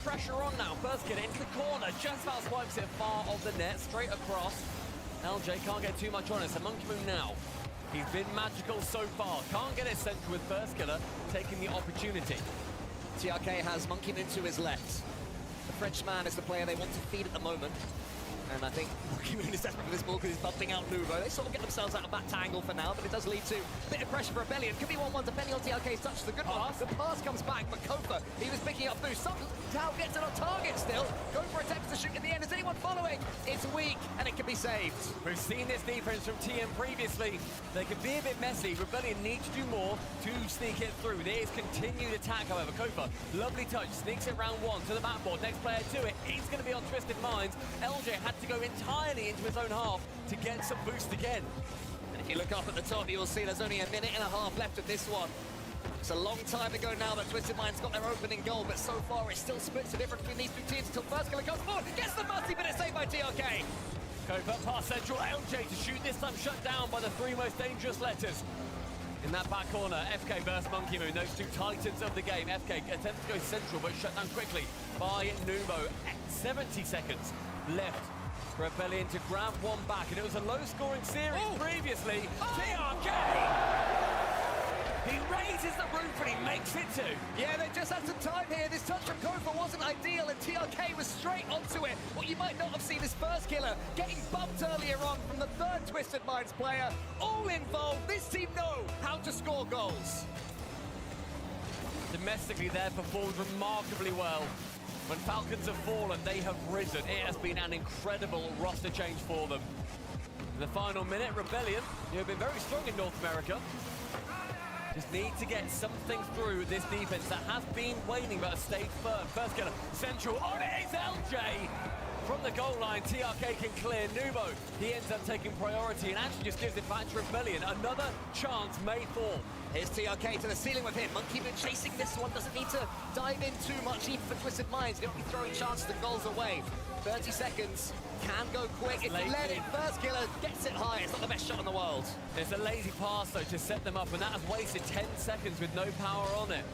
Pressure on now, first killer into the corner, just about swipes it far of the net, straight across. LJ can't get too much on it, so Monkey Moon now. He's been magical so far, can't get it central with first killer, taking the opportunity. TRK has Monkey Moon to his left. The Frenchman is the player they want to feed at the moment. And I think Monkey Moon is desperate for this ball because he's bumping out Nuvo. They sort of get themselves out of that tangle for now, but it does lead to a bit of pressure for Rebellion. Could be 1-1 depending on TRK's touch. It's a good pass. The pass comes back, but Kofa, he was picking up boost. Somehow gets it on target still. Kofa attempts to shoot in the end. Is anyone following? It's weak, and it can be saved. We've seen this defense from TM previously. They can be a bit messy. Rebellion need to do more to sneak it through. There is continued attack, however. Kofa, lovely touch, sneaks it round one to the backboard. Next player to it. He's going to be on Twisted Minds. LJ had to go entirely into his own half to get some boost again. And if you look up at the top, you'll see there's only a minute and a half left of this one. It's a long time ago now that Twisted Minds got their opening goal, but so far it still splits the difference between these two teams until first killer comes forward. Gets the mercy, but it's saved by TRK. Kofa past central, LJ to shoot, this time shut down by the three most dangerous letters. In that back corner, FK versus Monkey Moon, those two titans of the game. FK attempts to go central, but shut down quickly by Nubo. 70 seconds left. Rebellion to grab one back, and it was a low-scoring series previously. TRK! He raises the roof and he makes it two. Yeah, they just had some time here. This touch from Kofa wasn't ideal, and TRK was straight onto it. What you might not have seen is first killer getting bumped earlier on from the third Twisted Minds player. All involved. This team know how to score goals. Domestically, they've performed remarkably well. When Falcons have fallen, they have risen. It has been an incredible roster change for them. In the final minute, Rebellion, who have been very strong in North America, just need to get something through this defense that has been waning, but has stayed firm. First killer, central, on it is LJ! From the goal line, TRK can clear. Nubo, he ends up taking priority and actually just gives it back to Rebellion. Another chance may form. Here's TRK to the ceiling with him. Monkey Moon chasing this one, doesn't need to dive in too much, even for Twisted Minds. They don't be throwing chances and goals away. 30 seconds, can go quick. If you let it, first killer gets it high. It's not the best shot in the world. It's a lazy pass, though, to set them up, and that has wasted 10 seconds with no power on it.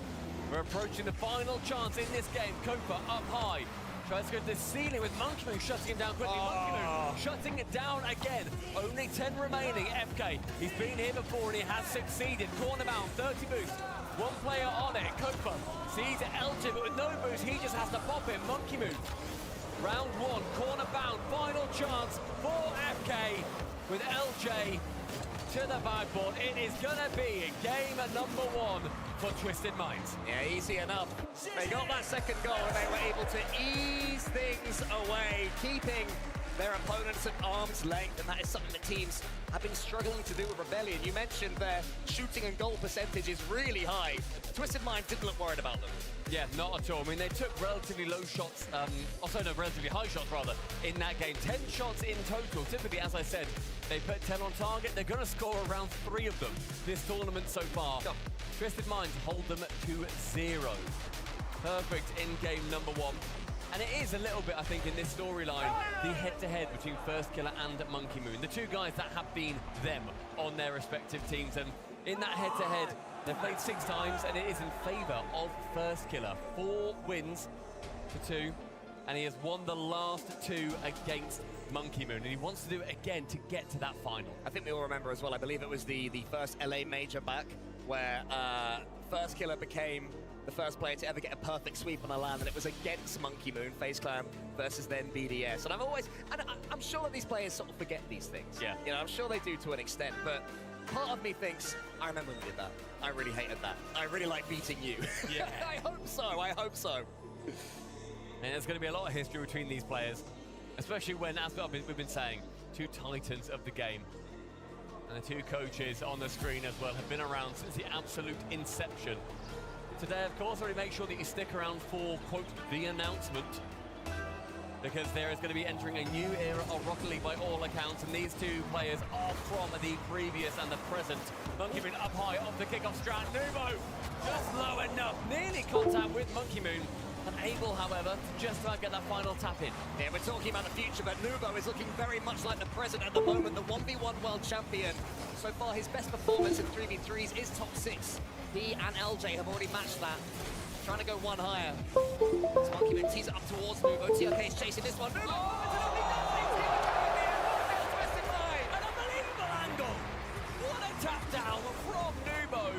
We're approaching the final chance in this game. Kofa up high. Tries to go to the ceiling with Monkey Moon shutting him down quickly. Monkey Moon shutting it down again. Only 10 remaining. FK, he's been here before and he has succeeded. Corner bound, 30 boost. One player on it. Kofa sees LJ, but with no boost, he just has to pop it. Monkey Moon. Round one, corner bound, final chance for FK with LJ to the backboard. It is gonna be game number one for Twisted Minds. Yeah, easy enough. They got that second goal and they were able to ease things away, keeping their opponents at arm's length, and that is something that teams have been struggling to do with Rebellion. You mentioned their shooting and goal percentage is really high. Twisted Minds didn't look worried about them. Yeah, not at all. I mean, they took relatively low shots, relatively high shots rather, in that game. 10 shots in total. Typically, as I said, they put 10 on target. They're going to score around 3 of them this tournament so far. Oh. Twisted Minds hold them to 0. Perfect in game number one. And it is a little bit, I think, in this storyline, the head-to-head between First Killer and Monkey Moon. The two guys that have been them on their respective teams. And in that head-to-head, they've played 6 times, and it is in favor of First Killer. 4 wins to 2, and he has won the last 2 against Monkey Moon, and he wants to do it again to get to that final. I think we all remember as well, I believe it was the first LA Major back, where First Killer became the first player to ever get a perfect sweep on a LAN, and it was against Monkey Moon, FaZe Clan versus then BDS. And I'm sure that these players sort of forget these things. Yeah. You know, I'm sure they do to an extent, but part of me thinks, I remember when we did that. I really hated that. I really like beating you. Yeah. I hope so. And there's going to be a lot of history between these players, especially when, as we've been saying, 2 titans of the game. And the 2 coaches on the screen as well have been around since the absolute inception. Today, of course, already make sure that you stick around for, quote, the announcement, because there is going to be entering a new era of Rocket League by all accounts, and these 2 players are from the previous and the present. Monkey Moon up high off the kickoff strat. Nubo just low enough, nearly contact with Monkey Moon. Unable, however, to just about get that final tap in. Yeah, we're talking about the future, but Nubo is looking very much like the present at the moment, the 1v1 world champion. So far, his best performance in 3v3s is top 6. He and LJ have already matched that trying to go one higher. As Monkey Moon tees it up towards Nuvo. TRK is chasing this one. Nuvo! An unbelievable angle. What a tap down from Nubo.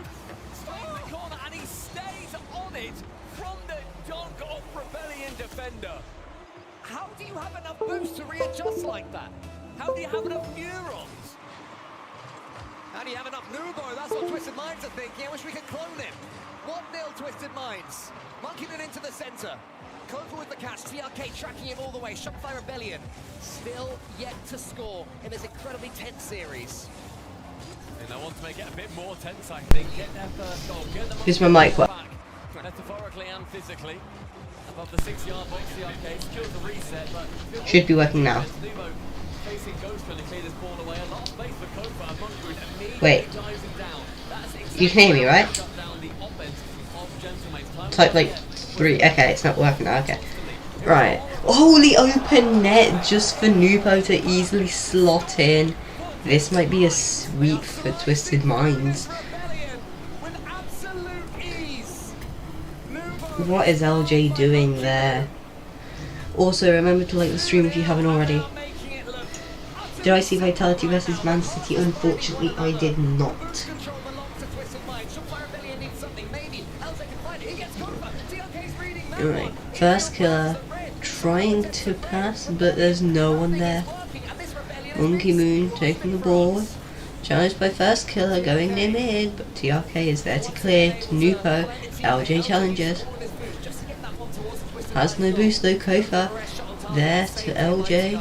Straight in the corner, and he stays on it from the dunk of Rebellion defender. How do you have enough boost to readjust like that? How do you have enough neurons? How do you have enough Nubo? That's what Twisted Minds are thinking. I wish we could clone him. 1-0 Twisted Minds. Monkey Moon into the center. Kofa with the catch. TRK tracking him all the way. Shopify Rebellion still yet to score in this incredibly tense series. And I want to make it a bit more tense, I think. Get their first goal. Get them Is my mic work? metaphorically and physically. Above the 6-yard box, TRK secures the reset, but Should be working now. Nubo facing Ghost trying to clear this ball away. A lot of space for Kofa, and Monkey Moon immediately Wait. dives him down. That's exactly You can hear me, right? shut down the offense of Gentleman's Time. Type like 3. Okay, it's not working now. Okay. Right. Holy open net just for Nubo to easily slot in. This might be a sweep for Twisted Minds. With absolute ease. Nubo What is LJ doing there? Also, remember to like the stream if you haven't already. making it look Did I see Vitality versus Man City? Unfortunately, I did not. Control belongs to Twisted Minds. Shopify Rebellion needs something. Maybe LJ can find it. He gets Kofa. TRK's reading that Alright, one. first killer trying to pass, but there's no one there. Monkey Moon taking the ball. Challenged by first killer going near mid, but TRK is there to clear to Nupo. LJ challenges. Has no boost though. Kofa there to LJ.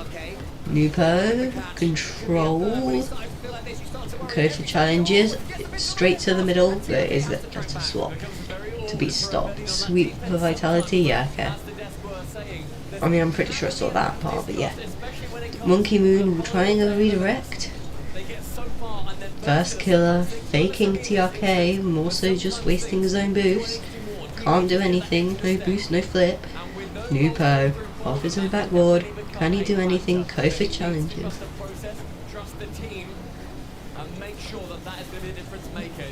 Nupo control. Kofa challenges straight to the middle, but is that just a swap to be stopped? Sweep for Vitality, yeah, okay. I mean, I'm pretty sure I saw that part, but yeah. Monkey Moon trying a redirect. First killer faking TRK, more so just wasting his own boost. Can't do anything, no boost, no flip. Nupo off his own backboard. Can he do anything? Kofa challenges.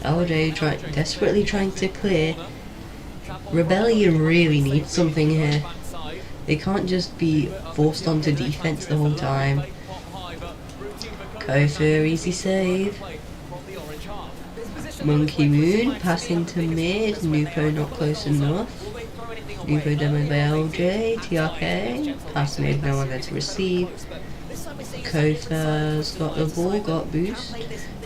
LJ desperately trying to clear. Rebellion really needs something here. They can't just be forced onto defense the whole time. Kofa, easy save. Monkey Moon passing to mid. Nupo not close enough. Nupo demoed by LJ. TRK. Pass mid, no one there to receive. Kofa's got the ball, got boost.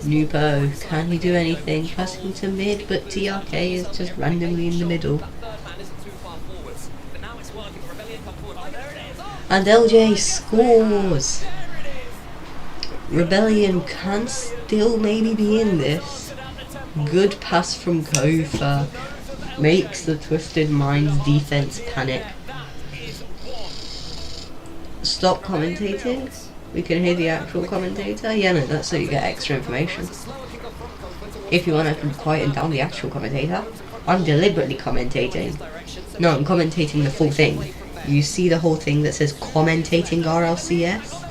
Nupo, can he do anything? Passing to mid, but TRK is just randomly in the middle. And LJ scores! Rebellion can still maybe be in this. Good pass from Kofa. Makes the Twisted Minds defense panic. Stop commentating. We can hear the actual commentator. Yeah, no, that's so you get extra information. If you want to quieten down the actual commentator. I'm deliberately commentating. No, I'm commentating the full thing. You see the whole thing that says Commentating RLCS?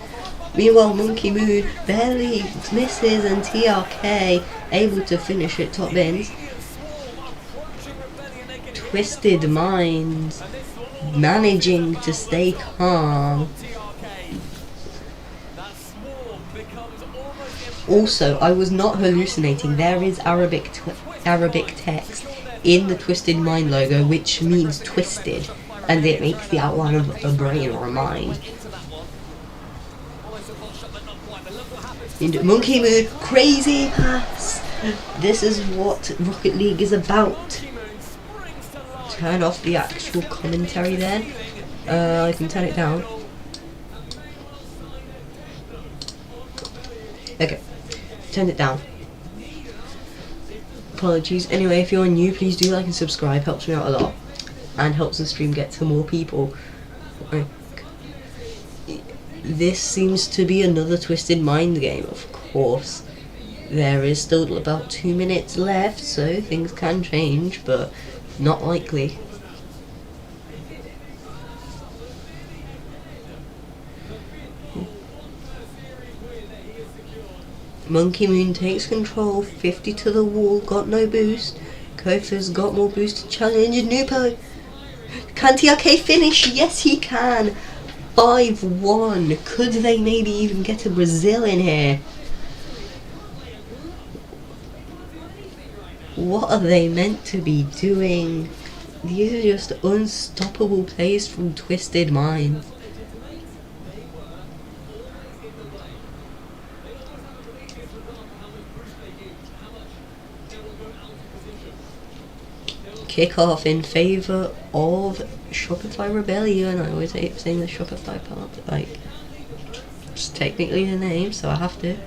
Meanwhile, Monkey Moon barely misses and TRK able to finish it top bins. Twisted Minds managing to stay calm. Also, I was not hallucinating. There is Arabic text in the Twisted Mind logo, which means twisted, and it makes the outline of a brain or a mind. And Monkey Moon, crazy pass. This is what Rocket League is about. Turn off the actual commentary then. I can turn it down. Okay, turned it down. Apologies. Anyway, if you're new, please do like and subscribe. Helps me out a lot, and helps the stream get to more people. This seems to be another Twisted Mind game, of course. There is still about 2 minutes left, so things can change, but not likely. Monkey Moon takes control, 50 to the wall, got no boost. Kofa's got more boost to challenge. Nupo. Can TRK finish? Yes, he can. 5-1. Could they maybe even get a Brazil in here? What are they meant to be doing? These are just unstoppable plays from Twisted Minds. Kickoff in favour of Shopify Rebellion. I always hate saying the Shopify part, but like, it's technically the name, so I have to.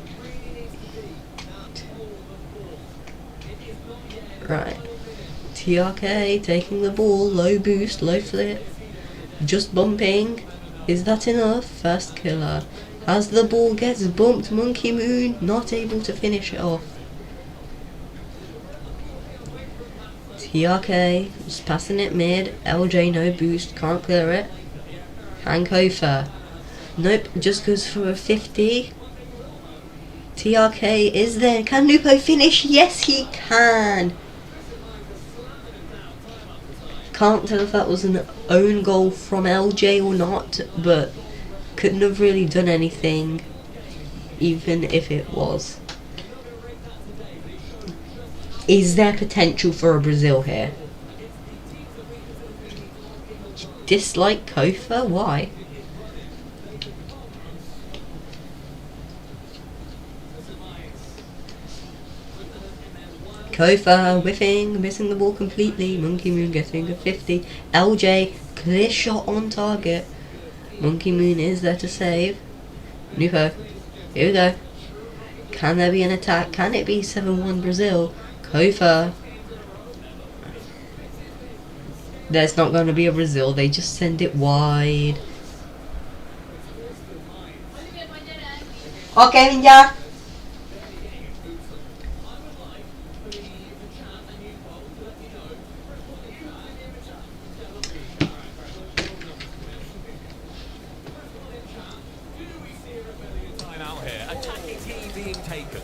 Right. TRK taking the ball, low boost, low flip, just bumping. Is that enough? Fast killer. As the ball gets bumped, Monkey Moon not able to finish it off. TRK just passing it mid. LJ no boost, can't clear it. Hankofer. Nope, just goes for a 50. TRK is there. Can Lupo finish? Yes, he can. Can't tell if that was an own goal from LJ or not, but couldn't have really done anything, even if it was. Is there potential for a Brazil here? Dislike Kofa? Why? Kofa whiffing, missing the ball completely. Monkey Moon getting a 50. LJ, clear shot on target. Monkey Moon is there to save. Nupo, here we go. Can there be an attack? Can it be 7-1 Brazil? Kofa. There's not going to be a Brazil, they just send it wide. Okay, Ninja. Taken.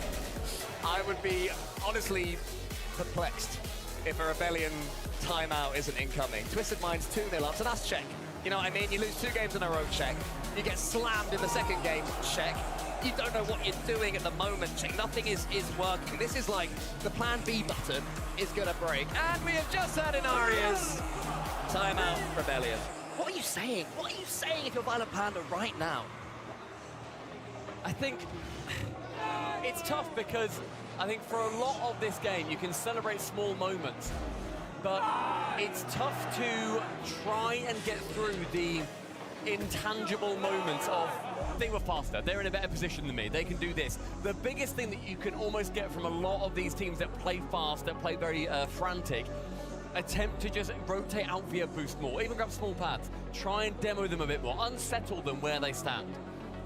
I would be honestly perplexed if a Rebellion timeout isn't incoming. Twisted Minds 2-0 up, so that's check. You know what I mean? You lose 2 games in a row, check. You get slammed in the second game, check. You don't know what you're doing at the moment, check. Nothing is working. This is like the plan B button is gonna break. And we have just had an Arias timeout Rebellion. What are you saying? What are you saying if you're Violent Panda right now? I think it's tough because I think for a lot of this game you can celebrate small moments, but it's tough to try and get through the intangible moments of they were faster, they're in a better position than me, they can do this. The biggest thing that you can almost get from a lot of these teams that play fast, that play very frantic, attempt to just rotate out via boost more, even grab small pads, try and demo them a bit more, unsettle them where they stand.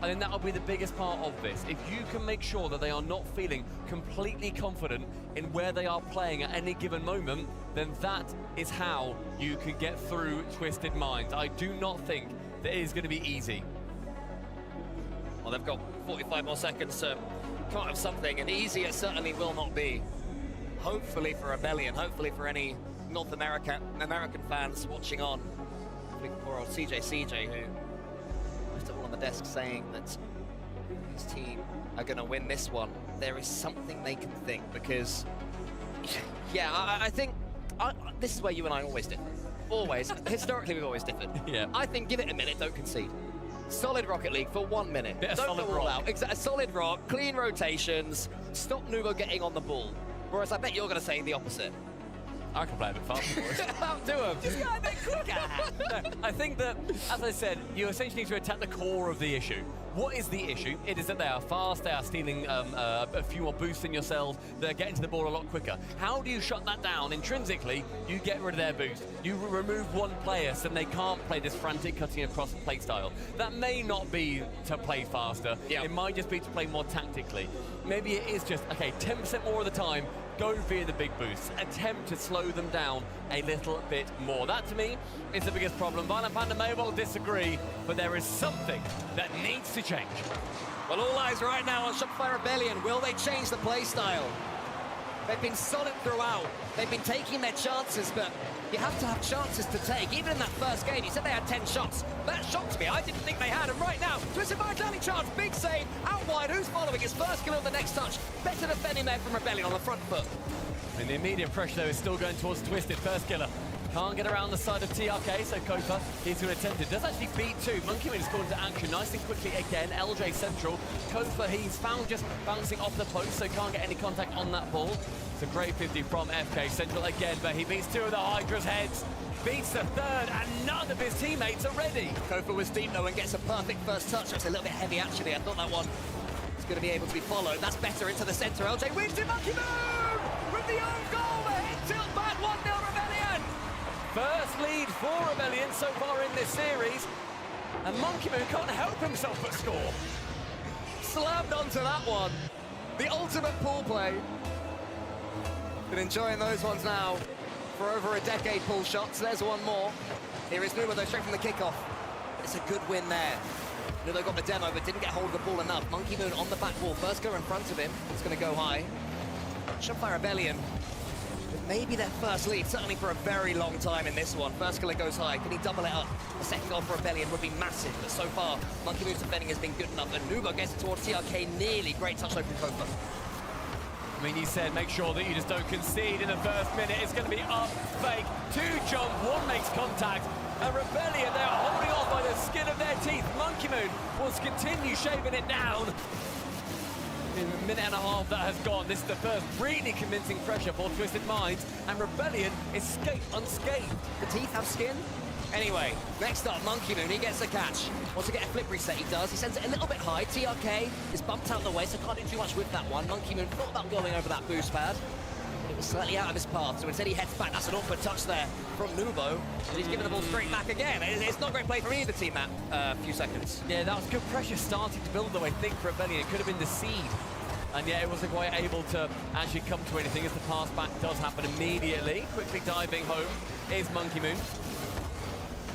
I think that'll be the biggest part of this. If you can make sure that they are not feeling completely confident in where they are playing at any given moment, then that is how you can get through Twisted Minds. I do not think that it is going to be easy. Well, they've got 45 more seconds to come up with something, and easy it certainly will not be. Hopefully for Rebellion, hopefully for any North American fans watching on. Poor old CJ, who all on the desk saying that his team are going to win this one. There is something they can think, because yeah, I think this is where you and I always differ. Always. Historically, we've always differed. Yeah. I think give it a minute, don't concede. Solid Rocket League for 1 minute. Don't solid go all rock. out. A solid rock, clean rotations, stop Nuvo getting on the ball. Whereas I bet you're going to say the opposite. I can play a bit faster, boys. Do them. Just go a bit quicker. No, I think that, as I said, you essentially need to attack the core of the issue. What is the issue? It is that they are fast, they are stealing a few more boosts in yourselves, they're getting to the ball a lot quicker. How do you shut that down? Intrinsically, you get rid of their boost. You remove one player so they can't play this frantic cutting across play style. That may not be to play faster, It might just be to play more tactically. Maybe it is just, okay, 10% more of the time, go via the big boosts. Attempt to slow them down a little bit more. That, to me, is the biggest problem. Violent Panda may well disagree, but there is something that needs to change. Well, all eyes right now on Shopify Rebellion. Will they change the play style? They've been solid throughout. They've been taking their chances, but you have to have chances to take. Even in that first game, you said they had 10 shots. That shocked me. I didn't think they had. And right now, Twisted Mind's only chance. Big save. Out wide. Who's following? His first kill on the next touch. Better defending there from Rebellion on the front foot. And the immediate pressure, though, is still going towards Twisted. First killer. Can't get around the side of TRK, so Kofa, he's going to attempt it. Does actually beat two. Monkey Moon is called into action nice and quickly again. LJ central. Kofa, he's found just bouncing off the post, so can't get any contact on that ball. It's a great 50 from FK central again, but he beats two of the Hydra's heads. Beats the third, and none of his teammates are ready. Kofa was deep, though, and gets a perfect first touch. It's a little bit heavy, actually. I thought that one was going to be able to be followed. That's better into the center. LJ wins to Monkey Moon with the own goal. The hit tilt back 1-0 Rebellion. First lead for Rebellion so far in this series, and Monkey Moon can't help himself but score. Slammed onto that one. The ultimate pool play. Been enjoying those ones now for over a decade, pool shots. There's one more. Here is Nubo, though, straight from the kickoff. It's a good win there. Nubo got the demo, but didn't get hold of the ball enough. Monkey Moon on the back wall. First go in front of him. It's going to go high. Shot by Rebellion. Maybe their first lead, certainly for a very long time in this one. First killer goes high. Can he double it up? The second goal for Rebellion would be massive, but so far, Monkey Moon's defending has been good enough, and Nubo gets it towards TRK nearly. Great touch though from Kofa. I mean, he said, make sure that you just don't concede in the first minute. It's going to be up, fake, two jump, one makes contact. And Rebellion, they're holding on by the skin of their teeth. Monkey Moon wants to continue shaving it down. In a minute and a half that has gone, this is the first really convincing pressure for Twisted Minds, and Rebellion escape unscathed. The teeth have skin? Anyway, next up, Monkey Moon, he gets a catch. Wants to get a flip reset, he does. He sends it a little bit high. TRK is bumped out of the way, so can't do too much with that one. Monkey Moon thought about going over that boost pad. It was slightly out of his path, so instead he heads back. That's an awkward touch there from Nubo. And he's giving the ball straight back again. It's not a great play for either team that few seconds. Yeah, that was good pressure starting to build, though, I think, for Rebellion. It could have been the seed. And yeah, it wasn't quite able to actually come to anything as the pass back does happen immediately. Quickly diving home is Monkey Moon.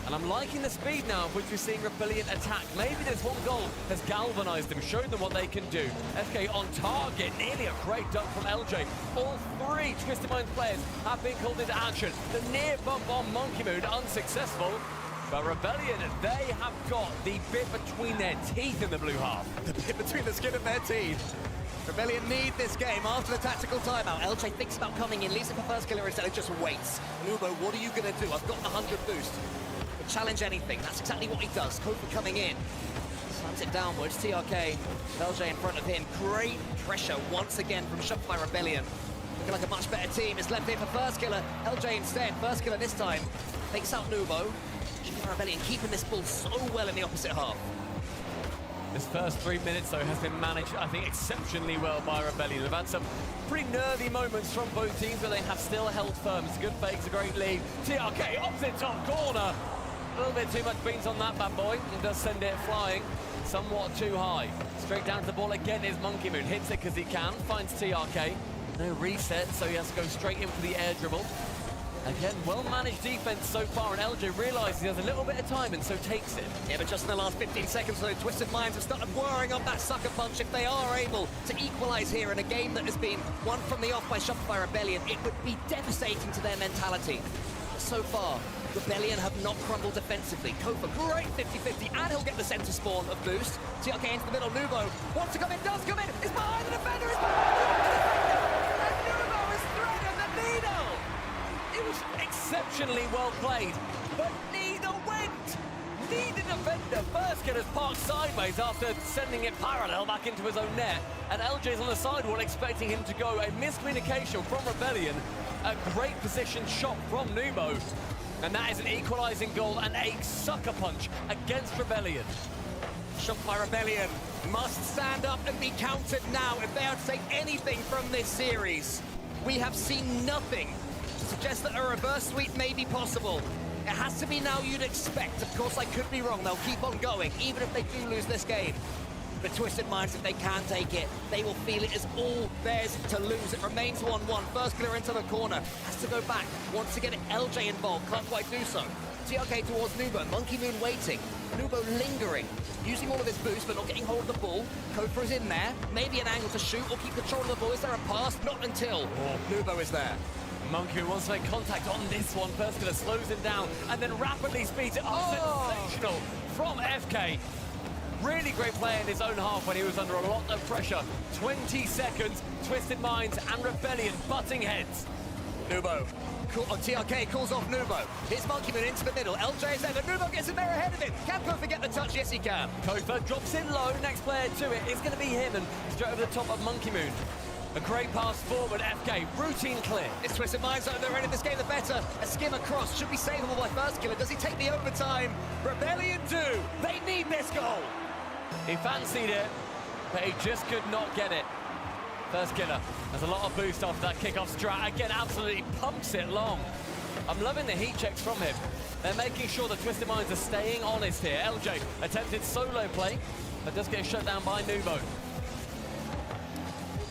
And I'm liking the speed now of which we're seeing Rebellion attack. Maybe this one goal has galvanized them, shown them what they can do. FK on target, nearly a great dunk from LJ. All three Twisted Minds players have been called into action. The near bump on Monkey Moon, unsuccessful. But Rebellion, they have got the bit between their teeth in the blue half. The bit between the skin of their teeth. Rebellion need this game after the tactical timeout. LJ thinks about coming in, leaves it for first killer instead, just waits. Nubo, what are you going to do? I've got the 100 boost. Challenge anything. That's exactly what he does. Kofa coming in. Slams it downwards. TRK, LJ in front of him. Great pressure once again from Shopify Rebellion. Looking like a much better team. It's left here for first killer. LJ instead. First killer this time. Takes out Nubo. Shopify Rebellion keeping this ball so well in the opposite half. This first 3 minutes, though, has been managed, I think, exceptionally well by Rebellion. They've had some pretty nervy moments from both teams, but they have still held firm. It's a good fake, it's a great lead. TRK opposite top corner. A little bit too much beans on that bad boy. He does send it flying somewhat too high. Straight down to the ball again is Monkey Moon. Hits it because he can. Finds TRK. No reset, so he has to go straight in for the air dribble. Again, well-managed defense so far, and LJ realizes he has a little bit of time and so takes it. Yeah, but just in the last 15 seconds, though, Twisted Minds have started whirring up that sucker punch. If they are able to equalize here in a game that has been won from the off by Shopify Rebellion, it would be devastating to their mentality. But so far, Rebellion have not crumbled defensively. Kofa, great 50-50, and he'll get the center spawn of boost. TRK into the middle, Nubo wants to come in, does come in, it's behind the defender, it's behind the defender, and Nubo is threaded the needle! It was exceptionally well played, but neither went. Neither defender. First killer's parked sideways after sending it parallel back into his own net, and LJ's on the sidewall expecting him to go. A miscommunication from Rebellion, a great position shot from Nubo, and that is an equalizing goal and a sucker punch against Rebellion. Shot by Rebellion must stand up and be counted now if they are to take anything from this series. We have seen nothing to suggest that a reverse sweep may be possible. It has to be now, you'd expect. Of course, I could be wrong. They'll keep on going, even if they do lose this game. But Twisted Minds, if they can take it, they will feel it is all theirs to lose. It remains 1-1. First killer into the corner. Has to go back. Wants to get LJ involved. Can't quite do so. TRK towards Nubo. Monkey Moon waiting. Nubo lingering. Using all of his boost, but not getting hold of the ball. Kofa is in there. Maybe an angle to shoot or keep control of the ball. Is there a pass? Not until Nubo is there. Monkey wants to make contact on this one. First killer slows him down and then rapidly speeds it up. Sensational from FK. Really great play in his own half when he was under a lot of pressure. 20 seconds, Twisted Minds and Rebellion butting heads. Nubo. TRK calls off Nubo. Here's Monkey Moon into the middle. LJ is there, but Nubo gets in there ahead of him. Can Kofa get the touch? Yes, he can. Kofa drops in low. Next player to it is going to be him and straight over the top of Monkey Moon. A great pass forward, FK, routine clear. It's Twisted Minds over there in this game, the better. A skim across, should be savable by first killer. Does he take the overtime? Rebellion do. They need this goal. He fancied it, but he just could not get it. First killer has a lot of boost after that kickoff strat. Again, absolutely pumps it long. I'm loving the heat checks from him. They're making sure the Twisted Minds are staying honest here. LJ attempted solo play, but does get shut down by Nubo.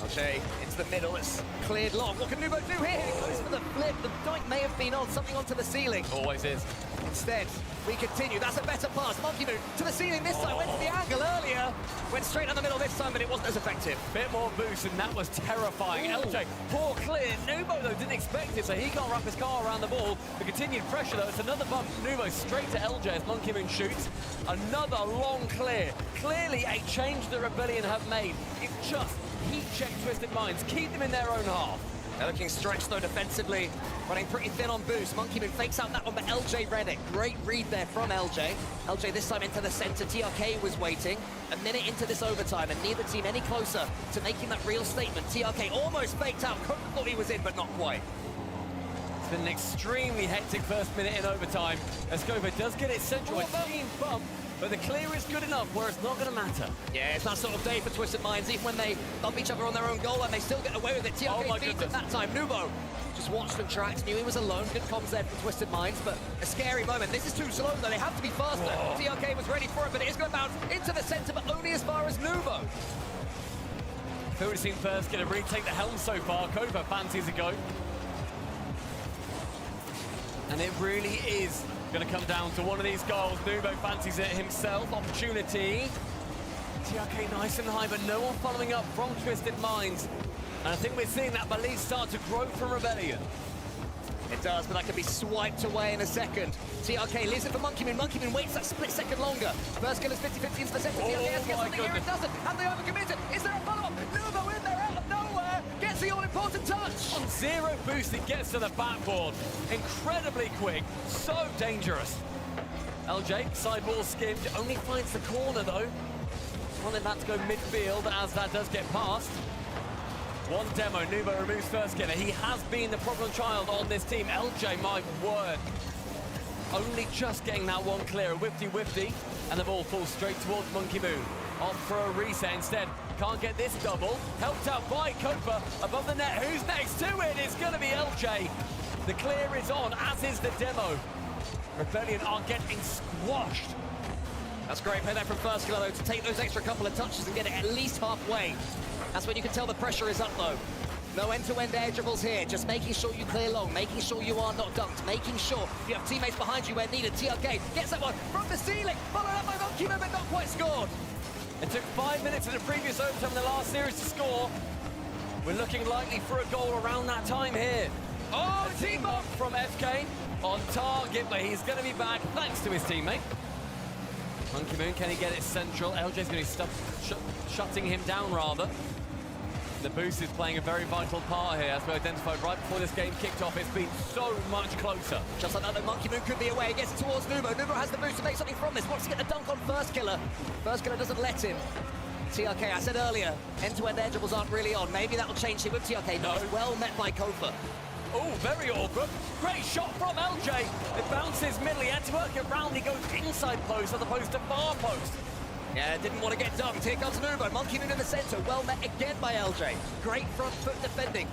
LJ into the middle, it's cleared long. What can Nubo do here? He goes for the flip. The doink may have been on, something onto the ceiling. Always is. Instead, we continue. That's a better pass. Monkey Moon to the ceiling this time. Went to the angle earlier. Went straight down the middle this time, but it wasn't as effective. Bit more boost, and that was terrifying. LJ, poor clear. Nubo, though, didn't expect it, so he can't wrap his car around the ball. The continued pressure, though, it's another bump. Nubo straight to LJ as Monkey Moon shoots. Another long clear. Clearly a change the Rebellion have made. It's just heat check Twisted Minds. Keep them in their own half. They're looking stretched, though, defensively. Running pretty thin on boost. Monkey Moon fakes out that one, but LJ read it. Great read there from LJ. LJ this time into the center. TRK was waiting. A minute into this overtime, and neither team any closer to making that real statement. TRK almost faked out. Kofa thought he was in, but not quite. It's been an extremely hectic first minute in overtime. Escobar does get it central. A clean bump, but the clear is good enough where it's not going to matter. Yeah, it's that sort of day for Twisted Minds, even when they bump each other on their own goal line, they still get away with it. TRK beats it that time. Nubo just watched and tracked, knew he was alone. Good comms there from Twisted Minds, but a scary moment. This is too slow, though. They have to be faster. Whoa. TRK was ready for it, but it is going to bounce into the center, but only as far as Nubo. I feel we've seen first going to really take the helm so far. Kofa fancies a go. And it really is going to come down to one of these goals. Nubo fancies it himself. Opportunity. TRK nice and high, but no one following up from Twisted Minds. And I think we're seeing that belief start to grow from Rebellion. It does, but that could be swiped away in a second. TRK leaves it for Monkey Moon. Monkey Moon waits that split second longer. First killer's 50-50 into the center. TRK has to get something here. It doesn't. Have they overcommitted? Is there a follow-up? Nubo in there out of nowhere. Gets the all-important touch. On zero boost, it gets to the backboard. Incredibly quick. So dangerous. LJ, sideball skimmed. Only finds the corner, though. Wanting that to go midfield as that does get past. One demo, Nubo removes first killer. He has been the problem child on this team. LJ, my word. Only just getting that one clear. A whifty, and the ball falls straight towards Monkey Moon. Off for a reset instead. Can't get this double. Helped out by Kofa above the net. Who's next to it? It's going to be LJ. The clear is on, as is the demo. Rebellion are getting squashed. That's great play there from first killer, though, to take those extra couple of touches and get it at least halfway. That's when you can tell the pressure is up, though. No end-to-end air dribbles here, just making sure you clear long, making sure you are not dunked, making sure you have teammates behind you where needed. TRK gets that one from the ceiling, followed up by Monkey Moon, but not quite scored. It took 5 minutes in the previous overtime in the last series to score. We're looking likely for a goal around that time here. Oh, a team up from FK on target, but he's going to be back thanks to his teammate. Monkey Moon, can he get it central? LJ's going to be shutting him down, rather. The boost is playing a very vital part here, as we identified right before this game kicked off. It's been so much closer. Just like that, the Monkey Moon could be away. He gets it towards Nubo. Nubo has the boost to make something from this. Wants to get the dunk on first killer. First killer doesn't let him. TRK, I said earlier, end-to-end air dribbles aren't really on. Maybe that will change here with TRK. No, it's well met by Kofa. Oh, very awkward. Great shot from LJ. It bounces middle. He had to work it round. He goes inside post as opposed to far post. Yeah, didn't want to get dunked. Here comes Nubo. Monkey Moon in the center. Well met again by LJ. Great front foot defending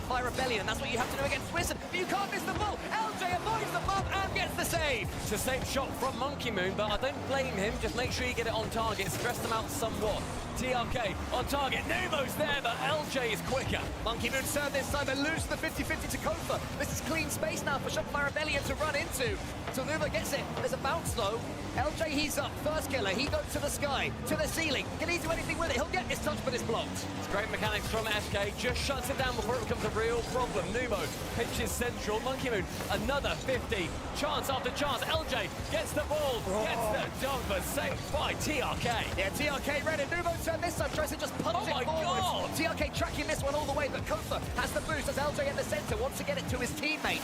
by Rebellion. And that's what you have to do against Twisted. But you can't miss the ball. LJ LJ avoids the bump and gets the save. It's a safe shot from Monkey Moon, but I don't blame him. Just make sure you get it on target, stress them out somewhat. TRK on target, Numo's there, but LJ is quicker. Monkey Moon serve this time and lose the 50-50 to Kofa. This is clean space now for Shopify Rebellion to run into. So Numo gets it. There's a bounce though. LJ, he's up. First killer. He goes to the sky, to the ceiling. Can he do anything with it? He'll get this touch, but it's blocked. It's great mechanics from FK. Just shuts it down before it becomes a real problem. Numo pinches central. Monkey Moon, another 50. Chance after chance. LJ gets the ball, gets the dunk, but saved by TRK. Yeah, TRK ready. Numo turn this time, tries to just punch it forward. God. TRK tracking this one all the way, but Kofa has the boost as LJ in the center wants to get it to his teammate.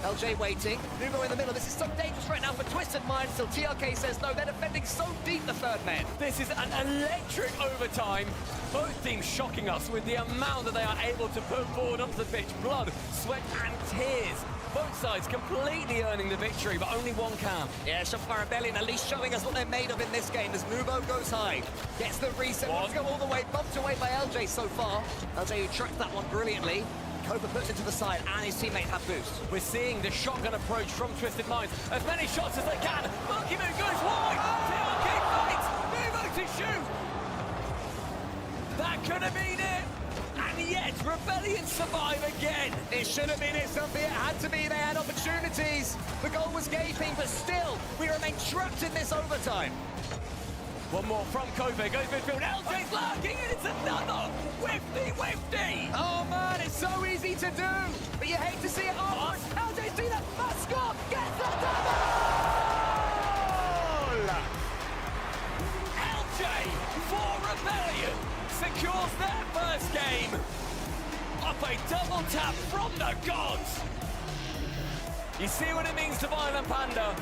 LJ waiting. Numo in the middle. This is so dangerous right now for Twisted Minds till TRK says no. They're defending so deep, the third man. This is an electric overtime. Both teams shocking us with the amount that they are able to put forward onto the pitch. Blood, sweat, and tears. Both sides completely earning the victory, but only one can. Yeah, Shopify Rebellion at least showing us what they're made of in this game as Numo goes high. Gets the reset, wants to go all the way, bumped away by LJ so far. LJ who tracked that one brilliantly. Kofa puts it to the side and his teammate have boost. We're seeing the shotgun approach from Twisted Minds. As many shots as they can. Monkey Moon goes wide. TRK fights. Numo to shoot. That could have been it. And yet, Rebellion survive again. It should have been it, something. It had to be. They had opportunities. The goal was gaping, but still, we remain trapped in this overtime. One more from Kobe, goes midfield. LJ's lurking, and it's another whifty. Oh man, it's so easy to do, but you hate to see it afterwards. LJ's doing that first score, gets the double! LJ for Rebellion secures their first game. Up a double tap from the gods. You see what it means to Violent Panda?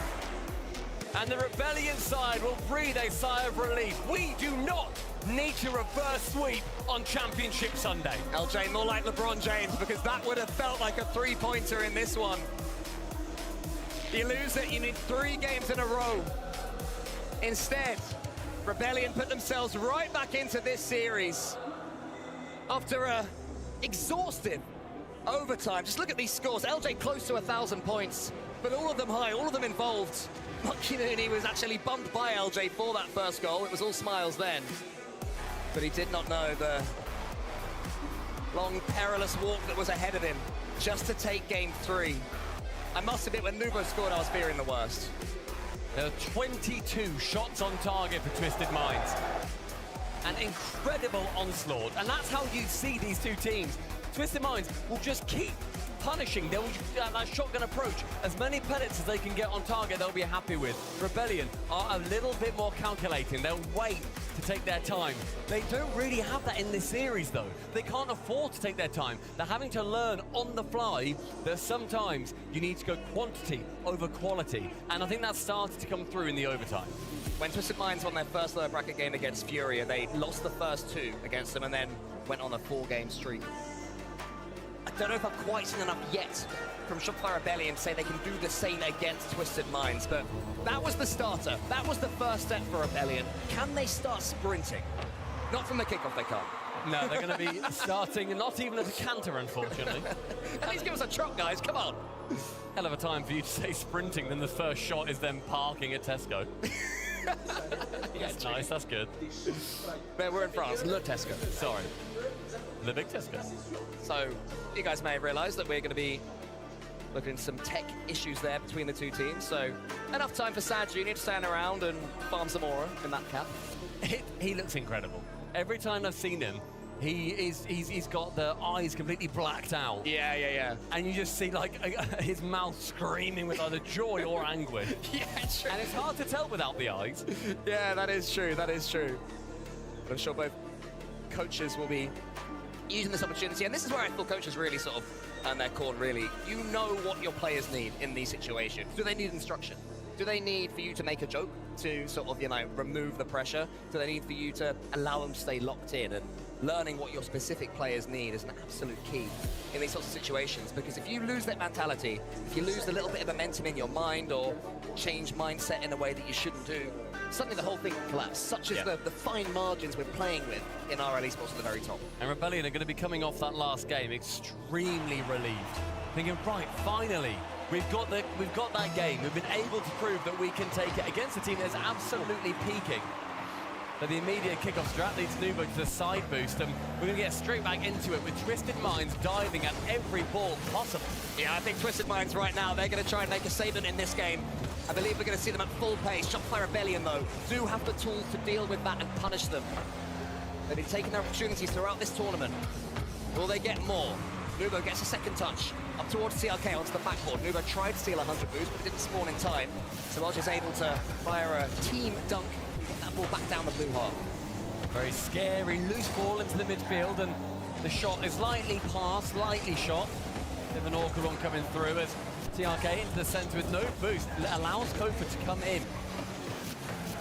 And the Rebellion side will breathe a sigh of relief. We do not need to reverse sweep on Championship Sunday. LJ, more like LeBron James, because that would have felt like a three-pointer in this one. You lose it, you need 3 games in a row. Instead, Rebellion put themselves right back into this series after a exhaustive overtime. Just look at these scores. LJ close to 1,000 points, but all of them high, all of them involved. Monkey Moon, he was actually bumped by LJ for that first goal. It was all smiles then. But he did not know the long, perilous walk that was ahead of him just to take game 3. I must admit, when Nubo scored, I was fearing the worst. There are 22 shots on target for Twisted Minds. An incredible onslaught, and that's how you see these two teams. Twisted Minds will just keep punishing. They'll that shotgun approach. As many pellets as they can get on target, they'll be happy with. Rebellion are a little bit more calculating. They'll wait to take their time. They don't really have that in this series, though. They can't afford to take their time. They're having to learn on the fly that sometimes you need to go quantity over quality. And I think that started to come through in the overtime. When Twisted Minds won their first lower bracket game against Furia, they lost the first 2 against them and then went on a 4-game streak. I don't know if I've quite seen enough yet from Shopify Rebellion to say they can do the same against Twisted Minds, but that was the starter. That was the first step for Rebellion. Can they start sprinting? Not from the kickoff, they can't. No, they're going to be starting, not even at a canter, unfortunately. At least give us a trot, guys, come on. Hell of a time for you to say sprinting, then the first shot is them parking at Tesco. That's nice, that's good. But we're in France, Le Tesco. Sorry. The big Tesco. So, you guys may have realised that we're going to be looking at some tech issues there between the two teams. So, enough time for Sad Junior to stand around and farm some aura in that cap. He looks incredible. Every time I've seen him, he's got the eyes completely blacked out. Yeah. And you just see like his mouth screaming with either joy or anguish. Yeah, true. And it's hard to tell without the eyes. Yeah, that is true. But I'm sure both coaches will be using this opportunity, and this is where I feel coaches really sort of earn their corn, really. You know what your players need in these situations. Do they need instruction? Do they need for you to make a joke to sort of, remove the pressure? Do they need for you to allow them to stay locked in? And learning what your specific players need is an absolute key in these sorts of situations, because if you lose that mentality, if you lose a little bit of momentum in your mind or change mindset in a way that you shouldn't do, suddenly the whole thing can collapse, such as the fine margins we're playing with in RL Esports at the very top. And Rebellion are going to be coming off that last game extremely relieved. Thinking, right, finally, We've got that game. We've been able to prove that we can take it against a team that's absolutely peaking. But the immediate kickoff strat leads Nubo to the side boost, and we're going to get straight back into it with Twisted Minds diving at every ball possible. Yeah, I think Twisted Minds right now, they're going to try and make a statement in this game. I believe we're going to see them at full pace. Shopify Rebellion, though, do have the tools to deal with that and punish them. They've been taking their opportunities throughout this tournament. Will they get more? Nubo gets a second touch up towards TRK onto the backboard. Nubo tried to steal 100 boost, but it didn't spawn in time. So Lodge is able to fire a team dunk, get that ball back down the blue half. Very scary, loose ball into the midfield, and the shot is lightly passed, lightly shot. Bit of an awkward one coming through as TRK into the centre with no boost, allows Kofa to come in.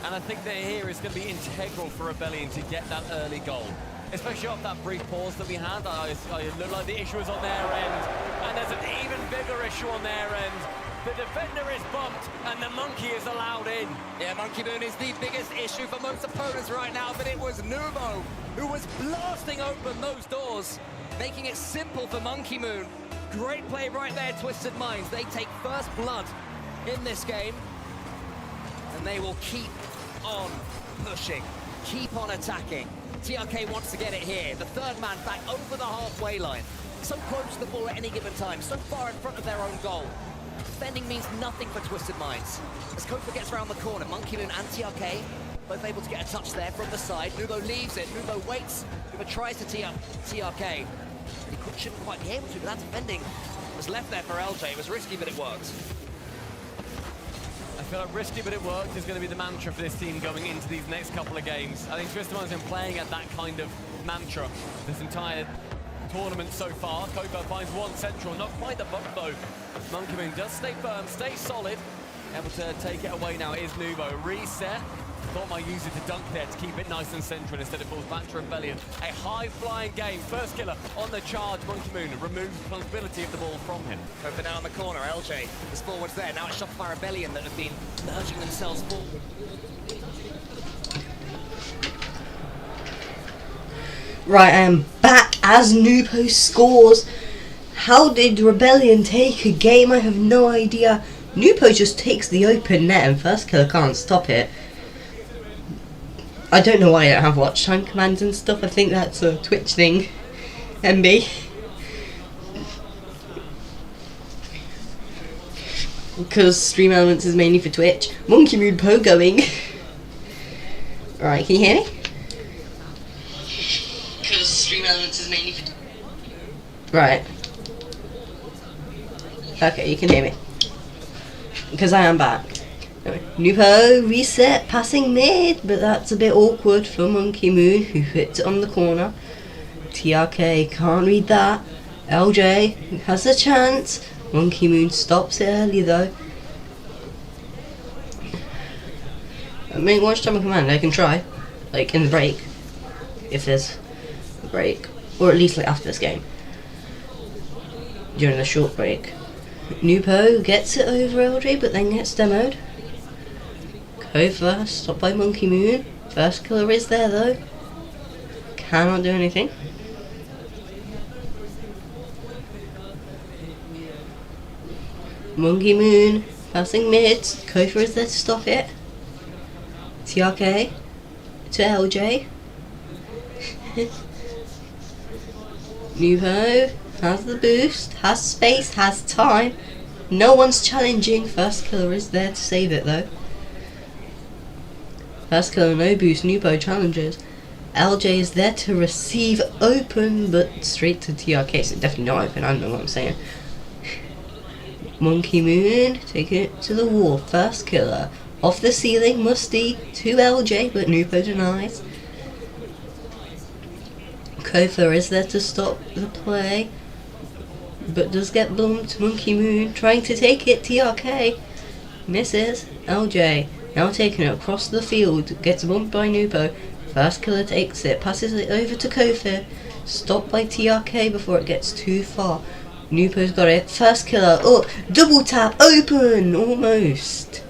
And I think that here is going to be integral for Rebellion to get that early goal. Especially off that brief pause that we had. I looked like the issue was on their end, and there's an even bigger issue on their end. The defender is bumped, and the monkey is allowed in. Yeah, Monkey Moon is the biggest issue for most opponents right now, but it was Nubo who was blasting open those doors, making it simple for Monkey Moon. Great play right there, Twisted Minds. They take first blood in this game, and they will keep on pushing, keep on attacking. TRK wants to get it here. The third man back over the halfway line. So close to the ball at any given time, so far in front of their own goal. Defending means nothing for Twisted Minds. As Kofa gets around the corner, Monkey Moon and TRK both able to get a touch there from the side. Nubo leaves it, Nubo waits, Nubo tries to tee up TRK. He shouldn't quite be able to, but that defending was left there for LJ. It was risky, but it worked. I feel like risky but it worked is going to be the mantra for this team going into these next couple of games. I think Twisted Minds have been playing at that kind of mantra this entire tournament so far. Kofa finds one central, not quite the bump though. Monkey Moon does stay firm, stay solid. Able to take it away now is Nubo. Reset. Thought might use it to dunk there to keep it nice and central. Instead it falls back to Rebellion. A high-flying game. First killer on the charge. Monkey Moon removes the responsibility of the ball from him. Kofa now in the corner. LJ is forwards there. Now it's Shopify Rebellion that have been merging themselves forward. Right, I am back as Nubo scores. How did Rebellion take a game? I have no idea. Nubo just takes the open net and first killer can't stop it. I don't know why I don't have watch time commands and stuff. I think that's a Twitch thing. MB. Because Stream Elements is mainly for Twitch. Monkey Moon pogoing. Right, can you hear me? Because Stream Elements is mainly for... Right. Okay, you can hear me. Because I am back. Anyway, Nubo, reset, passing mid, but that's a bit awkward for Monkey Moon, who hits it on the corner. TRK can't read that. LJ has a chance. Monkey Moon stops it early though. I mean, watch time command, I can try. Like in the break. If there's a break. Or at least like after this game. During the short break. Nubo gets it over LJ, but then gets demoed. Kofa, stopped by Monkey Moon. First killer is there though. Cannot do anything. Monkey Moon, passing mid. Kofa is there to stop it. TRK to LJ. Nubo has the boost, has space, has time. No one's challenging. First killer is there to save it though. First killer, no boost. Nubo challenges. LJ is there to receive open, but straight to TRK, so definitely not open. I don't know what I'm saying. Monkey Moon taking it to the wall. First killer off the ceiling. Musty to LJ, but Nubo denies. Kofa is there to stop the play, but does get bumped. Monkey Moon trying to take it. TRK misses. LJ now taking it across the field, gets bumped by Nubo. First killer takes it, passes it over to Kofa, stopped by TRK before it gets too far. Nubo's got it. First killer up, double tap, open, almost.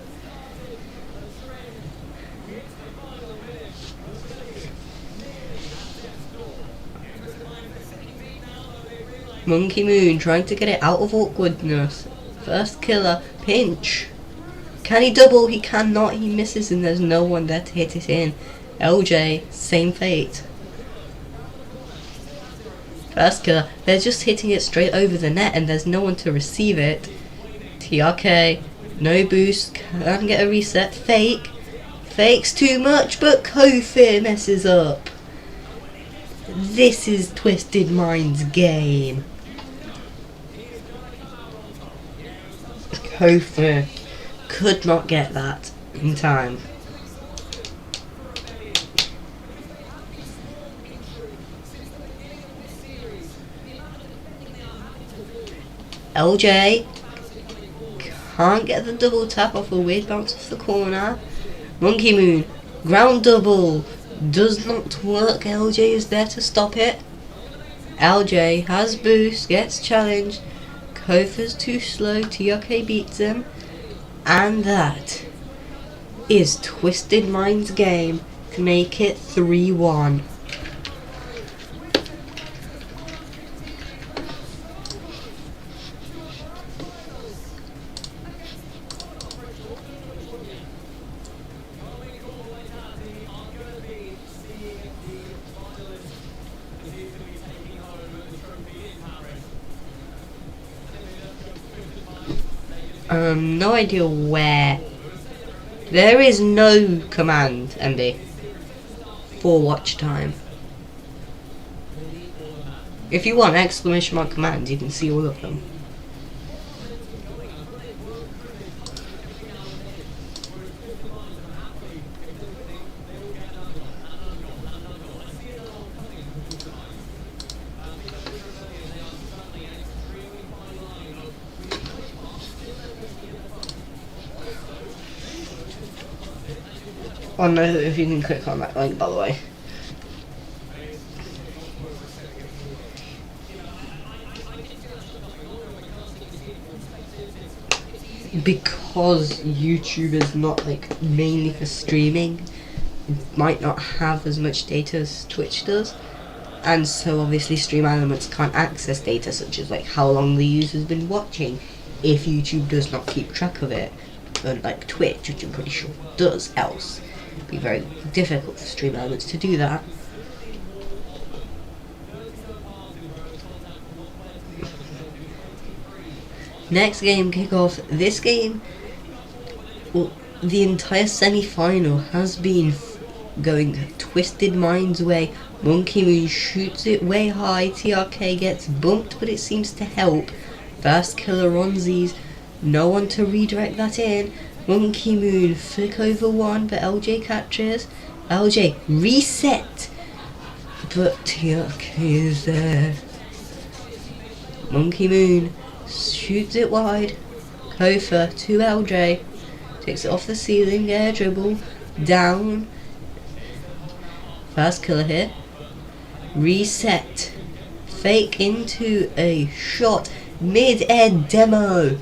Monkey Moon trying to get it out of awkwardness. First killer, pinch. Can he double? He cannot, he misses and there's no one there to hit it in. LJ, same fate. First killer, they're just hitting it straight over the net and there's no one to receive it. TRK, no boost, can get a reset, fake. Fakes too much, but Kofi messes up. This is Twisted Mind's game. Kofi could not get that in time. LJ can't get the double tap off a weird bounce off the corner. Monkey Moon, ground double, does not work. LJ is there to stop it. LJ has boost, gets challenged. Kofa's too slow, TRK beats him. And that is Twisted Mind's game to make it 3-1. No idea where. There is no command, MB, for watch time. If you want exclamation mark commands, you can see all of them. Oh no, if you can click on that link, by the way. Because YouTube is not like mainly for streaming, it might not have as much data as Twitch does, and so obviously Stream Elements can't access data such as like how long the user's been watching if YouTube does not keep track of it, unlike Twitch, which I'm pretty sure does, else it'd be very difficult for Stream Elements to do that. Next game kickoff. This game, well, the entire semi-final has been going Twisted Mind's way. Monkey Moon shoots it way high, TRK gets bumped but it seems to help. Fast killer Ronzies, no one to redirect that in. Monkey Moon flick over one but LJ catches. LJ reset, but TRK is there. Monkey Moon shoots it wide. Kofa to LJ, takes it off the ceiling, air dribble, down. Fast killer here. Reset. Fake into a shot. Mid-air demo.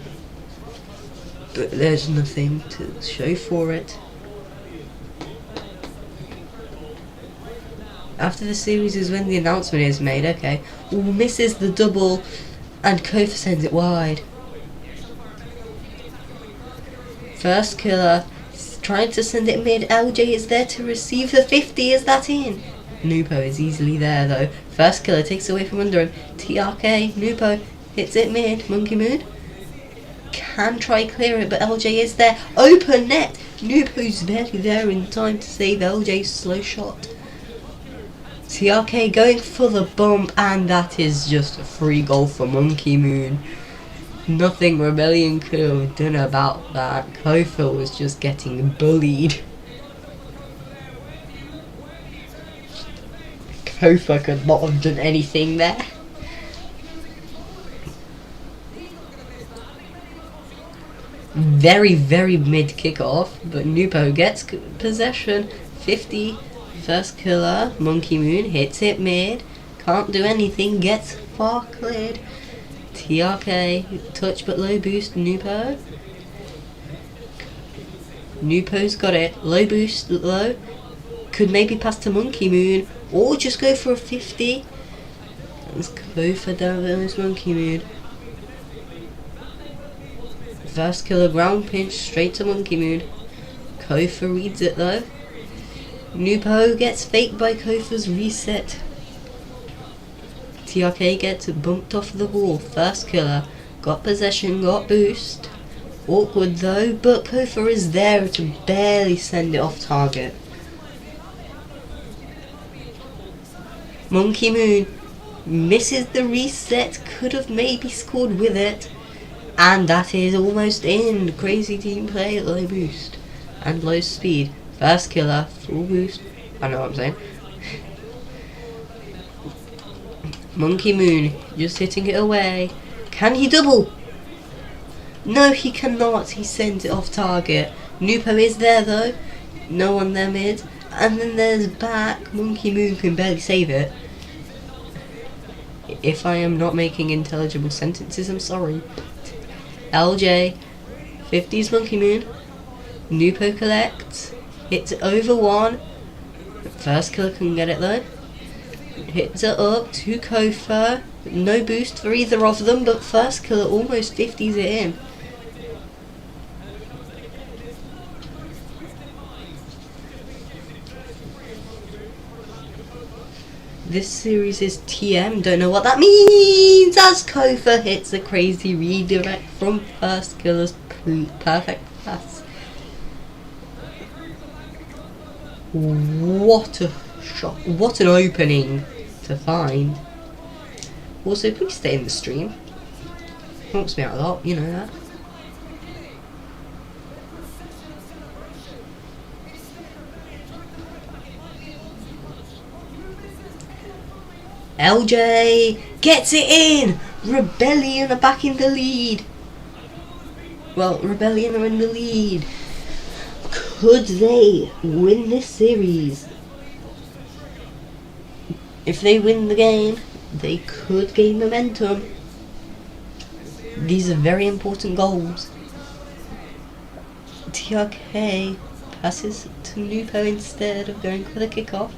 But there's nothing to show for it. After the series is when the announcement is made. Okay. Ooh, misses the double. And Kofa sends it wide. First killer trying to send it mid. LJ is there to receive the 50. Is that in? Nupo is easily there though. First killer takes away from under him. TRK, Nupo hits it mid. Monkey Moon can try clear it, but LJ is there. Open net. Nupo's barely there in time to save LJ's slow shot. TRK going for the bump, and that is just a free goal for Monkey Moon. Nothing Rebellion could have done about that. Kofa was just getting bullied. Kofa could not have done anything there. Very, very mid kickoff, but Nupo gets possession. 50. First killer, Monkey Moon hits it mid, can't do anything, gets far cleared. TRK, touch but low boost, Nupo. Nupo's got it, low boost, low. Could maybe pass to Monkey Moon, or just go for a 50. Let's go for down this Monkey Moon. First killer ground pinch straight to Monkey Moon. Kofa reads it though. Nupo gets faked by Kofa's reset. TRK gets bumped off the wall. First killer. Got possession, got boost. Awkward though, but Kofa is there to barely send it off target. Monkey Moon misses the reset, could have maybe scored with it. And that is almost in. Crazy team play, low boost and low speed. First killer, full boost. I know what I'm saying. Monkey Moon just hitting it away. Can he double? No, he cannot. He sends it off target. Nupo is there though. No one there mid. And then there's back. Monkey Moon can barely save it. If I am not making intelligible sentences, I'm sorry. LJ, 50s Monkey Moon. Nupo collects. Hits it over one. First killer can get it though. Hits it up to Kofa. No boost for either of them, but first killer almost 50s it in. This series is TM, don't know what that means, as Kofa hits a crazy redirect from first killer's perfect pass. What a shot, what an opening to find. Also, please stay in the stream. Helps me out a lot, you know that. LJ gets it in! Rebellion are back in the lead. Well, Rebellion are in the lead. Could they win this series? If they win the game, they could gain momentum. These are very important goals. TRK passes to Nupo instead of going for the kickoff.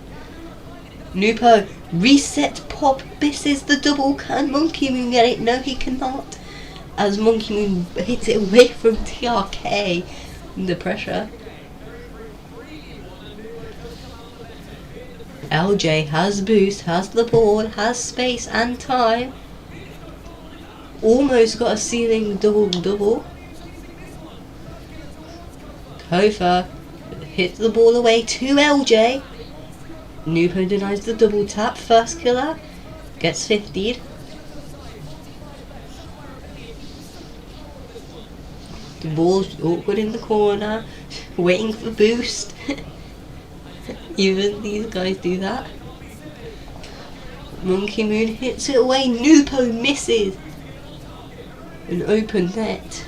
Nupo, reset pop, misses the double. Can Monkey Moon get it? No, he cannot. As Monkey Moon hits it away from TRK. The pressure. LJ has boost, has the ball, has space and time. Almost got a ceiling double. Kofa hits the ball away to LJ. Nupo denies the double tap. First killer gets 50'd. The ball's awkward in the corner, waiting for boost. Even these guys do that. Monkey Moon hits it away. Nupo misses. An open net.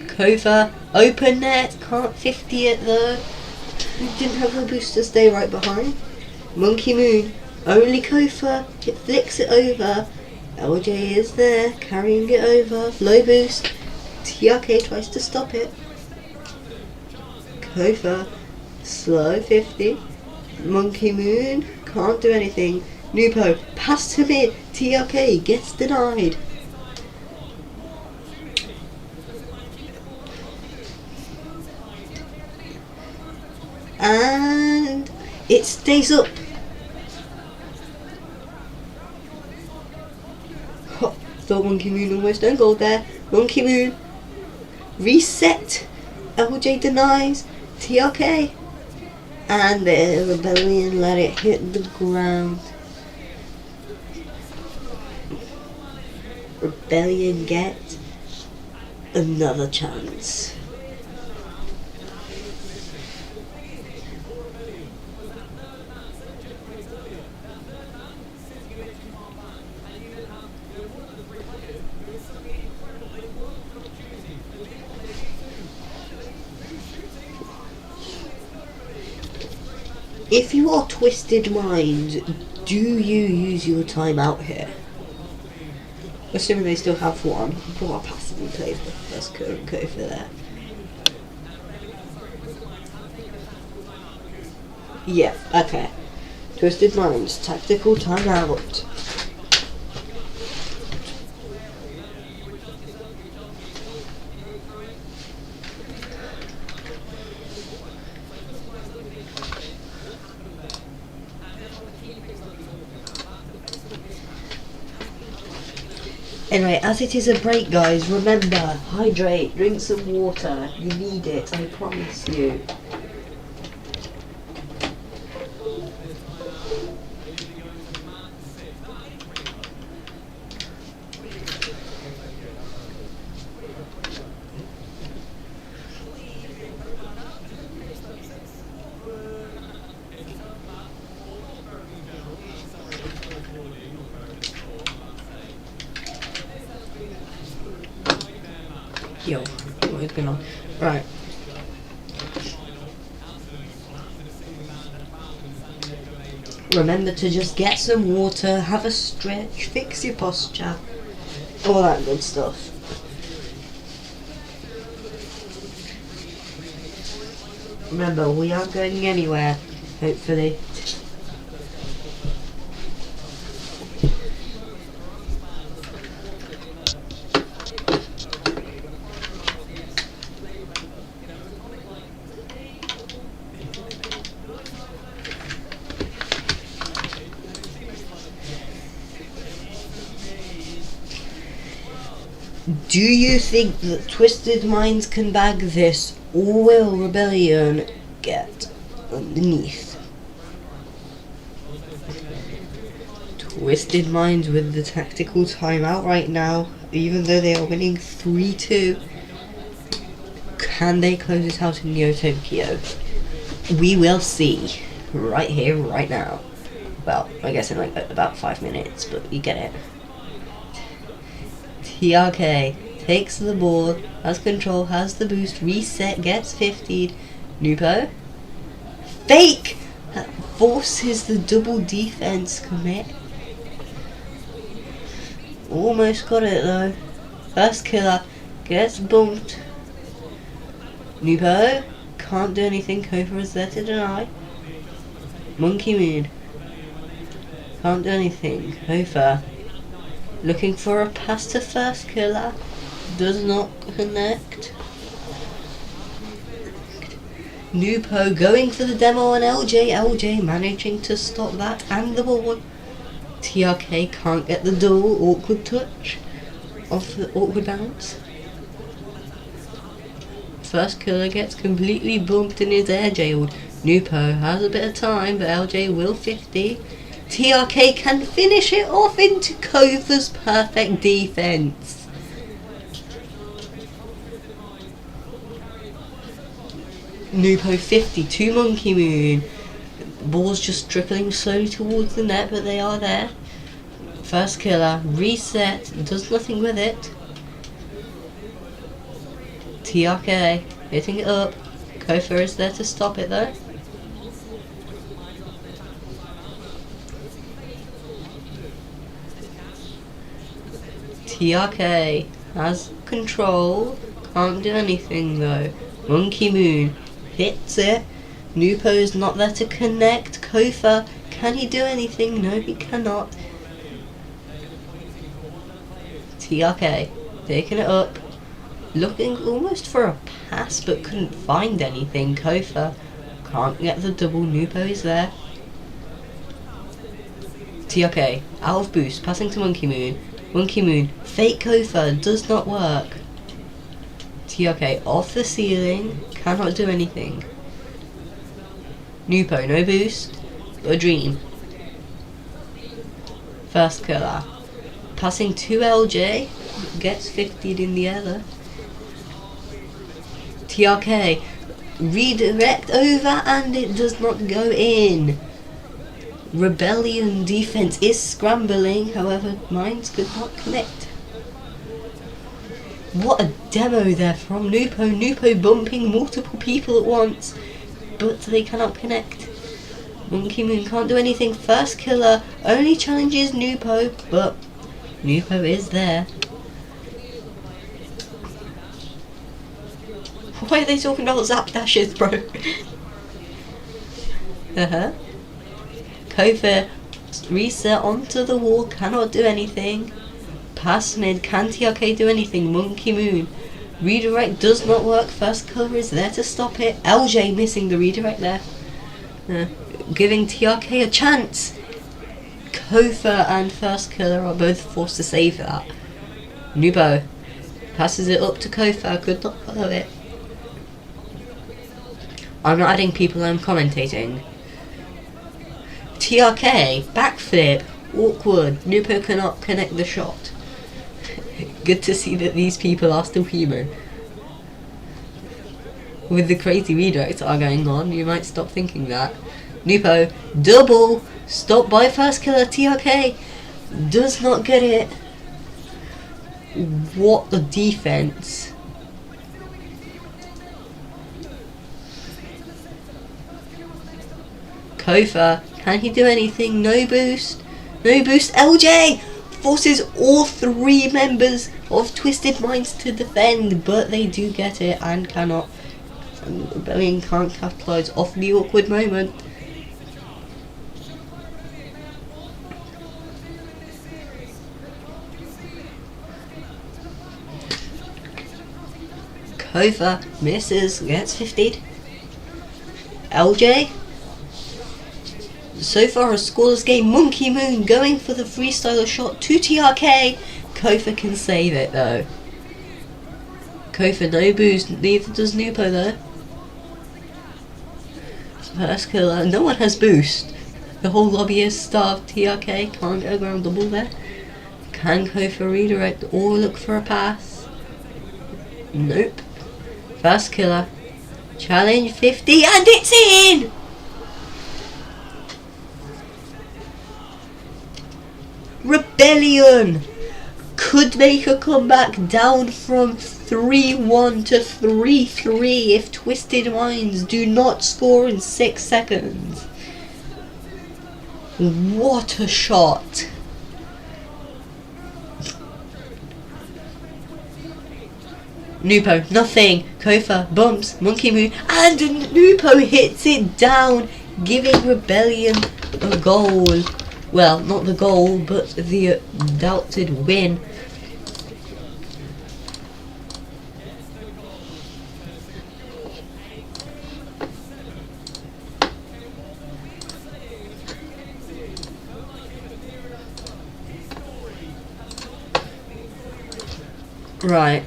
Kofa, open net. Can't 50 it though. Didn't have the boost to stay right behind. Monkey Moon, only Kofa. It flicks it over. LJ is there, carrying it over. Low boost. TRK tries to stop it. Kofa, slow 50. Monkey Moon can't do anything. Nupo, pass to mid. TRK gets denied. And it stays up. Oh, thought Monkey Moon almost done gold there. Monkey Moon reset. LJ denies. TRK. And the Rebellion let it hit the ground. Rebellion get another chance. If you are Twisted Mind, do you use your timeout here? Assuming they still have one, but I'll passively play for the first current Kofa there. Yeah, okay. Twisted Minds, tactical timeout. Anyway, as it is a break, guys, remember, hydrate, drink some water. You need it, I promise you. Yo, what is going on? Right. Remember to just get some water, have a stretch, fix your posture, all that good stuff. Remember, we aren't going anywhere, hopefully. Do you think that Twisted Minds can bag this, or will Rebellion get underneath? Twisted Minds with the tactical timeout right now, even though they are winning 3-2. Can they close it out in Neo Tokyo? We will see. Right here, right now. Well, I guess in like about 5 minutes, but you get it. TRK takes the ball, has control, has the boost, reset, gets 50'd. Nupo. Fake! That forces the double defense commit. Almost got it though. First killer gets bumped. Nupo can't do anything. Kofa is there to deny. Monkey Moon can't do anything. Kofa looking for a pass to first killer. Does not connect. Nupo going for the demo on LJ. LJ managing to stop that and the ball. TRK can't get the dual awkward touch off the awkward bounce. First killer gets completely bumped and is air jailed. Nupo has a bit of time, but LJ will 50. TRK can finish it off into Kofa's perfect defense. Nupo 50 to Monkey Moon. Ball's just trickling slowly towards the net, but they are there. First killer, reset, does nothing with it. TRK hitting it up. Kofa is there to stop it though. TRK has control, can't do anything though. Monkey Moon hits it. Nupo is not there to connect. Kofa, can he do anything? No, he cannot. TRK taking it up, looking almost for a pass but couldn't find anything. Kofa can't get the double. Nupo is there. TRK out of boost, passing to Monkey Moon. Monkey Moon, fake Kofa, does not work. TRK off the ceiling, cannot do anything. Nupo, no boost, a dream. First killer, passing to LJ, gets 50'd in the other. TRK, redirect over and it does not go in. Rebellion defense is scrambling, however, Minds could not connect. What a demo there from Nupo. Nupo bumping multiple people at once, but they cannot connect. Monkey Moon can't do anything. First killer only challenges Nupo, but Nupo is there. Why are they talking about zap dashes, bro? Kofa reset onto the wall, cannot do anything. Pass mid, can TRK do anything? Monkey Moon. Redirect does not work, first killer is there to stop it. LJ missing the redirect there. Giving TRK a chance. Kofa and first killer are both forced to save that. Nubo passes it up to Kofa, could not follow it. I'm not adding people, I'm commentating. TRK, backflip, awkward, Nubo cannot connect the shot. Good to see that these people are still human. With the crazy redirects that are going on, you might stop thinking that. Nubo, double, stop by first killer, TRK, does not get it. What the defense. Kofa, can he do anything? No boost. No boost. LJ forces all three members of Twisted Minds to defend, but they do get it and cannot. And Rebellion can't capitalise off the awkward moment. Kofa misses, gets 50'd. LJ. So far a scoreless game. Monkey Moon going for the freestyler shot to TRK. Kofa can save it though. Kofa no boost, neither does Nupo though. First killer, no one has boost. The whole lobby is starved. TRK can't go ground double there. Can Kofa redirect or look for a pass? Nope. First killer. Challenge 50 and it's in! Rebellion could make a comeback down from 3-1 to 3-3 if Twisted Minds do not score in 6 seconds. What a shot! Nupo, nothing. Kofa bumps, Monkey Moon, and Nupo hits it down, giving Rebellion a goal. Well, not the goal, but the doubted win. Right.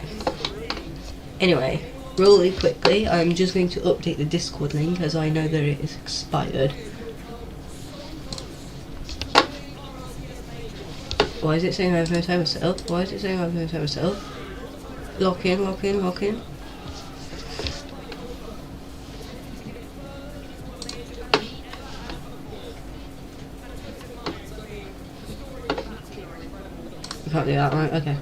Anyway, really quickly, I'm just going to update the Discord link as I know that it is expired. Why is it saying I have no timer set up? Why is it saying I have no timer set up? Lock in, lock in, lock in. You can't do that, right? Okay.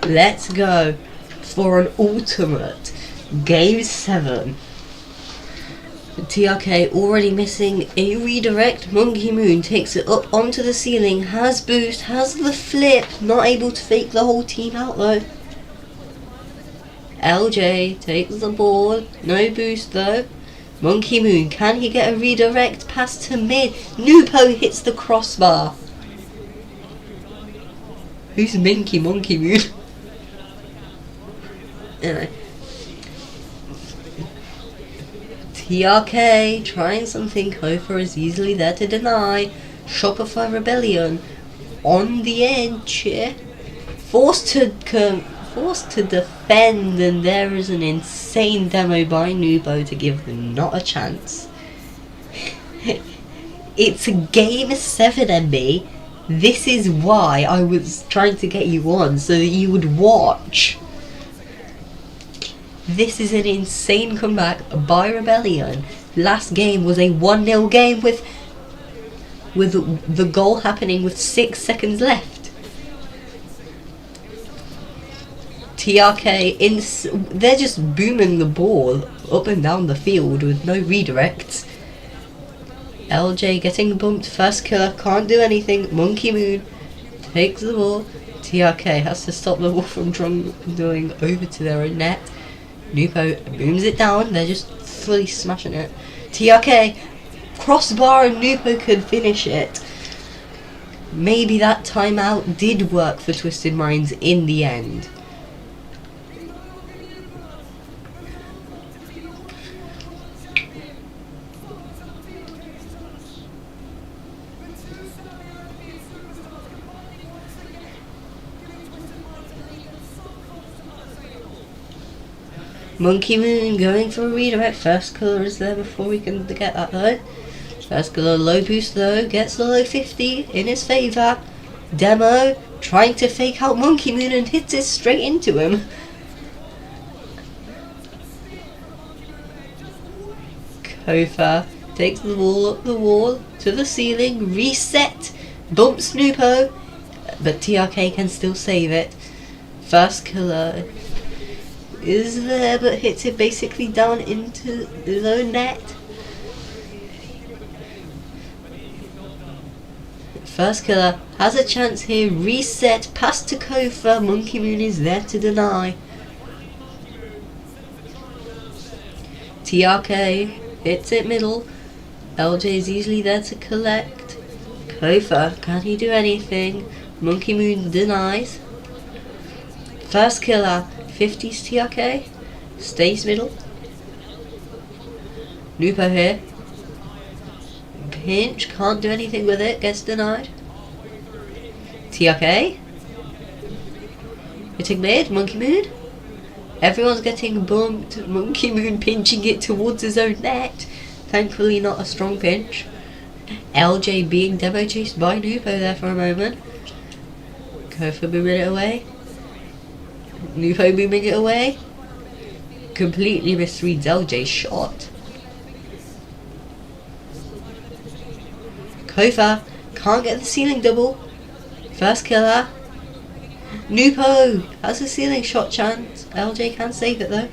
Let's go for an ultimate Game 7. TRK already missing a redirect. Monkey Moon takes it up onto the ceiling, has boost, has the flip, not able to fake the whole team out though. LJ takes the ball, no boost though. Monkey Moon, can he get a redirect pass to mid? Nupo hits the crossbar. Who's Monkey Moon? Anyway. TRK trying something. Kofa is easily there to deny. Shopify Rebellion on the edge. Forced to defend, and there is an insane demo by Nubo to give them not a chance. It's a Game 7, MB. This is why I was trying to get you on, so that you would watch. This is an insane comeback by Rebellion. Last game was a 1-0 game with the goal happening with 6 seconds left. TRK, they're just booming the ball up and down the field with no redirects. LJ getting bumped. First killer can't do anything. Monkey Moon takes the ball. TRK has to stop the ball from doing over to their own net. Nupo booms it down. They're just fully smashing it. TRK crossbar and Nupo could finish it. Maybe that timeout did work for Twisted Minds in the end. Monkey Moon going for a redirect. First killer is there before we can get that though. First killer low boost though, gets the low 50 in his favour. Demo trying to fake out Monkey Moon and hits it straight into him. Kofa takes the ball up the wall to the ceiling, reset, bumps Nupo, but TRK can still save it. First killer is there but hits it basically down into his own net. First killer has a chance here, reset, pass to Kofa, Monkey Moon is there to deny. TRK hits it middle, LJ is easily there to collect. Kofa, can he do anything? Monkey Moon denies. First killer 50s TRK, stays middle. Nupo here. Pinch, can't do anything with it, gets denied. TRK. Hitting mid, Monkey Moon. Everyone's getting bumped, Monkey Moon pinching it towards his own net. Thankfully not a strong pinch. LJ being demo chased by Nupo there for a moment. Kofa booming it away. Nupo booming it away. Completely misreads LJ's shot. Kofa can't get the ceiling double. First killer. Nupo has a ceiling shot chance. LJ can save it though.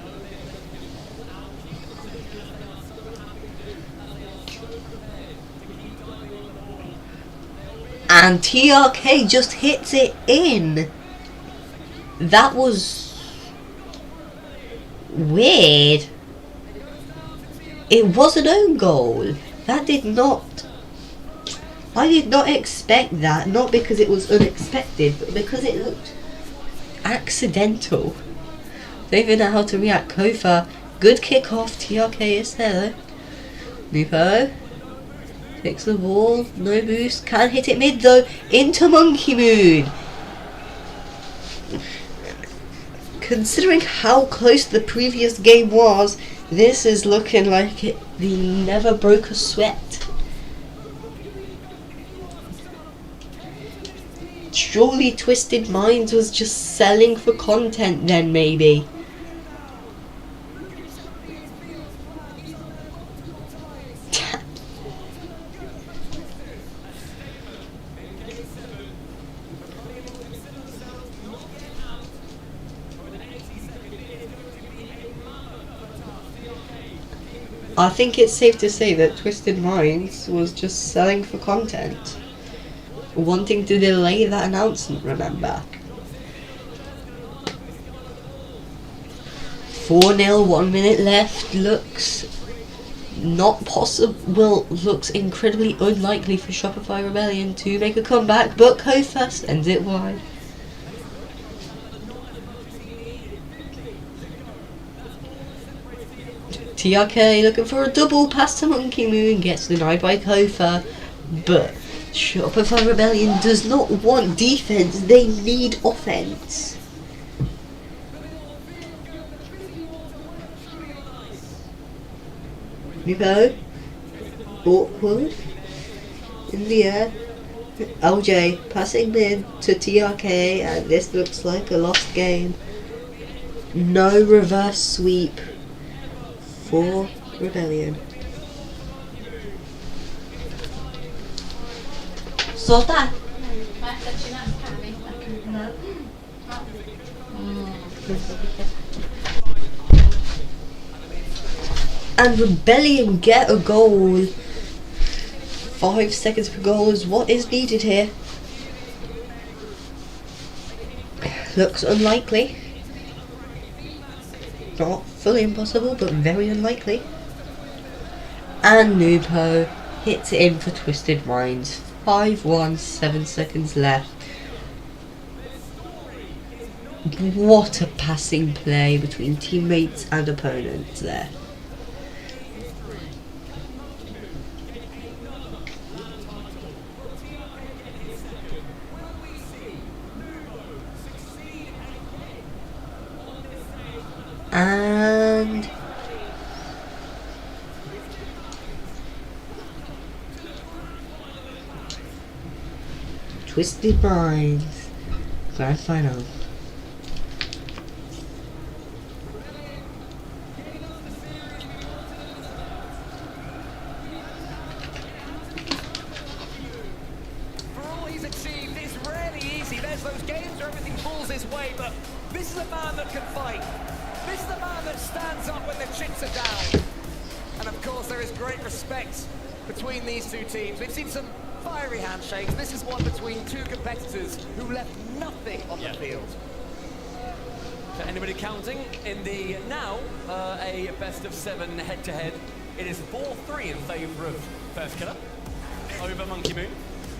And TRK just hits it in. That was weird. It was an own goal. That did not... I did not expect that. Not because it was unexpected, but because it looked accidental. Don't even know how to react. Kofa, good kickoff. TRK is there though. Nupo takes the ball, no boost, can hit it mid though, into Monkey Moon. Considering how close the previous game was, this is looking like the never broke a sweat. Surely Twisted Minds was just selling for content then, maybe. I think it's safe to say that Twisted Minds was just selling for content. Wanting to delay that announcement, remember? 4-0, 1 minute left. Looks not possible. Well, looks incredibly unlikely for Shopify Rebellion to make a comeback, but Kofa ends it wide. TRK looking for a double pass to Monkey Moon, gets denied by Kofa, but Shopify Rebellion does not want defense, they need offense. Nupo, awkward, in the air. LJ passing mid to TRK, and this looks like a lost game. No reverse sweep for Rebellion. Solta! And Rebellion get a goal. 5 seconds per goal is what is needed here. Looks unlikely. Not fully impossible, but very unlikely. And Nubo hits it in for Twisted Minds. 5-1, 7 seconds left. What a passing play between teammates and opponents there. And Twisted Minds Grand Final. For all he's achieved, it's rarely easy. There's those games where everything falls his way, but this is a man that can fight. This is the man that stands up when the chips are down. And of course, there is great respect between these two teams. We've seen some fiery handshakes. This is one between two competitors who left nothing on the field. For anybody counting, in the now a best of 7 head-to-head, it is 4-3 in favour of First Killer over Monkey Moon.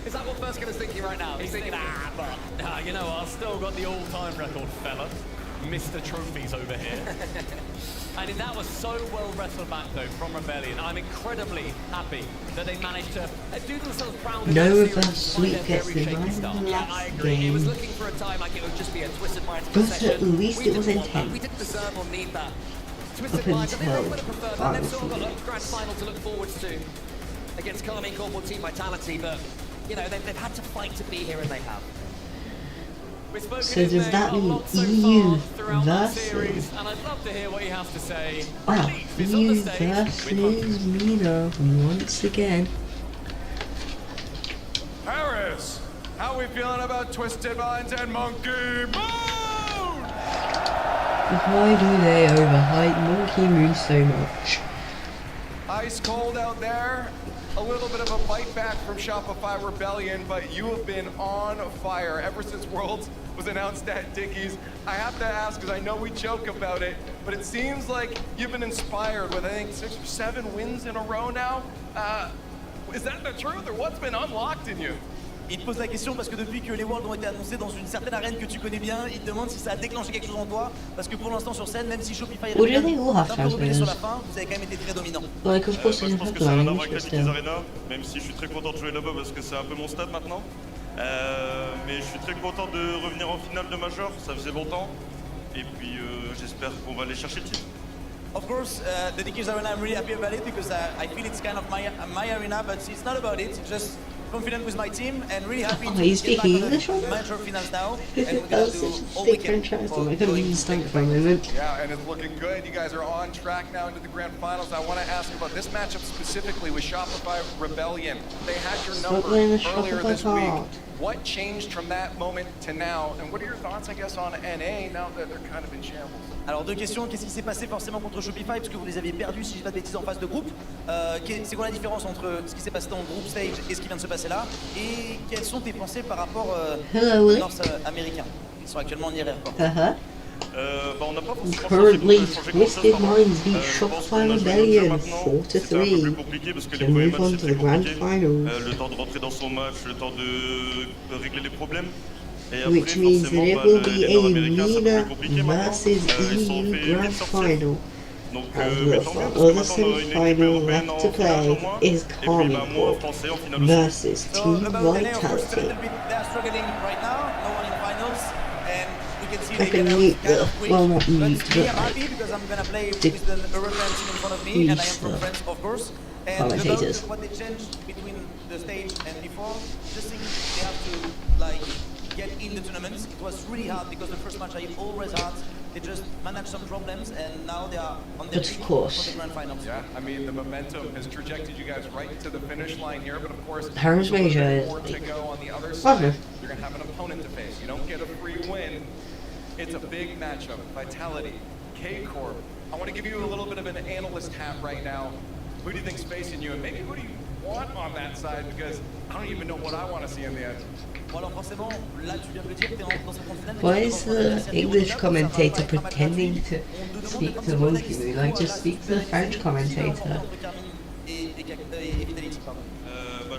Is that what First Killer's thinking right now? He's thinking, but... You know, I've still got the all-time record, fella. Mr. Trophies over here. And that was so well wrestled back, though, from Rebellion. I'm incredibly happy that they managed to do themselves proud. No reverse sweep gets the line. Yeah, I agree. It was looking for a time like it would just be a Twisted Minds But possession. at least it was We didn't intense. deserve or need that. Twisted Up Minds, I think they until would have preferred that. They've still got final. a grand final to look forward to against Carmine Corporal Team Vitality, but, you know, they've had to fight to be here, and they have. So does that mean EU versus... And I'd love to hear what you have to say. Wow, He's on EU the stage with Monkey. versus Mina once again. Paris, how we feeling about Twisted Minds and Monkey Moon? Why do they overhype Monkey Moon so much? Ice cold out there. A little bit of a bite back from Shopify Rebellion, but you have been on fire ever since Worlds was announced at Dickies. I have to ask, because I know we joke about it, but it seems like you've been inspired with, I think, 6 or 7 wins in a row now. Is that the truth, or what's been unlocked in you? Il te pose la question parce que depuis que les Worlds ont été annoncés dans une certaine arène que tu connais bien, il te demande si ça a déclenché quelque chose en toi. Parce que pour l'instant sur scène, même si Shopify Well, do they all have est un peu reculé sur la transfers? fin, vous avez quand même été très dominant. Like, of course, Je it's a pense que ça n'a rien à headline, voir avec la but Dickies still. Arena, même si je suis très content de jouer là-bas parce que c'est un peu mon stade maintenant. Mais je suis très content de revenir en finale de Major, ça faisait longtemps. Et puis j'espère qu'on va aller chercher le titre. Of course, the Dickies Arena, I'm really happy about it because I feel it's kind of my arena, but it's not about it. It's just confident with my team and really happy Oh, to he's get back speaking on English the right now? major finals now. And we're That gonna was do such a all thick we can French accent, for I couldn't going understand for a moment. Yeah, and it's looking good. You guys are on track now into the grand finals. I want to ask about this matchup specifically with Shopify Rebellion. They had your Stop number playing the earlier Shopify this week. card. What changed from that moment to now? And what are your thoughts, I guess, on NA now that they're kind of in shambles? Alors deux questions, qu'est-ce qui s'est passé forcément contre Shopify parce que vous les aviez perdus si je dis pas de bêtises en phase de groupe. C'est quoi la différence entre ce qui s'est passé dans le groupe stage et ce qui vient de se passer là? Et quelles sont tes pensées par rapport Hello, aux Willie. Nord-américains? Ils sont actuellement en IRR quoi. On n'a pas forcément Currently, changé grand-chose Twisted par rapport. Minds beat Je pense Shopify qu'on a joué notre jeu Rebellion maintenant. 4 to C'était un peu 3 plus compliqué parce que to les premiers move on matchs to c'était the grand compliqué. finals. Le temps de rentrer dans son match, le temps de régler les problèmes. Et après, Which means that forcément, it bah, will les be a Nord-Américains, c'est un peu Mina plus compliqué maintenant. versus Ils sont EU fait Grand vite sortir. Final. Donc, As mais the tant mieux, parce que other maintenant on a une équipe semi-final européenne left en to finale play au moins. is Et puis bah, Carmine moi en Corp français en finale aussi. versus So Team about NA, of course, it's a Vitality. little bit, they're struggling right now, no one in finals, and we can see I they can get out mute kind the- of quick. well, not But mute, me, but I'm happy because I'm gonna play the- with the European team in front of me, and I am from Please, France, of course. And commentators. about what they changed between the stage and before, just think they have to like get in the tournaments. It was really hard because the first match I always had. They just managed some problems, and now they are on their But of feet course. for the grand finals. Yeah, I mean, the momentum has trajected you guys right to the finish line here, but of course, Harris there's a little Major bit is more to big. go on the other Okay. side. You're going to have an opponent to face. You don't get a free win. It's a big matchup. Vitality, K-Corp. I want to give you a little bit of an analyst hat right now. Who do you think's facing you, and maybe who do you want on that side because I don't even know what I want to see in the end. Why is the English commentator pretending to speak to Monkey Moon? Like, just speak to the French commentator.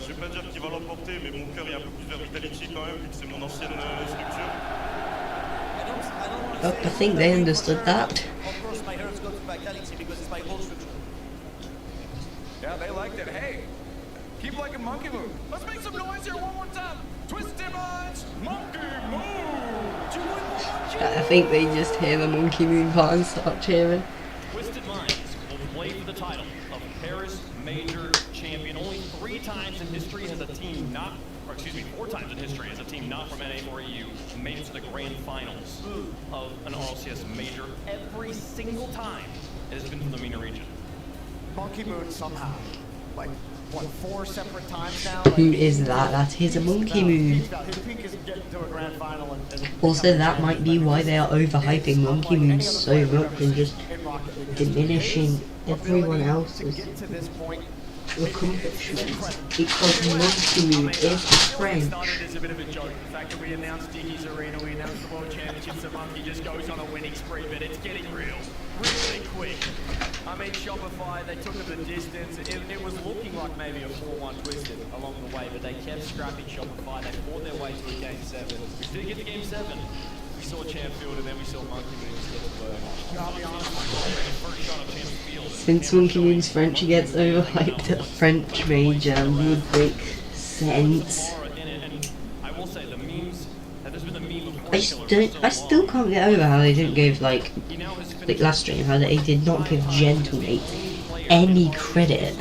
Je vais pas dire qu'il va l'emporter, mais mon cœur est un peu plus vers Vitality quand même, vu que c'est mon ancienne structure. Oh, I think they understood that. Yeah, they liked it. Hey, keep liking Monkey Moon. Let's make some noise here one more time. Twisted Minds, Monkey Moon. I think they just hear the Monkey Moon part and start cheering. Twisted Minds will play for the title of Paris Major Champion. Only 3 times in history has a team not, or excuse me, 4 times in history has a team not from NA or EU made it to the grand finals of an RLCS major. Every single time it has been from the MENA region. Monkey Moon somehow, like, what, 4 separate times now? Who is that? That is a Monkey Moon. His peak is getting to a grand final and Also, that might be why they are overhyping Monkey Moon so much and just diminishing everyone else's accomplishments because Monkey Moon is French. It's a bit of a joke. The fact that we announced Diggy's Arena, we announced the World Championships, and Monkey just goes on a winning spree, but it's getting real, really quick. I mean, Shopify, they took them the distance. It was looking like maybe a 4-1 Twisted along the way, but they kept scrapping Shopify. They fought their way to a Game 7. We did get to Game 7. We saw Champ Field, and then we saw Monkey Moon just get to work. I'll be honest, first shot of Champ Field. Since Monkey Moon's French gets overhyped at French Major would make sense. I will say the memes. There's been a meme of I still can't get over how they didn't give like last stream, how they did not give Gentlemate any credit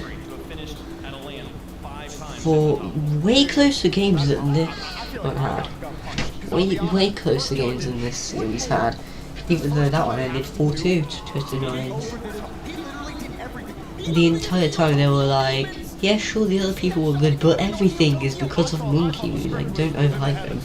for way closer games than this one had. Way closer games than this series had, even though that one ended 4-2 to Twisted Minds. The entire time they were like, yeah, sure, the other people were good, but everything is because of Monkey Moon. Like, don't overhype them.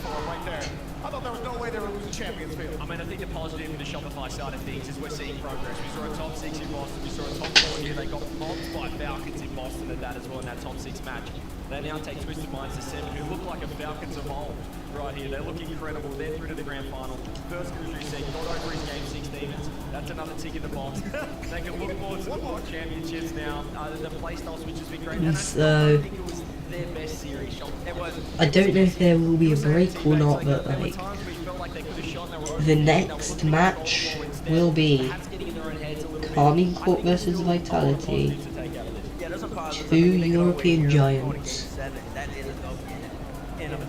I mean, I think the positive in the Shopify side of things is we're seeing progress. We saw a top 6 in Boston, we saw a top 4 here. They got mobbed by Falcons in Boston at that as well in that top 6 match. They now take Twisted Minds to 7, who look like a Falcons of old right here. They look incredible. They're through to the grand final. First Cruiser said, got over his Game 6 demons. That's another tick in the box. They can look forward to the World Championships now. The playstyle switch has been great. And So, I think it was their best series. I don't know if there will be a break or not, but like, the next match will be Carmine Court versus Vitality, 2 European Giants.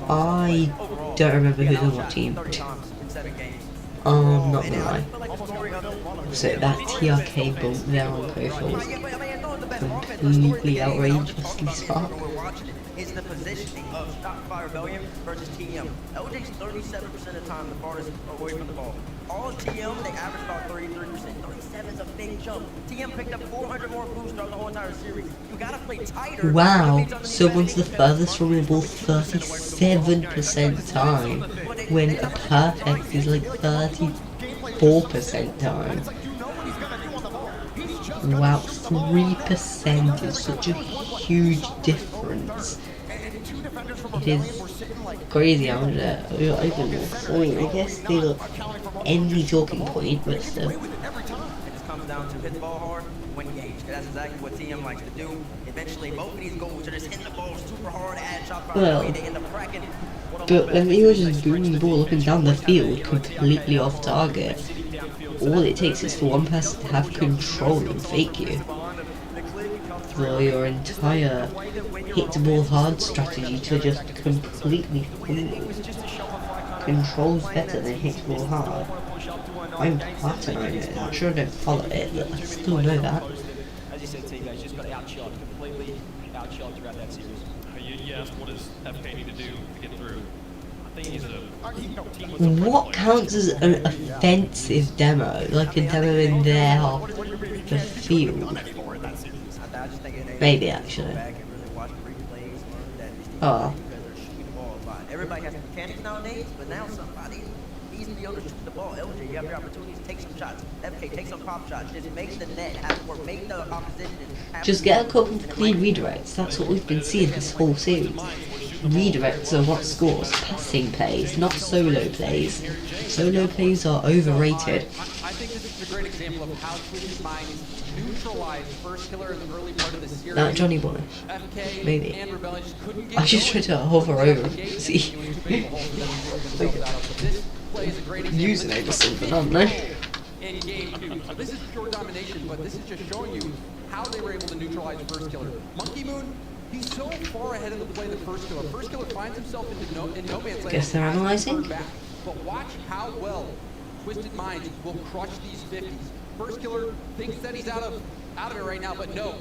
I don't remember who's on what team. I'm not gonna lie. So that TRK bump there on Kofa was completely outrageously smart. Is the positioning of Shopify Rebellion versus TM. LJ's 37% of the time the farthest away from the ball. All of TM, they average about 33%. 37 is a big jump. TM picked up 400 more boosts throughout the whole entire series. You gotta play tighter. Wow, someone's the furthest from the ball 37% time, when a perfect is like 34% time. Wow, 3% is such a huge difference. It is crazy how much I mean, I guess they look any talking point, but still. It just comes down to hit the ball hard, win games. That's exactly what TM likes to do. Eventually, both of these goals are just hitting the ball super hard at Shopify. Well, they end up cracking. but when he was just booming the ball up and down the field, completely off target, all it takes is for one person to have control and fake you. For your entire hit the ball hard strategy to just completely fail. Control's better than hit the ball hard. I'm Plat and I know that. I'm sure I don't follow it, but I still know that. As you said, TJ's just got outshot, completely outshot throughout that series. You asked what does FK need to do to get through. I think he's a team with What counts as an offensive demo? Like a demo in their half of the field? Maybe actually. Oh. Everybody has mechanics nowadays, but now somebody needs to be the owners took the ball. LJ, you have your opportunities. Take some shots. FK, take some pop shots. Just make the net have work. Make the opposition have Just get a couple of clean redirects. That's what we've been seeing this whole series. Redirects are what scores. Passing plays, not solo plays. Solo plays are overrated. I think this is a great example of how Twisted Minds neutralized First Killer in the early part of the series. That Johnny Boy. FK Maybe. and Rebellion just couldn't get I just tried to hover over. See. Username or something, I don't know. In game 2. So this is pure domination, but this is just showing you how they were able to neutralize First Killer. Monkey Moon, he's so far ahead of the play than First Killer. First Killer finds himself in no man's land. Guess they're analyzing. But watch how well Twisted Minds will crush these 50s. First Killer thinks that he's out of it right now, but no.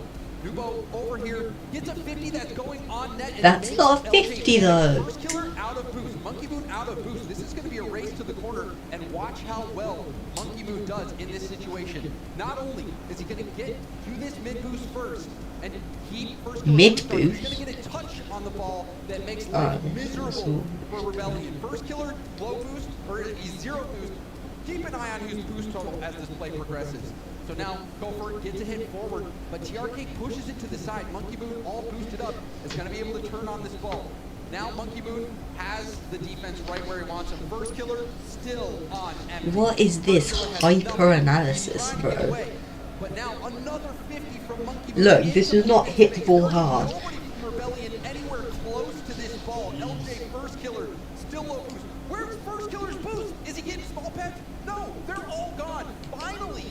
Nubo over here gets a 50 that's going on net. And That's not a 50 though. First Killer out of boost. Monkey Moon out of boost. This is going to be a race to the corner, and watch how well Monkey Moon does in this situation. Not only is he going to get to this mid boost first, and he first Mid boost? he's going to get a touch on the ball that makes life miserable for Rebellion. First Killer, low boost, or he's zero boost. Keep an eye on whose boost total as this play progresses. So now, Gopher gets a hit forward, but TRK pushes it to the side. Monkey Moon, all boosted up, is going to be able to turn on this ball. Now Monkey Moon has the defense right where he wants him. First Killer still on MP. What is this hyper-analysis, bro? But now another 50 from Monkey Moon. Look, this is not hit the ball hard. Nobody from Rebellion anywhere close to this ball. LJ First Killer still low boost. Where's First Killer's boost? Is he getting small pads? No, they're all gone. Finally,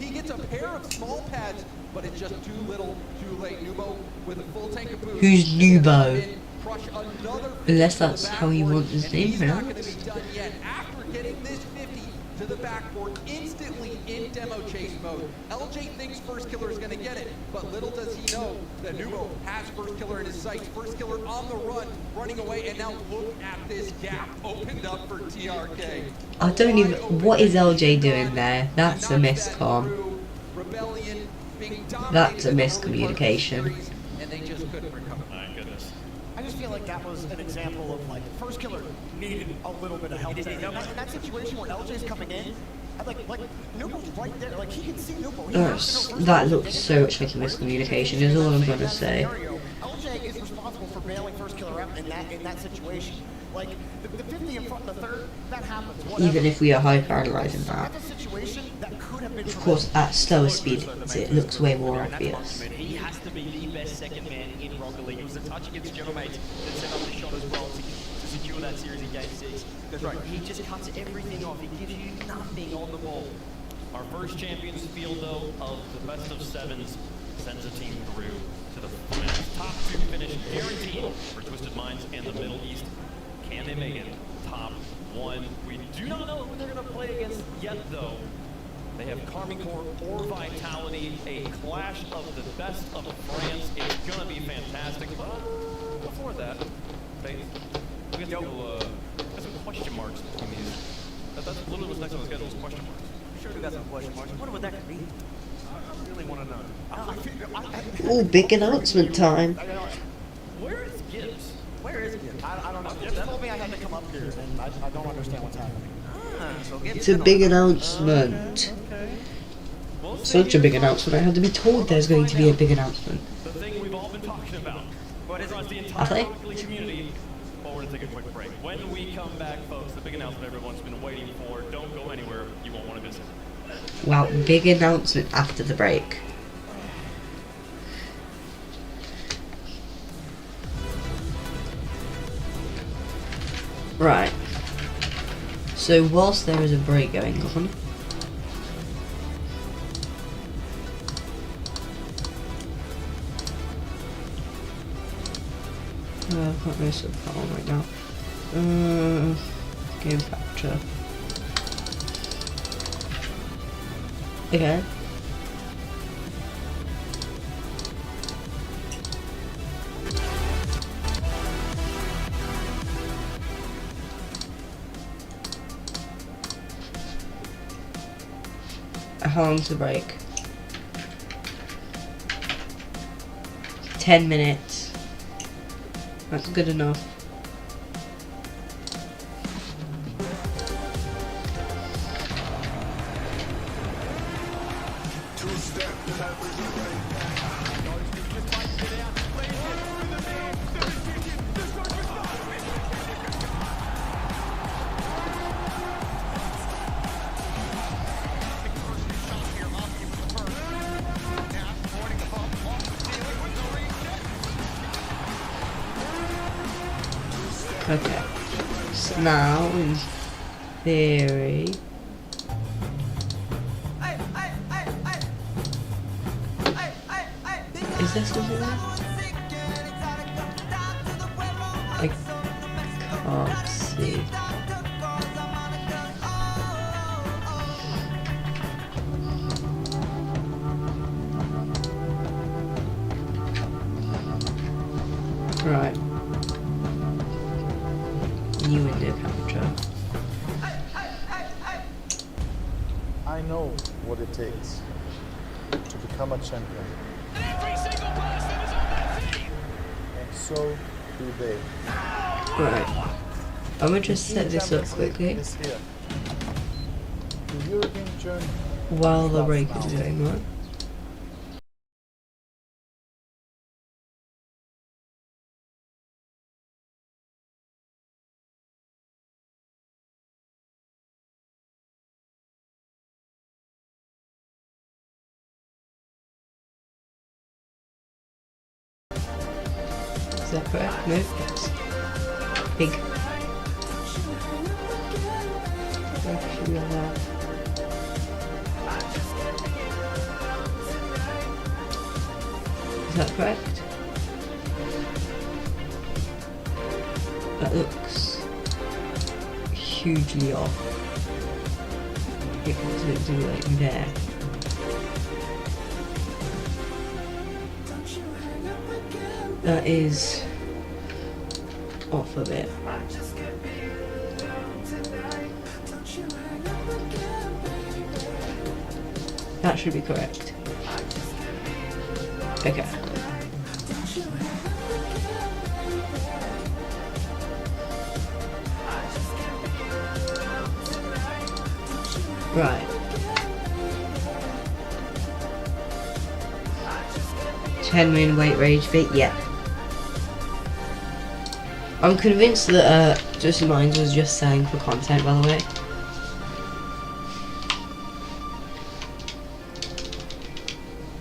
he gets a pair of small pads, but it's just too little, too late. Nubo with a full tank of boost. Who's Nubo? Crush another Unless that's how you want his name he's not going to pronounced. be done yet. After getting this 50 to the backboard instantly in demo chase mode, LJ thinks First Killer is going to get it, but little does he know that Nubo has First Killer in his sights. First Killer on the run, running away, and now look at this gap opened up for TRK. I don't even. What is LJ doing there? That's a miscomm. Rebellion being That's a dominated miscommunication. and they just couldn't recover. My goodness. I just feel like that was an example of like First Killer needed a little bit of help. In that situation where LJ's coming in, like Nubo's right there. Like he can see Nubo. That looked so much like a miscommunication, is all I'm gonna say. LJ is responsible for bailing First Killer out in that situation. Like the 50 in front, the third, that happens. Whatever. Even if we are hyper-analyzing that. That's a situation that could have been. Of course, at slower speed, it looks way more obvious. He has to be the best second man in Rocket League. It was a touch against Genomate that set up the shot as well to secure that series in Game 6. That's right. He just cuts everything off. He gives you nothing on the ball. Our first champions field, though, of the best of sevens sends a team through to the finals. Top 2 finish guaranteed for Twisted Minds and the Middle East. Can they make it top 1? We do not know who they're going to play against yet, though. They have Carmicore or Vitality, a clash of the best of France. It's going to be fantastic. But before that, we get some question marks between these. That's literally what's next on the schedule is question marks. Sure, we got some question marks. I wonder what that could be. I really want to know. Oh, big announcement time. Where is Gibbs? Where is it? I don't know. They told me I had to come up here, and I don't understand what's happening. It's a big announcement. Such a big announcement. I had to be told there's going to be a big announcement. The thing we've all been talking about. What is the Are entire they? Rocket League community? Well, we're going to take a quick break. When we come back, folks, the big announcement everyone's been waiting for. Don't go anywhere. You won't want to miss it. Wow, big announcement after the break. Right. So whilst there is a break going on, I've got most of that on right now. Game capture. Okay. How long's the break? 10 minutes. That's good enough. Okay. So now, in theory... Is there something there? I can't see. Right. New window capture. I know what it takes to become a champion. Every single person is on that team. And so do they. Right. I'm gonna just set this up Champions League quickly is here. The European journey while the break starts is now. going on. Is that correct? No? Yes. Big. Where should we have that? Is that correct? That looks hugely off. It could do like there. That is off a bit. That should be correct. Okay. Right. 10 weight rage bit, yeah. I'm convinced that Justin Mines was just saying for content, by the way.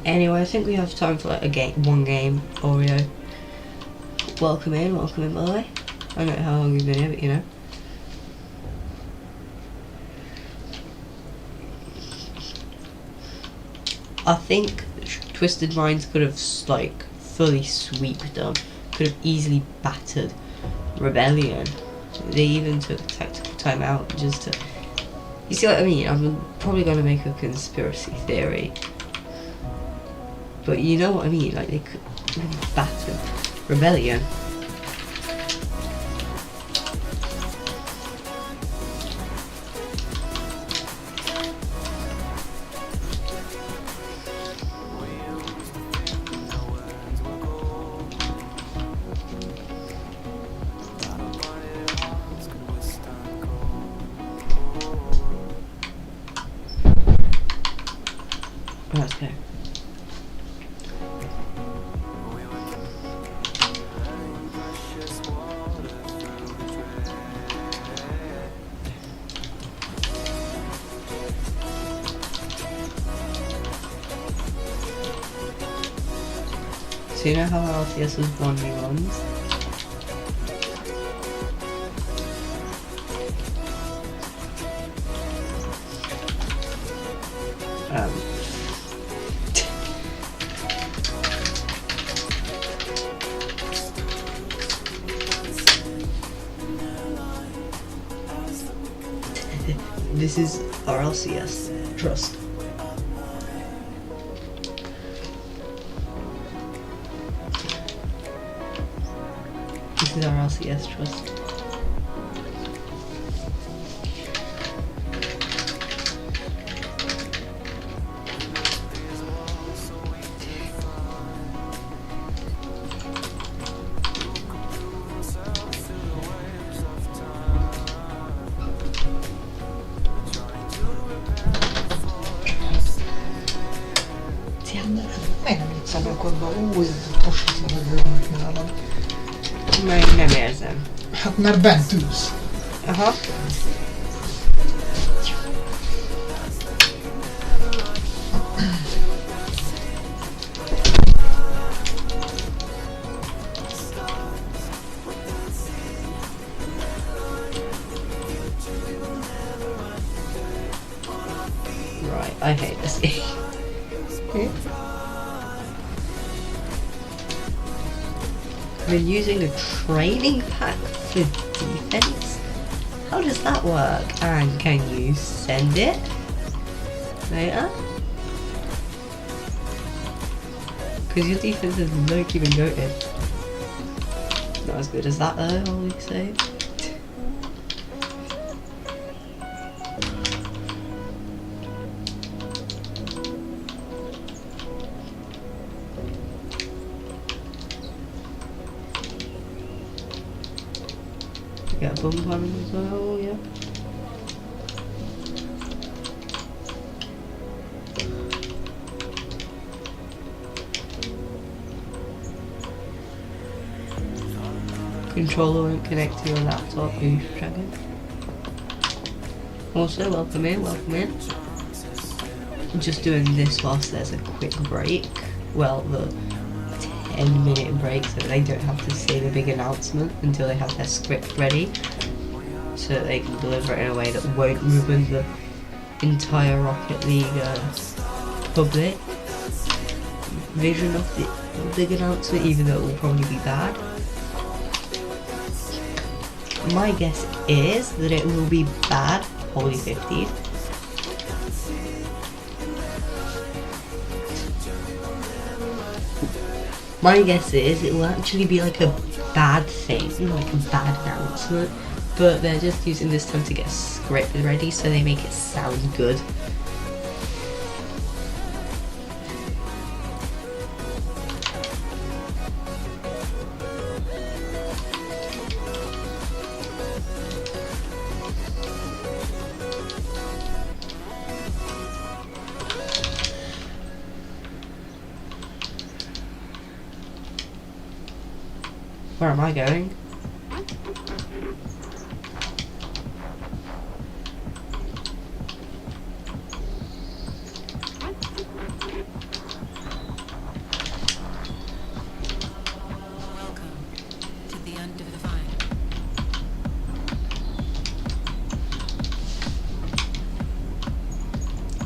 Anyway, I think we have time for like one game, Oreo. Welcome in by the way. I don't know how long you've been here, but you know. I think Twisted Minds could have like fully sweeped them, could have easily battered Rebellion. They even took a tactical timeout just to... You see what I mean? I'm probably going to make a conspiracy theory. But you know what I mean? Like, they could have battered Rebellion. Okay. So you know how RLCS was 1v1s? This is RLCS. Trust. This is RLCS. Trust. szabadkodva, most is megőrülünk nálam. Meg nem érzem. Hát mert bent ülsz. Aha. Right, I hate this game. I've been using a training pack for defense. How does that work? And can you send it later? Because your defense is not even noted. Not as good as that though, I'll say. Get a bump on him as well, yeah. Controller won't connect to your laptop, who's dragon. Also, welcome in, welcome in. I'm just doing this whilst there's a quick break. Well, the 10-minute break, so they don't have to say the big announcement until they have their script ready, so that they can deliver it in a way that won't ruin the entire Rocket League public vision of the big announcement, even though it will probably be bad. My guess is that it will be bad, probably 50. My guess is it will actually be like a bad thing, like a bad announcement, but they're just using this time to get a script ready so they make it sound good. Where am I going?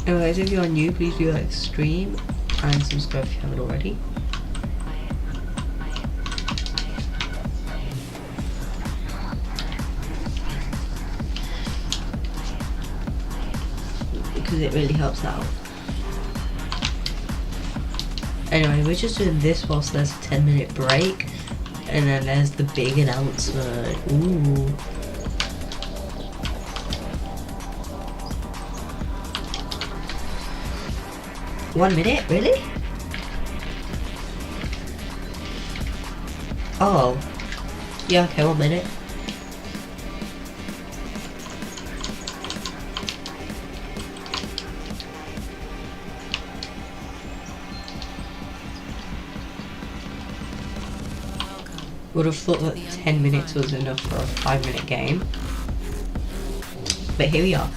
Anyways, if you're new, please do like stream and subscribe if you haven't already. Because it really helps out. Anyway, we're just doing this whilst there's a 10-minute break, and then there's the big announcement. Ooh. One minute, really? Oh. Yeah, okay, 1 minute. Would have thought that 10 minutes was enough for a 5-minute game. But here we are.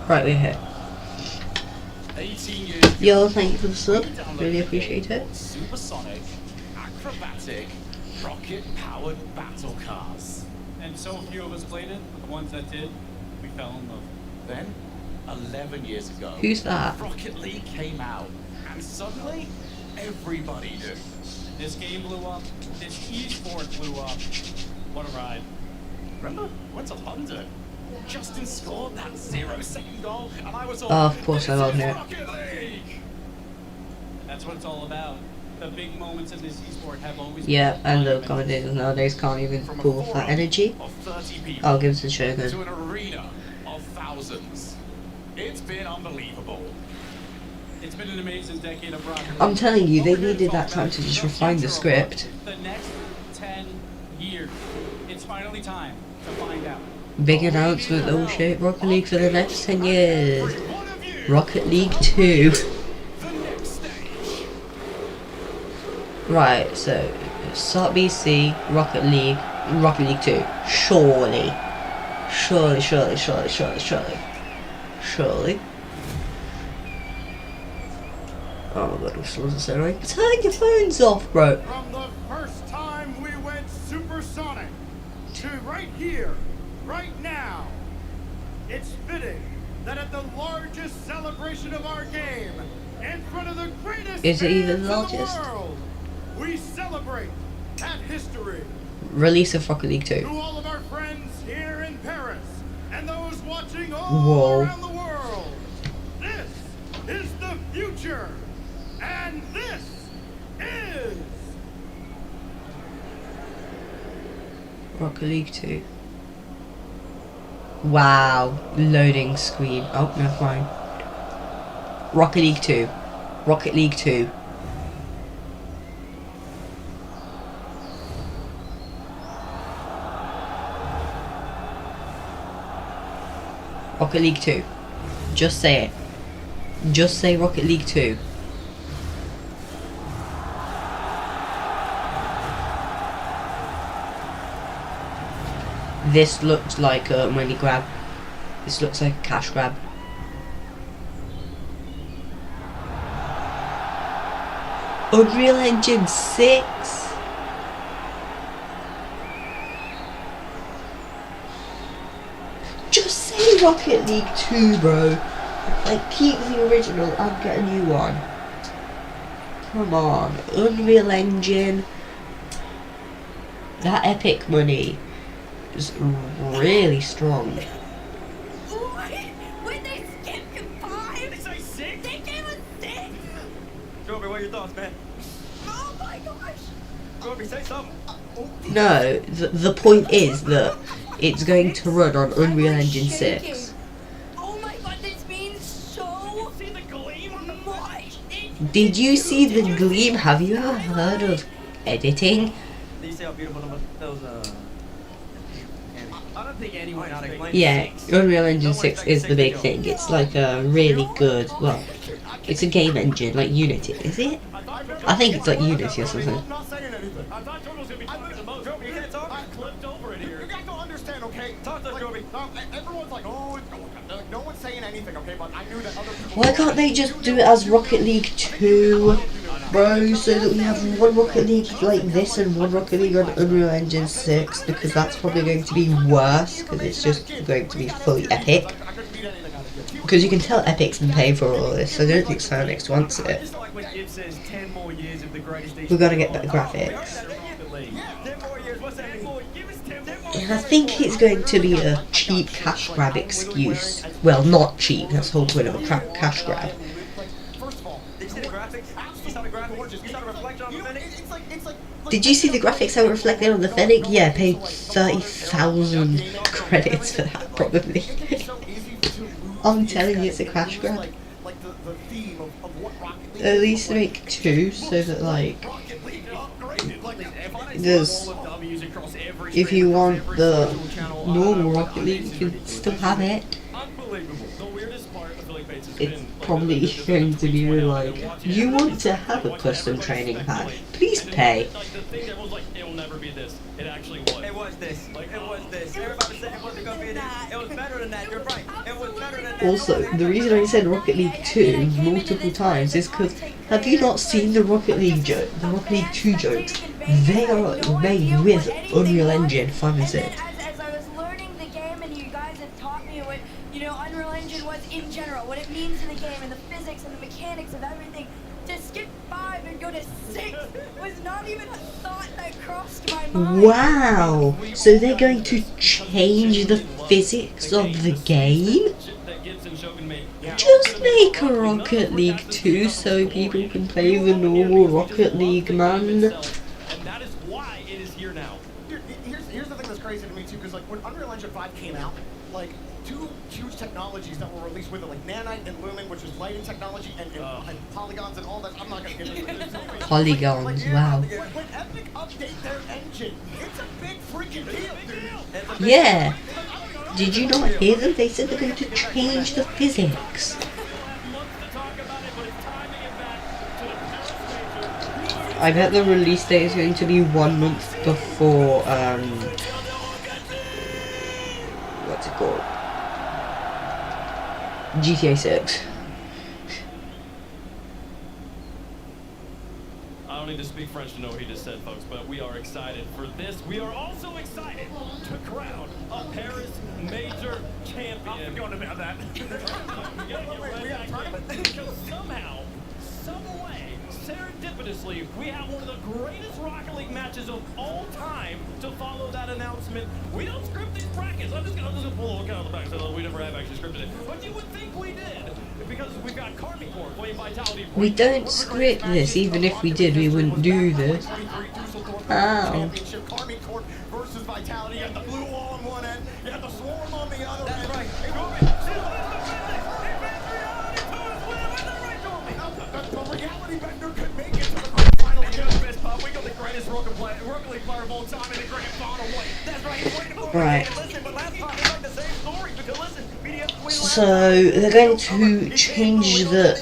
Right, we're here. Yo, thank you for the sub. Really appreciate it. Supersonic, acrobatic, rocket-powered battle cars. And so few of us played it, but the ones that did, we fell in love. Then, 11 years ago. Who's that? Rocket League came out, and suddenly, everybody knew. This game blew up. This esport blew up. What a ride. Remember? Went to London. Justin scored that 0-second goal, and I was all, Oh, of course I love it. Rocket League! That's what it's all about. The big moments in this esport have always Yeah, been and the monumental. commentators nowadays can't even From a pull off that forum energy. of 30 people I'll give it to Shogun. to an arena of thousands. It's been unbelievable. It's been an amazing decade of Rocket League. I'm telling you, they What we're gonna needed talk that time about to is just the refine the future of script. The next 10 years. It's finally time to find out. Big announcement, oh shit, Rocket League for the next 10 years. Rocket League 2. Right, so start BC, Rocket League 2. Surely. Oh my god, which was so annoying. Turn your phones off, bro. From the first time we went supersonic to right here, right now, it's fitting that at the largest celebration of our game, in front of the greatest Is it even fans the in largest? world, we celebrate that history. Release of Rocket League 2. To all of our friends here in Paris and those watching all Whoa. around the world, this is the future, and this is Rocket League 2. Wow. Loading screen. Oh, no, fine. Rocket League 2. Rocket League 2. Rocket League 2. Just say it. Just say Rocket League 2. This looks like a money grab. This looks like a cash grab. Unreal Engine 6. Just say Rocket League 2, bro. Like, keep the original and get a new one. Come on. Unreal Engine. That Epic money is really strong. When they skipped to 5? They say 6? They gave us 6? Joby, what are your thoughts, man? Oh my gosh! Joby, say something. No, the point is that it's going to run on Unreal Engine 6. Oh my god, this means so See the gleam on the much! Did you see the gleam? Have you ever heard of editing? Do you see how beautiful those I don't think anyone out of Yeah, Unreal Engine 6 is the big thing. It's like a really good, well, it's a game engine, like Unity, is it? I think it's like Unity or something. I'm not saying anything. I thought Joby was gonna be talking the most. Joby, you can't talk. I clipped over it here. You guys don't understand, okay? Talk to us, Joby. Everyone's like, oh, no one's saying anything, okay? But I knew that other people. Why can't they just do it as Rocket League 2, bro, so that we have one Rocket League like this and one Rocket League on Unreal Engine 6, because that's probably going to be worse, because it's just going to be fully Epic. Because you can tell Epic's been paying for all of this, so I don't think Psyonix wants it. We're gonna get better graphics. And I think it's going to be a cheap cash grab excuse. Well, not cheap, that's the whole point of a cash grab. Did you see the graphics how it reflected on the Fennec? Yeah, I paid 30,000 credits for that, probably. I'm telling you, it's a cash grab. At least make 2 so that, like, there's, if you want the normal Rocket League, you can still have it. It's probably going to be like, you want to have a custom training pad, please pay. It'll never be this. It actually was. It was this. It was this. Everybody said it wasn't gonna be this. It was better than that. You're right. It was better than that. Also, the reason I said Rocket League 2 multiple times is because, have you not seen the Rocket League the Rocket League 2 jokes? They are made with Unreal Engine 5 and 6. As I was learning the game and you you guys have taught me what, you know, Unreal Engine was in general, what it means to the game and the physics and the mechanics of everything. To skip 5 and go to 6 was not even a thought that crossed my mind. Wow! So they're going to change the physics of the game? Just make a Rocket League 2 so people can play the normal Rocket League, man. And that is why it is here now. Here's the thing that's crazy to me too, because like when Unreal Engine 5 came out, like 2 huge technologies that were released with it, like Nanite and Lumen, which is lighting technology, and polygons and all that. I'm not gonna get into it. Polygons, wow. When Epic update their engine, it's a big freaking deal, dude. Yeah. Did you not hear them? They said they're going to change the physics. I bet the release date is going to be 1 month before, what's it called? GTA 6. I don't need to speak French to know what he just said, folks, but we are excited for this. We are also excited to crown a Paris major champion. I'm going about that. Because somehow, some way, serendipitously, we have one of the greatest Rocket League matches of all time to follow that announcement. We don't script these brackets. I'm just gonna pull a look out of the back so we never have actually scripted it. But you would think we did, because we've got Carmine Corp playing Vitality. We don't script this. Even if we did, we wouldn't do this. Ow. Carmine Corp versus Vitality. You have the blue wall on one end, you have the swarm on the other. That's right. The reality vendor could make it to the grand final. We got the greatest Rocket League player of all time in the grand final. That's right. He's waiting for it. Right. Listen, but last time it's like the same story. Because listen, So they're going to change the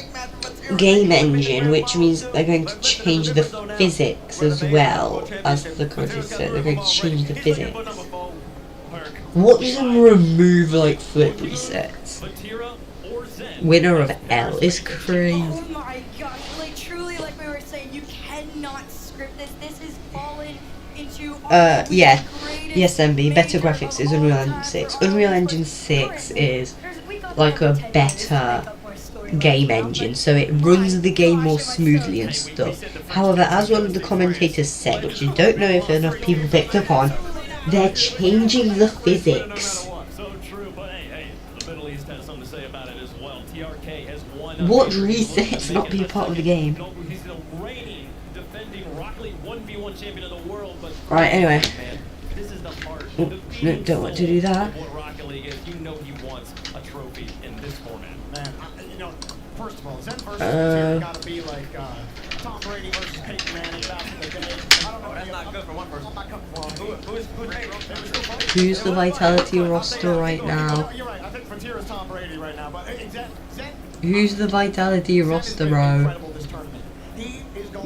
game engine, which means they're going to change the physics as well. As the commentator said, they're going to change the physics. What does remove like flip resets? Winner of L is crazy. Oh my gosh, like truly, like we were saying, you cannot script this. This has fallen into yeah. Yes, MB. Better graphics is Unreal Engine 6. Unreal Engine 6 is like a better game engine, so it runs the game more smoothly and stuff. However, as one of the commentators said, which I don't know if enough people picked up on, they're changing the physics. What resets not be a part of the game? Right, anyway. Oh, no, don't want to do that. First of all, Zen versus gotta be like Tom Brady versus Peyton Manning back in the day. I don't know. That's not good for one person. Who's the Vitality roster right now? You're right. I think Frontier is Tom Brady right now, but Zen. Who's the Vitality roster, bro?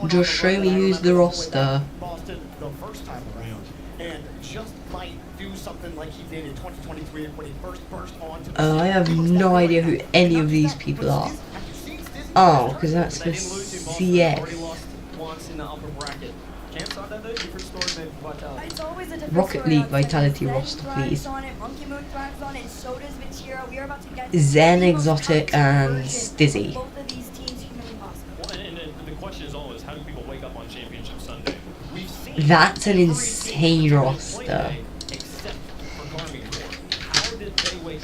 Just show me who's the roster. Boston the first time around, and just might do something like he did in 2023 when he first burst onto the I have no idea who any of these people are. Oh, because that's for CF. Rocket League Vitality roster, please. Zen, Exotic, and Stizzy. That's an insane roster.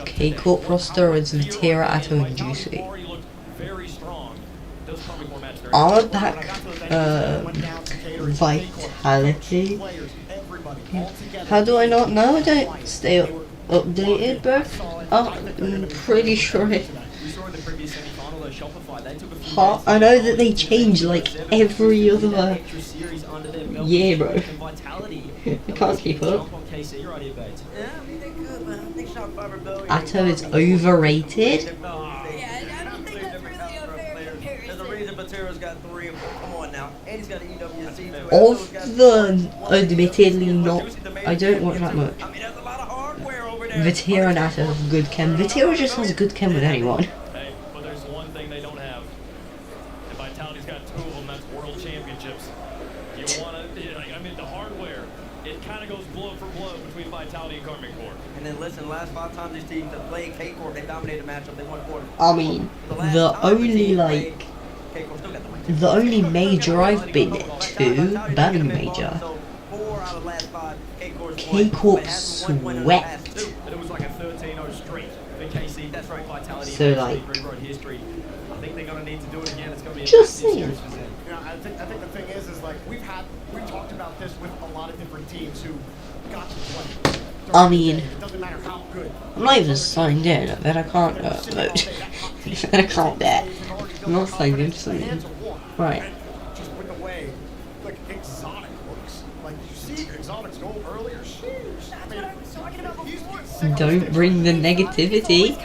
K-Corp roster is Vatira, Atto, and Juicy. Our back Vitality. How do I not know? I don't stay updated, bro. Oh, I'm pretty sure it. I know that they change like every other year, bro. I can't keep up. Atto is overrated. Of the admittedly not, I don't watch that much. Vatira and Atto have good chem. Vatira just has good chem with anyone. Hey, but there's one thing they don't have. And Vitality's got 2 of them, that's World Championships. You want to, I mean, the hardware, it kind of goes blow for blow between Vitality and Carmine Corp. And then listen, last 5 times these teams have played K-Corp, they dominated the matchup, they won 4. I mean, the only major I've been to, Birmingham major, K-Corp swept. It was like a 13-0 streak for KC. That's right, Vitality. So like, history. I think they're gonna need to do it again. It's gonna be just saying. You know, I think the thing is like we've talked about this with a lot of different teams who got to play. I mean, It doesn't matter how good. I'm not even signed in, then I can't vote. Then I can't bet. I'm not signed in for something. Right. Just with the way, like, Exotic works. Like, you see Exotic's goal earlier? Sheesh. That's what I was talking about before. Don't bring the negativity.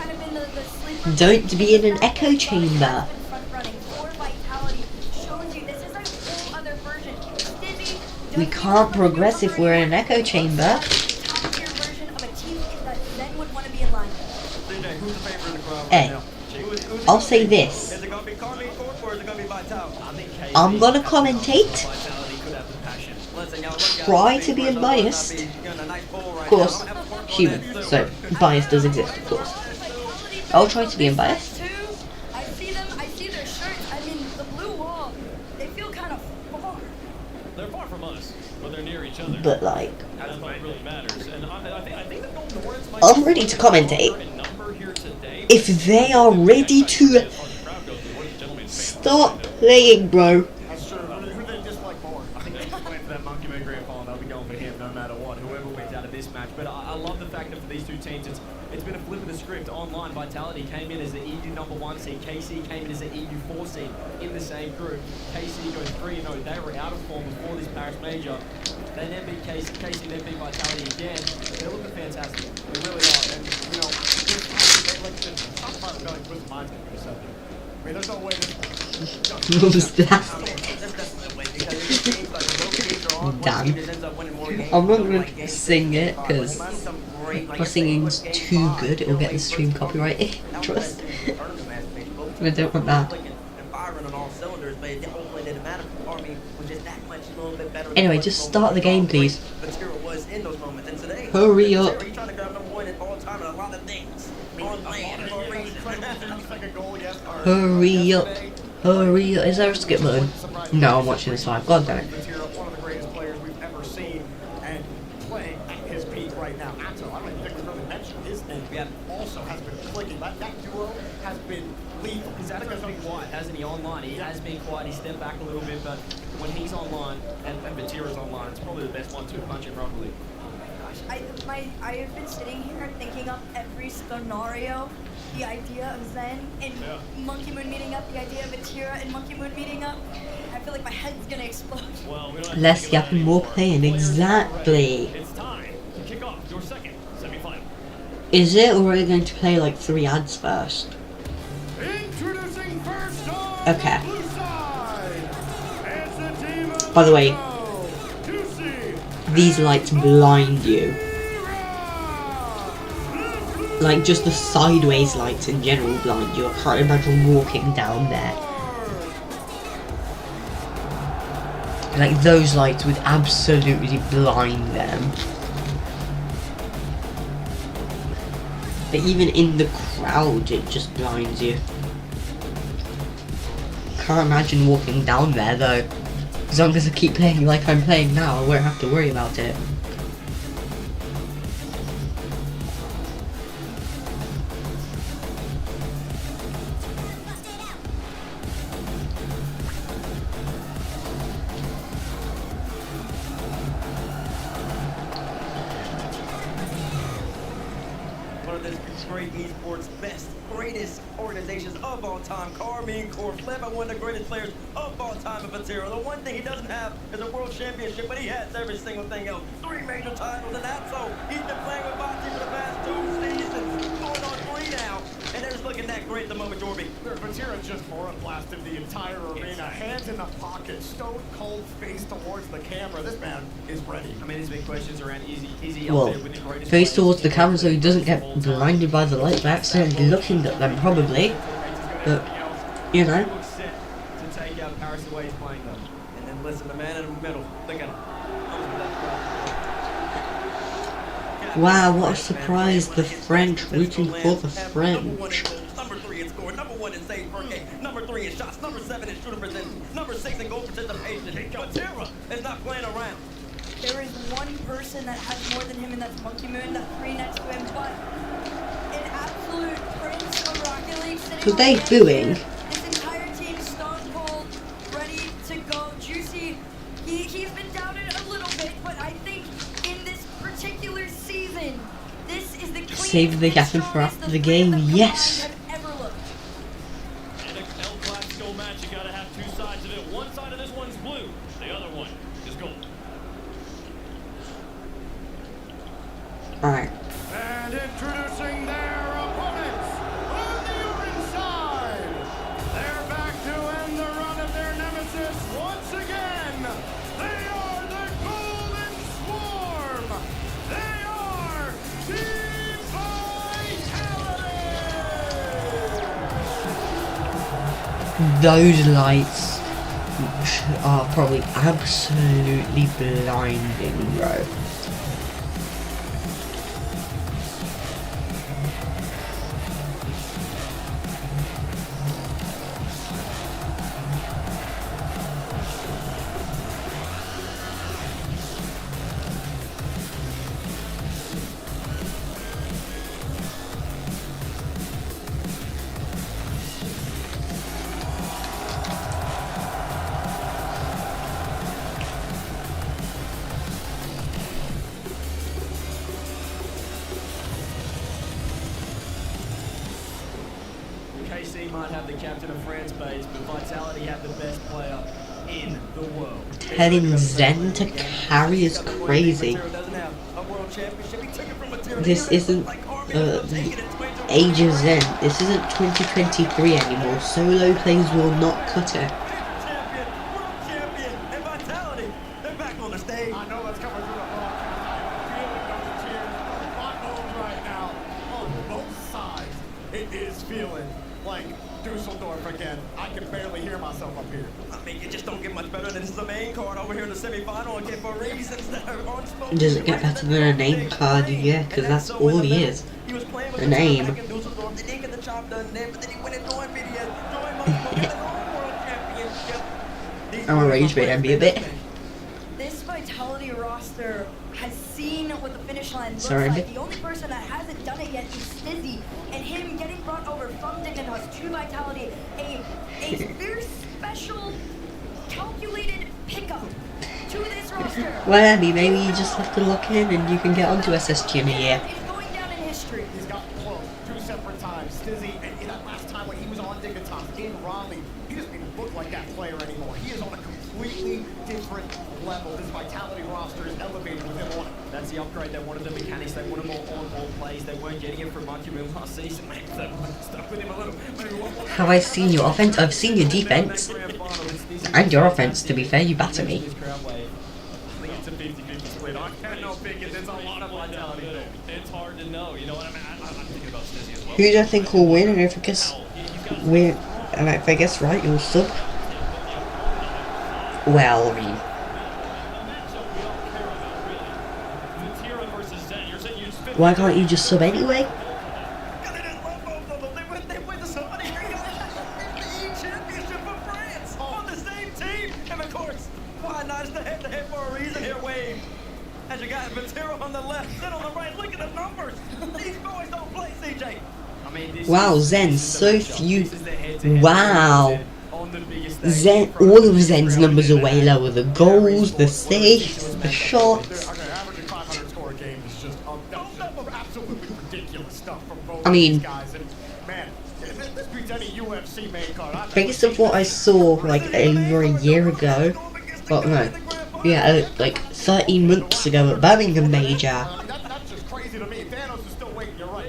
Don't be in an echo chamber. We can't progress if we're in an echo chamber. Hey, I'll say this. I'm gonna commentate. Try to be unbiased. Of course, human, so bias does exist, of course. I'll try to be unbiased. I see them, I see their shirts. I mean, the blue wall, they feel kind of far. They're far from us, but they're near each other. But like, that's what really matters. And I think the Golden Hornets might I'm ready to commentate. If they are ready to start playing, bro. That's true. Who they dislike more? I think they're just waiting for that Monkey Moon Grand Final. They'll be going for him no matter what, whoever wins out of this match. But I love the fact that for these two teams, it's been a flip of the script. Online, Vitality came in as the EU #1 seed. KC came in as the EU 4 seed in the same group. KC goes 3-0. They were out of form before this Paris Major. They then beat KC. KC then beat Vitality again. They're looking fantastic. They really are. And, you know, like the top part of Belly was mine for a second. I mean, there's no way What was that? Damn. I'm not gonna sing it because my singing's too good. It'll get the stream copyrighted. Trust. I don't want that. Anyway, just start the game, please. Hurry up. Hurry up. Hurry up. Is there a skip button? No, I'm watching this live. God damn it. One of the greatest players we've ever seen and playing at his peak right now. Atto, I don't even think we really mentioned his name. Yeah. Also has been clicking. That duo has been lethal. He's actually been quiet, hasn't he, online? He has been quiet. He stepped back a little bit, but when he's online and Vatira's online, it's probably the best 1-2 punch in Rocket League. I have been sitting here thinking up every scenario, the idea of Zen and Monkey Moon meeting up, the idea of Vatira and Monkey Moon meeting up. I feel like my head's gonna explode. Well, Less yapping, more playing. Exactly. It's time to kick off your second semi-final. Is it, or are we going to play like 3 ads first? Introducing first on Okay. the blue side. It's the team of By the way, these lights blind you. Like, just the sideways lights in general blind you. I can't imagine walking down there. Like, those lights would absolutely blind them. But even in the crowd, it just blinds you. Can't imagine walking down there, though. As long as I keep playing like I'm playing now, I won't have to worry about it. One of the great esports best, greatest organizations of all time, Carmine Corp, led by one of the greatest players of all time in Vatira. The one thing he doesn't have is a world championship, but he has every single thing else. 3 major titles, and that's so he's been playing with Vati for the past 2 seasons, going on 3 now, and they're just looking that great at the moment, Jorby. Vatira just aura blasted the entire arena, hands in the pocket, stone cold face towards the camera. This man is ready. I mean, there's been questions around is he Well, up there with the greatest face players towards the in camera so he doesn't get blinded by the light by accidentally looking at them, probably. But, you know. set to take out Paris the way he's playing them. And then listen, the man in the middle, look at him. Wow, what a surprise, the French rooting for the French. Number 3 in score, number 1 in saves per game, number 3 in shots, number 7 in shooter percentage, number 6 in goal participation. Matera is not playing around. There is one person that has more than him, and that's Monkey Moon, that 3 next to him, but an absolute prince of Rocket League sitting Were they on the booing? bench. This entire team stone cold, ready to go. Juicy, he's been doubted a little bit, but I think in this particular season, this is the Save the captain for after the game, yes! ever looked. In a El Clasico match, you gotta have two sides of it. One side of this one's blue, the other one is gold. Alright. And introducing their opponents on the orange side. They're back to end the run of their nemesis once again. They are the Golden Swarm. They are Team Vitality. Those lights are probably absolutely blinding, bro. KC might have the captain of France base, but Vitality have the best player in the world. Telling Zen to carry is crazy. This isn't the age of Zen. This isn't 2023 anymore. Solo plays will not cut it. I know that's coming through the broadcast. I feel those cheers from buttholes right now on both sides. It is feeling like Dusseldorf again. I can barely hear myself up here. I mean, you just don't get much better than this is the main card over here in the semifinal again for reasons that are unspoken. Does it get better than a name card? Yeah, because that's all he is. A name. I'm a rage bait envy a bit. This Vitality roster has seen what the finish line looks Sorry, like. The only person that hasn't done it yet is Stizzy, and him getting brought over from Dignitas to Vitality, a very special, calculated pickup to this roster. Well, Abby, maybe you just have to look in and you can get onto SSG in a year. It's going down in history. He's gotten close 2 separate times. Stizzy, and that last time when he was on Dignitas in Raleigh, he doesn't even look like that player anymore. He is on a completely different level. This Vitality roster is elevated with him on it. That's the upgrade. They wanted the mechanics. They wanted more on-ball plays. They weren't getting it from Monkey Moon last season. Mate, so stuck with him a little. Have I seen your offense? I've seen your defense. And your offense, to be fair, you batter me. I think it's a 50-50 split. I cannot pick it. There's a lot of Vitality there. It's hard to know. You know what I mean? I'm thinking about Stizzy as well. Who do I think will win? And if I guess win, and if I guess right, you'll sub. Well, I mean, why can't you just sub anyway? As you got Matera on the left, then on the right, look at the numbers. These boys don't play, CJ. I mean, Wow, Zen, so few. Wow. Zen, all of Zen's numbers are way lower. The goals, the saves, the shots. Averaging 500 score a game is just absolutely ridiculous stuff from both I mean, guys. And man, this beats any UFC main card. based on what I saw like over a year ago, well no, yeah, like 13 months ago at Birmingham Major, That's just crazy to me. Thanos is still waiting. You're right.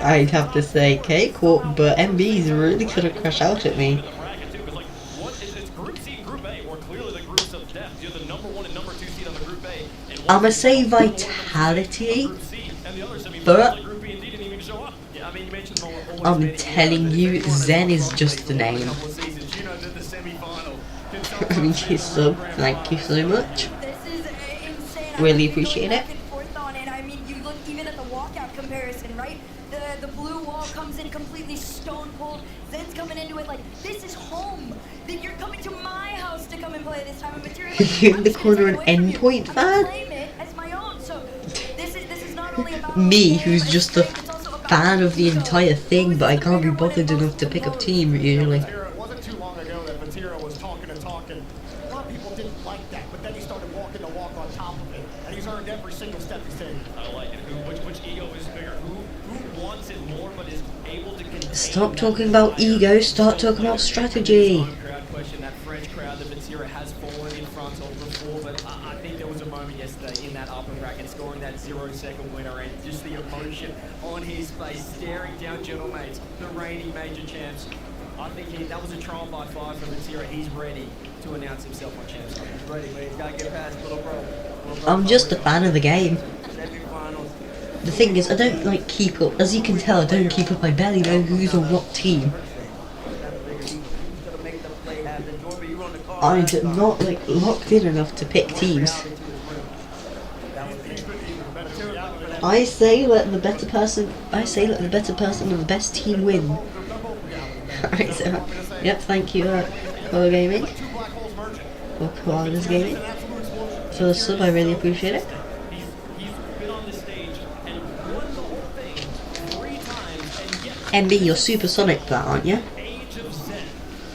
I'd have to say cakewalk, but MB's really gonna crash out at me. I'ma say Vitality, but I'm telling you, Zen is just the name. Thank you so much. Really appreciate it. comparison, right? The blue wall comes in completely stone cold. Zen's coming into it like, this is home. That you're coming to my house to come and play this time of material. In the corner, an endpoint fan? Claim it as my own. So this is not only about Me, who's just a fan of the entire thing, but I can't be bothered enough to pick up team usually. It wasn't too long ago that Vatira was talking and talking. A lot of people didn't like that, but then he started walking the walk on top of it, and he's earned every single step he's taken. I like it. Which ego is bigger? Who wants it more but is able to contain? Stop talking about ego, start talking about strategy. Crowd question, that French crowd that Vatira has fallen in front of before, but I think there was a moment yesterday in that upper bracket scoring that 0-second winner and just the emotion on his face, staring down Gentle Mates, the reigning major champs. I think that was a trial by fire for Vatira. He's ready to announce himself on champs. He's ready, but he's got to get past little bro. I'm just a fan of the game. Semi-finals. The thing is, I don't like keep up, as you can tell, I don't keep up, I barely know who's on what team. I'm not like locked in enough to pick teams. I say let the better person of the best team win. Alright, so, yep, thank you, Color Gaming, or Koala's Gaming, for the sub, I really appreciate it. MB, you're supersonic for that, aren't you? Age of Zen,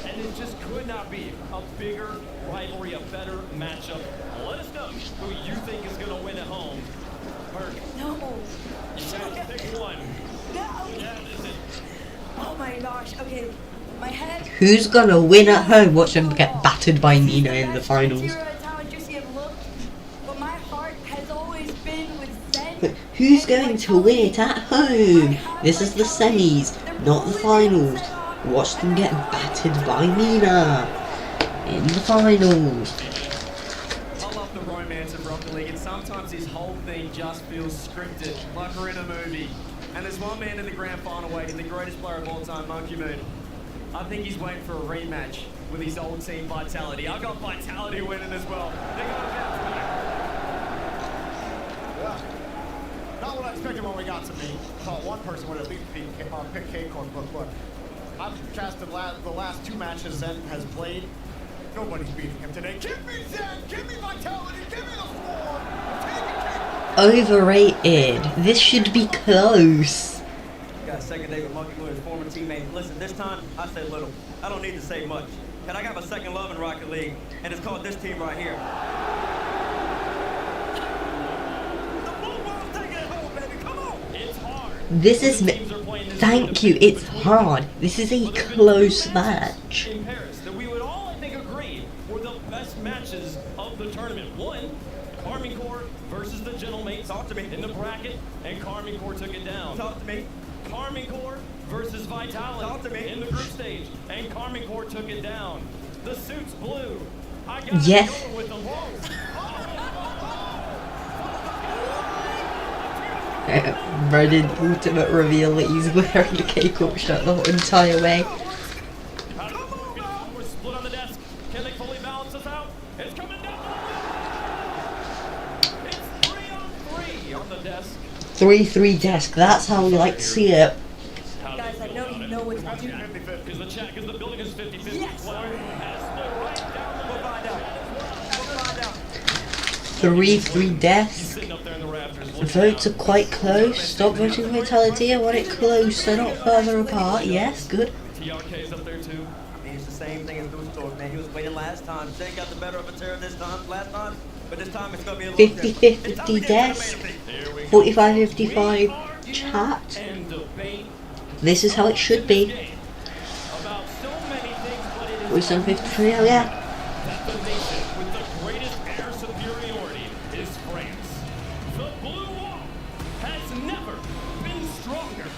and it just could not be a bigger rivalry, a better matchup. Let us know who you think is going to win at home. Perk. No. You gotta pick one. No. Yeah, this is Oh my gosh. Okay. My head. Who's gonna win at home? Watch them get battered by Nina in the finals. But my heart has always been with Zen. Who's going to win it at home? This is the semis, not the finals. Watch them get battered by Nina in the finals. I love the romance of Rocket League, and sometimes this whole thing just feels scripted, like we're in a movie. And there's one man in the grand final waiting, the greatest player of all time, Monkey Moon. I think he's waiting for a rematch with his old team Vitality. I got Vitality winning as well. They got a bounce back. Not what I expected when we got to me. I thought one person would at least pick K-Corp, but I've casted the last two matches Zen has played. Nobody's beating him today. Give me Zen! Give me Vitality! Give me the swarm! Overrated. This should be close. Got a second date with Monkey Moon, his former teammate. Listen, this time I say little. I don't need to say much. And I got my second love in Rocket League, and it's called this team right here. The blue ball's taking it home, baby. Come on. It's hard. This is... Thank you, it's hard. This is a close match. In Paris that we would all, I think, agree were the best matches of the tournament. One, Army Corps versus the Gentlemates. Talk to me. In the bracket, and Army Corps took it down. Talk to me. Army Corps versus Vitality. Talk to me. In the group stage, and Army Corps took it down. The suits blue. I got Yes. going with them. Bro did ultimate reveal that he's wearing the K-Corp shirt the whole entire way. We're split on the desk. Can they fully balance us out? It's coming down. It's 3-on-3 on the desk. 3-3 desk, that's how we like to see it. Guys, I know you know what to do. Because the chat, because the building is 50-50. Yes. We'll find out. We'll find out. 3-3 desk. Votes are quite close. Stop voting Vitality. I want it closer, not further apart. Yes, good. TRK's up there too. I mean, it's the same thing as Boostork, man. He was waiting last time. Zen got the better of Vatira this time, last time. But this time it's going to be a little different. 50-50 desk. 45-55 chat. And debate This is how it should be. about so many things, but it is 47-53, oh yeah. that the nation with the greatest air superiority is France. The blue wall has never been stronger.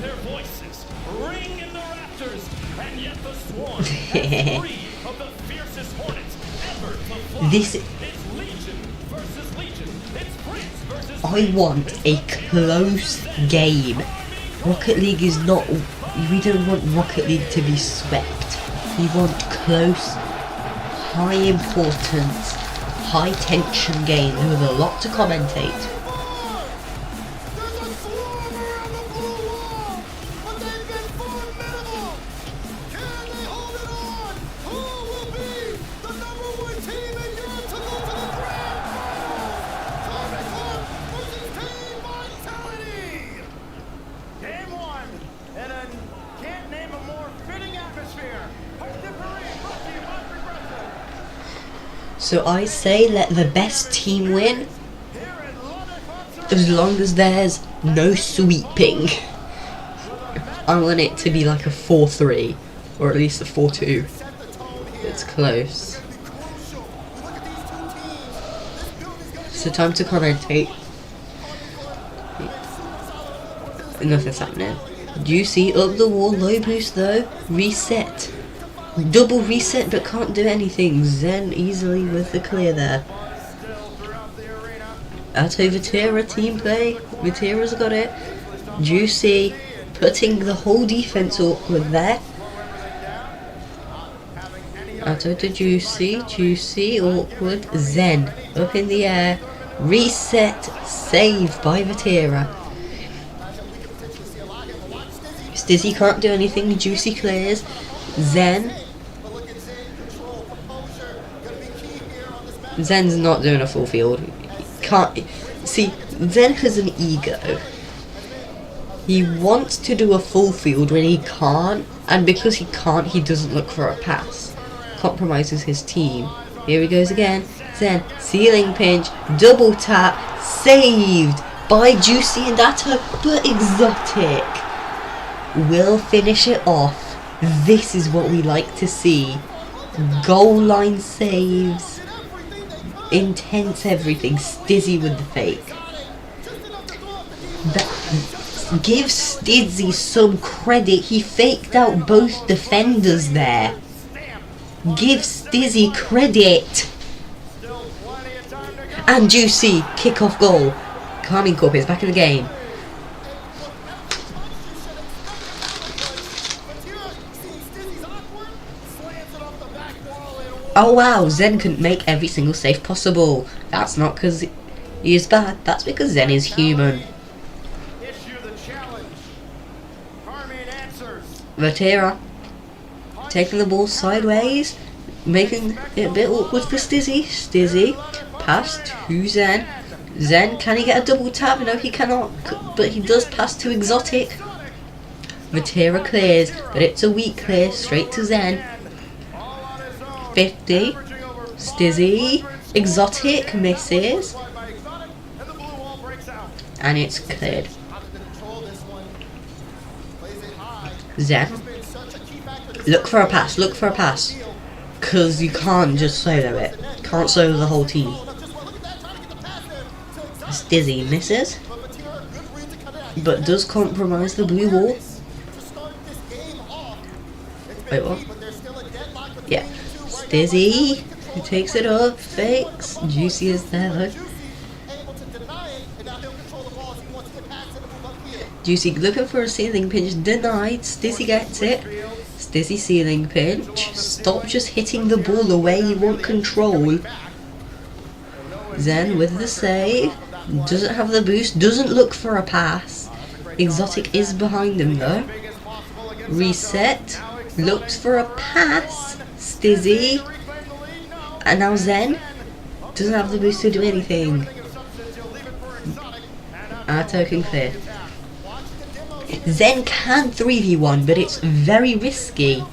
Their voices ring in the rafters, and yet the swarm has 3 of the fiercest hornets ever to fly. This... It's Legion versus Legion. It's France versus I want a close game. Rocket League is not... We don't want Rocket League to be swept. We want close, high importance, high tension games with a lot to commentate. So I say let the best team win, as long as there's no sweeping. I want it to be like a 4-3, or at least a 4-2. It's close. So time to commentate. Nothing's happening. Juicy up the wall, low boost though. Reset. Double reset but can't do anything. Zen easily with the clear there. Atto Vatira team play. Vatira's got it. Juicy putting the whole defense awkward there. Atto to Juicy. Juicy awkward. Zen up in the air. Reset. Saved by Vatira. Stizzy can't do anything. Juicy clears. Zen. Zen's not doing a full field. Can't see. Zen has an ego. He wants to do a full field when he can't, and because he can't, he doesn't look for a pass. Compromises his team. Here he goes again. Zen ceiling pinch, double tap, saved by Juicy and Atto, but Exotic will finish it off. This is what we like to see. Goal line saves. Intense everything. Stizzy with the fake. Give Stizzy some credit. He faked out both defenders there. Give Stizzy credit. And Juicy kick-off goal. Carmine Corp is back in the game. Oh wow, Zen couldn't make every single save possible. That's not because he is bad, that's because Zen is human. Vatira taking the ball sideways, making it a bit awkward for Stizzy. Stizzy pass to Zen. Zen, can he get a double tap? No, he cannot, but he does pass to Exotic. Vatira clears, but it's a weak clear, straight to Zen. 50. Stizzy. Exotic misses. And it's cleared. Zen. Look for a pass, look for a pass. Because you can't just solo it. Can't solo the whole team. Stizzy misses. But does compromise the blue wall. Wait, what? Yeah. Stizzy, he takes it up, fakes. Juicy is there though. Juicy looking for a ceiling pinch, denied. Stizzy gets it. Stizzy ceiling pinch. Stop just hitting the ball the way you want control. Zen with the save. Doesn't have the boost, doesn't look for a pass. Exotic is behind him though. Reset. Looks for a pass. Stizzy. And now Zen doesn't have the boost to do anything. Atto can clear. Zen can 3v1, but it's very risky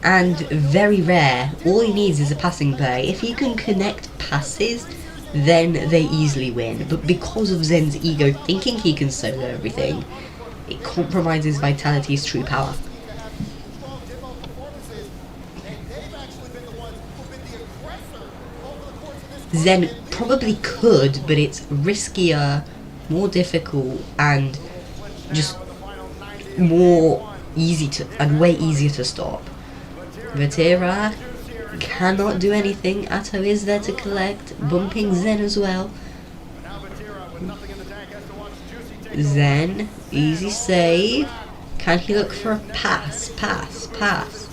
and very rare. All he needs is a passing play. If he can connect passes, then they easily win. But because of Zen's ego thinking he can solo everything, it compromises Vitality's true power. Zen probably could, but it's riskier, more difficult, and just more easy to, and way easier to stop. Vatira cannot do anything. Atto is there to collect, bumping Zen as well. Zen, easy save. Can he look for a pass? Pass, pass.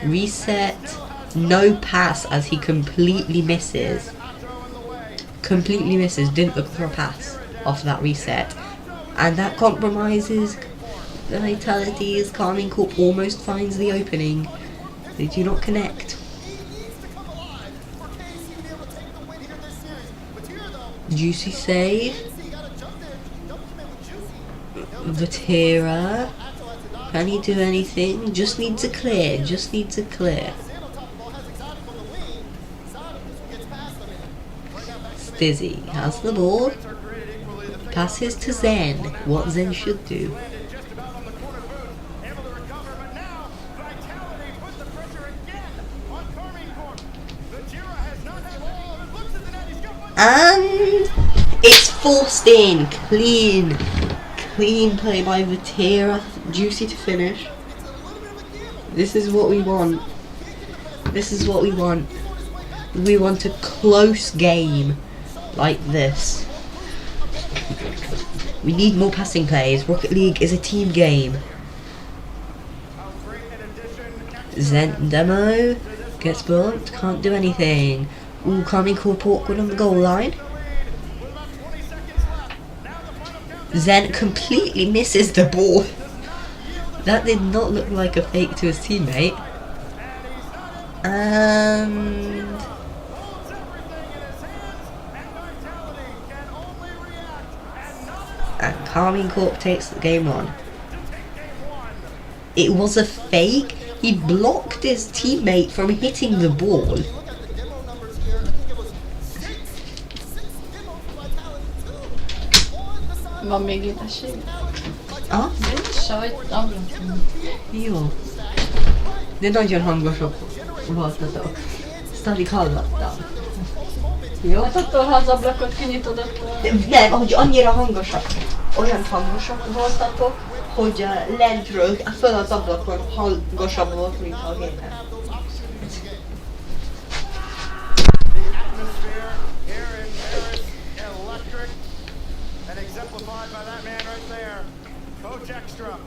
Reset. No pass as he completely misses. Completely misses. Didn't look for a pass off that reset. And that compromises the Vitalities. Carmine Corp almost finds the opening. They do not connect. Juicy save. Vatira. Can he do anything? Just need to clear. Just need to clear. Stizzy has the ball. Passes to Zen. What Zen should do. And it's forced in. Clean play by Vatira. Juicy to finish. This is what we want. This is what we want. We want a close game like this. We need more passing plays. Rocket League is a team game. Zen Demo gets bumped. Can't do anything. Ooh, Kami Corp awkward on the goal line. Zen completely misses the ball. That did not look like a fake to his teammate. And Kami Corp takes the game on. It was a fake. He blocked his teammate from hitting the ball. Van még édesség? Ah? Sajt, ablakon. Jó. De nagyon hangosok voltatok. Sztarik hallottam. Jó? Hát attól, ha az ablakot kinyitod, attól... Nem, hogy annyira hangosak. Olyan hangosak voltatok, hogy lentről, föl az ablakon hangosabb volt, mint a gépen. Exemplified by that man right there, Coach Extra,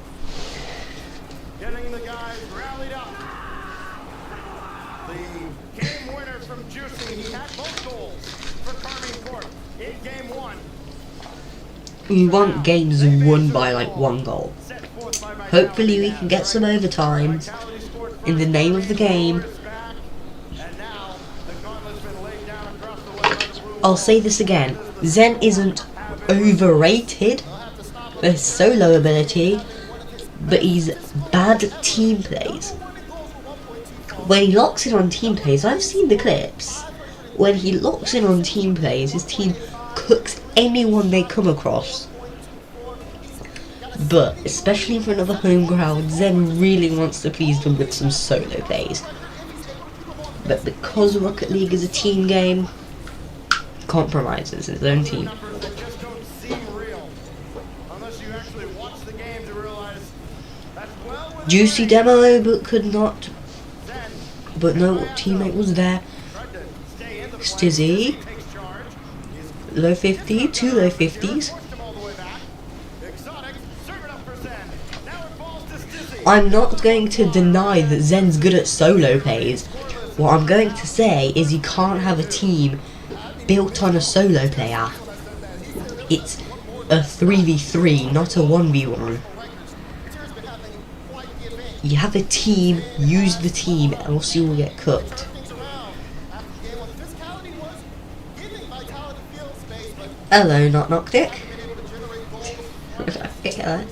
getting the guys rallied up. The game winner from Juicy, he had both goals for Carmine Corp in game one. We want games won by like 1 goal. Hopefully we can get some overtime in the name of the game. I'll say this again, Zen isn't overrated for his solo ability, but he's bad at team plays. When he locks in on team plays, I've seen the clips, when he locks in on team plays, his team cooks anyone they come across. But, especially for another home crowd, Zen really wants to please them with some solo plays. But because Rocket League is a team game, compromises his own team. Juicy demo, but could not. But no teammate was there. Stizzy. Low 50, 2 low 50s. I'm not going to deny that Zen's good at solo plays. What I'm going to say is you can't have a team built on a solo player. It's a 3v3, not a 1v1. You have a team, use the team, else you will get cooked. Hello, Knock Dick. Hello.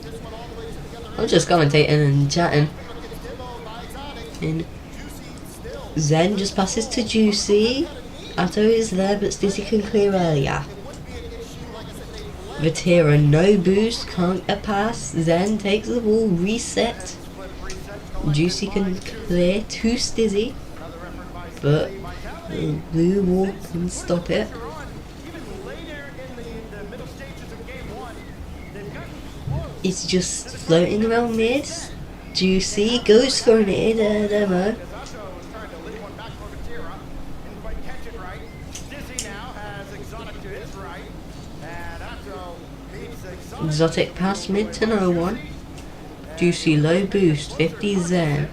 I'm just commentating and chatting. And Zen just passes to Juicy. Atto is there, but Stizzy can clear earlier. Vatira, no boost, can't get pass. Zen takes the ball, reset. Juicy can clear to Stizzy, but the blue wall can stop it. It's just floating around mid. Juicy goes for an demo. Exotic pass mid to no one. Juicy low boost, 50 Zen.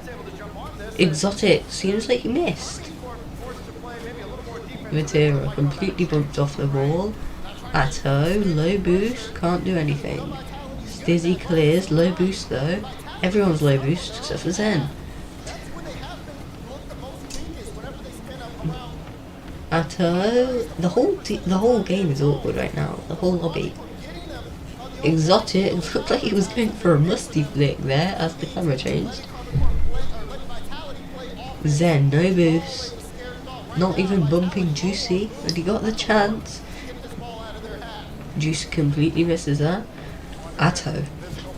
Exotic seems like he missed. Vatira completely bumped off the ball. Atto, low boost, can't do anything. Stizzy clears, low boost though. Everyone's low boost except for Zen. Atto, the whole game is awkward right now. The whole lobby. Exotic looked like he was going for a musty flick there as the camera changed. Zen, no boost. Not even bumping Juicy, and he got the chance. Juice completely misses that. Atto.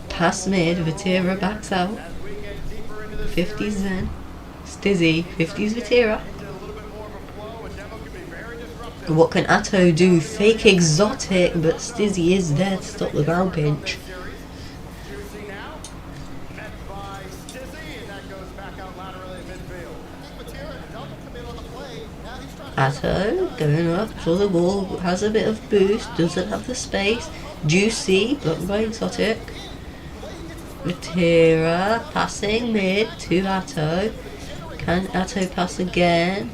Pass mid, Vatira backs out. 50s Zen. Stizzy, 50s Vatira. What can Atto do? Fake exotic, but Stizzy is there to stop the ground pinch. Atto going up for the ball, has a bit of boost, doesn't have the space. Juicy, blocked by exotic. Vatira passing mid to Atto. Can Atto pass again?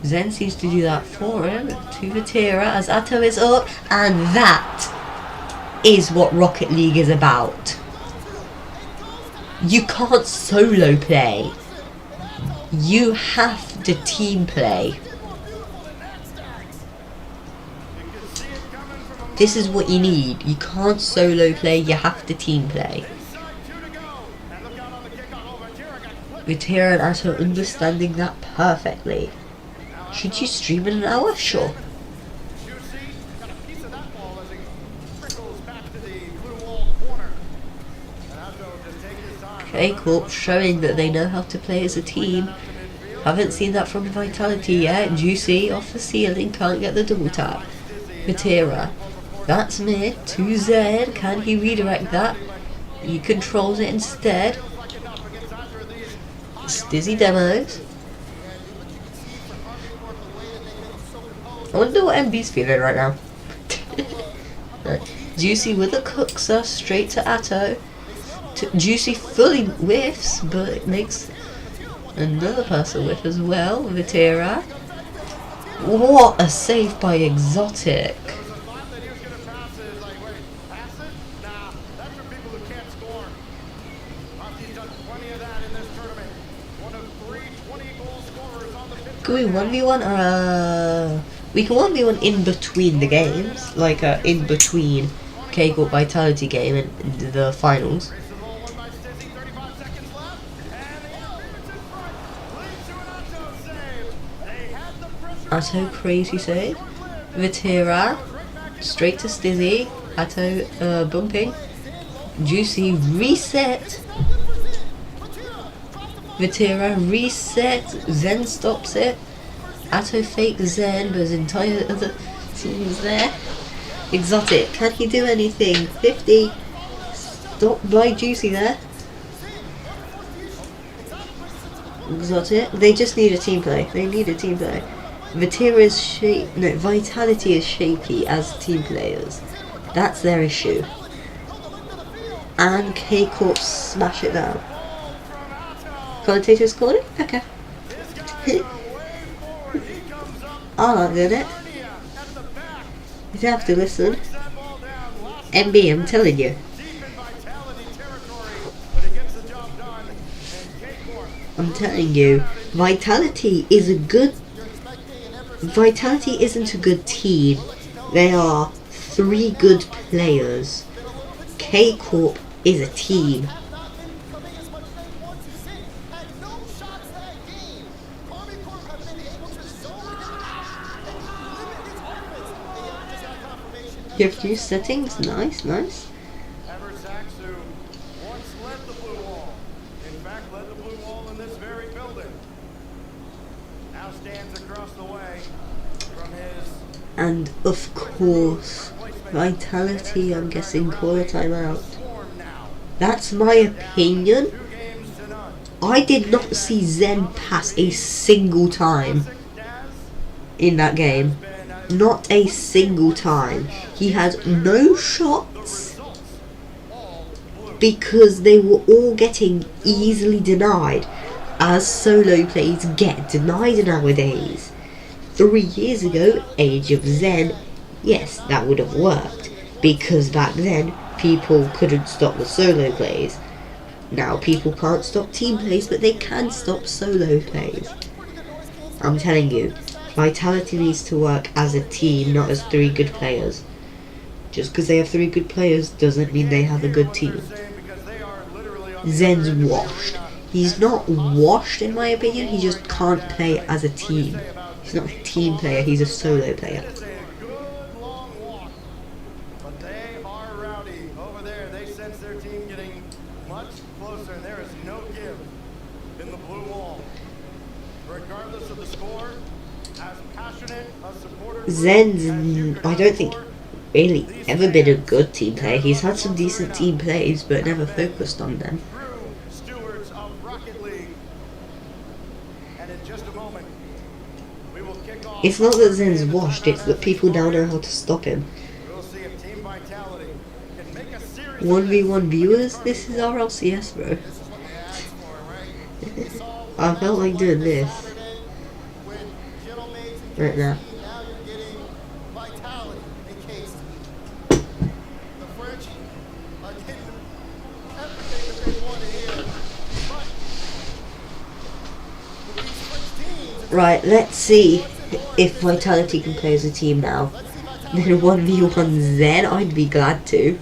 Zen seems to do that for him. To Vatira as Atto is up, and that is what Rocket League is about. You can't solo play. You have to team play. This is what you need. You can't solo play, you have to team play. Vatira and Atto understanding that perfectly. Should you stream in an hour? Sure. K-Corp showing that they know how to play as a team. Haven't seen that from Vitality yet. Juicy off the ceiling, can't get the double tap. Vatira. That's mid to Zen. Can he redirect that? He controls it instead. Stizzy demos. I wonder what MB's feeling right now. Right. Juicy with a cookser straight to Atto. Juicy fully whiffs, but it makes another person whiff as well. Vatira. What a save by Exotic. Can we 1v1? We can 1v1 in between the games, like in between K-Corp Vitality game and the finals. Atto crazy save. Vatira straight to Stizzy. Atto bumping. Juicy reset. Vatira reset. Zen stops it. Atto fake Zen, but his entire other team is there. Exotic, can he do anything? 50. Stopped by Juicy there. Exotic. They just need a team play. They need a team play. Vatira's Vitality is shaky as team players. That's their issue. And K-Corp smash it down. Commentator's calling? Okay. I'm not doing it. You have to listen. MB, I'm telling you. I'm telling you, Vitality is a good... Vitality isn't a good team. They are 3 good players. K-Corp is a team. You have new settings, nice, nice. And of course, Vitality, I'm guessing, call a timeout. That's my opinion. I did not see Zen pass a single time in that game. Not a single time. He had no shots because they were all getting easily denied, as solo plays get denied nowadays. 3 years ago, Age of Zen, yes, that would have worked, because back then people couldn't stop the solo plays. Now people can't stop team plays, but they can stop solo plays. I'm telling you, Vitality needs to work as a team, not as 3 good players. Just because they have 3 good players doesn't mean they have a good team. Zen's washed. He's not washed in my opinion, he just can't play as a team. He's not a team player, he's a solo player. team getting much closer, and there is no give in the blue wall. Regardless of the score, as passionate a supporter Zen's, I don't think, really ever been a good team player. He's had some decent team plays, but never focused on them. stewards of Rocket League. And in just a moment, we will kick off. It's not that Zen's washed, it's that people now know how to stop him. We'll see if Team Vitality can make a series 1v1 viewers, this is RLCS, bro. I felt like doing this right now. Right, let's see if Vitality can play as a team now. Then 1v1 Zen, I'd be glad to.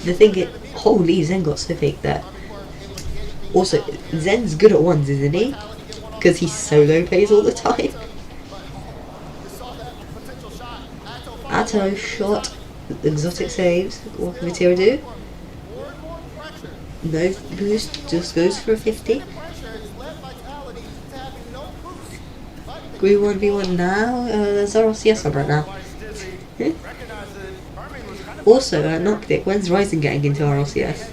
The thing is, holy, Zen got so fake there. Also, Zen's good at ones, isn't he? Because he solo plays all the time. Atto shot, exotic saves. What can Vatira do? No boost, just goes for a 50. We 1v1 now. There's RLCS on right now. Also, Noctic, when's Ryzen getting into RLCS?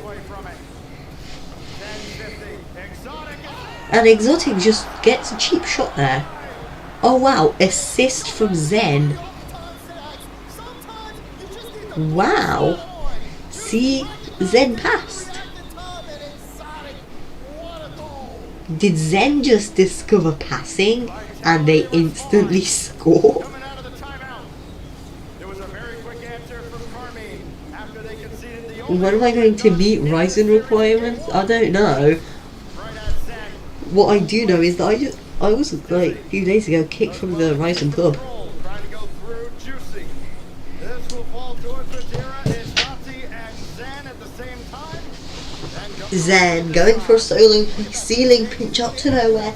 And Exotic just gets a cheap shot there. Oh wow, assist from Zen. Wow. See, Zen passed. Did Zen just discover passing and they instantly score? When am I going to meet Ryzen requirements? I don't know. What I do know is that I was like a few days ago kicked from the Ryzen club. Zen going for a solo ceiling pinch up to nowhere.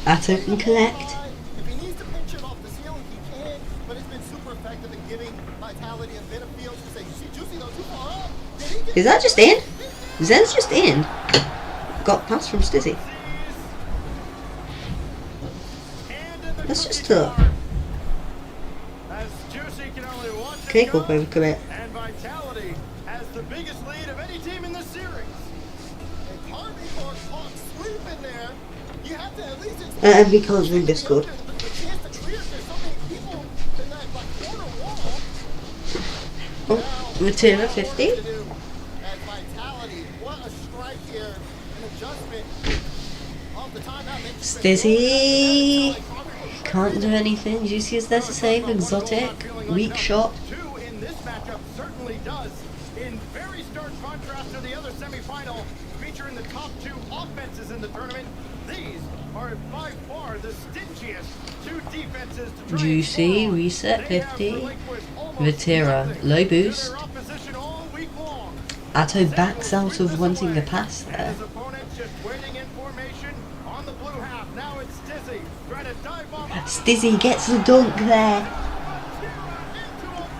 Atto can collect. Is that just in? Zen's just in. Got pass from Stizzy. That's just tough. Cake up over commit. And Vitality has the biggest lead of any team in this series. MV can't win Discord. Oh, Matilda 50. Stizzy can't do anything. Juicy is there to save. Exotic, weak shot. In this matchup certainly does. In very stark contrast to the other semifinal, featuring the top two offenses in the tournament, these are by far the stingiest two defenses to try. Juicy, reset 50. Vatira, low boost. Atto backs out of wanting the pass there. Stizzy gets the dunk there.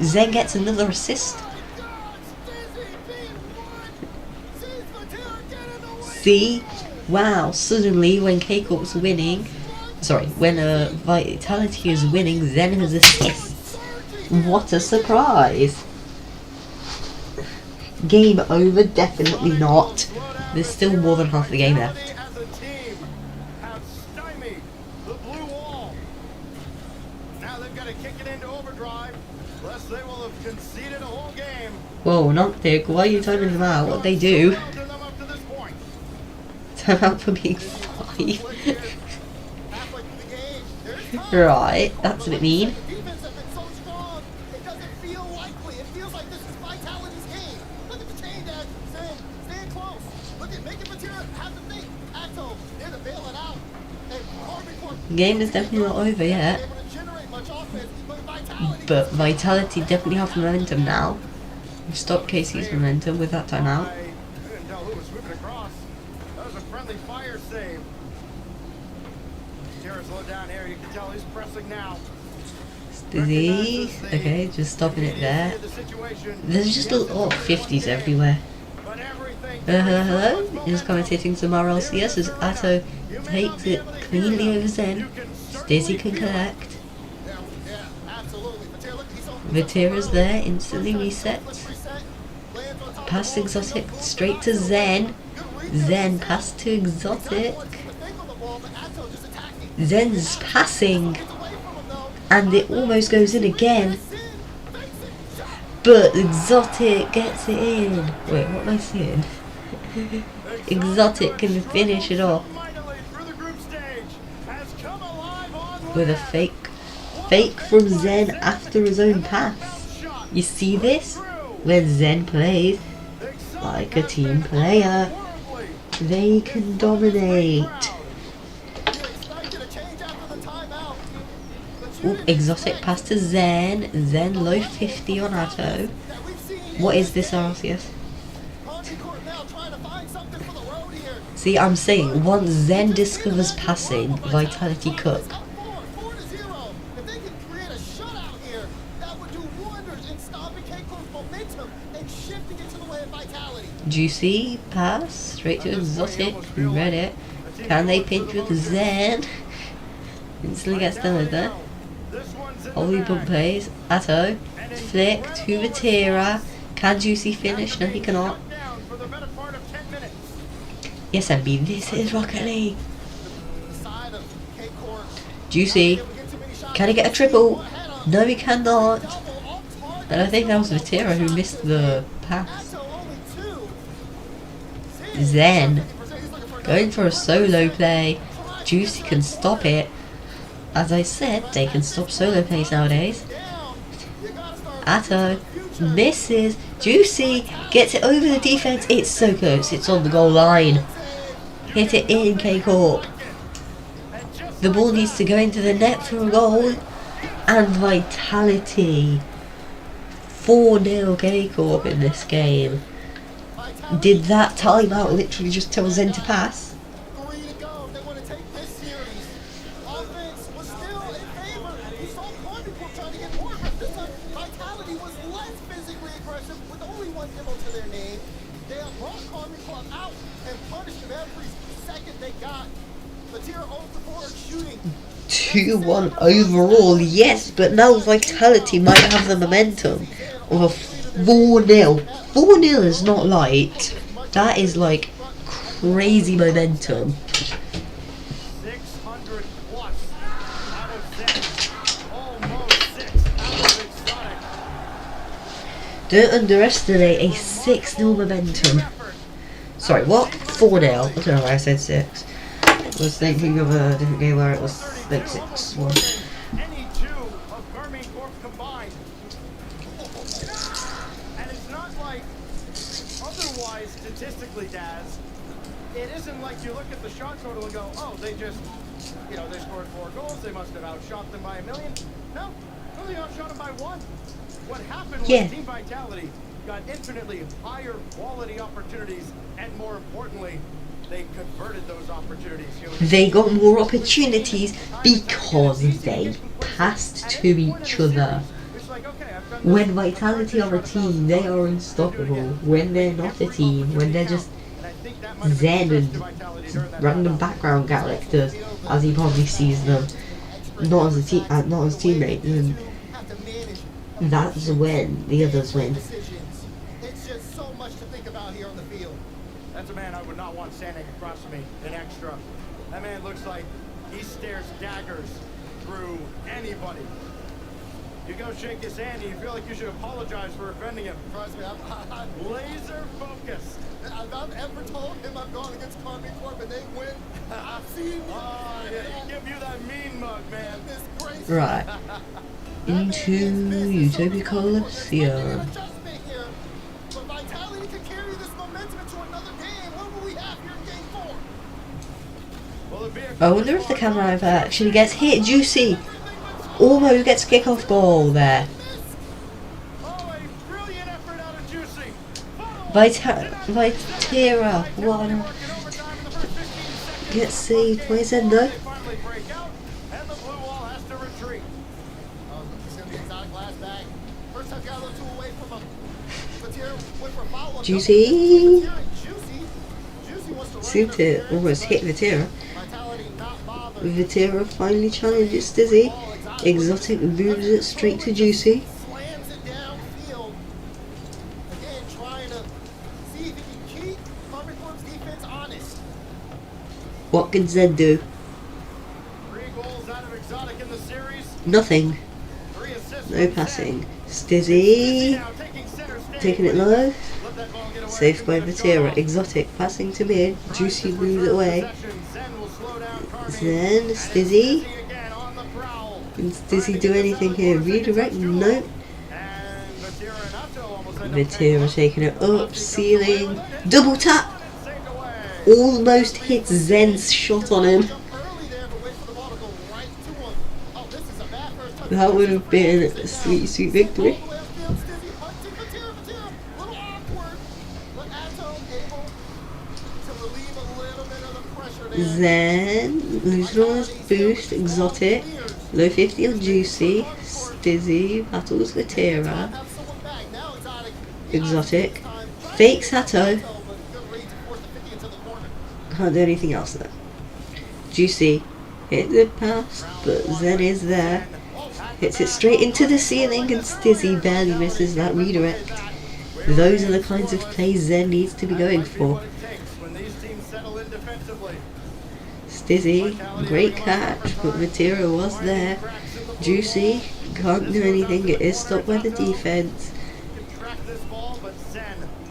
Zen gets another assist. See? Wow, suddenly when K-Corp's winning, when Vitality is winning, Zen has assists. What a surprise. Game over? Definitely not. There's still more than half the game left. Whoa, Noctic, why are you timing them out? What'd they do? Time out for being 5. Right, that's a bit mean. Game is definitely not over yet. But Vitality definitely have momentum now. We've stopped KC's momentum with that timeout. Dizzy. Okay, just stopping it there. There's just a lot of 50s everywhere. Hello, is commentating some RLCS as Atto takes it cleanly over Zen. Dizzy can collect. Vatira's there, instantly resets. Pass Exotic straight to Zen. Zen pass to Exotic. Zen's passing. And it almost goes in again. But Exotic gets it in. Wait, what am I seeing? Exotic can finish it off with a fake from Zen after his own pass. You see this? When Zen plays like a team player, they can dominate. Ooh, Exotic pass to Zen. Zen low 50 on Atto. What is this RLCS? See, I'm saying once Zen discovers passing, Vitality cook. Juicy pass straight to Exotic. Read it. Can they pinch with Zen? Instantly gets done with that. Holy bump plays. Atto. Flick to Vatira. Can Juicy finish? No, he cannot. Yes, MB, this is Rocket League. Juicy. Can he get a triple? No, he cannot. And I think that was Vatira who missed the pass. Zen. Going for a solo play. Juicy can stop it. As I said, they can stop solo plays nowadays. Atto misses. Juicy gets it over the defense. It's so close. It's on the goal line. Hit it in, K-Corp. The ball needs to go into the net for a goal. And Vitality. 4-0 K-Corp in this game. Did that timeout literally just tell Zen to pass? To their name, they have brought Carmen Club out and punished them every second they got. Vatira 0-4 shooting. 2-1 overall, yes, but now Vitality might have the momentum of a 4-0. 4-0 is not light. That is like crazy momentum. 600 plus out of 6. Almost 6 out of Exotic. Don't underestimate a 6-0 momentum. Sorry, what? 4-0. I don't know why I said 6. I was thinking of a different game where it was like 6-1. Any two of Garmin Corp combined. And it's not like otherwise statistically, Daz. It isn't like you look at the shot total and go, oh, they just, they scored 4 goals. They must have outshot them by 1 million. No, only outshot them by 1. What happened was Team Vitality got infinitely higher quality opportunities, and more importantly, they converted those opportunities. They got more opportunities because they passed to each other. When Vitality are a team, they are unstoppable. When they're not a team, when they're just Zen and random background characters, as he probably sees them, not as a not as teammates, then that's when the others win. It's just so much to think about here on the field. That's a man I would not want standing across from me in extra. That man looks like he stares daggers through anybody. You go shake his hand and you feel like you should apologize for offending him. Trust me, I'm laser focused. If I've ever told him I'm going against Carmen Corp and they win, I've seen he give you that mean mug, man. Right. Into Utopia Coliseum. But Vitality can carry this momentum into another game. What will we have here in game 4? I wonder if the camera ever actually gets hit. Juicy almost gets a kickoff goal there. Vatira, one gets saved. Where's Endo? Juicy seemed to almost hit Vatira. Vatira finally challenges Stizzy. Exotic moves it straight to Juicy. What can Zed do? Nothing. No passing. Stizzy taking it low. Safe by Vatira. Exotic passing to mid. Juicy moves it away. Then Stizzy. Can Stizzy do anything here? Redirect? Nope. Vatira taking it up. Ceiling. Double tap! Almost hits Zen's shot on him. That would have been a sweet, sweet victory. Zen losing on his boost. Exotic. Low 50 on Juicy. Stizzy battles Vatira. Exotic. Fake Sato. Can't do anything else though. Juicy hit the pass, but Zen is there. Hits it straight into the ceiling and Stizzy barely misses that redirect. Those are the kinds of plays Zen needs to be going for. Stizzy, great catch, but Vatira was there. Juicy can't do anything, it is stopped by the defense.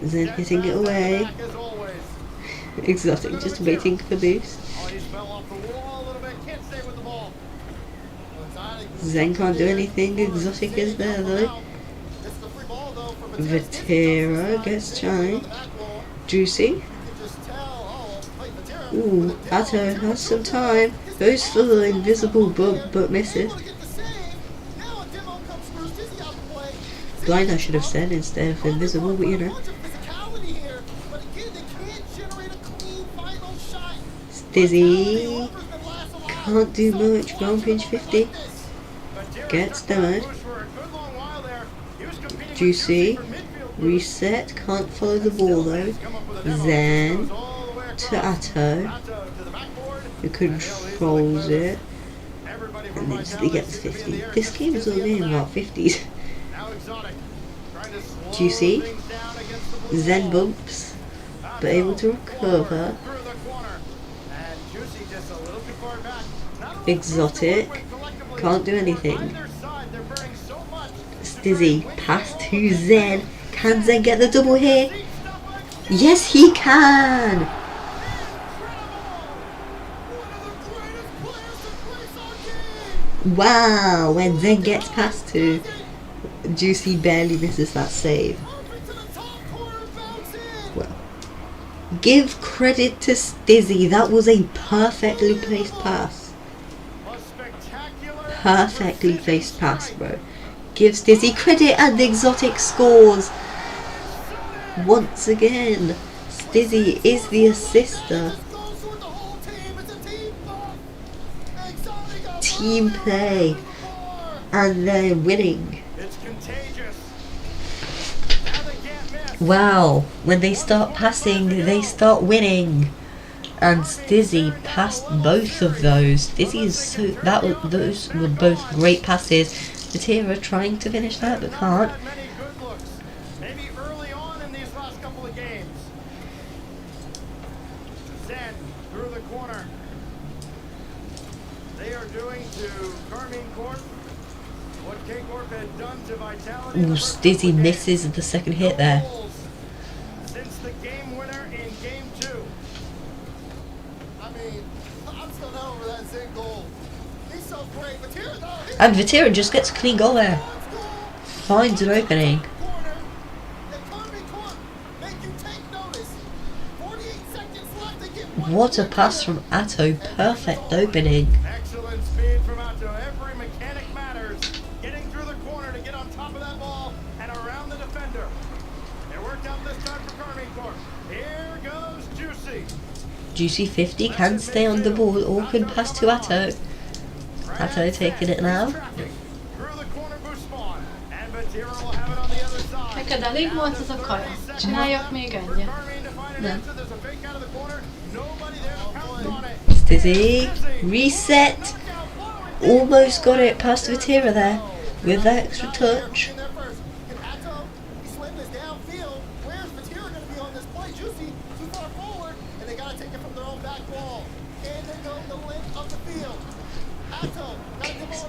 Zen hitting it away. Exotic just waiting for boost. Zen can't do anything, Exotic is there though. Vatira gets challenged. Juicy. Ooh, Atto has some time. Goes for the invisible bump but misses. Blind I should have said instead of invisible, but you know. Stizzy can't do much. Ground pinch 50. Gets damaged. Juicy. Reset. Can't follow the ball though. Zen to Atto, who controls it and instantly gets 50. This game is all in about 50s. Juicy. Zen bumps, but able to recover. Exotic. Can't do anything. Stizzy. Pass to Zen. Can Zen get the double here? Yes, he can! Wow, when Zen gets past to Juicy barely misses that save. Well, give credit to Stizzy, that was a perfectly placed pass. Perfectly placed pass, bro. Give Stizzy credit and Exotic scores. Once again, Stizzy is the assister. Team play, and they're winning. Wow, when they start passing, they start winning. And Stizzy passed both of those. Stizzy is so those were both great passes. Vatira trying to finish that but can't. Ooh, Stizzy misses the second hit there. Since the game winner in game 2. I mean, I'm still not over that Zen goal. He's so great. Vatira though. And Vatira just gets a clean goal there. Finds an opening. What a pass from Atto. Perfect opening. Excellent speed from Atto. Every mechanic matters. Getting through the corner to get on top of that ball and around the defender. It worked out this time for Carmine Corp. Here goes Juicy. Juicy 50 can stay on the ball or can pass to Atto. Atto taking it now. I Neked elég volt ez a kaja? Csináljak még egyet? Nem. Stizzy, reset. Almost got it past Vatira there with that extra touch.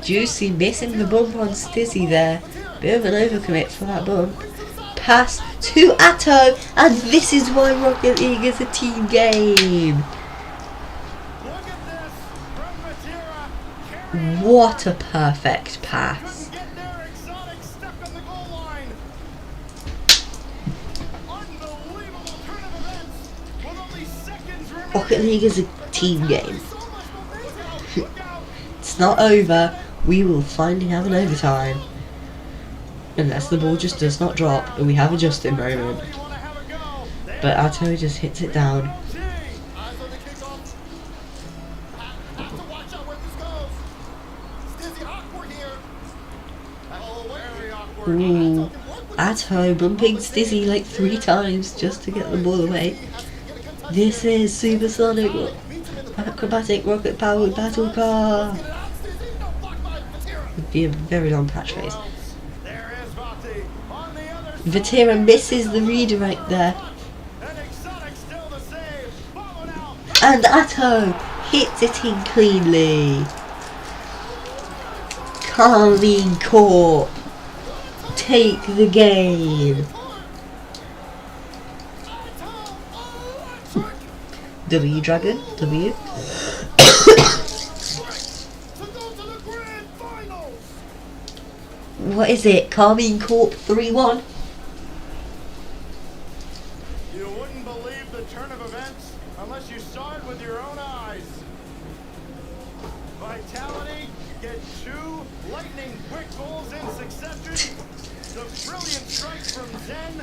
Juicy missing the bump on Stizzy there. Bit of an overcommit for that bump. Pass to Atto, and this is why Rocket League is a team game. What a perfect pass. Rocket League is a team game. It's not over. We will finally have an overtime. Unless the ball just does not drop and we have a Justin moment. But Atto just hits it down. Ooh, Atto bumping Stizzy like 3 times just to get the ball away. This is Supersonic Acrobatic Rocket Powered Battle Car. Would be a very long catchphrase. Vatira misses the redirect there. And Atto hits it in cleanly. Carmine Corp take the game. W Dragon, W. What is it? Carmine Corp 3-1. You wouldn't believe the turn of events unless you saw it with your own eyes. Vitality get 2 lightning quick goals in succession. The brilliant strike from Zen.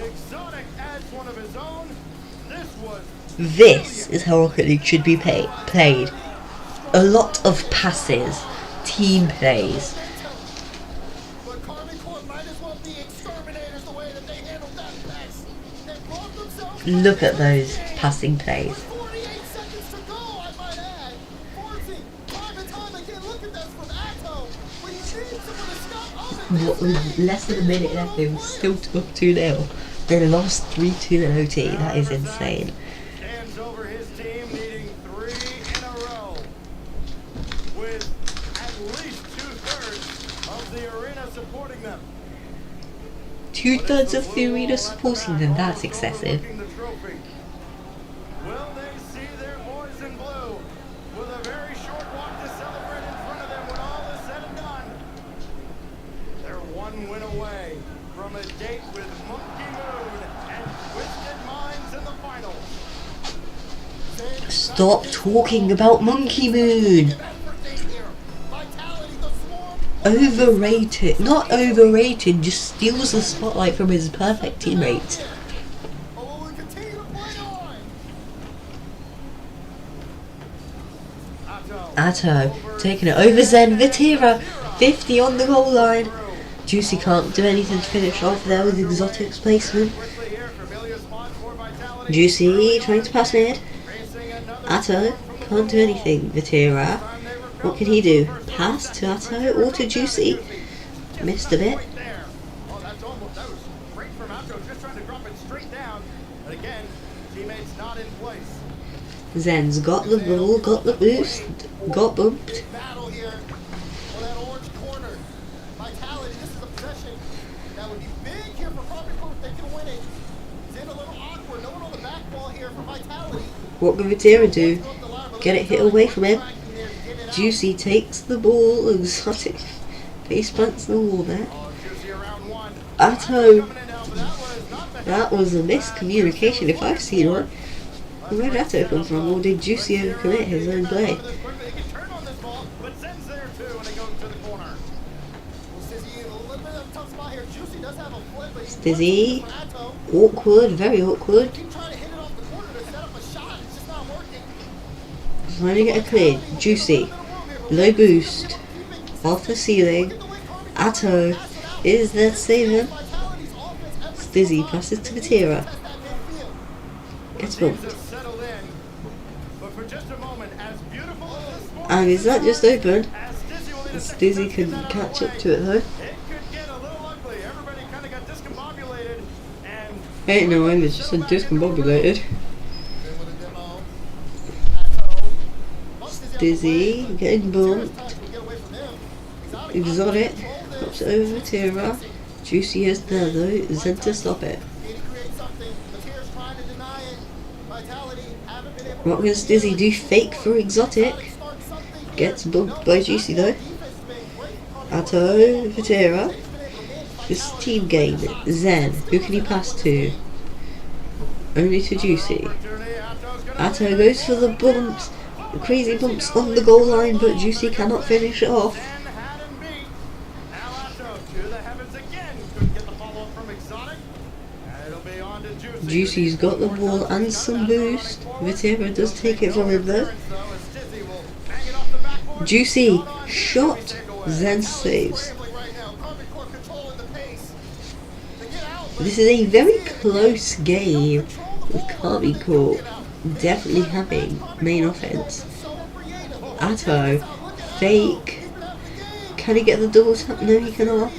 Exotic adds one of his own. This is how Rocket League should be played. A lot of passes, team plays. Look at those passing plays. What, with less than a minute left, they were still up 2-0. They lost 3-2 in OT. That is insane. Stands over his team, needing 3 in a row, with at least 2/3 of the arena supporting them. 2/3 of the arena supporting them. That's excessive. Will they see their boys in blue with a very short walk to celebrate in front of them when all is said and done? They're 1 win away from a date with Monkey Moon and Twisted Minds in the final. Stop talking about Monkey Moon. Overrated. Not overrated, just steals the spotlight from his perfect teammates. Atto taking it over Zen. Vatira 50 on the goal line. Juicy can't do anything to finish off there with Exotic's placement. Juicy trying to pass mid. Atto can't do anything. Vatira, what can he do? Pass to Atto or to Juicy. Missed a bit. Zen's got the ball, got the boost, got bumped. What can Vatira do? Get it hit away from him. Juicy takes the ball. Exotic face plants the wall there. Atto. That was a miscommunication if I've seen one. Where did Atto come from? Or did Juicy overcommit his own play? Stizzy. Awkward, very awkward. Trying to get a clear. Juicy. Low boost. Off the ceiling. Atto. Is there to save him? Stizzy passes to Vatira. Gets bumped. And is that just open? Stizzy can catch up to it though. Ain't no aim, it's just a discombobulated. Stizzy getting bumped. Exotic pops it over Vatira. Juicy is there though, Zen to stop it. What can Stizzy do? Fake for Exotic. Gets bumped by Juicy though. Atto, Vatira. This team game. Zen. Who can he pass to? Only to Juicy. Atto goes for the bumps. The crazy bumps on the goal line, but Juicy cannot finish it off. Juicy's got the ball and some boost. Vatira does take it from him though. Juicy shot. Zen saves. This is a very close game with Carby Corp definitely having main offense. Atto, fake. Can he get the double tap? No, he cannot.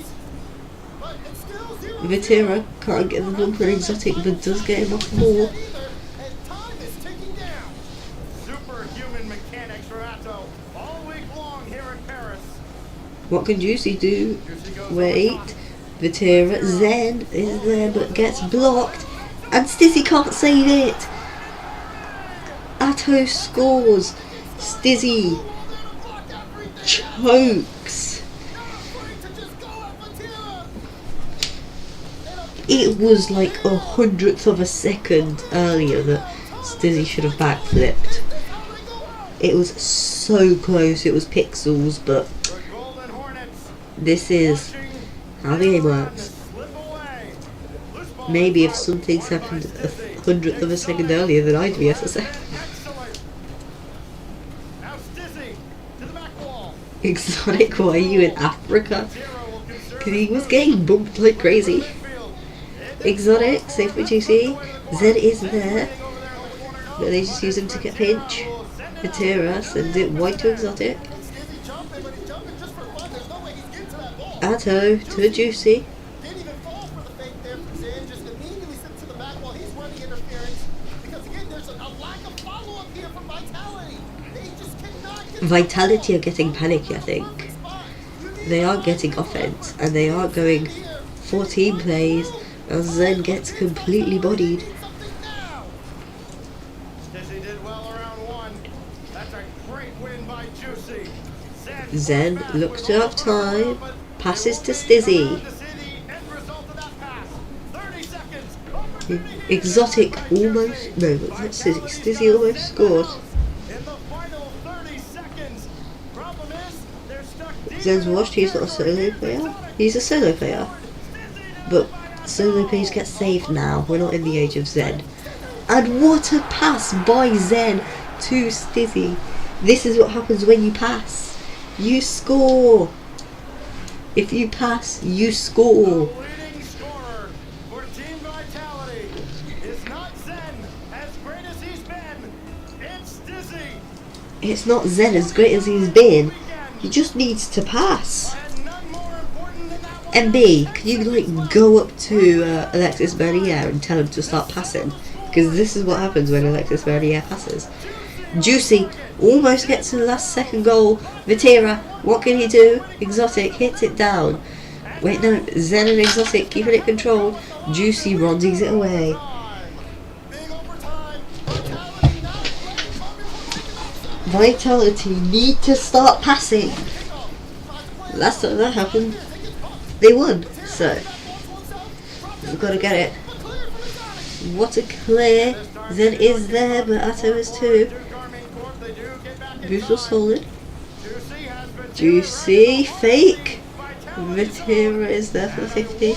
Vatira can't get the bump on Exotic, but does get him off the ball. What can Juicy do? Wait. Vatira, Zen is there but gets blocked. And Stizzy can't save it. Atto scores. Stizzy chokes. It was like 100th of a second earlier that Stizzy should have backflipped. It was so close, it was pixels, but this is how the game works. Maybe if something's happened 100th of a second earlier, then I'd be SSA. Exotic, why are you in Africa? Because he was getting bumped like crazy. Exotic, safe for Juicy. Zed is there, but they just use him to get pinch. Vatira sends it wide to Exotic. Atto to Juicy. Vitality are getting panicky, I think. They aren't getting offense, and they aren't going 14 plays, and Zen gets completely bodied. Zen looks to have time, passes to Stizzy. Exotic almost, no, that's Stizzy. Stizzy almost scored. Zen's washed, he's not a solo player. He's a solo player. But solo players get saved now. We're not in the age of Zen. And what a pass by Zen to Stizzy. This is what happens when you pass. You score. If you pass, you score. It's not Zen as great as he's been. He just needs to pass. MB, can you like go up to Alexis Bernier and tell him to start passing? Because this is what happens when Alexis Bernier passes. Juicy almost gets to the last second goal. Vatira, what can he do? Exotic hits it down. Wait, no, Zen and Exotic keeping it controlled. Juicy rondies it away. Vitality need to start passing. Last time that happened, they won. So we've got to get it. What a clear. Zen is there, but Atto is too. Boost was solid. Juicy fake. Vatira is there for 50.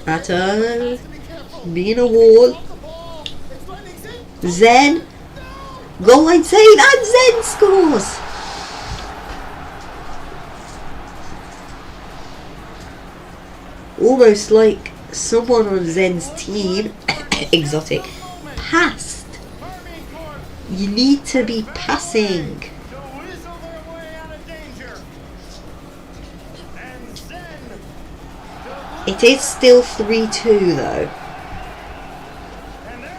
Atto being a wall. Zen Goal line save and Zen scores! Almost like someone on Zen's team, Exotic, passed. You need to be passing. It is still 3-2 though.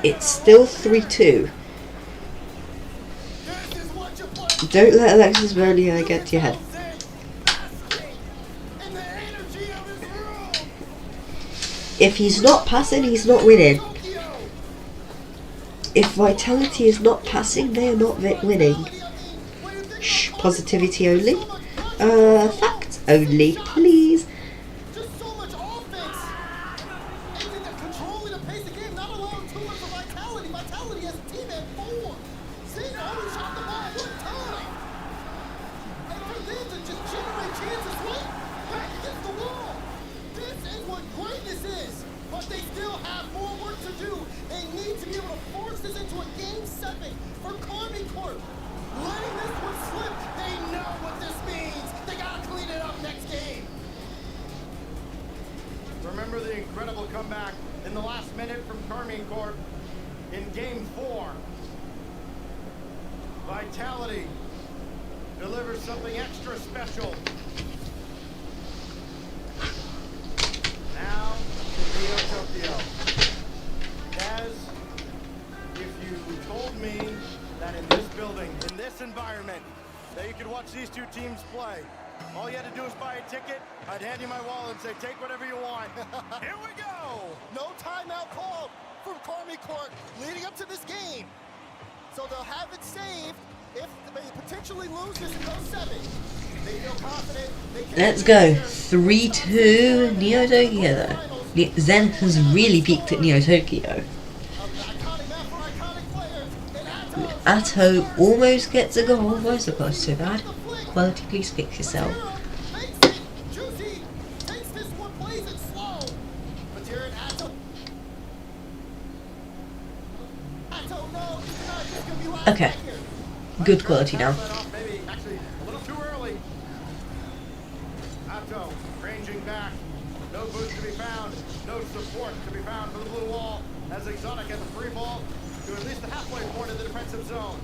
It's still 3-2. Don't let Alexis Bernier get to your head. If he's not passing, he's not winning. If Vitality is not passing, they are not winning. Shh, positivity only. Facts only, please. Remember the incredible comeback in the last minute from Carmine Corp in Game 4. Vitality delivers something extra special. Now to Neo Tokyo. As if you told me that in this building, in this environment, that you could watch these two teams play, all you had to do was buy a ticket, I'd hand you my wallet and say, take whatever you want. Here we go! No timeout called from Carmine Corp leading up to this game. So they'll have it saved if they potentially lose this in those 7. They feel confident. Let's go. 3-2 Neo Tokyo though. Zen has really peaked at Neo Tokyo. Atto almost gets a goal. Why is the goal so bad? Quality, please fix yourself. Okay. Good quality now. Actually, a little too early. Atto ranging back. No boost to be found. No support to be found for the blue wall. As Exotic has a free ball to at least the halfway point of the defensive zone.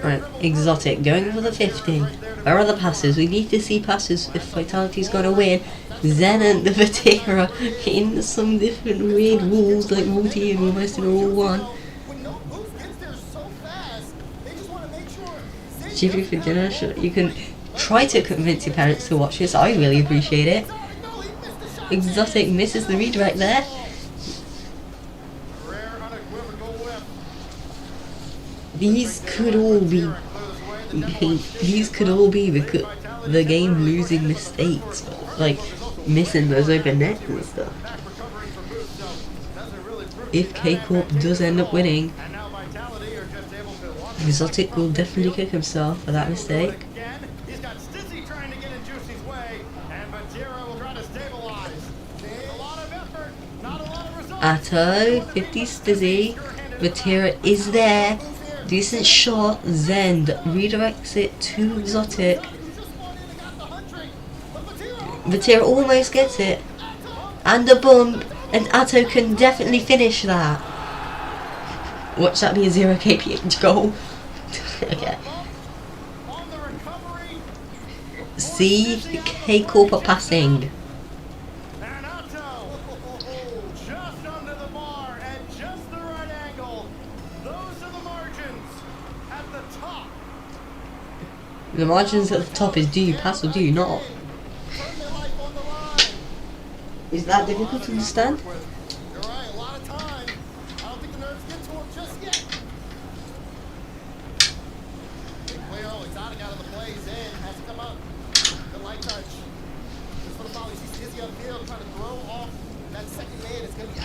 Right, Exotic going for the 50. Where are the passes? We need to see passes if Vitality's gonna win. Zen and the Vatera in some different weird rules, like multi and almost in all one. Jibby for dinner, you can try to convince your parents to watch this. I really appreciate it. Exotic misses the redirect there. These could all be the game losing mistakes, like missing those open nets and stuff. If K-Corp does end up winning, Exotic will definitely kick himself for that mistake. Atto, 50 Stizzy, Vatera is there. Decent shot, Zen redirects it to Exotic. Vatera almost gets it. And a bump, and Atto can definitely finish that. Watch that be a 0 KPH goal. Okay. See, K-Corp are passing. The margins at the top is do you pass or do you not? Is that difficult to understand?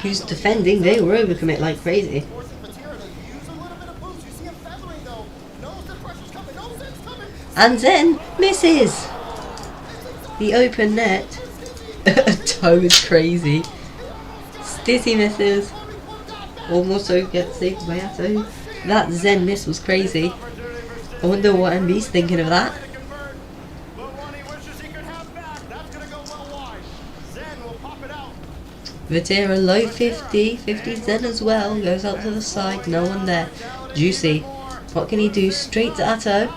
Who's defending? They were overcommit like crazy. And Zen misses the open net. Toe is crazy. Stizzy misses. Almost gets saved by Atto. That Zen miss was crazy. I wonder what MV's thinking of that. Vatira low 50, 50 Zen as well, goes out to the side, no one there. Juicy, what can he do? Straight to Atto.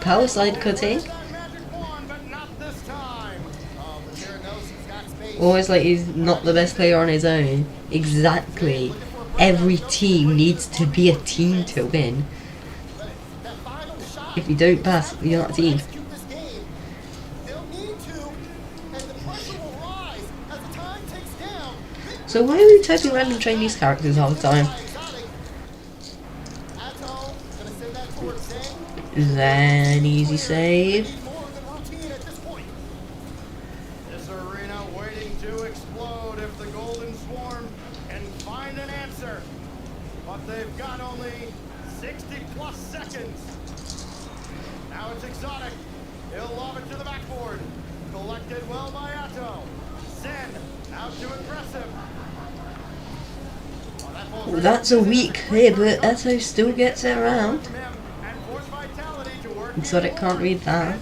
Power slide cutting. Always like he's not the best player on his own. Exactly. Every team needs to be a team to win. If you don't pass, you're not a team. So why are we typing random Chinese characters all the time? Then easy save. This arena waiting to explode if the Golden Swarm can find an answer. But they've got only 60 plus seconds. Now it's Exotic. He'll lob it to the backboard. Collected well by Atto. Zen out to aggressive. That's a weak clear, but Atto still gets it around. Exotic can't read that.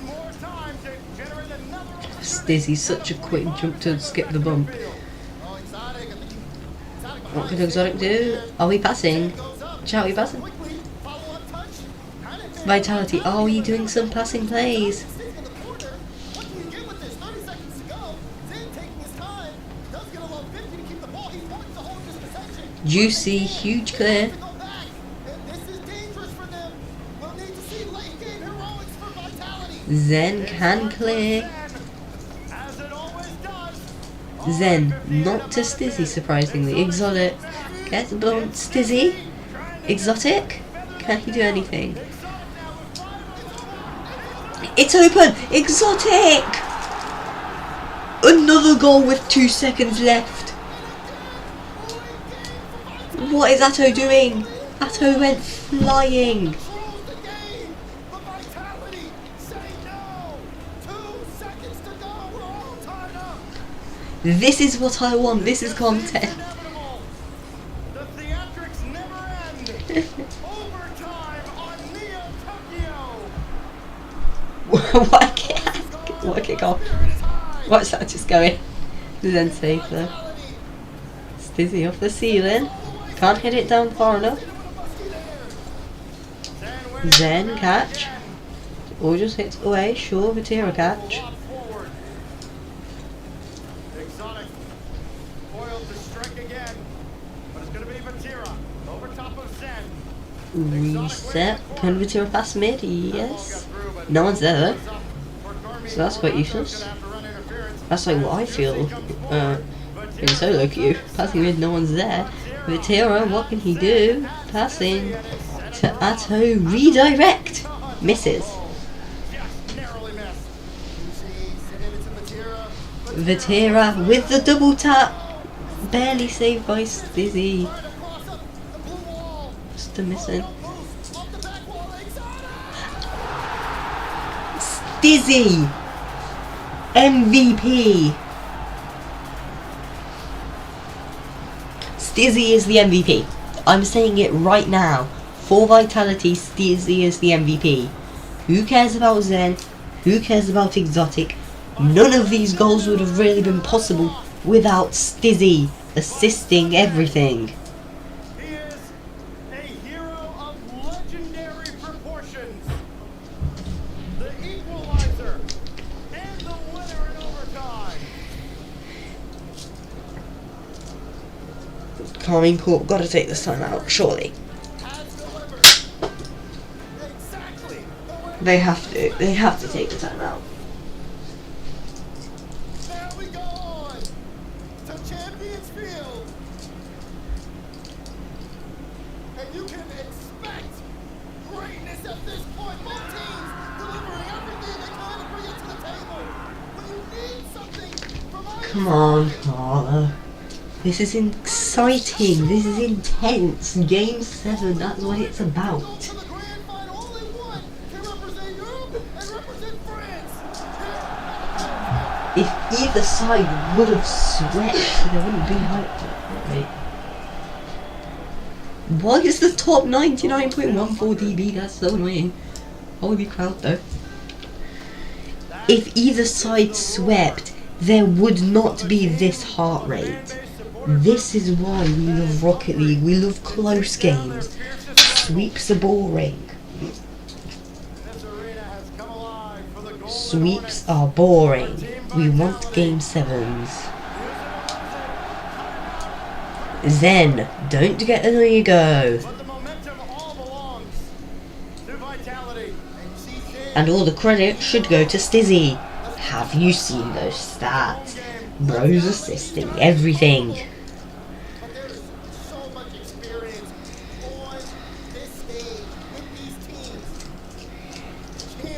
Stizzy's such a quick jump to skip the bump. What can Exotic do? Are we passing? Chat, are we passing? Vitality. Oh, are you doing some passing plays? Juicy, huge clear. Zen can clear. Zen, not to Stizzy surprisingly. Exotic gets bumped. Stizzy? Exotic? Can he do anything? It's open! Exotic! Another goal with 2 seconds left. What is Atto doing? Atto went flying. This is what I want. This is content. The theatrics never end. Overtime on Neo Tokyo. What a kick off. What's that just going? Zen safe though. Stizzy off the ceiling. Can't hit it down far enough. Zen catch. Or just hits away. Sure, Vatira catch. Exotic foiled to strike again, but it's going to be Vatira over top of Zen. Reset. Can Vatira pass mid? Yes. No one's there though. So that's quite useless. That's like what I feel in solo queue. Passing mid, no one's there. Vatira, what can he do? Passing to Atto. Redirect. Misses. Vatira with the double tap. Barely saved by Stizzy. Just a missing. Stizzy! MVP! Stizzy is the MVP. I'm saying it right now. For Vitality, Stizzy is the MVP. Who cares about Zen? Who cares about Exotic? None of these goals would have really been possible without Stizzy assisting everything. He is a hero of legendary proportions. The equalizer and the winner in overtime. Carmine Court gotta take this time out, surely. They have to take the time out. There we go on to Champions Field. And you can expect greatness at this point. Both teams delivering everything they can to bring it to the table. When you need something from either Come on, Carla. This is exciting. This is intense. Game 7, that's what it's about. If either side would have swept, there wouldn't be hype. Why is the top 99.14 dB? That's so annoying. Holy crowd though. If either side swept, there would not be this heart rate. This is why we love Rocket League. We love close games. Sweeps are boring. Sweeps are boring. We want game 7s. Zen, don't get an ego. And all the credit should go to Stizzy. Have you seen those stats? Bro's assisting everything.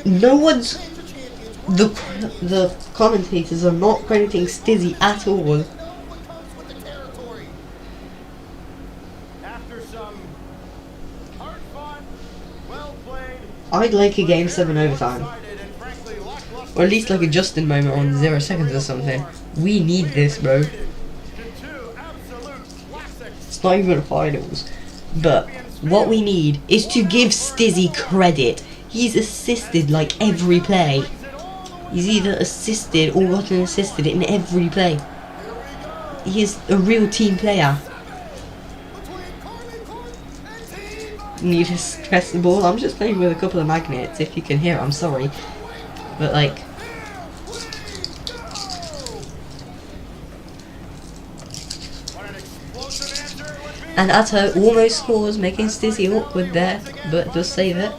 No one's... The commentators are not crediting Stizzy at all. I'd like a game 7 overtime. Or at least like a Justin moment on 0 seconds or something. We need this, bro. It's not even finals. But what we need is to give Stizzy credit. He's assisted like every play. He's either assisted or gotten assisted in every play. He is a real team player. Need to stress the ball. I'm just playing with a couple of magnets. If you can hear it, I'm sorry. But like... And Atto almost scores, making Stizzy awkward there, but does save it.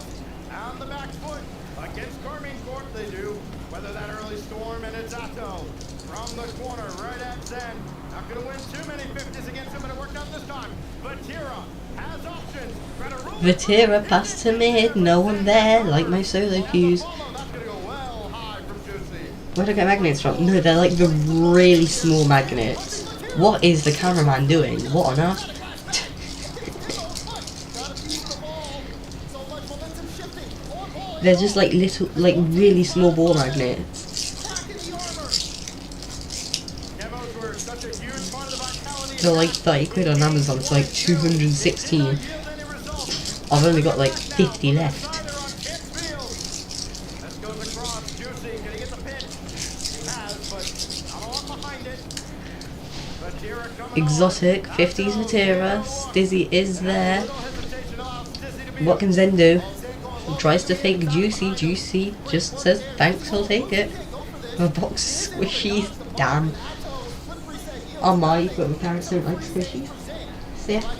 Vatira passed to mid, no one there, like my solo queues. Where'd I get magnets from? No, they're like the really small magnets. What is the cameraman doing? What on earth? They're just like little, like really small ball magnets. They're like 30 quid on Amazon, it's like 216. I've only got like 50 left. Exotic, 50s Vatira, Stizzy is there. What can Zen do? He tries to fake Juicy, Juicy just says thanks, I'll take it. A box of squishies, damn. Oh my, but my parents don't like squishies. So yeah,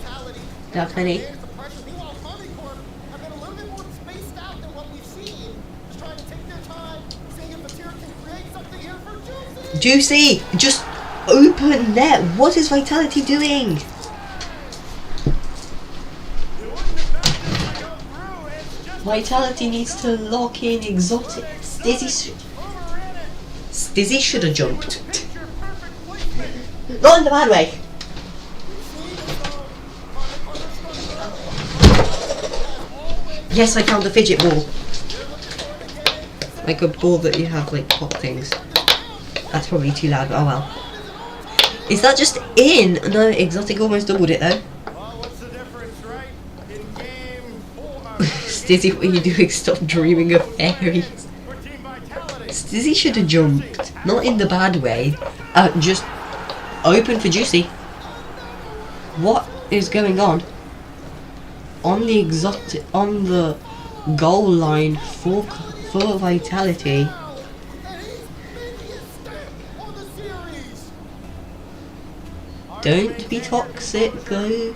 there are plenty. Juicy! Just open net! What is Vitality doing? Vitality needs to lock in Exotic. Stizzy should have jumped. Not in the bad way. Yes, I found a fidget ball. Like a ball that you have like pop things. That's probably too loud, but oh well. Is that just in? No, Exotic almost doubled it though. Stizzy, what are you doing? Stop dreaming of fairies. Stizzy should have jumped. Not in the bad way. Just open for Juicy. What is going on? On the Exotic, on the goal line for Vitality. Don't be toxic, go.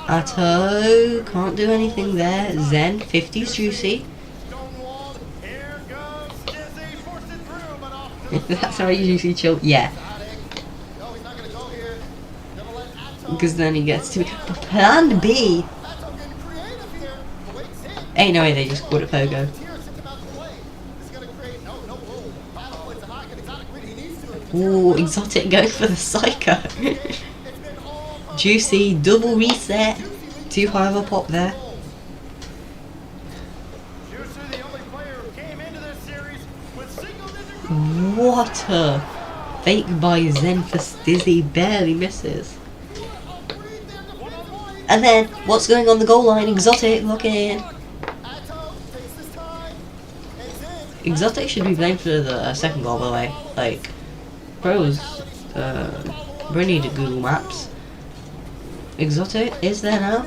Atto can't do anything there. Zen, 50's Juicy. That's how you usually chill. Yeah. Because then he gets to plan B. Ain't no way they just called it Pogo. Ooh, Exotic going for the Psycho. Juicy, double reset. Too high of a pop there. What a fake by Zen for Stizzy, barely misses. And then, what's going on the goal line? Exotic, lock in. Exotic should be blamed for the second goal, by the way. Like, pros, we need Google Maps. Exotic is there now?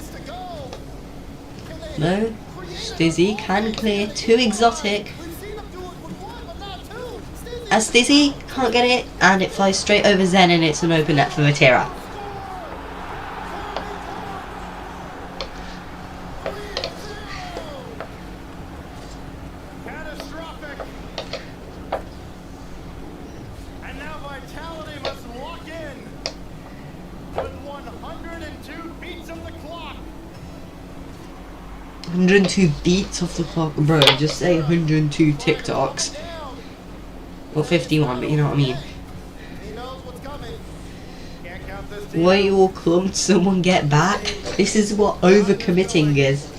No. Stizzy can clear to Exotic. As Stizzy can't get it, and it flies straight over Zen, and it's an open net for Vatira. Catastrophic. And now Vitality must lock in with 102 beats of the clock. 102 beats off the clock, bro. Just say 102 TikToks. Well, 51, but you know what I mean. Why you all clumped? Someone get back. This is what overcommitting is.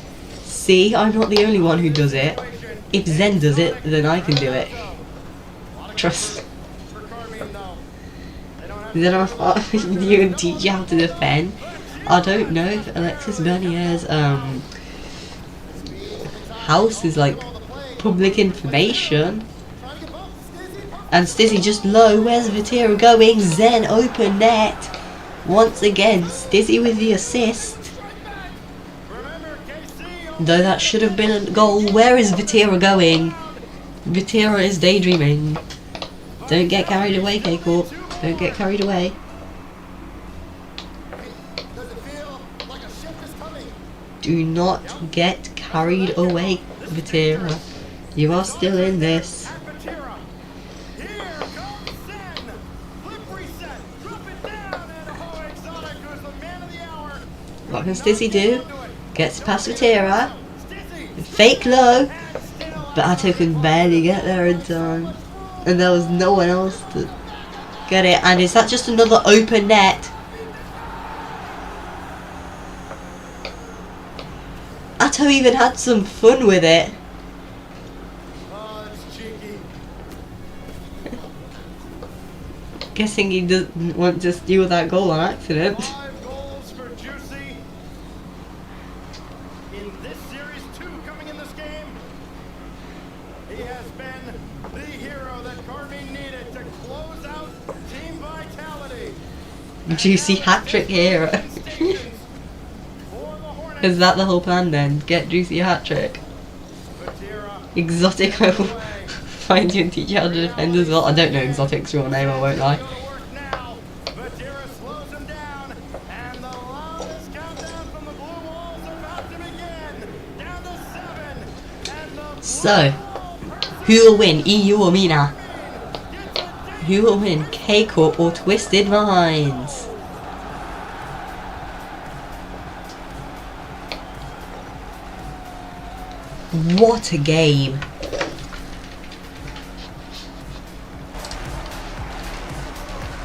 See, I'm not the only one who does it. If Zen does it, then I can do it. Trust. Then I'll you and teach you how to defend. I don't know if Alexis Bernier's house is like public information. And Stizzy just low. Where's Vatira going? Zen open net. Once again, Stizzy with the assist. Though that should have been a goal. Where is Vatira going? Vatira is daydreaming. Don't get carried away, K-Corp. Don't get carried away. Do not get carried away, Vatira. You are still in this. What can Stizzy do? Gets past Vatira. Fake low. But Atto can barely get there in time. And there was no one else to get it. And is that just another open net? Atto even had some fun with it. Guessing he doesn't want to steal that goal on accident. Juicy hat-trick hero. Is that the whole plan then? Get Juicy a hat-trick? Exotic, I will find you and teach you how to defend as well. I don't know Exotic's real name, I won't lie. So, who will win? EU or Mina? Who will win? K-Corp or Twisted Minds? What a game.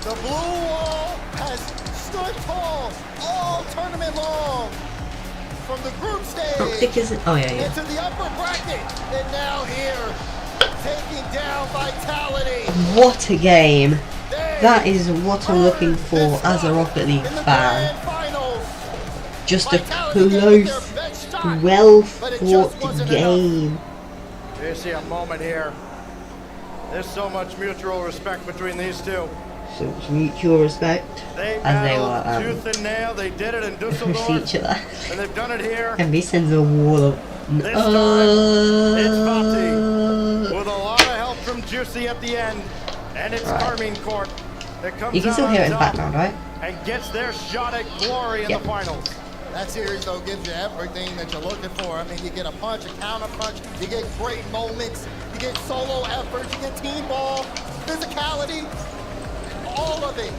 The blue wall has stood tall all tournament long. From the group stage into the upper bracket, and now here, taking down Vitality. What a game. That is what I'm looking for as a Rocket League fan. Just a close, well-fought game. You see a moment here. There's so much mutual respect between these two. So much mutual respect as they were tooth and nail. They did it in push each other. And they've done it here. And this sends a wall of This time, it's Vati with a lot of help from Juicy at the end. And it's Carmine Court that comes you can still out hear it on in the top background, right? and gets their shot at glory in the finals. That series, though, gives you everything that you're looking for. I mean, you get a punch, a counter punch, you get great moments, you get solo efforts, you get team ball, physicality, all of it.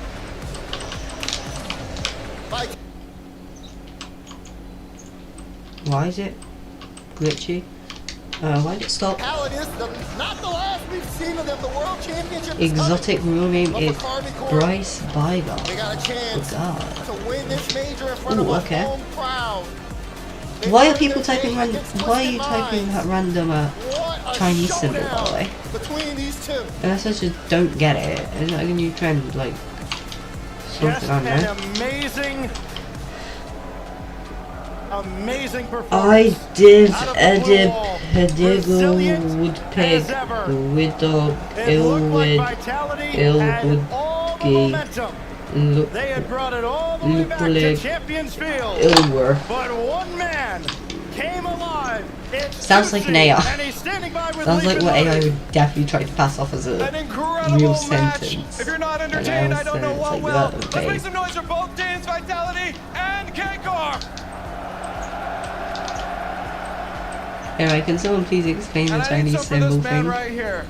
Why is it glitchy? Why did it stop? Not the last we've seen of them. The World Championship Exotic real name is Bryce Biber. They got a chance to win this major in front Ooh, of a okay. home crowd. Why are people typing random? Why are you typing that random? What a Chinese symbol, by the way? Between these two. Unless I just don't get it. Is that like a new trend? Like, something, I don't know. Amazing performance. I did edit Pedigle Woodpig, Widdog, Ilwid, Ilwoodgy, They had brought it all the way back to Champions Field. Ilwer. But one man came alive. It's Sounds like an AI. and he's standing by with Sounds like Legion what AI Loaded. would definitely try to pass off as a real sentence. If you're not And entertained, I don't know it's what like will. that, Let's okay. make some noise for both teams, Vitality and K-Corp. Anyway, can someone please explain the And I need Chinese some for this symbol man thing? right here.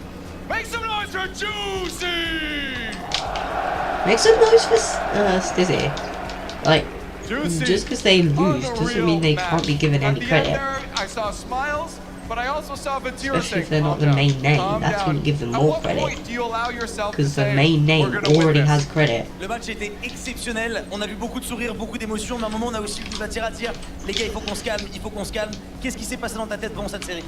Make some noise for Juicy. Make some noise for Stizzy. Like, Juicy. just because they lose doesn't mean they can't be given any At the credit. end there, I saw smiles, but I also saw Vatira Especially if say, they're not the "Calm main down, name, calm that's down." when you give them At more what credit. point do you allow yourself to Because the say, main "We're name gonna win already this"? has credit. Le match était exceptionnel, on a vu beaucoup de sourires, beaucoup d'émotions, mais à un moment on a aussi vu Vatira dire les gars il faut qu'on se calme, il faut qu'on se calme. Qu'est-ce qui s'est passé dans ta tête pendant cette série?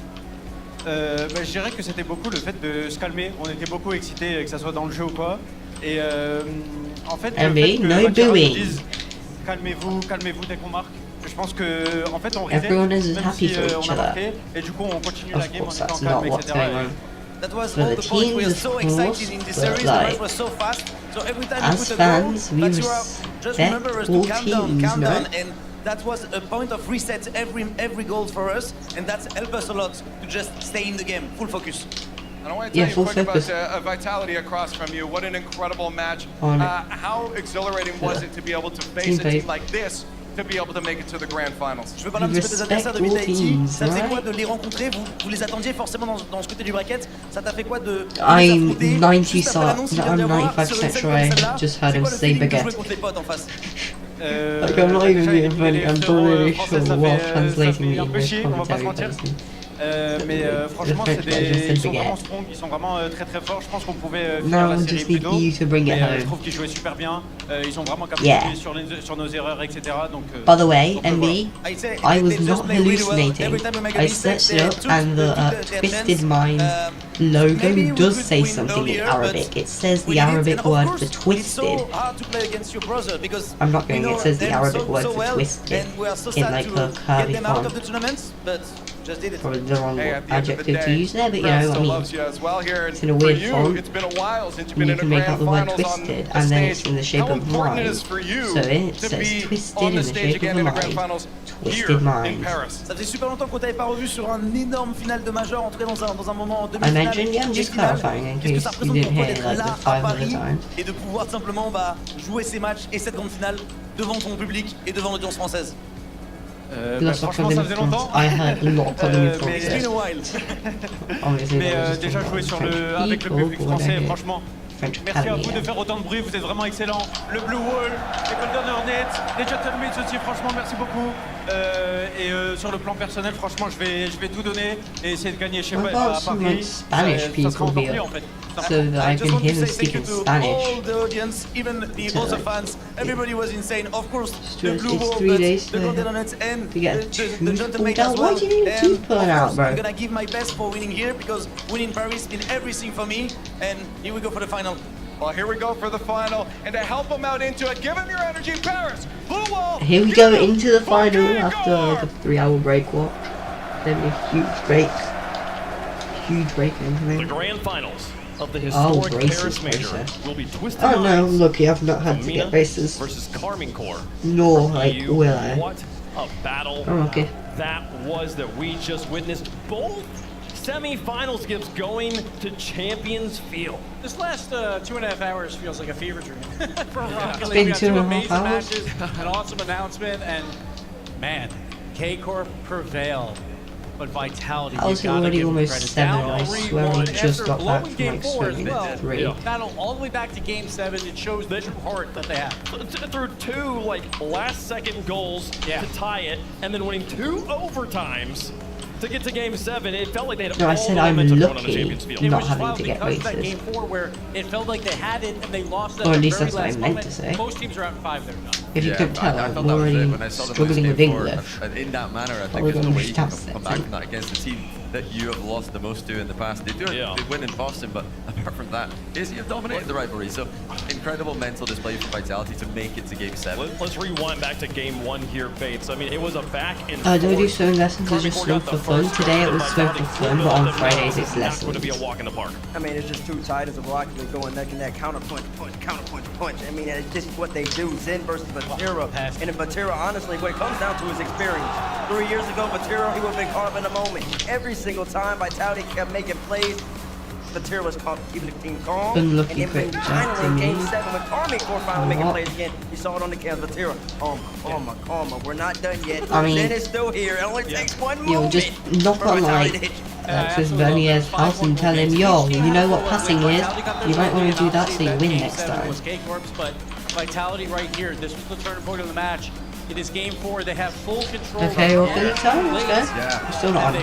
Je dirais que c'était beaucoup le fait de se calmer. On était beaucoup excités, que ça soit dans le jeu ou quoi. Et en fait, le fait que no Vatira nous booing. dise calmez-vous, calmez-vous dès qu'on marque. Je pense que en fait on reset, Everyone is même happy si for each on a other. marqué, et du coup on continue la Of game en course, étant that's calme, not what's etc. going on. That was For all the the points. We were teams, so of excited course, in this but series, the match like, was so fast. So every time as we put a fans, goal, we Vatira just remember us respect to all calm down, teams, calm no? down, and that was a point of reset every goal for us, and that's helped us a lot to just stay in the game, full focus. And I want to tell Yeah, you full quick focus. about Vitality across from you. What an incredible match. On it. How exhilarating was it to be able to face Team a play. team like this, to be able to make it to the grand finals? Je veux parler un petit peu des adversaires de Respect all Vitality. teams, Ça faisait quoi right? de les rencontrer? Vous les attendiez forcément dans ce côté du bracket. Ça t'a fait quoi de les I'm affronter 90 juste après l'annonce qu'il vient I'm d'y avoir sur 95% une scène sure comme I celle-là? just heard C'est him quoi le say feeling de baguette. jouer contre les potes en face? Like, I'm not even déjà, being les funny, I'm frères, totally français, sure ça while fait translating the un peu English chier, on va pas se commentary mentir. person. Mais franchement, French c'est guy just said ils sont baguette. vraiment strong, ils sont vraiment très très forts. Je pense qu'on pouvait No, finir la I série just plus need tôt. you to bring it Mais je home. trouve qu'ils jouaient super bien. Ils ont vraiment capitulé Yeah. sur nos erreurs, etc. Donc, By the way, on peut MB, voir. I was not hallucinating. I searched it up and the Twisted Mind logo does say something in Arabic. It says the Arabic word for twisted. I'm not going, it says the Arabic word for twisted in like a curvy font. Probably the wrong adjective to use there, but you know what I mean. It's in a weird font, It's been a while since you've and been you in a can make out grand the word finals on twisted, a and then it's stage. in the shape How of important it mind. is for you So it to says be twisted on in the the stage shape of again a in the grand mind. finals Twisted here in mind. Paris. Ça faisait super longtemps qu'on t'avait pas revu sur un énorme final de major, en tout cas dans un moment en I demi-finale. mentioned, yeah, I'm just clarifying in Qu'est-ce que ça case you représente didn't pour toi hear d'être like là the à 500 Paris times. et de pouvoir simplement jouer ces matchs et cette grande finale devant ton public et devant l'audience française? Franchement, ça faisait longtemps. I heard a lot coming in Mais from it. Mais Obviously, there was just déjà one jouer sur French avec le people public who wanna français, hear franchement. French Merci à Academy, vous de yeah. faire autant de bruit, vous êtes vraiment excellents. Le Blue Wall, les Golden Hornets, les Gentlemen aussi, franchement, merci beaucoup. Sur le plan personnel, franchement, je vais tout donner et essayer de gagner chez I've moi got à some Paris. like Spanish Ça sera people encore here, mieux en fait. so that I can hear them speaking Spanish. All the audience, even the So, other like, fans, everybody was insane. Of course, the It's Blue Wall, 3 but days the to Golden Hornets and to get the a tooth Gentlemen pulled out. as well. Why do you need a And tooth pulling of out, course, bro? I'm gonna give my best for winning here because winning Paris means everything for me. And here we go for the final. Well, here we go for the final, and to help them out into it, give them your energy, Paris, Blue Wall. Here we go into the final after like a 3-hour break. What? Then a huge break. Huge break The in grand finals of the Oh, historic braces, Paris Major braces. will be Twisted Oh no, Minds lucky I've not had to Amina get races. versus Carmine Corps. Nor like You, will I. What a battle Oh, okay. that was that we just witnessed. Both semi-finals gives going to Champions Field. This last 2.5 hours feels like a fever dream for Rocket It's League. been We got 2.5 amazing hours. matches, an awesome announcement, and man, K-Corp prevailed. But Vitality, I was you gotta already give them almost credit. 7. Down I swear I 3-1 just after got back blowing from game like 4 as swimming well. at 3. Battle all the way back to game 7. It shows the true heart that they have. Through two last-second goals to tie it, and then winning 2 overtimes to get to game 7. It felt like they had No, I all said the I'm momentum going on the lucky Champions Field. not Which is having wild to get because of that races. game 4 where it felt like they had it and they lost it Or at the least very that's what I last meant moment. to say. Most teams are out in 5 there now. If you couldn't tell, I I'm thought that was already it when I saw them lose struggling game with 4. English. And in that manner, I think Probably there's no gonna way you can miss that come back from that against a team that you have lost the most to in the past. They win in Boston, but apart from that, Izzy have dominated the rivalry. So incredible mental display from Vitality to make it to Game 7. Let's rewind back to Game 1 here, Fates. I mean, it was a back and Do I do forth. swimming lessons or just swim for fun? Today it was swim for fun, but on Fridays it's That's going lessons. to be a walk in the park. I mean, it's just two titans of Rocket League going neck and neck, counter punch, punch. I mean, it's just what they do. Zen versus Vatira. And if Vatira, honestly, what it comes down to is experience. 3 years ago, Vatira, he would have been caught up in the moment. Every single time Vitality kept making plays, Vatira was caught keeping the team calm. And Unlucky then when quick finally in to Game me. 7, when Army Corps finally making plays again, you saw it on the cam. Vatira, calma. We're not done yet. I mean, Zen is still here. It only takes one You'll moment. just knock on like Chris Bernier's house and tell him, yo, you know what passing is? You might want to do that so you win next time. Was K-Corp's, but Vitality right here. This was the turning point of the match. It is Game 4. They have full control. Okay, well, good time, let's go. Yeah. We're still not on.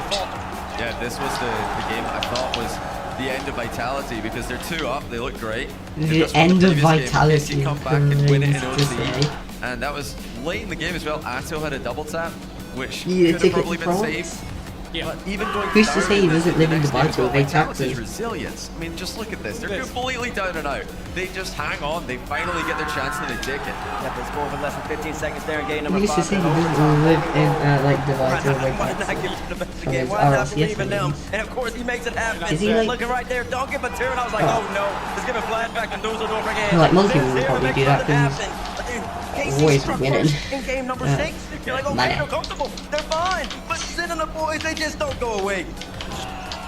Yeah, this was the game I thought was the end of Vitality because they're 2 up, they look great. The end of Vitality. Come back and win it in OC. And that was late in the game as well. Atto had a double tap, which You could take have it probably to been France? saved. Yeah. But even going Who's to say he down doesn't live in next Dubai game to as well, evade Vitality's taxes? resilience. I mean, just look at this. They're completely down and out. They just hang on. They finally get their chance and they take it. Yeah, they score with less than 15 seconds there in game Who's number to 5. say he doesn't live in like Dubai to evade Why not taxes? give it to the best From again? his Why not RLCS believe in them? games. And of course, he makes it happen. Is he like- Looking right there, don't give a tear. And I was like, oh no, let's give a flashback to Dusseldorf again. Like Monkey This will here probably makes do that nothing because happen. KC always struck winning. first in game number 6. You're like, okay, Money. they're comfortable. They're fine. But Zen and the boys, they just don't go away.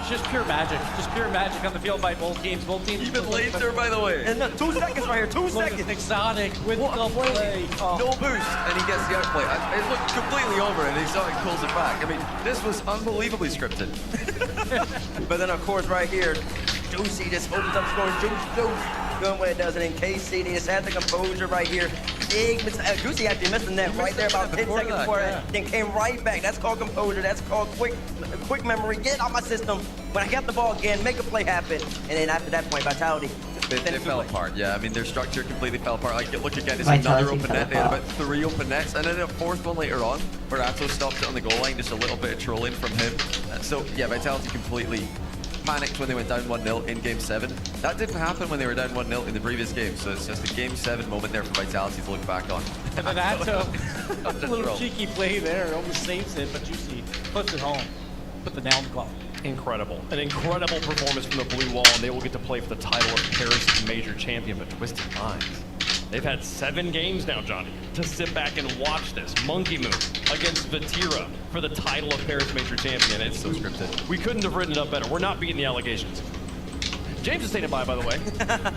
Just pure magic. Just pure magic on the field by both teams. Both teams. Even later, by the way. And 2 seconds right here. 2 seconds. Exotic with the play. No boost, and he gets the outplay. It looked completely over, and Exotic pulls it back. I mean, this was unbelievably scripted. But then, of course, right here, Juicy just opens up scoring. Juice. Doing what it does, and in KC, they just had the composure right here. Big Juicy actually missed the net right there about 10 seconds before it, then came right back. That's called composure. That's called quick memory. Get it out my system. When I get the ball again, make a play happen. And then after that point, Vitality. They fell apart, yeah. I mean, their structure completely fell apart. Like, look again, it's Vitality another open fell net. They had apart. about 3 open nets, and then a 4th one later on, where Atto stopped it on the goal line. Just a little bit of trolling from him. So, yeah, Vitality completely panicked when they went down 1-0 in Game 7. That didn't happen when they were down 1-0 in the previous game, so it's just a Game 7 moment there for Vitality to look back on. And then Atto, a little troll. cheeky play there, almost saves it, but Juicy puts it home. Put the nail in the glove. Incredible. An incredible performance from the Blue Wall, and they will get to play for the title of Paris Major Champion, but Twisted Minds. They've had 7 games now, Johnny, to sit back and watch this. Monkey Move against Vatira for the title of Paris Major Champion. It's so scripted. We couldn't have written it up better. We're not beating the allegations. James is saying bye, by the way.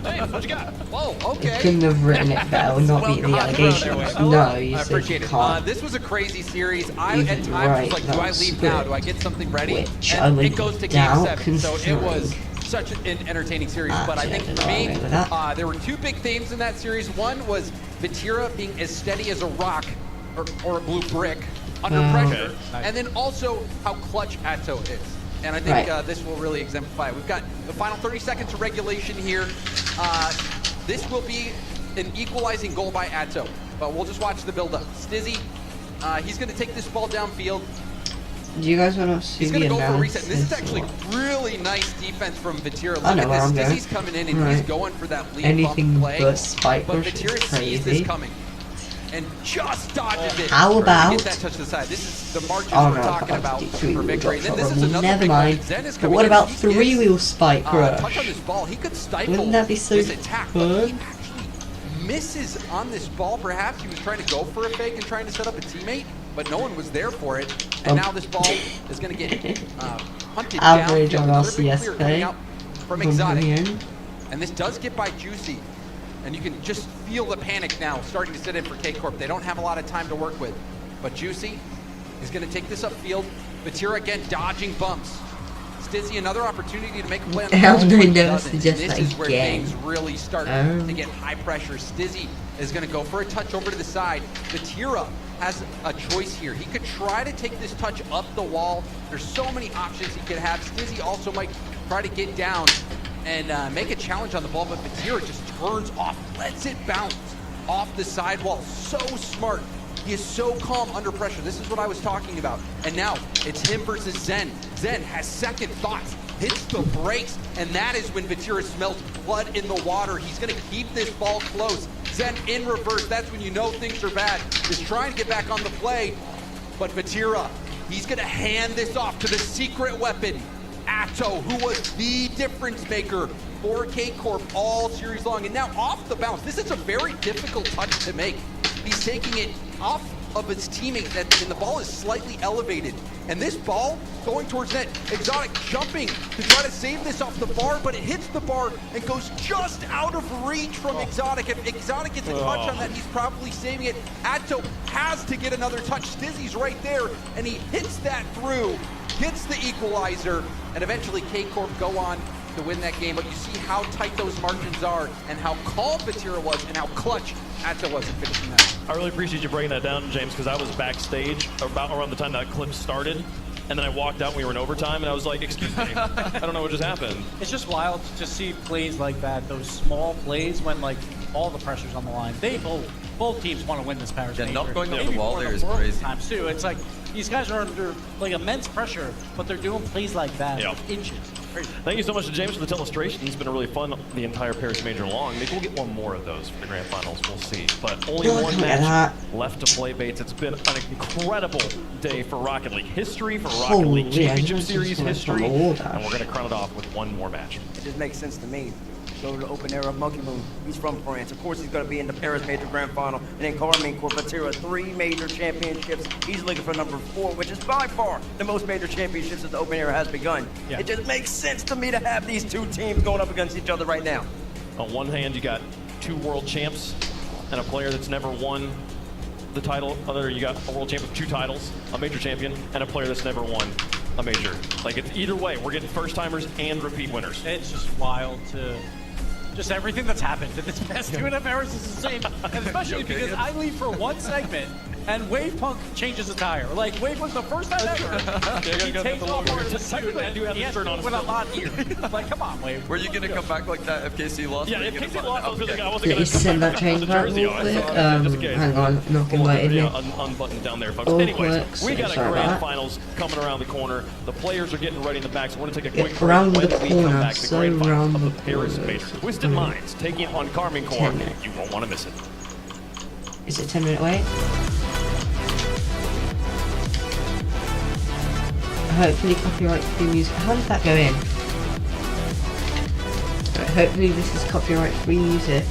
James, what you got? Whoa, You okay. couldn't have written it better or not beat the allegations. No, you I said appreciate you it. can't. This was a crazy series. I Even at times right, was like, do I that's leave now? good. Do I get something ready? Which I And would it goes to doubt, Game 7. So it was considering- such an entertaining series. But I think Actually, for I me, don't agree with that. there were 2 big themes in that series. One was Vatira being as steady as a rock or a blue brick under pressure. Nice. And then also how clutch Atto is. And I think Right. this will really exemplify it. We've got the final 30 seconds of regulation here. This will be an equalizing goal by Atto, but we'll just watch the build-up. Stizzy, he's going to take this ball downfield. Do you guys want to see He's going the to go for a reset. analysis? This is actually really nice defense from Vatira. Look I know at where I'm this. going. Stizzy's coming in and he's Right. going for that lead Anything bump play. but spike But rush is Vatira sees crazy. this coming and just dodges it. How to about- get that touch to the side? This is the margins Oh we're no, talking about for victory. And then this is another never big mind. moment. Zen is But coming what in. about He 3-wheel spike touch on rush? this ball. He could stifle Wouldn't that be so his attack, but he fun? actually misses on this ball. Perhaps he was trying to go for a fake and trying to set up a teammate, but no one was there for it. And now this ball is going to get hunted Average down. on RLCS play. From Bumping Exotic. in. And this does get by Juicy. And you can just feel the panic now starting to set in for K-Corp. They don't have a lot of time to work with. But Juicy is going to take this upfield. Vatira again dodging bumps. Stizzy, another opportunity to make a play on the How ball. do I but know doesn't. it's just And this like is where gang? things really start to get high pressure. Stizzy is going to go for a touch over to the side. Vatira has a choice here. He could try to take this touch up the wall. There's so many options he could have. Stizzy also might try to get down and make a challenge on the ball, but Vatira just turns off, lets it bounce off the sidewall. So smart. He is so calm under pressure. This is what I was talking about. And now it's him versus Zen. Zen has second thoughts, hits the brakes, and that is when Vatira smells blood in the water. He's going to keep this ball close. Zen in reverse. That's when you know things are bad. Just trying to get back on the play. But Vatira, he's going to hand this off to the secret weapon, Atto, who was the difference maker for K-Corp all series long. And now off the bounce, this is a very difficult touch to make. He's taking it off of his teammate, and the ball is slightly elevated. And this ball going towards net, Exotic jumping to try to save this off the bar, but it hits the bar and goes just out of reach from Exotic. If Exotic gets a touch on that, he's probably saving it. Atto has to get another touch. Stizzy's right there, and he hits that through, gets the equalizer, and eventually K-Corp go on to win that game. But you see how tight those margins are and how calm Vatira was and how clutch Atto was in finishing that. I really appreciate you breaking that down, James, because I was backstage about around the time that clip started, and then I walked out and we were in overtime, and I was like, excuse me, I don't know what just happened. It's just wild to see plays like that, those small plays when like all the pressure's on the line. They both teams want to win this Paris Major. Not going up Maybe the wall more there the is world crazy. Times too. It's like these guys are under like immense pressure, but they're doing plays like that, Yeah. with inches. Crazy. Thank you so much to James for the illustration. It's been really fun the entire Paris Major long. Maybe we'll get one more of those for the Grand Finals. We'll see. But only one match left to play, Bates. It's been an incredible day for Rocket League history, for Rocket League Championship Series history, and we're going to crown it off with one more match. It just makes sense to me. Go to the open era of Monkey Moon. He's from France. Of course, he's going to be in the Paris Major Grand Final. And then Carmine Corvatira, 3 major championships. He's looking for number 4, which is by far the most major championships that the open era has begun. Yeah. It just makes sense to me to have these two teams going up against each other right now. On one hand, you got 2 world champs and a player that's never won the title. Other, you got a world champ with 2 titles, a major champion, and a player that's never won a major. Like, it's either way, we're getting first-timers and repeat winners. It's just wild to... Just everything that's happened in this past 2.5 hours is insane. And especially because I leave for one segment and Wave Punk changes a tire. Like, Wave Punk, the first time ever, he takes off part of the suit and he has to with a lot here. Like, come on, Wave. Were you going to come back like that if KC lost? Yeah, if KC lost, I was going to I wasn't Did going you to send that train back real quick? Hang on, not invited me. Unbuttoned down there, folks. Oh, Anyways, clicks. we got a Sorry grand about that. finals coming around the corner. The players are getting ready in the back, so we're going to take a quick break. Round the When we come corner, back, the so grand finals round of the the Paris corner. Major. Twisted Minds taking on Carmine Corp. You won't want to miss it. Is it 10-minute wait? Hopefully copyright free music. How did that go in? Right, hopefully this is copyright free music.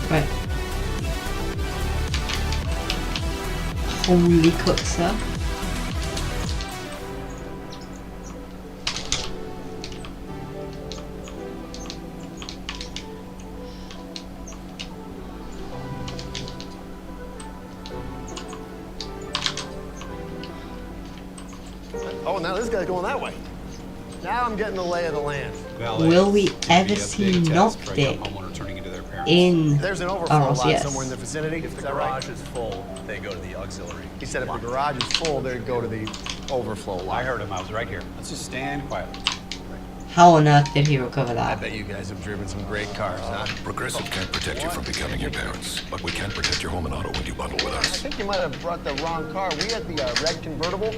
Right. Holy cuxer. Oh, now this guy's going that way. Now I'm getting the lay of the land. Will we ever see Noctic in There's an overflow lot RLCS? somewhere in the vicinity. If the garage is full, they go to the auxiliary. He said if the garage is full, they'd go to the overflow lot. I heard him. I was right here. Let's just stand quietly. How on earth did he recover I that? bet you guys have driven some great cars, huh? Progressive can't protect you from becoming your parents, but we can protect your home and auto when you bundle with I us. think you might have brought the wrong car. We had the red convertible.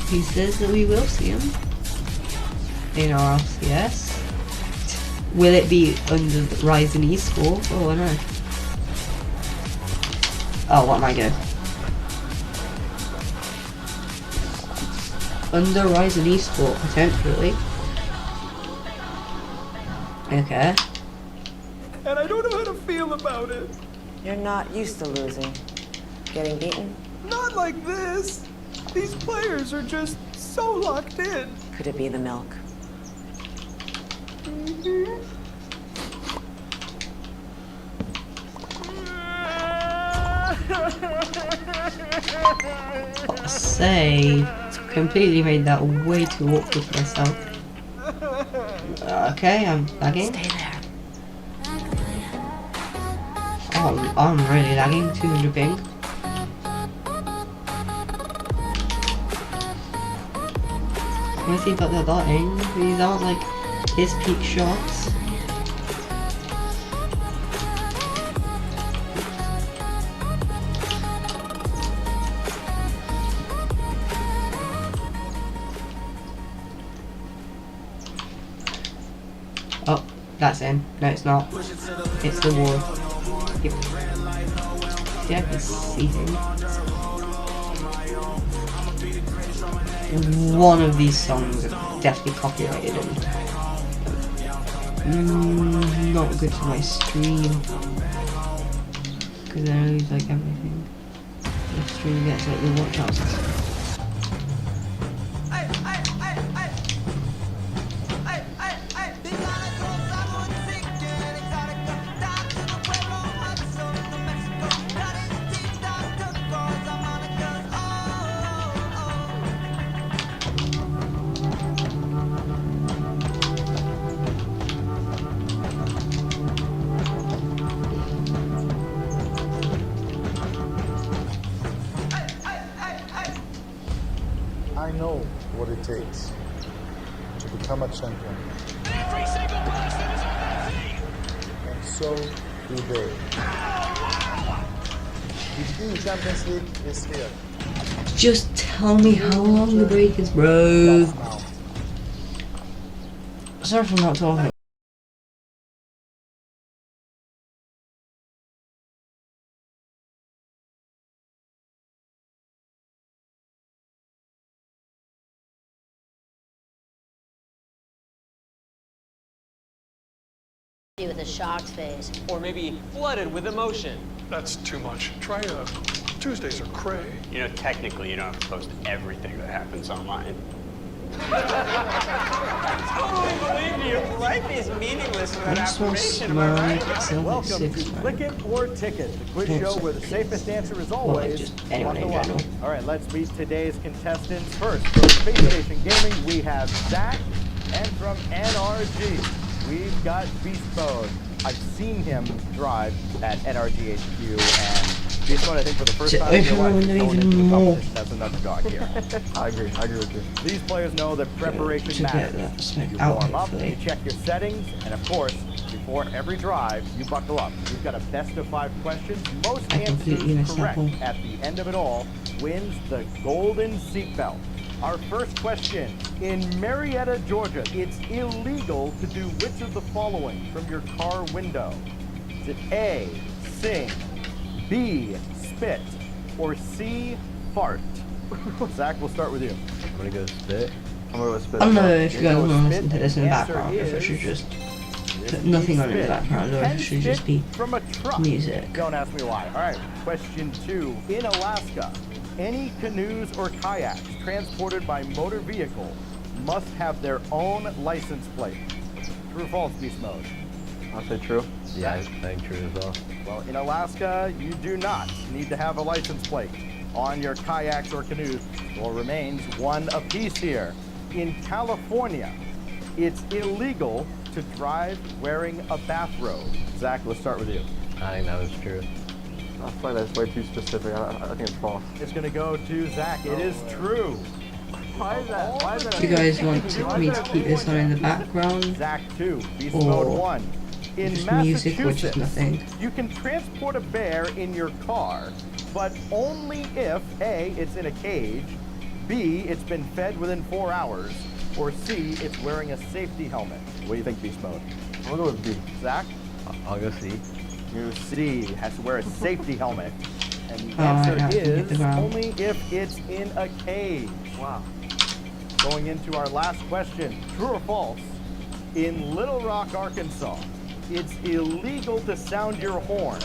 He says that we will see him in RLCS. Will it be under the Ryzen eSport? Oh, I know. Oh, what am I doing? Under Ryzen eSport, potentially. Okay. And I don't know how to feel about it. You're not used to losing. Getting beaten? Not like this. These players are just so locked in. Could it be the milk? Say, completely made that way too awkward for myself. Okay, I'm lagging. Stay there. Oh, I'm really lagging. 200 ping. Where's he got that in? These aren't like his peak shots. Oh, that's in. No, it's not. It's the wall. Yep. Yeah, I can see him. One of these songs are definitely copyrighted and not good for my stream. Because I lose like everything. The stream gets like the watch outs. I know what it takes to become a champion. Every single person is on their feet. And so do they. The EU Champions League is here. Just tell me how long the break is, bro. Sorry for not talking. With a shocked face. Or maybe flooded with emotion. That's too much. Try Tuesdays are cray. You know, technically, you don't have to post everything that happens online. Totally believe you. Life is meaningless without affirmation, am I right? Welcome to Click It or Ticket, the quiz show where the safest answer is always anyone in general. All right, let's meet today's contestants. First, from Space Station Gaming, we have Zach, and from NRG, we've got Beast Mode. I've seen him drive at NRG HQ, and Beast Mode, I think for the first time in your life, is going into the competition. That's another dog here. I agree with you. These players know that preparation matters. You warm up, you check your settings, and of course, before every drive, you buckle up. We've got a best of 5 questions. Most answers correct at the end of it all wins the golden seatbelt. Our first question, in Marietta, Georgia, it's illegal to do which of the following from your car window? Is it A, sing, B, spit, or C, fart? Zach, we'll start with you. I'm gonna go spit. I'm gonna go spit. I don't know if you guys want to listen to this in the background, if I should just put nothing on in the background, or if it should just be from a truck. music. Don't ask me why. All right, question 2. In Alaska, any canoes or kayaks transported by motor vehicle must have their own license plate. True or false, Beast Mode? I'll say true. Yeah, I think true as well. Well, in Alaska, you do not need to have a license plate on your kayaks or canoes. Well, remains 1 apiece here. In California, it's illegal to drive wearing a bathrobe. Zach, let's start with you. I think that was true. I feel like that's way too specific. I think it's false. It's going to go to Zach. It is true. Why is that? Why is that? Do you guys want me to keep this on in the background? Zach 2, Beast Mode 1. In just music or just Massachusetts, nothing? you can transport a bear in your car, but only if A, it's in a cage, B, it's been fed within 4 hours, or C, it's wearing a safety helmet. What do you think, Beast Mode? I'll go with B. Zach? I'll go C. You C, has to wear a safety helmet. And the I answer have to hit the is ground. only if it's in a cage. Wow. Going into our last question, true or false? In Little Rock, Arkansas, it's illegal to sound your horn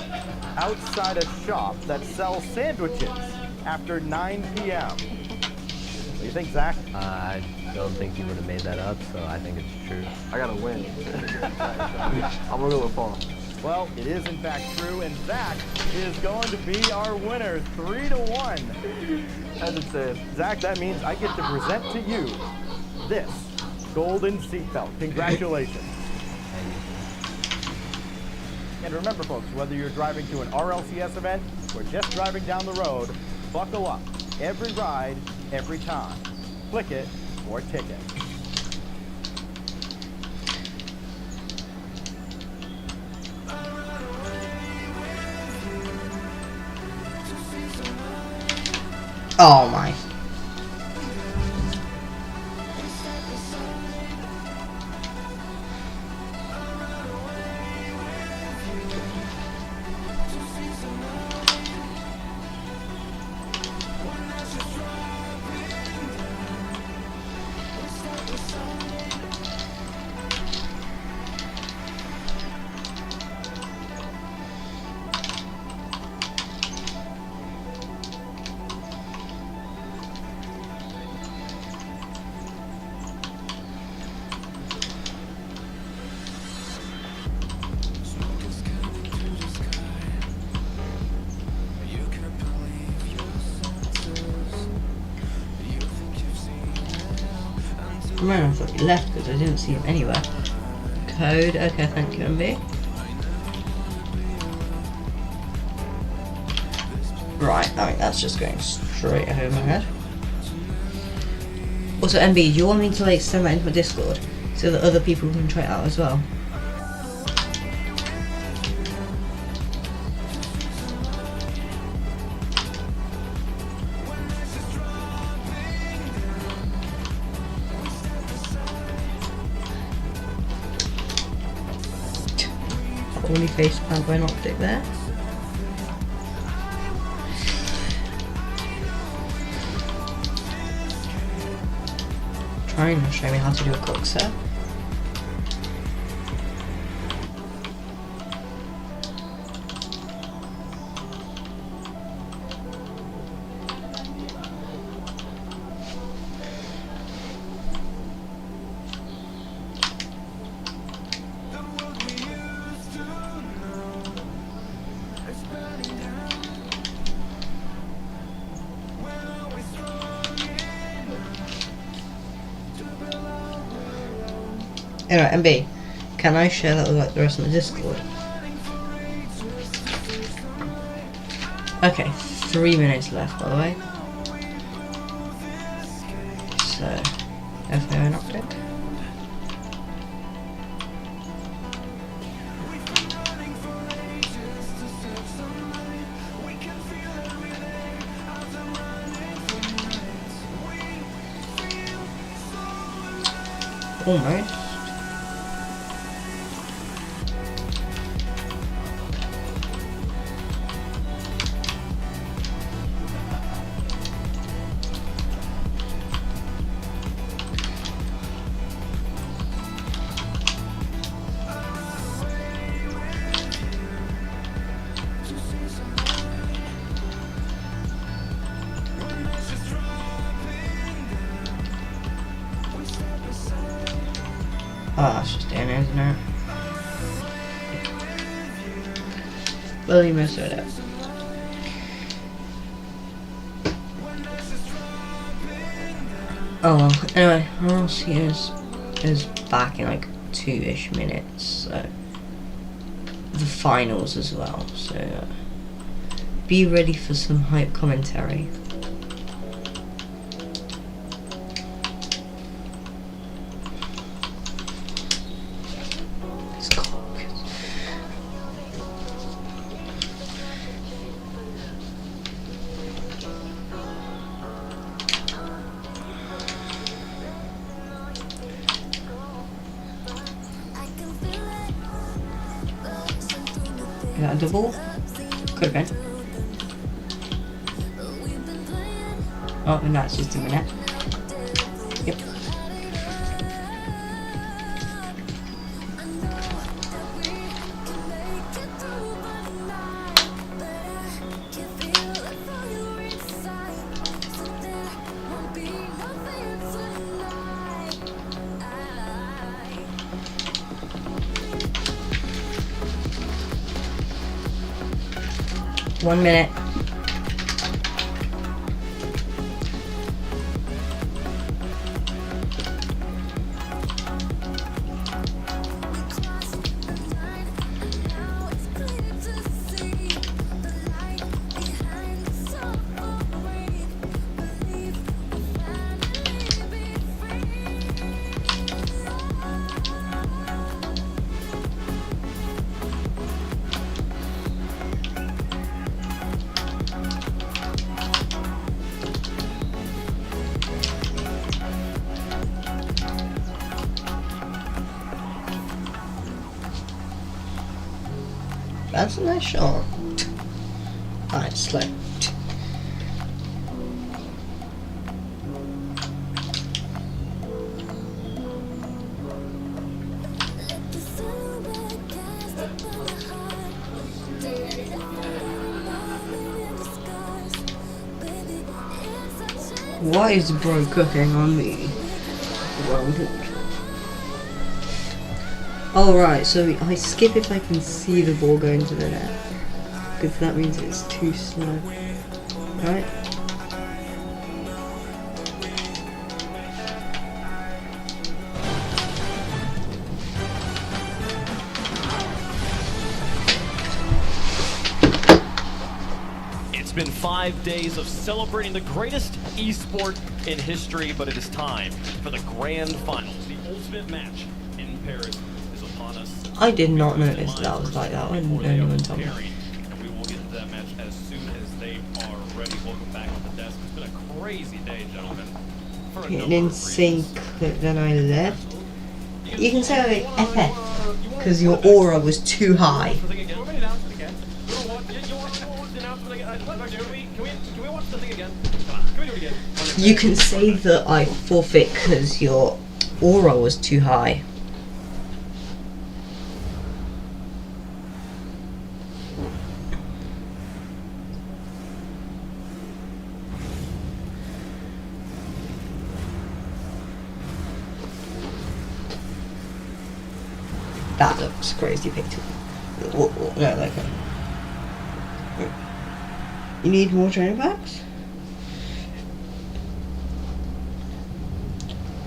outside a shop that sells sandwiches after 9 p.m. What do you think, Zach? I don't think you would have made that up, so I think it's true. I gotta win. I'm gonna go with false. Well, it is in fact true, and Zach is going to be our winner, 3-1. As it says, Zach, that means I get to present to you this golden seatbelt. Congratulations. And remember, folks, whether you're driving to an RLCS event or just driving down the road, buckle up. Every ride, every time. Click it or ticket. Oh my. Man, I thought he left because I didn't see him anywhere. Code, okay, thank you, MB. Right, I think that's just going straight over my head. Also, MB, do you want me to like send that into my Discord so that other people can try it out as well? Only face plant by an optic there. Trying to show me how to do a cook set. Anyway, MB, can I share that with like the rest of the Discord? Okay, 3 minutes left by the way. So, if they're an optic. Almost. Oh, that's just in, isn't it? Well, you messed it up. Oh well, anyway, RLCS is back in like 2-ish minutes, so the finals as well, so be ready for some hype commentary. Is that a double? Could have been. Oh, no, it's just a minute. Yep. 1 minute. That's a nice shot. Alright, slow. Why is bro cooking on me? Alright, so I skip if I can see the ball going to the net. Because that means it's too slow. Right? It's been 5 days of celebrating the greatest esport in history, but it is time for the grand finals. The ultimate match in Paris is upon us. I did not notice that was like that when anyone told me. And we will get to that match as soon as they are ready. Welcome back to the desk. It's been a crazy day, gentlemen. For a An number of insane clip, then I left. You can say FF because your aura was too high. You can say that I forfeit because your aura was too high. That looks crazy picture. No, like you need more training packs?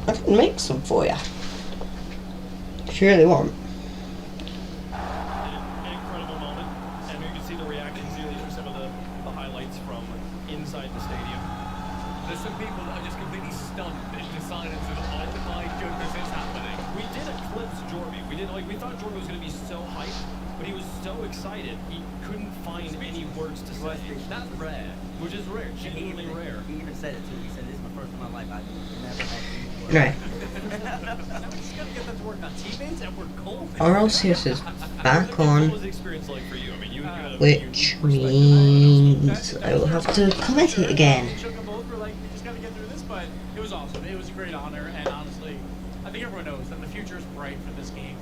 I can make some for you. If you really want. An incredible moment, and you can see the reactions here. These are some of the highlights from inside the stadium. There's some people that are just completely stunned in silence of, oh my goodness, it's happening. We did eclipse Jorby. We thought Jorby was going to be so hyped, but he was so excited he couldn't find any words to say. That's rare. Which is rare, genuinely rare. He even said it too. He said, "This is my first time in my life. I've never had any." Right. Now we just gotta get them to work on teammates, and we're cold. RLCS is back on, What was the experience like for you? I mean, you had a which means I will have to comment it again. Shook them both. We're like, we just gotta get through this, but it was awesome. It was a great honor, and honestly, I think everyone knows that the future is bright for this game.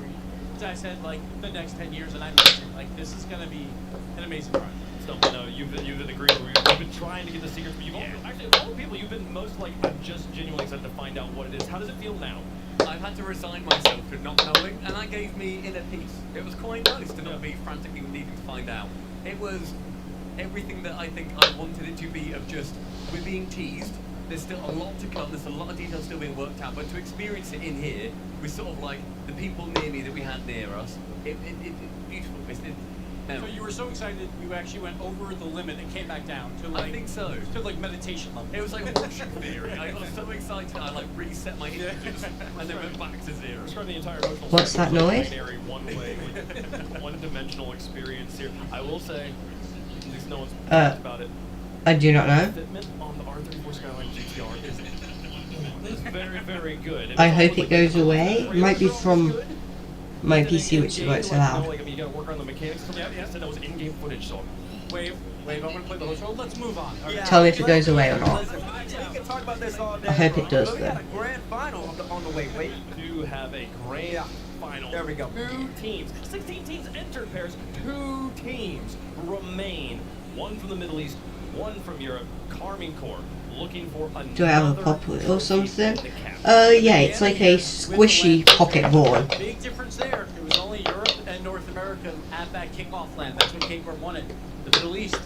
As I said, like the next 10 years, and I mentioned, like this is gonna be an amazing run. No, you've been agreeing. You've been trying to get the secrets, but you've actually of all the people, you've been most like I'm just genuinely excited to find out what it is. How does it feel now? I've had to resign myself to not knowing, and that gave me inner peace. It was quite nice to not be frantically needing to find out. It was everything that I think I wanted it to be. Of just we're being teased. There's still a lot to come. There's a lot of details still being worked out. But to experience it in here, with sort of like the people near me that we had near us, it's beautiful. So you were so excited, you actually went over the limit and came back down to like. I think so. To like meditation level. It was like worship theory. I got so excited, I like reset my images and then went back to zero. Describe the entire emotional What's that noise? One-way, one-dimensional experience here. I will say, at least no one's talked about it. I do not know. Fitment on the R34 Skyline GTR is very, very good. I hope it goes away. It might be from my PC, which is why it's so loud. Like, I mean, you gotta work on the mechanics. Yes, that was in-game footage, so. Wave, I'm gonna play the host role. Let's move on. Tell me if it goes away or not. Listen, we can talk about this all day. I hope it does, We got though. a grand final on the way. Wait. Do have a grand final. There we go. 2 teams. 16 teams entered Paris. 2 teams remain. One from the Middle East, one from Europe. Carmine Corps looking for another. Do I have a pop or something? Yeah, it's like a squishy pocket ball. Big difference there. It was only Europe and North America at that kickoff land. That's when King Corp won it. The Middle East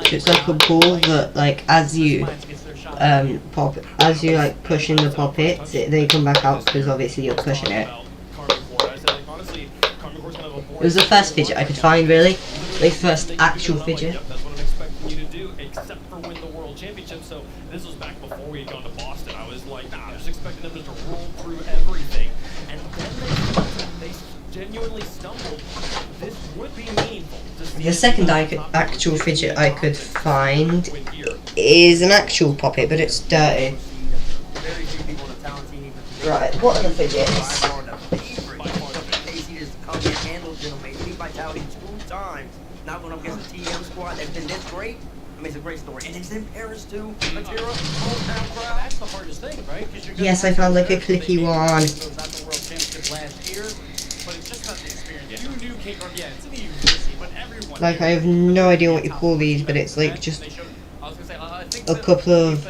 It's like a ball that, like, as you like pushing the poppets, they come back out because obviously you're pushing it. It was the first fidget I could find, really. The first actual fidget. That's what I'm expecting you to do, except for win the World Championship. So this was back before we had gone to Boston. I was like, nah, I was expecting them just to roll through everything. And then they genuinely stumbled. This would be meaningful. The second actual fidget I could find is an actual poppet, but it's dirty. Right, what are the fidgets? Not when I'm against the TM squad that's been this great. I mean, it's a great story. And it's in Paris too. Matera, hometown crowd. That's the hardest thing, right? Yes, I found like a clicky one. That's the World Championship last year, but it's just about the experience. You knew King Kong, yeah, it's in the university, but everyone. Like, I have no idea what you call these, but it's like just a couple of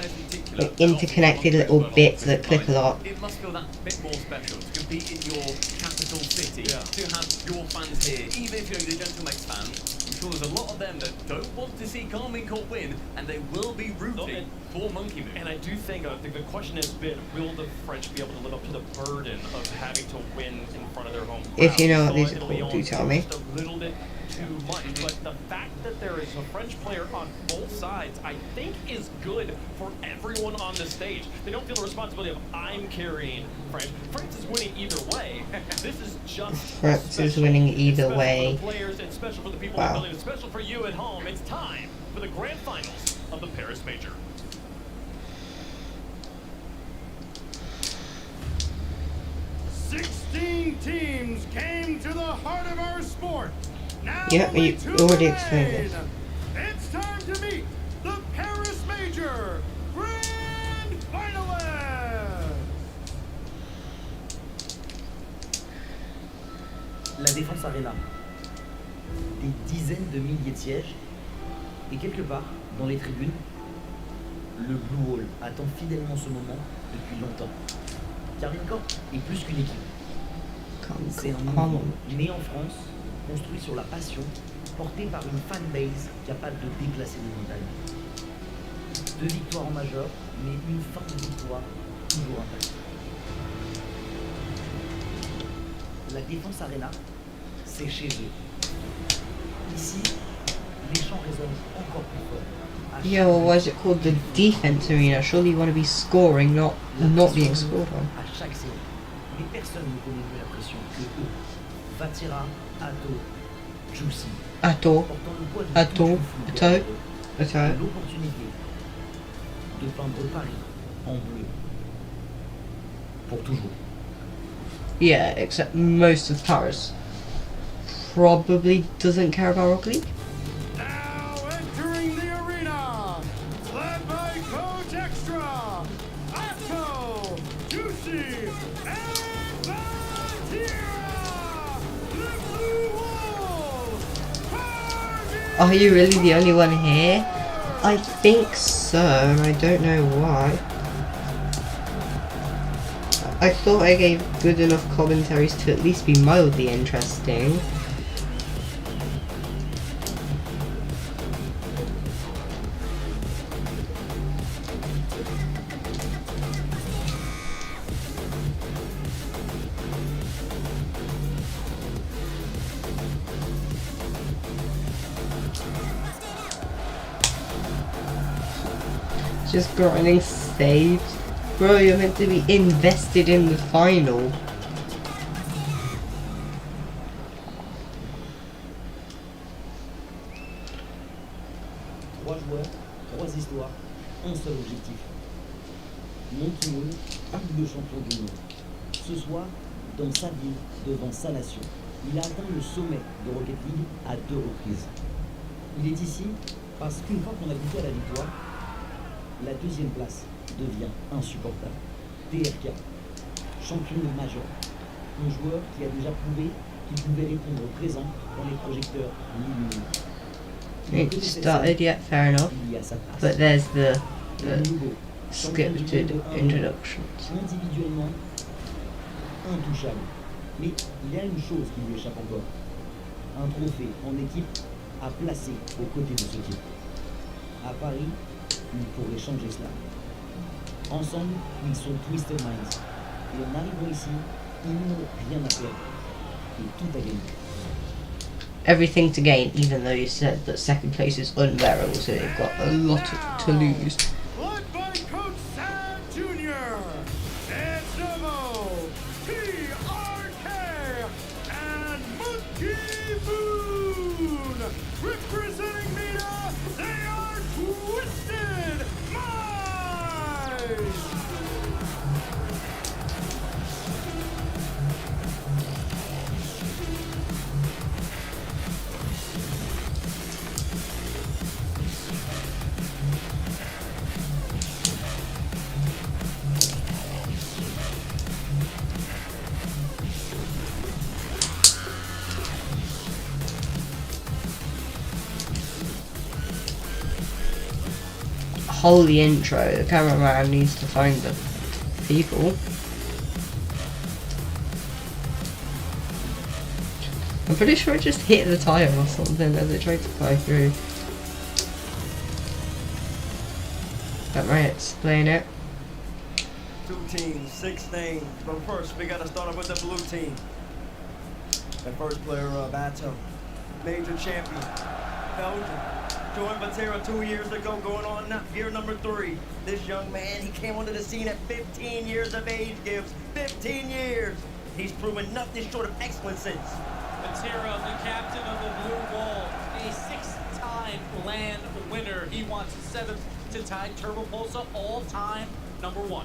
like, interconnected little bits that click a lot. It must feel that bit more special to compete in your capital city, to have your fans here, even if you're the Gentleman's fan. I'm sure there's a lot of them that don't want to see Carmine Court win, and they will be rooting for Monkey Moon. And I do think the question has been, will the French be able to live up to the burden of having to win in front of their home crowd? If you know what these are called, do tell me. Just a little bit too much, but the fact that there is a French player on both sides, I think, is good for everyone on the stage. They don't feel the responsibility of I'm carrying France. France is winning either way. This is just France is winning either way. For the players, it's special for the people in the building, it's special for you at home. It's time for the grand finals of the Paris Major. Teams came to the heart of our sport. Now yeah, you already explained it. It's time to meet the Paris Major Grand Finalists. La Défense Arena. Des dizaines de milliers de sièges. Et quelque part, dans les tribunes, le Blue Wall attend fidèlement ce moment depuis longtemps. Carmine Corp est plus qu'une équipe. C'est un mouvement né en France, construit sur la passion, porté par une fanbase capable de déplacer les montagnes. 2 victoires en majeur, mais une fin de victoire toujours intacte. La Défense Arena, c'est chez eux. Ici, les chants résonnent encore plus fort. Yeah, well, why is it called the defense arena? Surely you want to be scoring, not being scored on. À chaque série, mais personne ne connaît mieux la pression que eux. Vatira, Atto, Juicy. Atto. L'opportunité de peindre Paris en bleu. Pour toujours. Yeah, except most of Paris probably doesn't care about Rocket League. Entering the arena, led by Coach Extra, Atto, Juicy, and Vatira, the Blue Wolves. Are you really the only one here? I think so, I don't know why. I thought I gave good enough commentaries to at least be mildly interesting. Just grinding saves. Bro, you're meant to be invested in the final. Trois joueurs, 3 histoires, un seul objectif. Monkey Moon, double champion du monde. Ce soir, dans sa ville, devant sa nation, il a atteint le sommet de Rocket League à 2 reprises. Il est ici parce qu'une fois qu'on a goûté à la victoire, la 2e place devient insupportable. TRK, champion de Major, un joueur qui a déjà prouvé qu'il pouvait répondre présent dans les projecteurs lumineux. It started yet, fair enough. But there's the scripted introductions. Individuellement, intouchable. Mais il y a une chose qui lui échappe encore. Un trophée en équipe à placer aux côtés de ce type. À Paris, ils pourraient changer cela. Ensemble, ils sont Twisted Minds. Et en arrivant ici, ils n'ont rien à perdre. Et tout à gagner. Everything to gain, even though you said that second place is unbearable, so they've got a lot to lose. Led by Coach Sam Jr. and Novo, PRK, and Monkey Moon. Representing Mina, they are Twisted Minds. Holy intro, the cameraman needs to find the people. I'm pretty sure it just hit the tire or something as it tried to fly through. Let me explain it. 2 teams, 16. But first, we gotta start off with the blue team. The first player, Bato, major champion, Belgium. Joined Vatera 2 years ago, going on year number 3. This young man, he came onto the scene at 15 years of age, Gibbs. 15 years. He's proven nothing short of excellence since. Vatera, the captain of the Blue Wall, a 6-time land winner. He wants 7th to tie Turbo Pulsar all-time #1.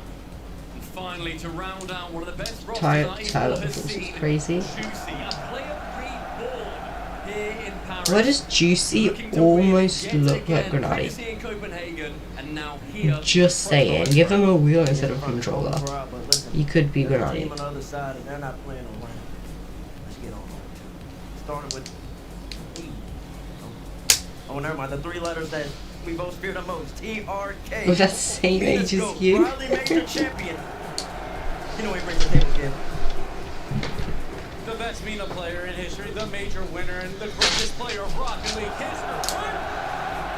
And finally, to round out one of the best rosters Tyler has is seen, crazy. Juicy, a player reborn here in Paris. Why does Juicy almost look like Grenade? Previously in Copenhagen, and now here. Just saying, give him a wheel instead of a controller. He could be There's a Grenade. team on the other side, and they're not playing around. Let's get on it. Starting with E. Oh, never mind. The 3 letters that we both fear the most. TRK. Was that the same age as you? Proudly major champion. You know he brings the table again. The best MENA player in history, the major winner, and the greatest player of Rocket League history.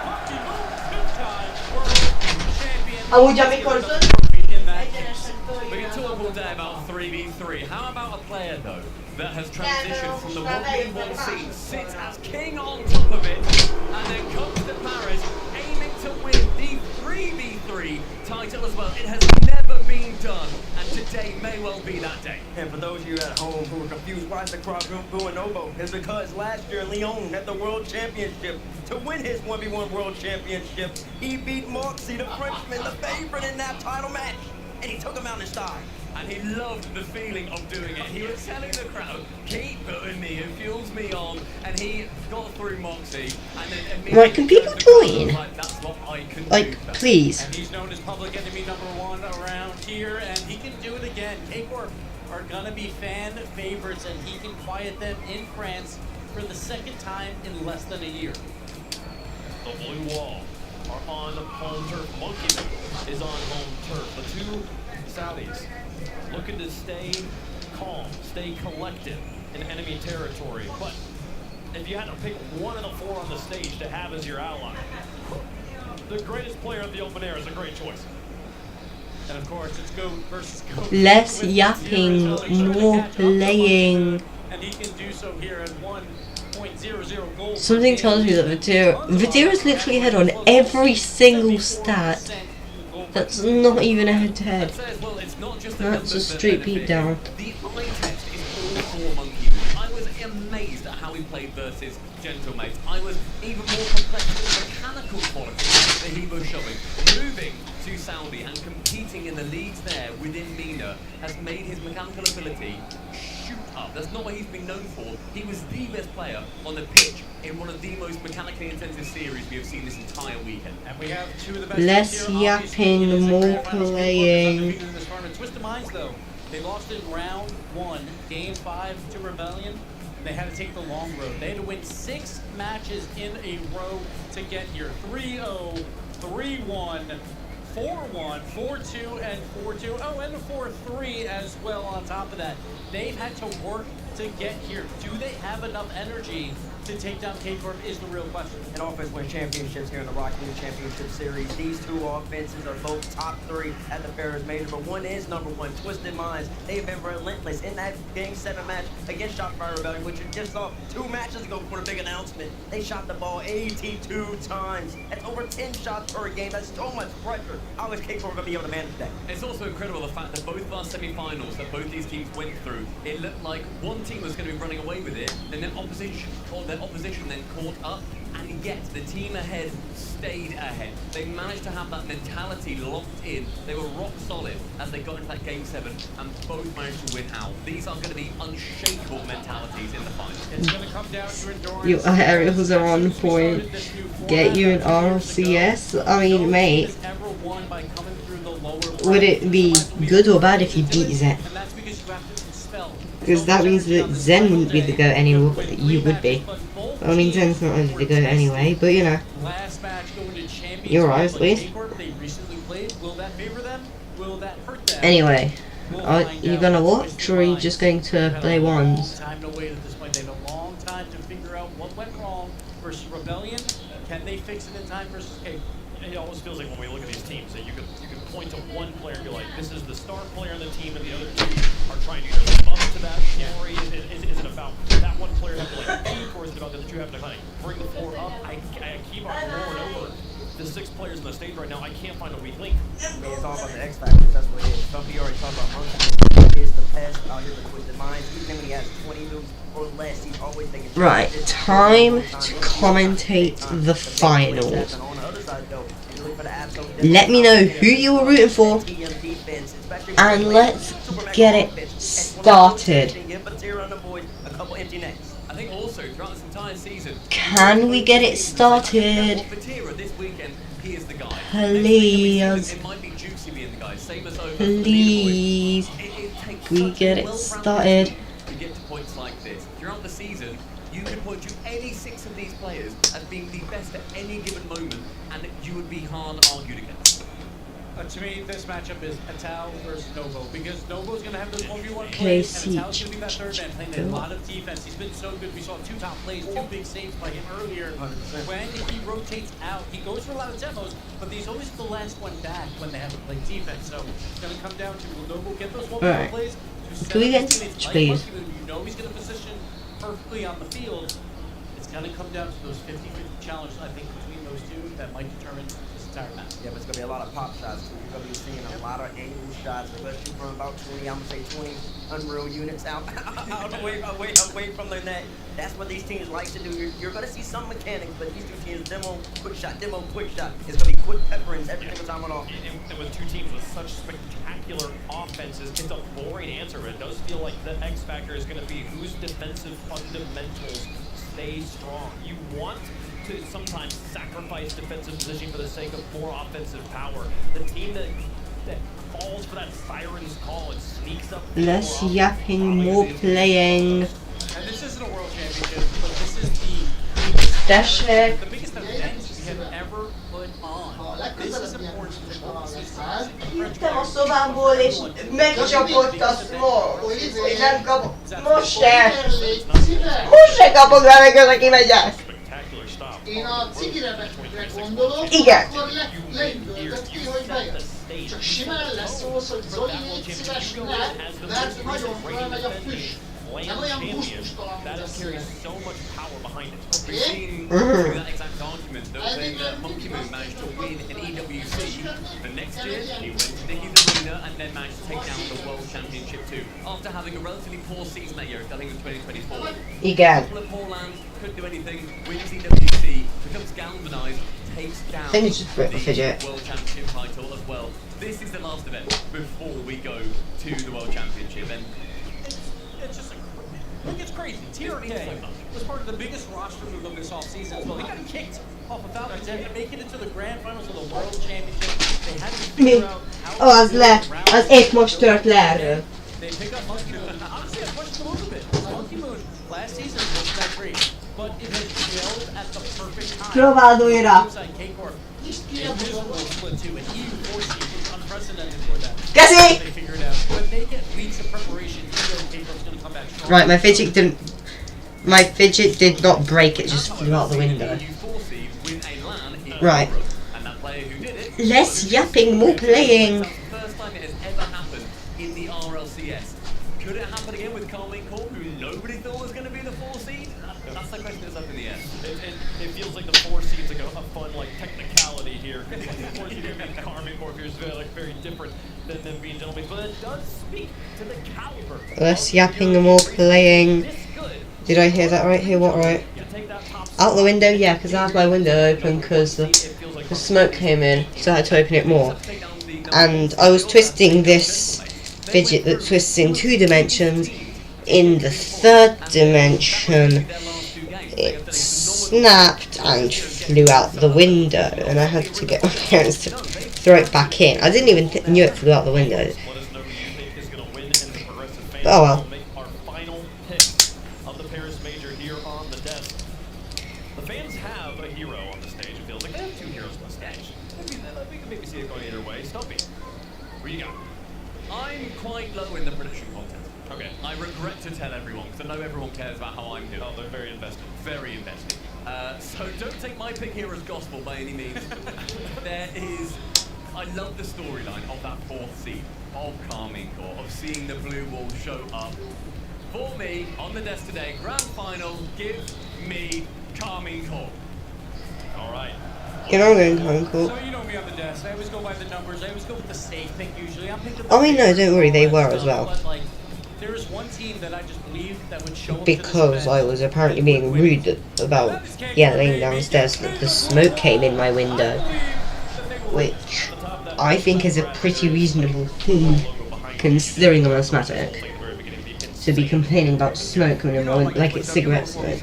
Monkey Moon, 2-time world champion. In that case. We can talk all day about 3v3. How about a player, though, that has transitioned from the 1v1 scene, sits as king on top of it, and then comes to Paris, aiming to win the 3v3 title as well. It has never been done, and today may well be that day. And for those of you at home who are confused why is the crowd booing Obo, it's because last year Lyon at the World Championship, to win his 1v1 World Championship, he beat Moxie, the Frenchman, the favorite in that title match, and he took him out in style. And he loved the feeling of doing it. He was telling the crowd, keep putting me, it fuels me on. And he got through Moxie, and then immediately Right, can people join? like, that's what I can Like, do. please. And he's known as public enemy #1 around here, and he can do it again. K-Corp are gonna be fan favorites, and he can quiet them in France for the 2nd time in less than a year. The Blue Wall are on home turf. Monkey Moon is on home turf. The 2 Saudis looking to stay calm, stay collected in enemy territory. But if you had to pick one of the 4 on the stage to have as your ally, the greatest player at the open air is a great choice. And of course, it's GOAT versus GOAT. Less yapping, more playing. And he can do so here at 1.00 goals. Something tells me that Vatera's literally ahead on every single stat. That's not even a head-to-head. That's a straight beat down. The eye test is all for Monkey Moon. I was amazed at how he played versus Gentlemates. I was even more complex with the mechanical quality that he was showing. Moving to Saudi and competing in the leagues there within MENA has made his mechanical ability shoot up. That's not what he's been known for. He was the best player on the pitch in one of the most mechanically intensive series we have seen this entire weekend. And we have 2 of the best Less yapping, more playing. Twisted Minds, though, they lost in round 1, game 5 to Rebellion. They had to take the long road. They had to win 6 matches in a row to get here. 3-0, 3-1, 4-1, 4-2, and 4-2. Oh, and a 4-3 as well on top of that. They've had to work to get here? Do they have enough energy to take down K-Corp is the real question. An offense win championships here in the Rocket League Championship Series. These two offenses are both top 3 at the Ferris Major, but one is number 1. Twisted Minds, they have been relentless in that Game 7 match against Shotfire Rebellion, which you just saw 2 matches ago before the big announcement. They shot the ball 82 times. That's over 10 shots per game. That's so much pressure. How is K-Corp going to be able to manage that? It's also incredible the fact that both of our semi-finals that both these teams went through, it looked like one team was going to be running away with it, and then opposition then caught up, and yet the team ahead stayed ahead. They managed to have that mentality locked in. They were rock solid as they got into that Game 7, and both managed to win out. These are going to be unshakable mentalities in the final. It's going to come down to endurance. Your aerials are on point. Get you an RLCS? I mean, mate, would it be good or bad if you beat Zen? Because that means that Zen wouldn't be the GOAT anymore, but you would be. I mean, Zen's not really the GOAT anyway, but you know. You're right, at least. Anyway, are you gonna watch, or are you just going to play ones? Time to wait at this point. They have a long time to figure out what went wrong versus Rebellion. Can they fix it in time versus K? It always feels like when we look at these teams that you can point to one player and be like, this is the star player on the team, and the other two are trying to either live up to that story. Is it about that one player having to like peak, or is it about the other two having to kind of bring the floor up? I keep on over and over the 6 players on the stage right now. I can't find a weak link. I mean, it's all about the X factors. That's what it is. Some people already talk about Monkey. He is the best out here with Twisted Minds. Even when he has 20 moves or less, he's always thinking. Right, time to commentate the finals. Let me know who you were rooting for, and let's get it started. I think also throughout this entire season, can we get it started? Please. Please. We get it started. To get to points like this. Throughout the season, you could point to any 6 of these players as being the best at any given moment, and you would be hard argued against. To me, this matchup is Atal versus Novo, because Novo's going to have those 1v1 plays, and Atal's going to be that third man playing a lot of defense. He's been so good. We saw 2 top plays, 2 big saves by him earlier. 100%. When he rotates out, he goes for a lot of demos, but he's always the last one back when they have to play defense. So it's going to come down to will Novo get those 1v1 plays? Can we get into match, please? You know he's going to position perfectly on the field. It's going to come down to those 50-50 challenges, I think, between those two that might determine this entire match. Yeah, but it's going to be a lot of pop shots, too. You're going to be seeing a lot of angle shots, especially from about 20, I'm going to say 20 Unreal units out away from the net. That's what these teams like to do. You're going to see some mechanics, but these 2 teams, demo, quick shot. It's going to be quick pepperings every single time on off. And with 2 teams with such spectacular offenses, it's a boring answer, but it does feel like the X factor is going to be whose defensive fundamentals stay strong. You want to sometimes sacrifice defensive position for the sake of more offensive power. The team that falls for that siren's call and sneaks up. Less yapping, more playing. And this isn't a world championship, but this is the biggest event we have ever put on. This is important to Jöttem a szobámból, és megcsapott a small, és nem kapok. Most se! Most se kapok rá meg, hogy kimegyek! Én a cigire gondolok, igen. Akkor leüvöltök ki, hogy bejössz. Csak simán leszólsz, hogy Zoli, légy szíves, ne, mert nagyon fölmegy a füst. Nem olyan gusztustalan, hogy ez so much power behind it. We've seen through that exact argument that when Monkey Moon managed to win an EWC, the next year he went to Dickies Arena and then managed to take down the World Championship too. After having a relatively poor season that year, I think it was 2024. Igen. Couple of poor lands, couldn't do anything, wins EWC, becomes galvanized, takes down the World Championship title as well. This is the last event before we go to the World Championship, and it's just look, it's crazy. TRK was part of the biggest roster move of this offseason as well. They got kicked off of Falcons and to make it into the grand finals of the World Championship. They had to figure out how az épp most tört le erről. They pick up Monkey Moon. Honestly, I questioned a little bit. Monkey Moon last season wasn't that great, but it has gelled at the perfect time. Próbáld újra. Unprecedented for that. Keszi! They figured out when they get weeks of preparation, K-Corp's going to come back strong. Right, my fidget did not break, it just flew out the window. Right. Less yapping, more playing. First time it has ever happened in the RLCS. Could it happen again with Carmine Corp, who nobody thought was going to be the 4 seed? That's the question that's up in the air. It feels like the 4 seed's like a fun technicality here. Of course, you can beat Carmine Corp here is very different than them being gentlemen, but it does speak to the caliber. Less yapping and more playing. Did I hear that right? Hear what right? Out the window? Yeah, because I had my window open because the smoke came in, so I had to open it more. And I was twisting this fidget that twists in 2 dimensions. In the 3rd dimension, it snapped and flew out the window, and I had to get my parents to throw it back in. I didn't even knew it flew out the window. But oh well. I'm quite low in the prediction contest. Okay. I regret to tell everyone, because I know everyone cares about how I'm doing. Oh, they're very invested. Very invested. So don't take my pick here as gospel by any means. I love the storyline of that 4th seed, of Carmine Corp, of seeing the blue wall show up. For me, on the desk today, grand final, give me Carmine Corp. All right. You know I'm going Carmine Corp. So you know me on the desk. I always go by the numbers. I always go with the safe pick usually. I'm picking. Oh, no, don't worry, they were as well. But, like, there is one team that I just believe that would show up Because I was apparently being rude about yelling downstairs that the smoke came in my window, which I think is a pretty reasonable thing considering I'm asthmatic to be complaining about smoke when I'm like it's cigarette smoke,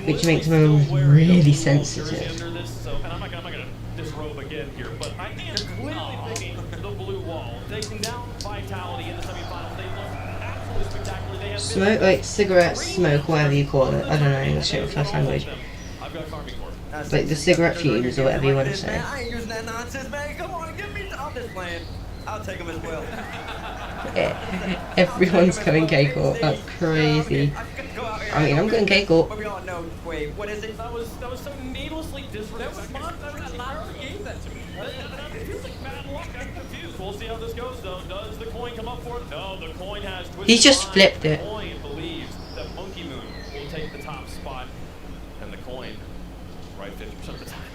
which makes my lungs really sensitive. And I'm not gonna disrobe again here, but I am clearly picking the blue wall, taking down Vitality in the semifinals. They look absolutely spectacular. They have Smoke, like cigarette smoke, whatever you call it. I don't know English or first language. I've got Carmine Corp. Like the cigarette fumes or whatever you want to say. I ain't using that nonsense, man. Come on, give me. I'm just playing. I'll take them as well. Everyone's going K-Corp. That's crazy. I mean, I'm going K-Corp. But we all know, wait, what is it? That was so needlessly disrespectful. That was gave that to me. It feels like bad luck. I'm confused. We'll see how this goes, though. Does the coin come up for it? No, the coin has twisted. He just flipped it. The coin believes that Monkey Moon will take the top spot, and the coin right 50% of the time.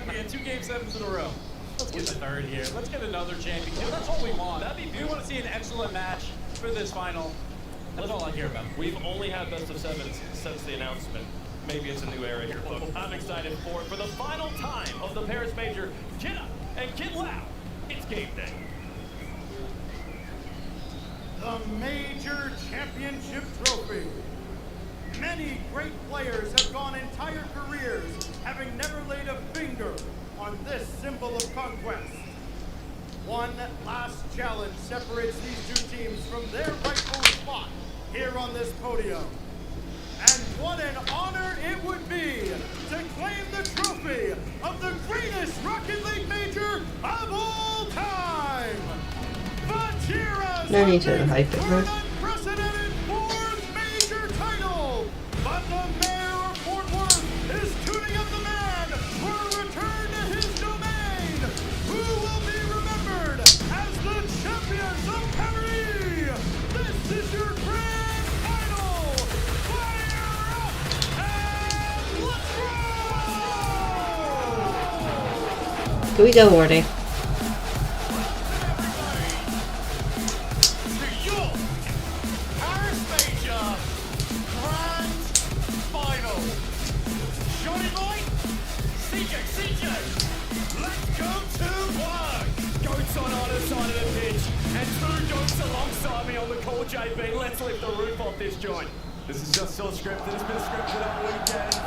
We had 2 game 7s in a row. Let's get the 3rd here. Let's get another championship. That's all we want. We want to see an excellent match for this final. That's all I care about. We've only had best of 7s since the announcement. Maybe it's a new era here, folks. I'm excited for it. For the final time of the Paris Major, get up and get loud. It's game day. The Major Championship Trophy. Many great players have gone entire careers having never laid a finger on this symbol of conquest. One last challenge separates these 2 teams from their rightful spot here on this podium. And what an honor it would be to claim the trophy of the greatest Rocket League Major of all time! Vajira's No need to hype it, man. unprecedented 4th major title! But the mayor of Fort Worth is tuning up the man for a return to his domain, who will be remembered as the champions of Paris! This is your grand final! Fire up and let's go! Can we go, Wardy? Paris Major Grand Final. Johnny Boy, CJ, let's go to work. Goats on either side of the pitch, and 2 goats alongside me on the call, JB. Let's lift the roof off this joint. This is just so scripted. It's been scripted all weekend.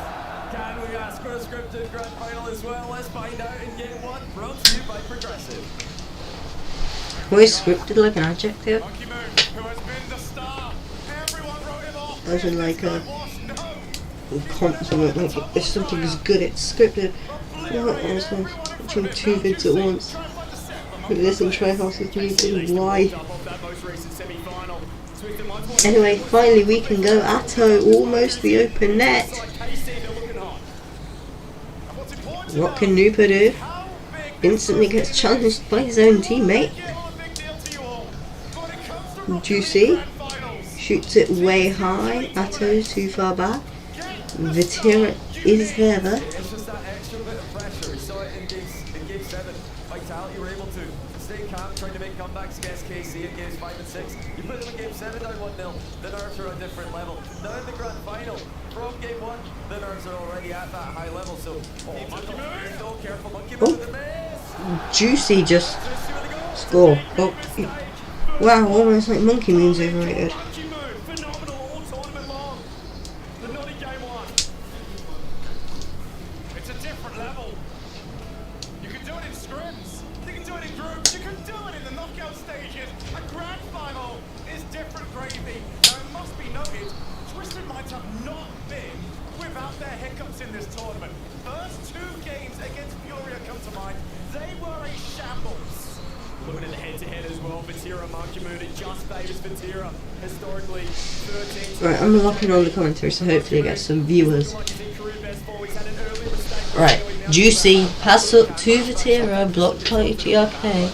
Can we ask for a scripted grand final as well? Let's find out in game 1. Brought to you by Progressive. Was scripted like an adjective? Monkey Moon, who has been the star. Everyone wrote him off. As in like a compliment, like if something is good, it's scripted. What else? Watching 2 vids at once. Look at this in Treehouse is really good. Why? Anyway, finally we can go Atto, almost the open net. What can Nupa do? Instantly gets challenged by his own teammate. Juicy shoots it way high. Atto's too far back. Vatira is there though. It's just that extra bit of pressure. We saw it in game 7. Vitality were able to stay calm, trying to make comebacks against KC in games 5 and 6. You put them in game 7 down 1-0, the nerves are a different level. Now in the grand final, from game 1, the nerves are already at that high level. So, so careful, Monkey Move with the miss. Juicy just score. Oh. Wow, almost like Monkey Moon's overrated. It's a different level. You can do it in scrims, you can do it in groups, you can do it in the knockout stages. A grand final is different gravy. Now it must be noted, Twisted Minds have not been without their hiccups in this tournament. First 2 games against Furia come to mind. They were a shambles. Looking at the head-to-head as well, Vatira, Monkey Moon, it just favours Vatira. Historically, 13... Right, I'm locking on the commentary, so hopefully I get some viewers. Right, Juicy, pass up to Vatira, blocked by TRK.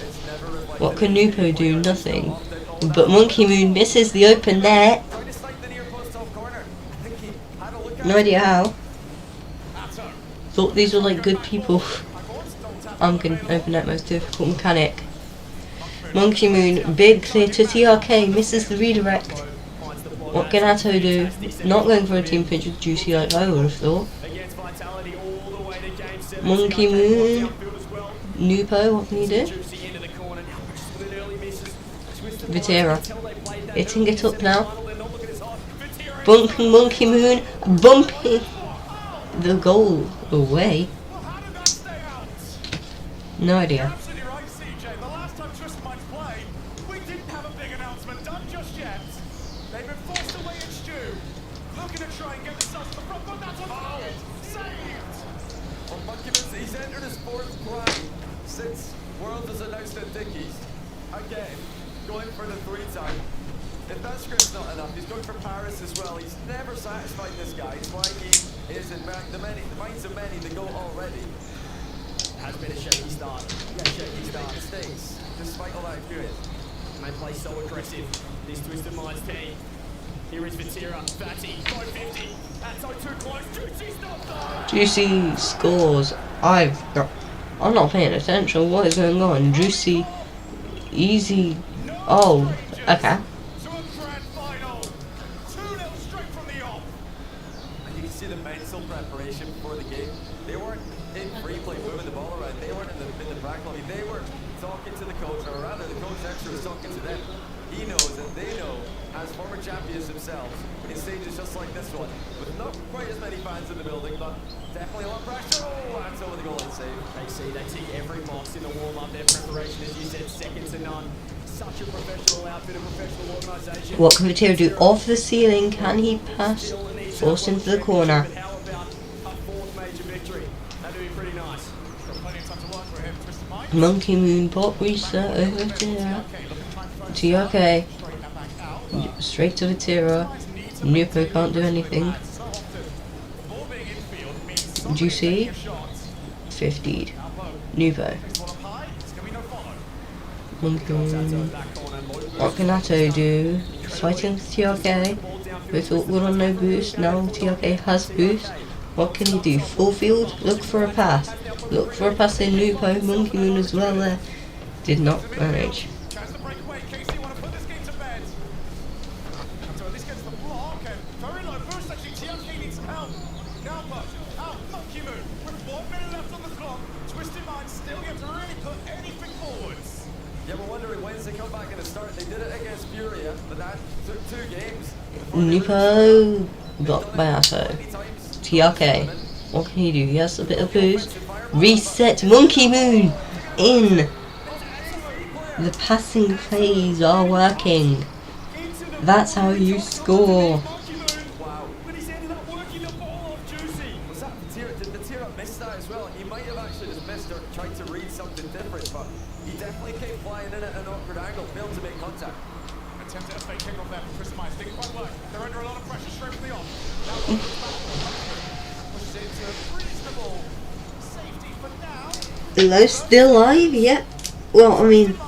What can Nupo do? Nothing. But Monkey Moon misses the open net. No idea how. Thought these were like good people. I'm gonna open net, most difficult mechanic. Monkey Moon, big clear to TRK, misses the redirect. What can Atto do? Not going for a team pinch with Juicy like I would have thought. Monkey Moon, Nupo, what can he do? Vatira, hitting it up now. Bumping Monkey Moon, bumping the goal away. No idea. He's entered his 4th prime since Worlds was announced at Dickies. Again, going for the 3-time. If that script's not enough, he's going for Paris as well. He's never satisfied this guy. It's why he is in the minds of many to go already. Has been a shaky start. Yeah, shaky start. Mistakes, despite all that experience. And they play so aggressive, this Twisted Minds team. Here is Vatira, Fatty, 550. Atto too close, Juicy stopped. Juicy scores. I'm not paying attention. What is going on? Juicy, easy. Oh, okay. And you can see the mental preparation before the game. They weren't in free play moving the ball around. They weren't in the practical. They were talking to the coach, or rather the coach actually was talking to them. He knows and they know, as former champions themselves, in stages just like this one, with not quite as many fans in the building, but definitely a lot of pressure. Oh, that's over the goal and save. They tick every box in the warm-up. Their preparation, as you said, second to none. Such a professional outfit, a professional organisation. What can Vatira do off the ceiling? Can he pass? Forced into the corner. How about a 4th major victory? That'd be pretty nice. Monkey Moon pop reset over to TRK. Straight to Vatira. Nupo can't do anything. Juicy 50'd. Nupo. Monkey Moon. What can Atto do? Fighting with TRK. We thought we were on no boost. Now TRK has boost. What can he do? Full field? Look for a pass. Look for a pass in Nupo. Monkey Moon as well there. Did not manage. Yeah, we're wondering when's they come back in the start. They did it against Furia, but that took 2 games. Nupo blocked by Atto. TRK. What can he do? He has a bit of boost. Reset. Monkey Moon in. The passing plays are working. That's how you score. Wow. But he's ended up working the ball off Juicy. Was that Vatira? Did Vatira miss that as well? He might have actually just missed or tried to read something different, but he definitely came flying in at an awkward angle, failed to make contact. attempted a fake kickoff there from Twisted Minds. Didn't quite work. They're under a lot of pressure straight from the off. Now pushes it to reasonable safety for now. Hello, still live? Yep. Well, I mean,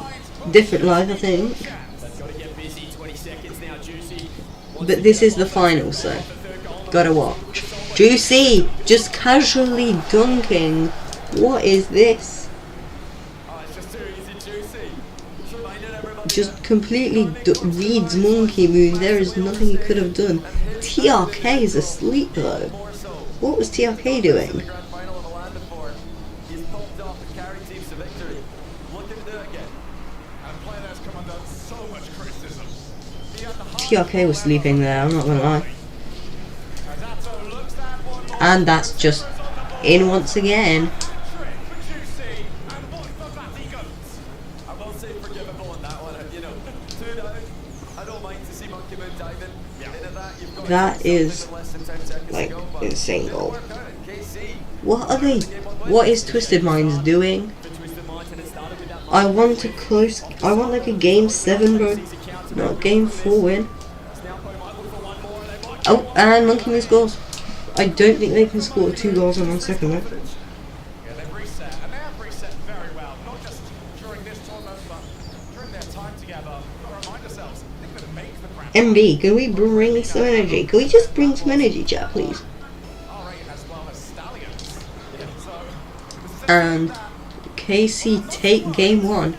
different live, I think. But this is the final, so gotta watch. Juicy, just casually dunking. What is this? Just completely reads Monkey Moon. There is nothing he could have done. TRK is asleep though. What was TRK doing? TRK was sleeping there, I'm not gonna lie. And that's just in once again. That is like insane goal. What are they? What is Twisted Minds doing? I want like a game 7, bro. Not game 4 win. Oh, and Monkey Moon scores. I don't think they can score 2 goals in 1 second, though. MB, can we bring some energy? Can we just bring some energy, chat, please? And KC take game 1.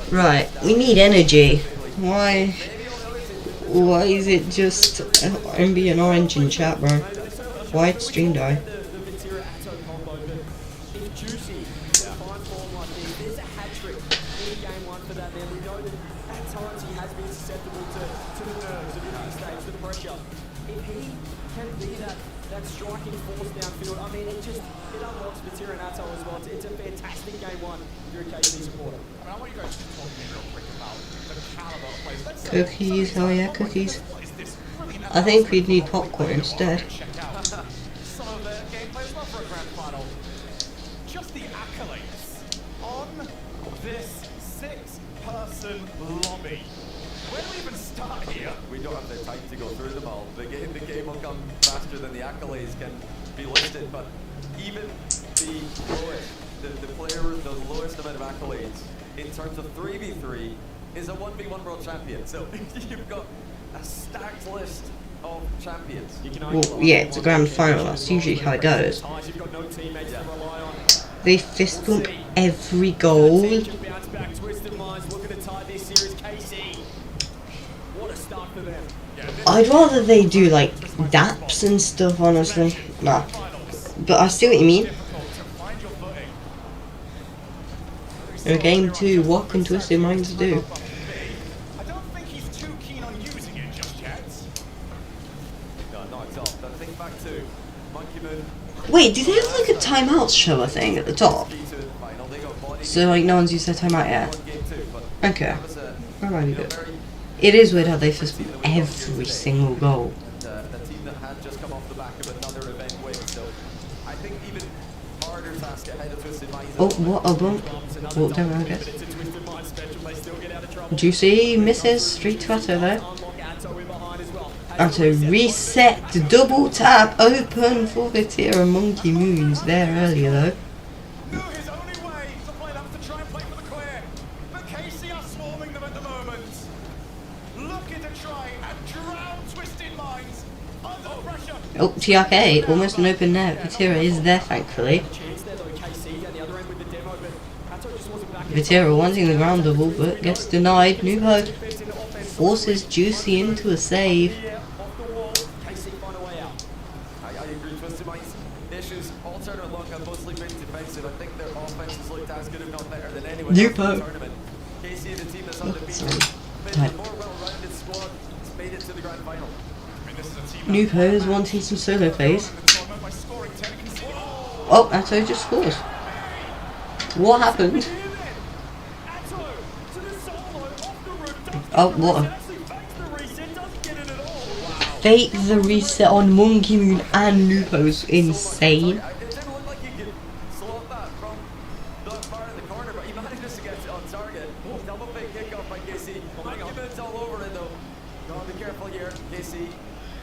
Right, we need energy. Why is it just MB and Orange in chat, bro? Why did stream die? Cookies, oh yeah, cookies. I think we'd need popcorn instead. Just the accolades on this 6-person lobby. Where do we even start here? We don't have the time to go through them all. The game will come faster than the accolades can be listed, but even the lowest, the lowest amount of accolades in terms of 3v3 is a 1v1 world champion. So you've got a stacked list of champions. Well, yeah, it's a grand final. That's usually how it goes. They fist bump every goal. I'd rather they do like daps and stuff, honestly. Nah. But I see what you mean. In game 2, what can Twisted Minds do? Wait, do they have like a timeouts show a thing at the top? So like no one's used their timeout yet? Okay. That might be good. It is weird how they fist bump every single goal. Oh, what a bump. Walk down, I guess. Juicy misses. Street Twitter though. And to reset, double tap, open for Vatira and Monkey Moons there earlier though. Oh, TRK, almost an open net. Vatira is there thankfully. Vatira wanting the ground double but gets denied. Nuvo forces Juicy into a save. Nupo. Oh, sorry. Nupo is wanting some solo plays. Oh, Atto just scores. What happened? Oh, what a... Fake the reset on Monkey Moon and Nupo's insane.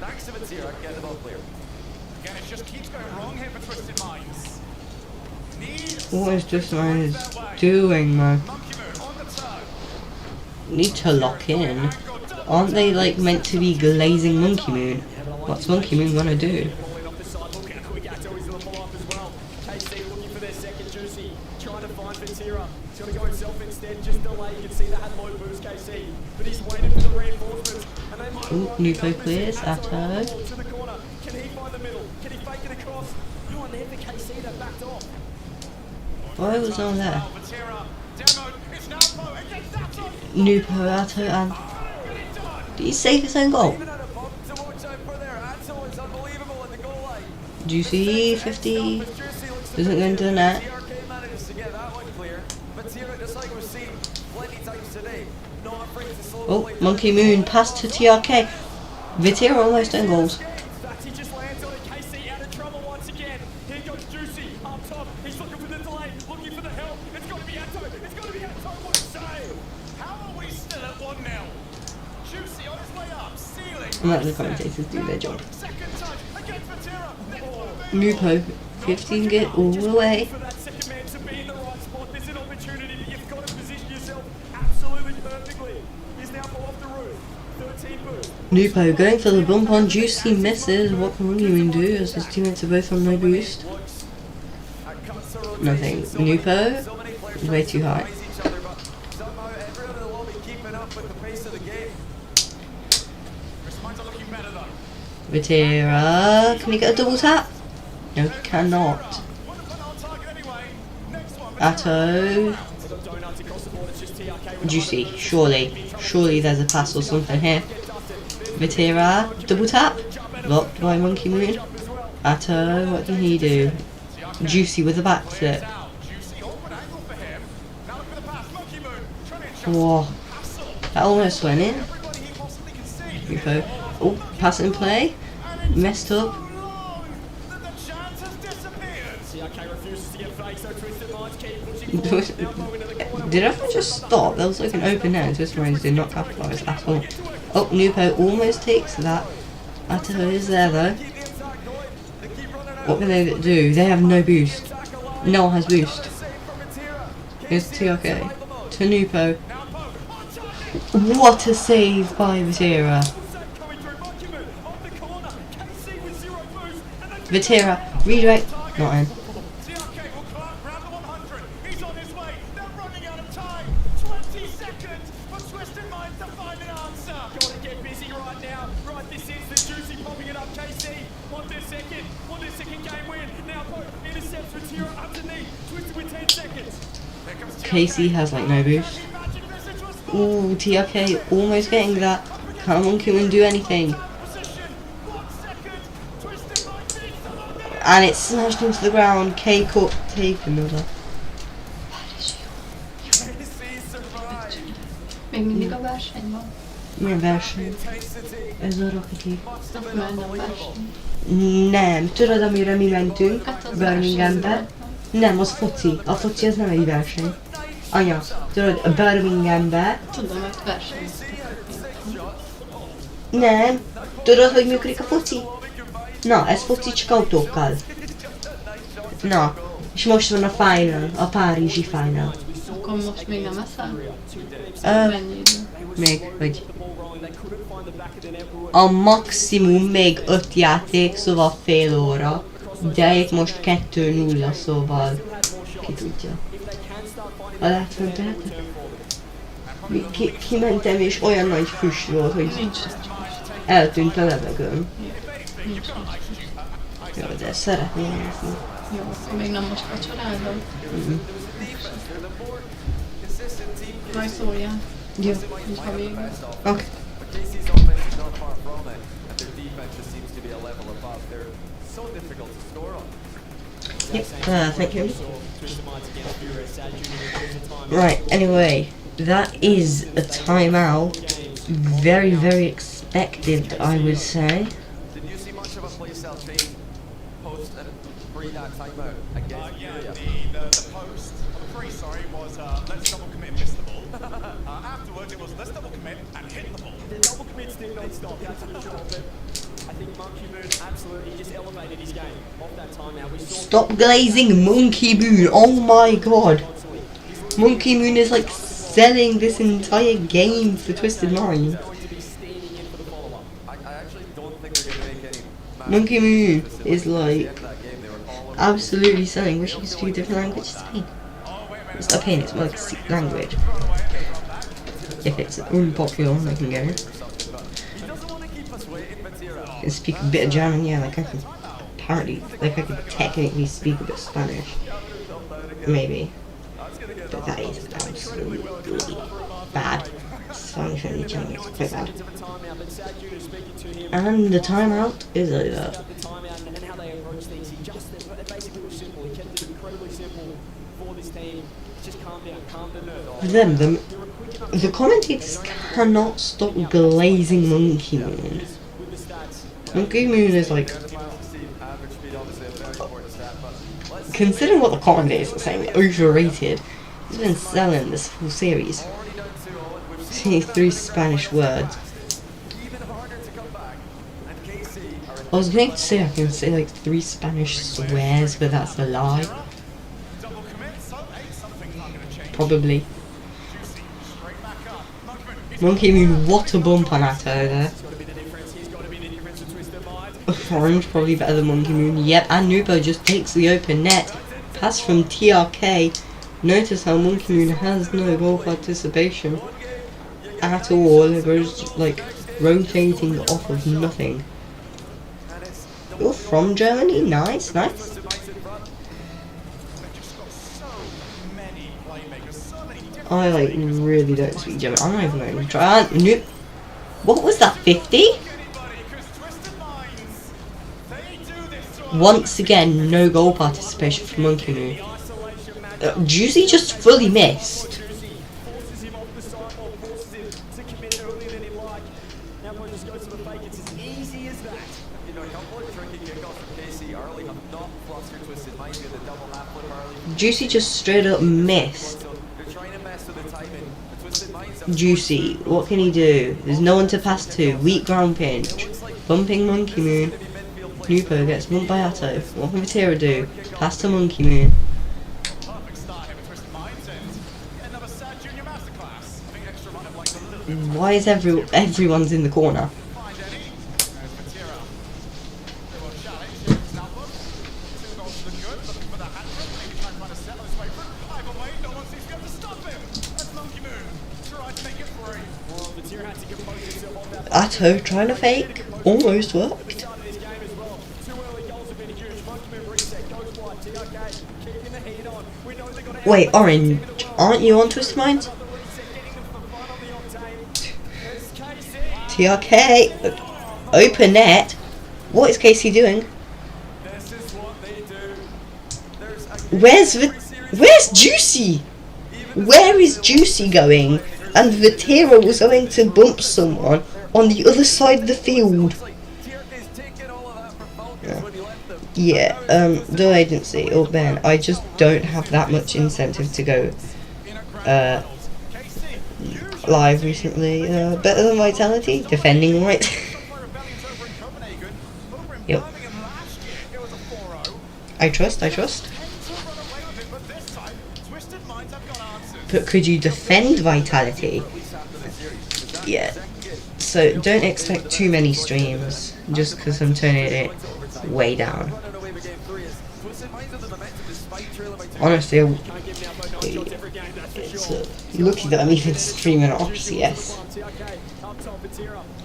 Thanks to Vatsira, get the ball clear. Again, it just keeps going wrong here for Twisted Minds. What is Twisted Minds doing, man? Need to lock in. Aren't they like meant to be glazing Monkey Moon? What's Monkey Moon gonna do? Trying to find Vatsira. He's going to go himself instead, just delay. You can see that had low boost, KC. But he's waiting for the reinforcements. And they might Ooh, Nupo clears, Atto. to the corner. Can he find the middle? Can he fake it across? No one there for KC that backed off. Why was on there? Nupo, Atto, and... Did he save his own goal? Juicy, 50. Doesn't go into the net. Oh, Monkey Moon passed to TRK. Vatsira almost in goals. He just lands on it. KC out of trouble once again. Here goes Juicy up top. He's looking for the delay, looking for the help. It's got to be Atto. It's got to be Atto. What a save! How are we still at 1-0? Juicy on his way up, ceiling. I'm letting the commentators do their job. Second touch against Vatsira. Nupo, 15 get all the way. For that second man to be in the right spot, there's an opportunity that you've got to position yourself absolutely perfectly. He's now off the roof. 13 boost. Nupo going for the bump on Juicy, misses. What can Monkey Moon do as his teammates are both on no boost? Nothing. Nupo, way too high. Vatsira, can he get a double tap? No, he cannot. Atto. Juicy, surely there's a pass or something here. Vatsira, double tap, blocked by Monkey Moon. Atto, what can he do? Juicy with a backflip. Whoa, that almost went in. Nupo. Oh, pass and play. Messed up. Did I just stop? That was like an open net and Twisted Minds did not capitalise at all. Oh, Nupo almost takes that. Atto is there though. What can they do? They have no boost. No one has boost. Here's TRK. To Nupo. What a save by Vatsira. Vatsira, redirect, not in. KC has like no boost. Ooh, TRK almost getting that. Can't Monkey Moon do anything? And it's smashed into the ground. K Cup take another. Még mindig a verseny van. Milyen verseny? Ez a Rocket Nem a verseny. Nem, tudod amire mi mentünk? Birminghambe? Nem, az foci. A foci az nem egy verseny. Anya, tudod, a Birminghambe... Tudom, hogy verseny. Nem. Tudod, hogy működik a foci? Na, ez foci csak autókkal. Na, és most van a final, a párizsi final. Akkor most még nem eszel? Mennyi idő? Még, hogy... A maximum még 5 játék, szóval fél óra. De itt most 2-0, szóval... Ki tudja. A lehet föntehetek? Kimentem és olyan nagy füst volt, hogy... Eltűnt a levegőm. Jó, de szeretném nézni. Jó, akkor még nem most vacsorázom. Majd szóljál. Jó. Ha végül. Oké. Yep, thank you. Right, anyway, That is a timeout. Very, very expected, I would say. Did you see much of a playstyle change post and pre that timeout against The post, was let's double commit and miss the ball. Afterwards it was let's double commit and hit the ball. The double commits did not stop, that's for sure, but I think Monkey Moon absolutely just elevated his game off that timeout. We saw Stop glazing Monkey Moon. Oh my god. Monkey Moon is like selling this entire game for Twisted Mind. Monkey Moon is like absolutely selling. Wish you could speak a different language to speak. It's a pain, it's more like a C language. If it's unpopular, I can get it. I can speak a bit of German, yeah, like I can apparently, like I could technically speak a bit of Spanish. Maybe. But that is absolutely bad. Spanish only German is quite bad. And the timeout is over. Then the commentators cannot stop glazing Monkey Moon. Monkey Moon is like, considering what the commentators are saying, overrated. He's been selling this full series. See 3 Spanish words. I was going to say I can say like 3 Spanish swears, but that's a lie. Probably. Monkey Moon, what a bump on Atto there. Orange probably better than Monkey Moon. Yep, and Nubo just takes the open net. Pass from TRK. Notice how Monkey Moon has no goal participation at all. It was like rotating off of nothing. You're from Germany? Nice, nice. I like really don't speak German. I'm not even going to try. Nope. What was that? 50? Once again, no goal participation for Monkey Moon. Juicy just fully missed. Juicy just straight up missed. Juicy, what can he do? There's no one to pass to. Weak ground pinch. Bumping Monkey Moon. Nupo gets bumped by Atto. What can Vatira do? Pass to Monkey Moon. Why is everyone's in the corner? Atto trying to fake. Almost worked. Wait, Orange, aren't you on Twisted Minds? TRK, open net. What is Casey doing? Where's Juicy? Where is Juicy going? And Vatira was going to bump someone on the other side of the field. Yeah, the agency or Ben, I just don't have that much incentive to go live recently. Better than Vitality, defending right. Yep. I trust. But could you defend Vitality? Yeah. So don't expect too many streams just because I'm turning it way down. Honestly, it's lucky that I'm even streaming RLCS.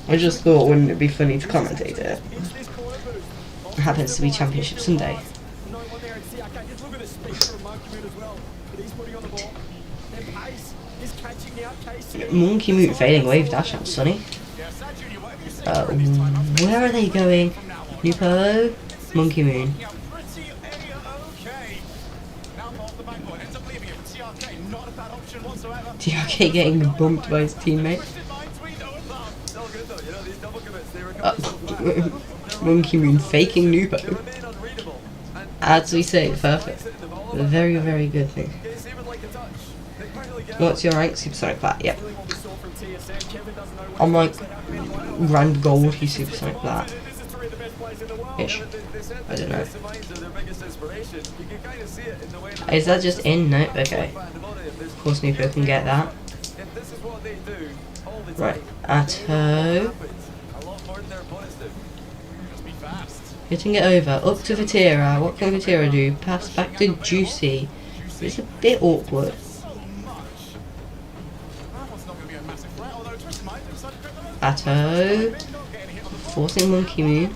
I just thought, wouldn't it be funny to commentate it? It happens to be Championship Sunday. Monkey Moon fading wave dash out, Sonny. Where are they going? Nupo, Monkey Moon. DRK getting bumped by his teammate. Monkey Moon faking Nubo. As we say, perfect. A very, very good thing. What's your rank? Supersonic Plat, yep. I'm like Grand Gold, he's Supersonic Plat. Ish. I don't know. Is that just in? No? Okay. Of course Nubo can get that. Right. Atto. Getting it over. Up to Vatira. What can Vatira do? Pass back to Juicy. It's a bit awkward. Atto. Forcing Monkey Moon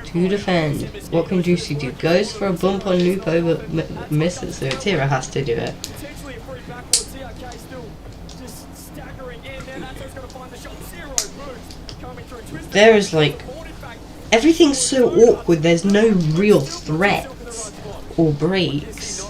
to defend. What can Juicy do? Goes for a bump on Nubo but misses, so Vatira has to do it. There is like... everything's so awkward, there's no real threats or breaks.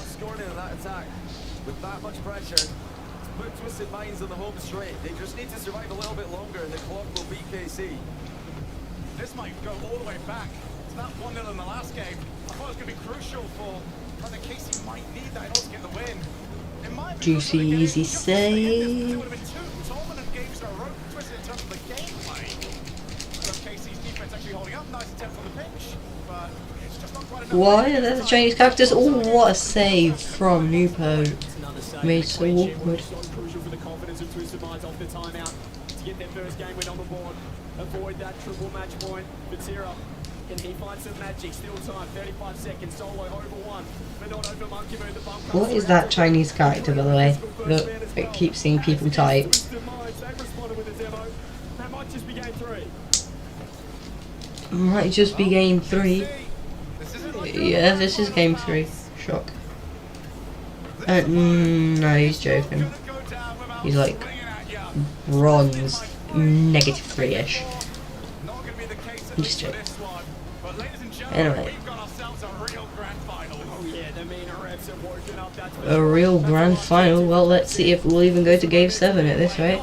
This might go all the way back. It's not 1-0 in the last game. I thought it was going to be crucial for whether Casey might need that in order to get the win. Juicy easy save. Why are there the Chinese characters? Oh, what a save from Nubo. Made so awkward. Avoid that triple match point. Vatira, can he find some magic? Still time, 35 seconds. Solo over one, but not over Monkey Moon. The bump. What is that Chinese character, by the way? Look, it keeps seeing people type. That might just be game 3. Might just be game 3. Yeah, this is game 3. Shock. No, he's joking. He's like bronze. -3-ish. I'm just joking. Anyway. A real grand final? Well, let's see if we'll even go to game 7 at this rate.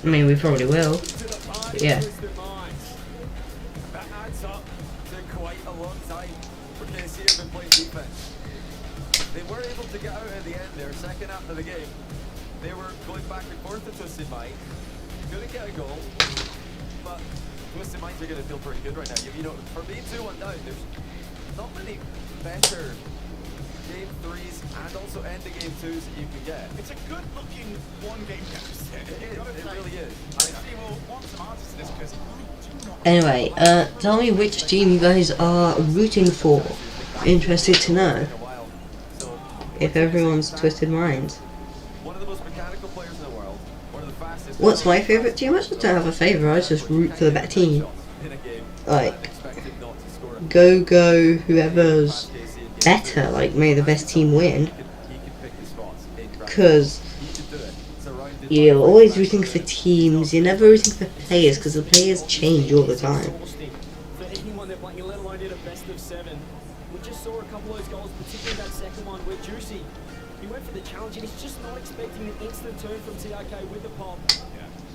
I mean, we probably will. But yeah. They were able to get out at the end there, second after the game. They were going back and forth to Twisted Mind. Couldn't get a goal, but Twisted Minds are going to feel pretty good right now. You know, for being 2-1 down, there's not many better game 3s and also end of game 2s that you can get. It's a good looking one-game deficit. It really is. I see we'll want some answers to this because I do not... Anyway, tell me which team you guys are rooting for. Interested to know. If everyone's Twisted Minds. What's my favourite team? I just don't have a favourite, I just root for the better team. Like, go, whoever's better, like, may the best team win. Because you're always rooting for teams, you're never rooting for players, because the players change all the time. We just saw a couple of those goals, particularly that second one with Juicy. He went for the challenge and he's just not expecting an instant turn from TRK with the pop.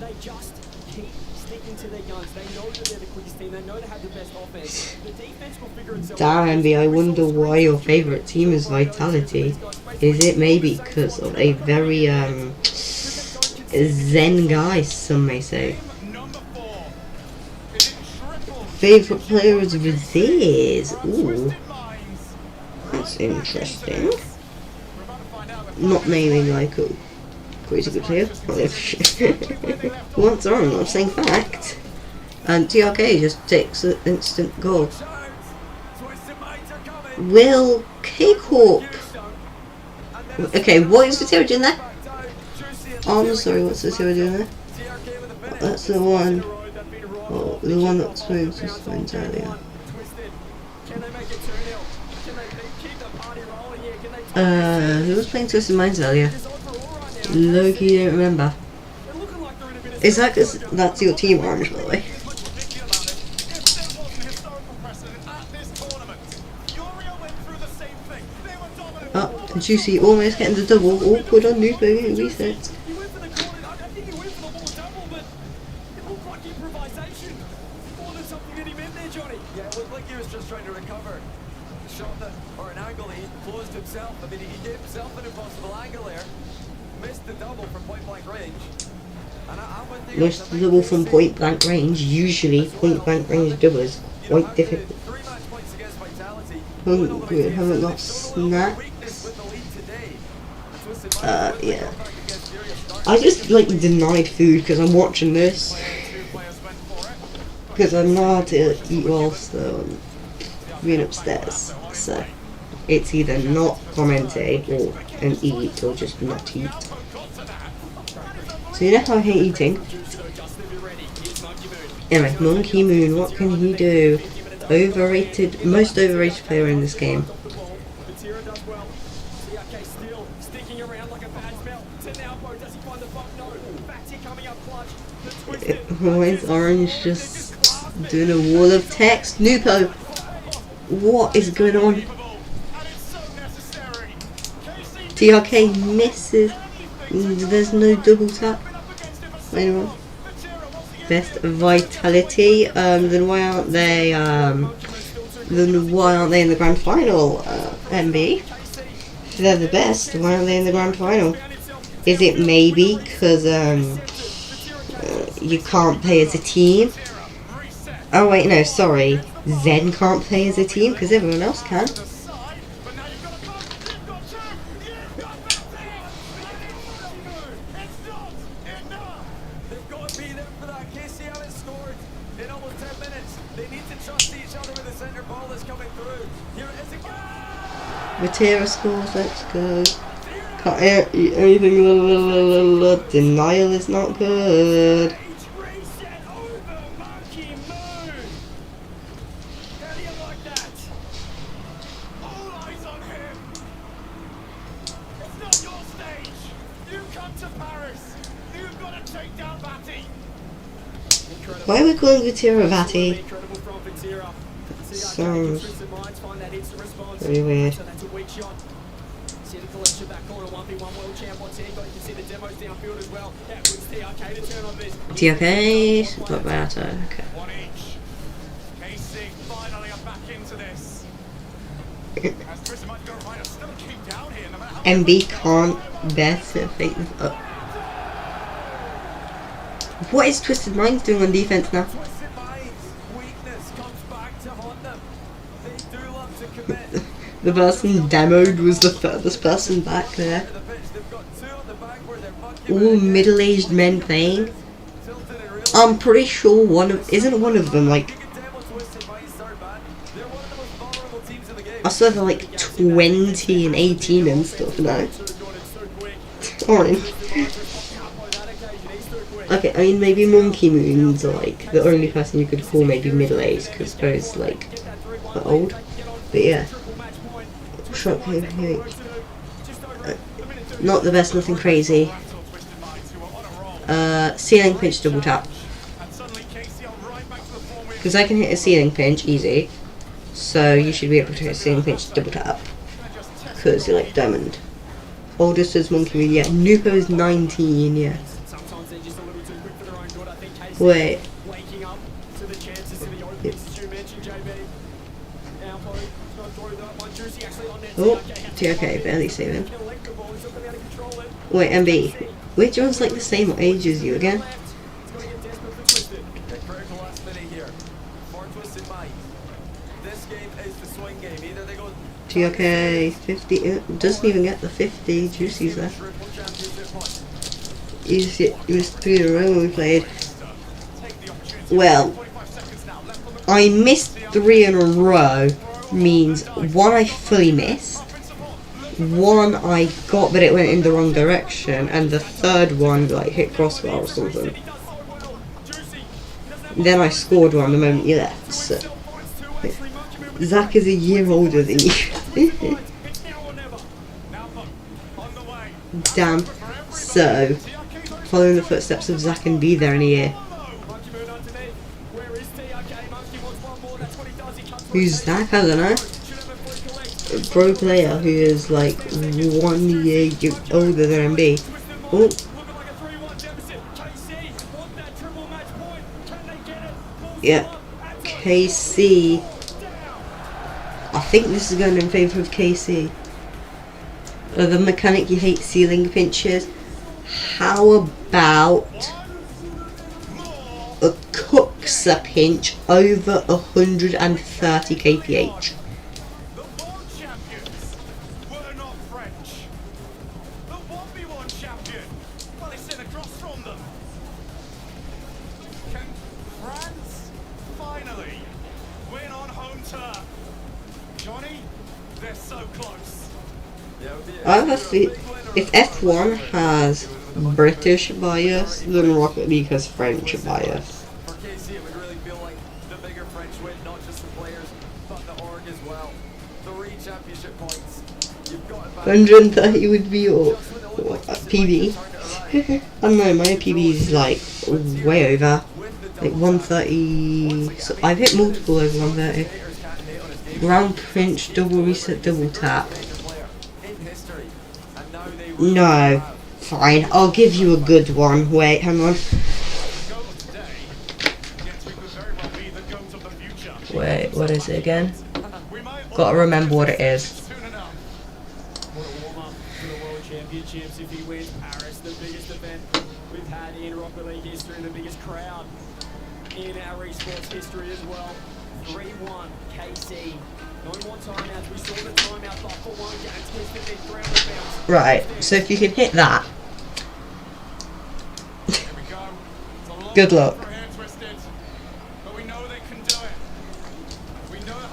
They just keep sticking to their guns. They know that they're the quickest team. They know they have the best offense. The defense will figure itself out. Damn, Envy, I wonder why your favourite team is Vitality. Is it maybe because of a very zen guy, some may say? Favourite player is Viziers. Ooh. That's interesting. Not naming like a crazy good player. What's wrong? I'm saying fact. And TRK just takes an instant goal. Will K-Corp... Okay, what is Vatira doing there? Oh, I'm sorry, what's Vatira doing there? That's the one... Oh, the one that was playing Twisted Minds earlier. Who was playing Twisted Minds earlier? Loki, don't remember. Is that because that's your team, Orange, by the way? Oh, Juicy almost getting the double. Awkward on Nupo getting resets. He went for the corner. I think he went for the more double, but it looked like improvisation more than something that he meant there, Johnny. Yeah, it looked like he was just trying to recover a shot that, or an angle he closed himself. I mean, he gave himself an impossible angle there. Missed the double from point blank range. And I'm with you. Missed the double from point blank range. Usually, point blank range doubles quite difficult. We haven't got snacks. Yeah. I just like denied food because I'm watching this. Because I'm not allowed to eat whilst being upstairs. So it's either not commentate or and eat or just not eat. So you know how I hate eating? Anyway, Monkey Moon, what can he do? Overrated, most overrated player in this game. Why is Orange just doing a wall of text? Nupo, what is going on? TRK misses. There's no double tap. Anyone? Best vitality. Then why aren't they? Then why aren't they in the grand final? MB. If they're the best, why aren't they in the grand final? Is it maybe because you can't play as a team? Oh wait, no, sorry. Zen can't play as a team because everyone else can. Matera scores, let's go. Can't anything. Denial is not good. Why are we calling Matera Vati? Sounds very weird. TRK, not bad, okay. MB can't better fake this up. What is Twisted Minds doing on defense now? The person demoed was the furthest person back there. All middle-aged men playing. I'm pretty sure isn't one of them like, I saw they're like 20 and 18 and stuff now. Orange. Okay, I mean maybe Monkey Moon's like the only person you could call maybe middle-aged because suppose like old. But yeah. Shot not the best, nothing crazy. Ceiling pinch double tap. Because I can hit a ceiling pinch easy. So you should be able to hit a ceiling pinch double tap. Because you're like diamond. Oldest is Monkey Moon, yeah. Nupo is 19, yeah. Wait. Oh, TRK, barely saving. Wait, MB. Which one's like the same age as you again? TRK 50, it doesn't even get the 50, Juicy's there. It was 3 in a row when we played. Well, I missed 3 in a row means 1 I fully missed, 1 I got but it went in the wrong direction, and the 3rd one like hit crossbar or something. Then I scored 1 the moment you left, so. Zach is a year older than you. Damn. So, following the footsteps of Zach and be there in a year. Who's Zach? I don't know. pro player who is like 1 year older than MB. Oh. Yeah, KC. I think this is going in favour of KC. The mechanic you hate ceiling pinches. How about a Cookser pinch over 130 kph? I have a feeling if F1 has British bias, then Rocket League has French bias. For KC, it would really feel like the bigger French win, not just the players, but the org as well. 3 championship points. You've got it back. 130 would be your PB. I don't know, my PB is like way over. Like 130. So I've hit multiple over 130. Ground pinch, double reset, double tap. No. Fine, I'll give you a good one. Wait, hang on. Wait, what is it again? Gotta remember what it is. Championships if he wins Paris, the biggest event we've had in Rocket League history, the biggest crowd in our esports history as well. 3-1 KC. No more timeouts. We saw the timeout block for 1 game. Right, so if you can hit that, good luck.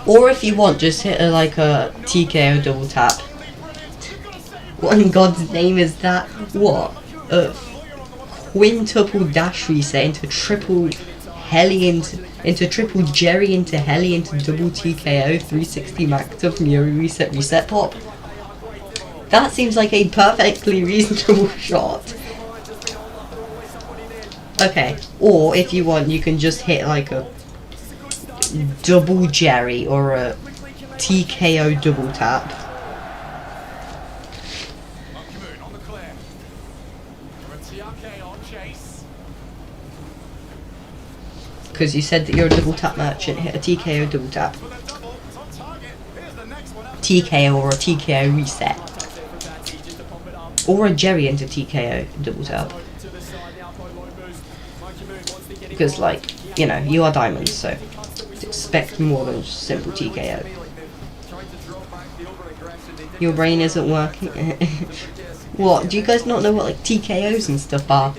Or if you want, just hit like a TKO double tap. What in God's name is that? What? A quintuple dash reset into triple heli into triple Jerry into heli into double TKO 360 max of Muri reset pop. That seems like a perfectly reasonable shot. Okay, or if you want, you can just hit like a double Jerry or a TKO double tap. Because you said that you're a double tap merchant, hit a TKO double tap. TKO or a TKO reset. Or a Jerry into TKO double tap. Because, like, you know, you are diamonds, so expect more than just simple TKO. Your brain isn't working. What? Do you guys not know what like TKOs and stuff are?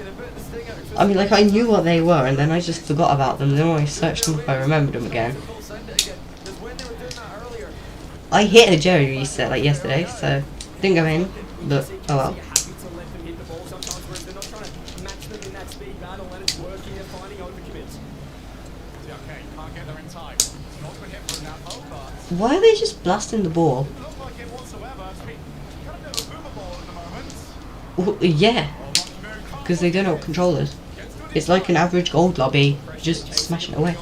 I mean, like, I knew what they were, and then I just forgot about them. Then when I searched them, I remembered them again. I hit a Jerry reset like yesterday, so didn't go in, but oh well. Why are they just blasting the ball? Well, yeah, because they don't know what controllers. It's like an average gold lobby, just smashing it away.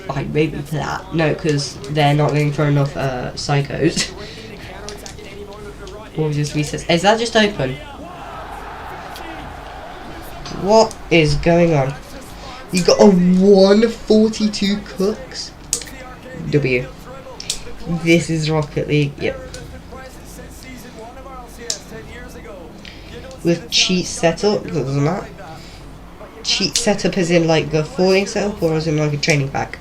I maybe Plat. No, because they're not going for enough psychos. Or just resets. Is that just open? What is going on? You got a 142 cooks? W. This is Rocket League. Yep. With cheat setup, doesn't matter. Cheat setup as in like a falling setup or as in like a training pack?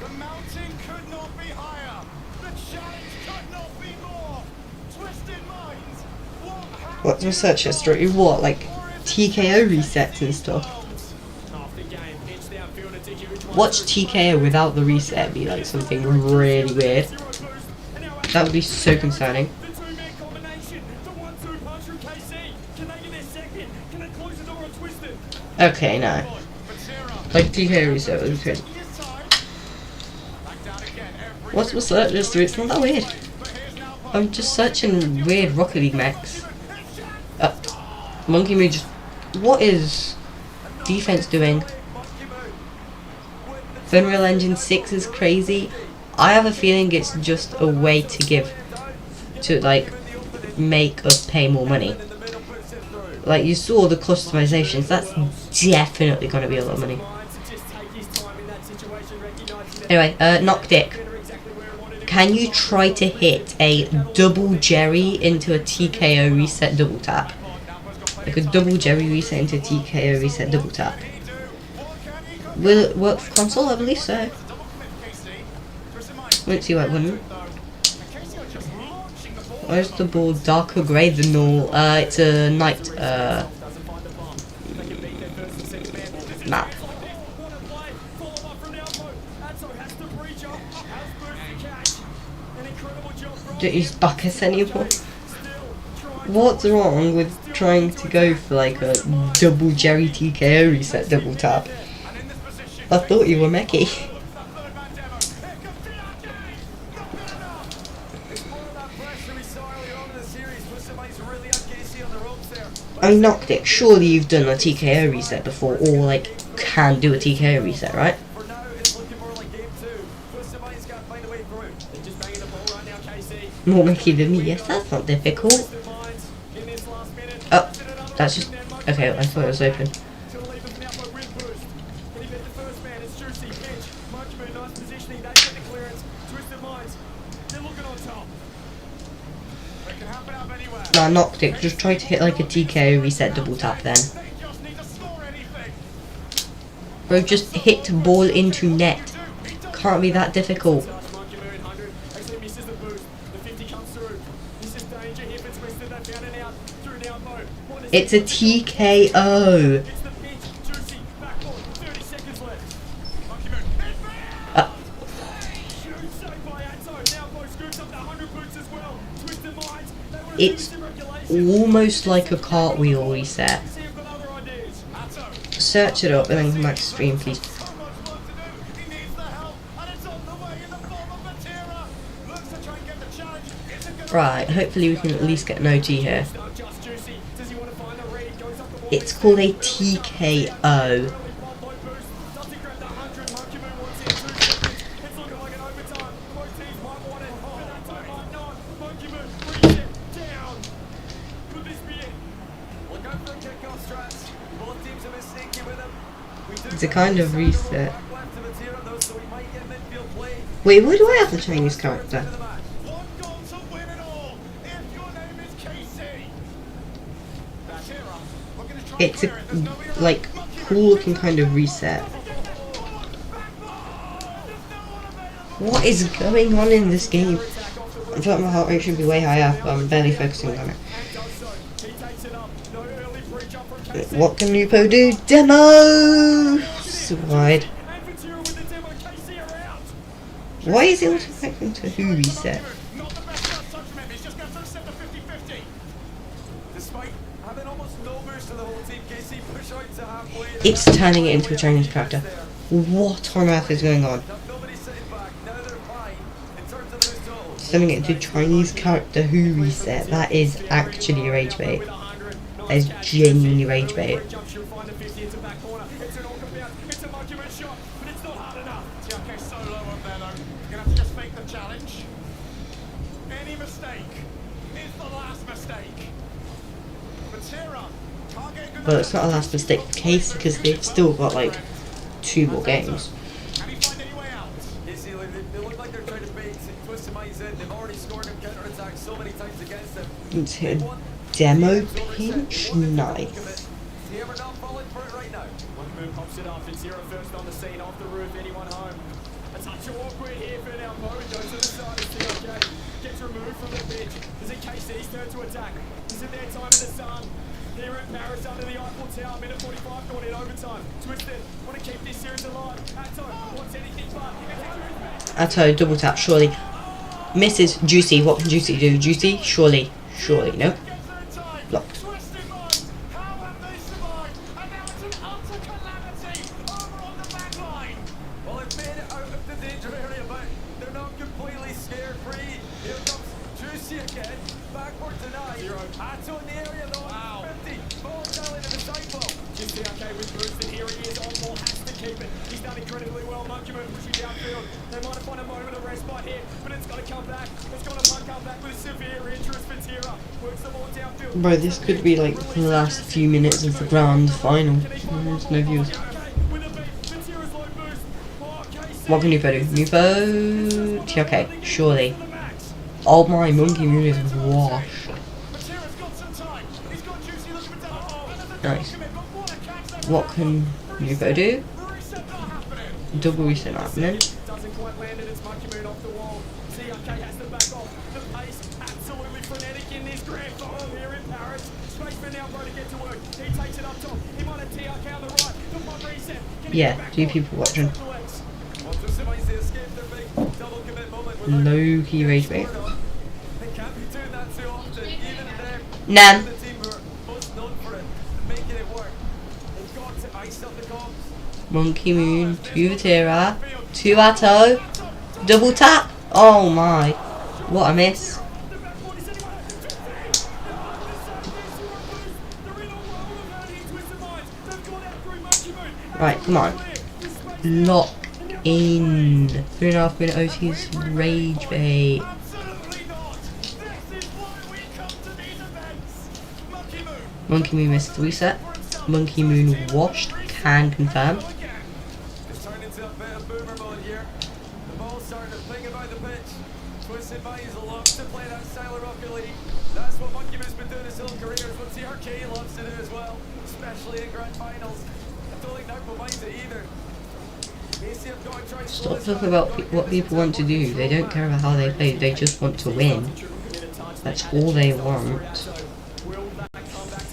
What's my search history? What, like TKO resets and stuff? Watch TKO without the reset be like something really weird. That would be so concerning. Okay, no. Like TKO reset would be good. What's my search history? It's not that weird. I'm just searching weird Rocket League mechs. Monkey Moo just... What is defense doing? Unreal Engine 6 is crazy. I have a feeling it's just a way to like make us pay more money. Like you saw the customizations, that's definitely gonna be a lot of money. Anyway, Knock Dick. Can you try to hit a double Jerry into a TKO reset double tap? Like a double Jerry reset into a TKO reset double tap. Will it work for console? I believe so. Won't see why it wouldn't. Where's the ball? Darker grey than normal. It's a night map. Don't use Bacchus anymore. What's wrong with trying to go for like a double Jerry TKO reset double tap? I thought you were mechie. I mean, Knocked It. Surely you've done a TKO reset before, or like can do a TKO reset, right? More Mickey than me. Yes, that's not difficult. Oh, that's just okay. I thought it was open. Nah, Knocked It. Just try to hit like a TKO reset double tap then. Bro, just hit ball into net. Can't be that difficult. It's a TKO. It's almost like a cartwheel reset. Search it up and then come back to stream, please. Right, hopefully we can at least get an OT here. It's called a TKO. It's a kind of reset. Wait, why do I have the Chinese character? It's a like cool looking kind of reset. What is going on in this game? I thought my heart rate should be way higher, but I'm barely focusing on it. What can Lupo do? Demo! So wide. Why is it also connecting to who reset? It's turning it into a Chinese character. What on earth is going on? Turning it into Chinese character who reset. That is actually rage bait. That is genuinely rage bait. Well, it's not a last mistake for Case because they've still got like 2 more games. It's hit a demo pinch, nice. Pops it up. It's 0-1 on the scene, off the roof. Anyone home? A touch awkward here for now. Mo goes to the side. It's okay. Gets removed from the pitch. Is it KC's turn to attack? Is it their time in the sun? Here at Paris under the Eiffel Tower, minute 45 going in overtime. Twisted, want to keep this series alive. Atto wants anything but. Atto, double tap, surely. Misses Juicy, what can Juicy do? Juicy, surely. Surely, nope. Blocked. Well, they've made it out of the danger area, but they're not completely scared free. Here comes Juicy again. Backward denied. Atto in the area though. Wow. 50. Ball down into the sidewall. TRK with boost, and here he is on ball, has to keep it. He's done incredibly well. Monkey Moon pushing downfield. They might have found a moment of respite here, but it's got to come back. It's got to come back with a severe interest for Tira. Works the ball downfield. Bro, this could be like the last few minutes of the grand final. There's no views. What can Nupo do? Nupo... TRK, surely. Oh my, Monkey Moon is washed. Nice. What can Nupo do? Double reset happening. Doesn't quite land it, it's Monkey Moon off the wall. TRK has to back off. The pace absolutely frenetic in this grand final here in Paris. Space for now, bro, to get to work. He takes it up top. He might have TRK on the right. The pump reset. Yeah, 2 people watching. Low key rage bait. Nan. Monkey Moon, 2 Vatira, 2 Atto, double tap. Oh my, what a miss. Right, come on. Lock in. 3.5 minute OT's rage bait. Monkey Moon missed the reset. Monkey Moon washed. Can confirm. It's turned into a bit of boomer mode here. The ball's starting to ping about the pitch. Twisted Minds loves to play that style of Rocket League. That's what Monkey Moon's been doing his whole career. It's what TRK loves to do as well, especially in grand finals. I don't think Napo minds it either. Stop talking about what people want to do. They don't care about how they play. They just want to win. That's all they want.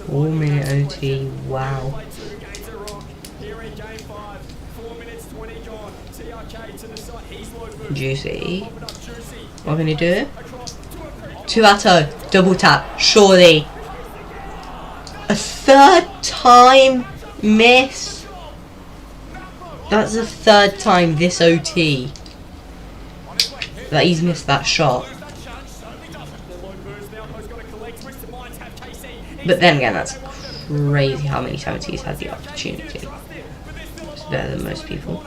4 minute OT. Wow. Juicy. What can he do? 2 Atto. Double tap. Surely. A 3rd time miss. That's the 3rd time this OT that he's missed that shot. But then again, that's crazy how many times he's had the opportunity. It's better than most people.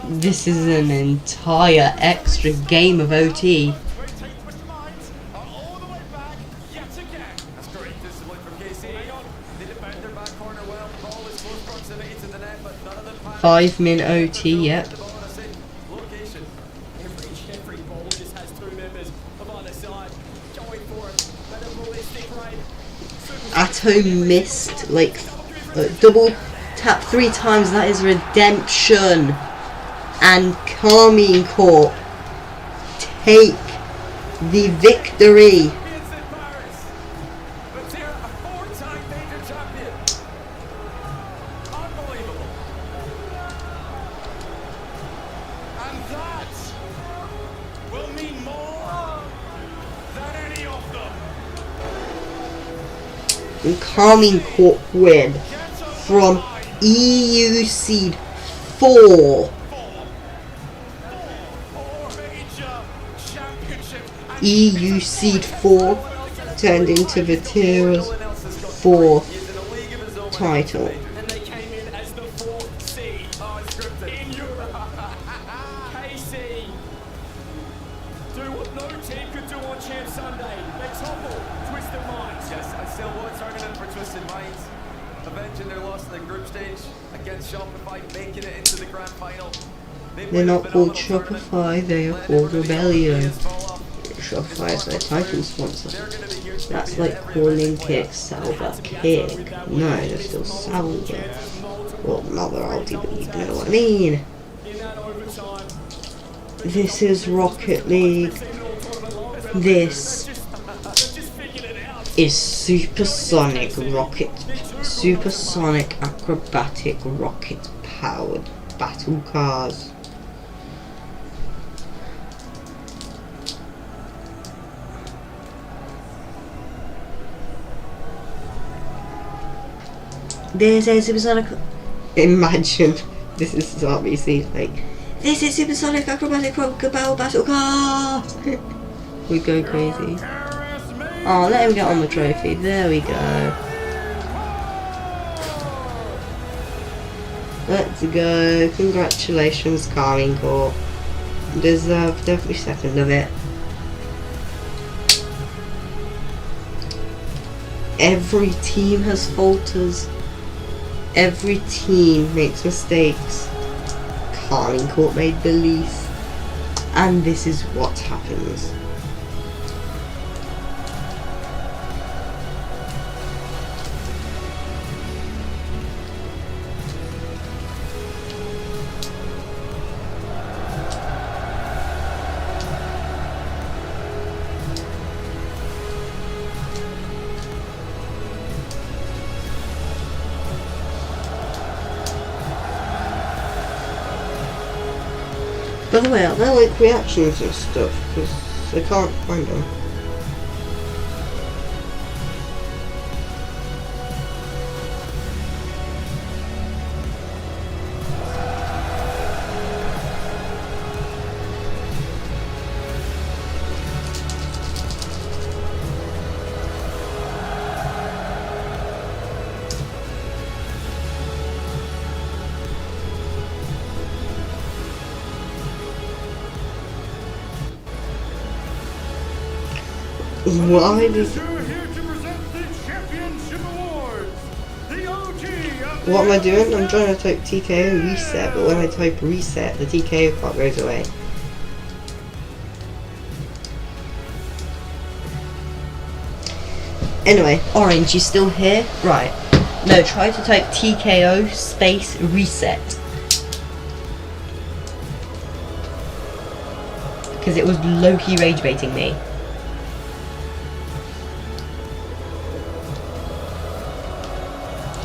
This is an entire extra game of OT. Five min OT, yep. Atto missed like double tap 3 times. That is redemption. And Carmine Corp take the victory. And Carmine Corp win from EU Seed 4. EU Seed 4 turned into Vatira's 4th title. And they came in as the 4th seed in Europe. KC do what no team could do on Champ Sunday. They topple Twisted Minds. Yes, and still one tournament for Twisted Minds. Avenging their loss in the group stage against Shopify, making it into the grand final. They're not called Shopify, they are called Rebellion. Shopify is their title sponsor. That's like calling Kick Salva Kick. No, they're still Salva. Well, not the Alti, but you know what I mean. This is Rocket League. This is supersonic acrobatic rocket powered battle cars. This is supersonic. Imagine this is RBC. Like, This is Supersonic Acrobatic Rockabell Battle Car! We go crazy. Oh, let him get on the trophy. There we go. Let's go. Congratulations, Carmine Court. Deserved every second of it. Every team has falters. Every team makes mistakes. Carmine Court made the least. And this is what happens. By the way, are there like reactions and stuff? Because I can't find them. Why does... What am I doing? I'm trying to type TKO reset, but when I type reset, the TKO part goes away. Anyway, Orange, you still here? Right. No, try to type TKO space reset. Because it was low-key rage baiting me.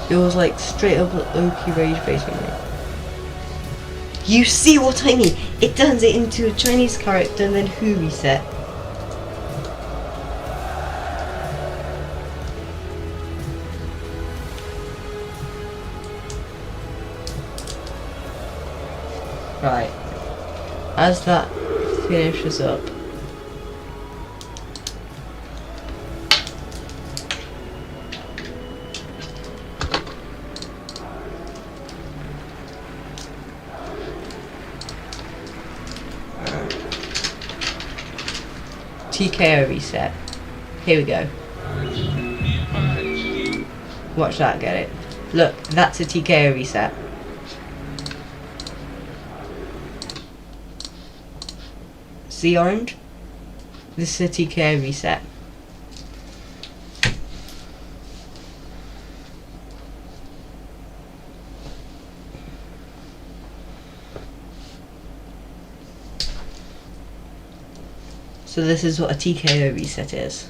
It was like straight up low-key rage baiting me. You see what I mean? It turns it into a Chinese character and then who reset. Right. As that finishes up. TKO reset. Here we go. Watch that, get it. Look, that's a TKO reset. See, Orange? This is a TKO reset. So this is what a TKO reset is.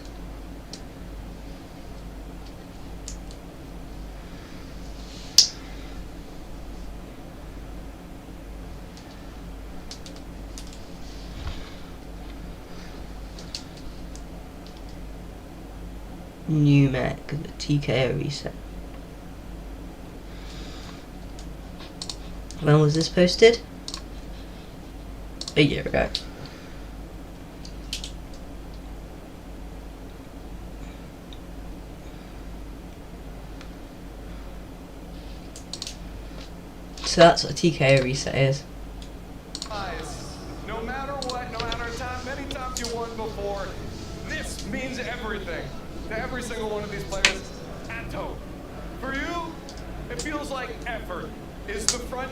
New Mac, the TKO reset. When was this posted? A year ago. So that's what a TKO reset is. No matter what, no matter how many times you won before, this means everything to every single one of these players. Atto, for you, it feels like effort is the front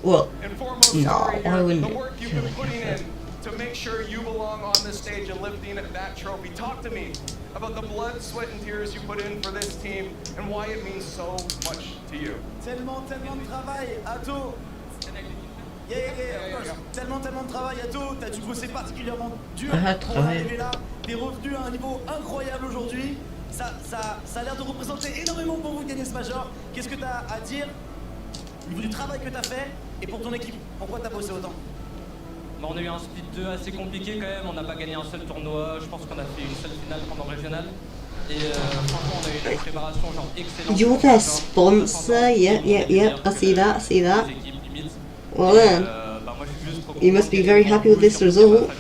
and foremost story here. The work you've been putting in to make sure you belong on this stage and lifting that trophy. Talk to me about the blood, sweat, and tears you put in for this team and why it means so much to you. Tellement de travail, Atto. Tellement de travail, Atto. T'as dû bosser particulièrement dur pour arriver là. T'es revenu à un niveau incroyable aujourd'hui. Ça a l'air de représenter énormément pour vous de gagner ce major. Qu'est-ce que t'as à dire au niveau du travail que t'as fait et pour ton équipe? Pourquoi t'as bossé autant? On a eu un split 2 assez compliqué quand même, on n'a pas gagné un seul tournoi, je pense qu'on a fait une seule finale pendant le régional. Et franchement on a eu une préparation genre excellente. You're their sponsor, yep, I see that. Well then. You must be very happy with this result.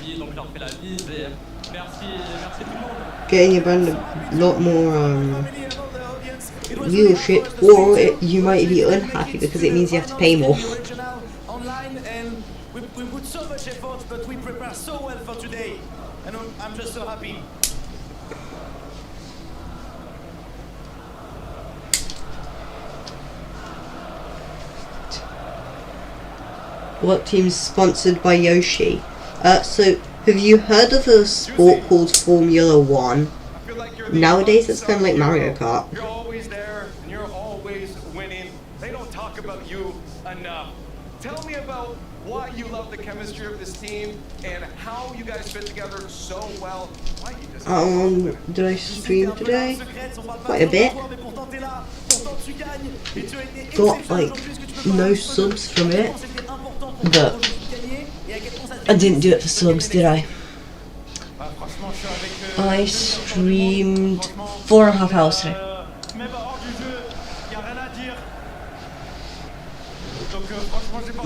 Getting your brand a lot more viewership, or you might be unhappy because it means you have to pay more. Online, and we put so much effort, but we prepare so well for today, and I'm just so happy. What team's sponsored by Yoshi? So have you heard of a sport called Formula 1? Nowadays it's kind of like Mario Kart. You're always there, and you're always winning. They don't talk about you enough. Tell me about why you love the chemistry of this team and how you guys fit together so well. Why you just Did I stream today? Quite a bit. Got like no subs from it, but I didn't do it for subs, did I? I streamed 4.5 hours today.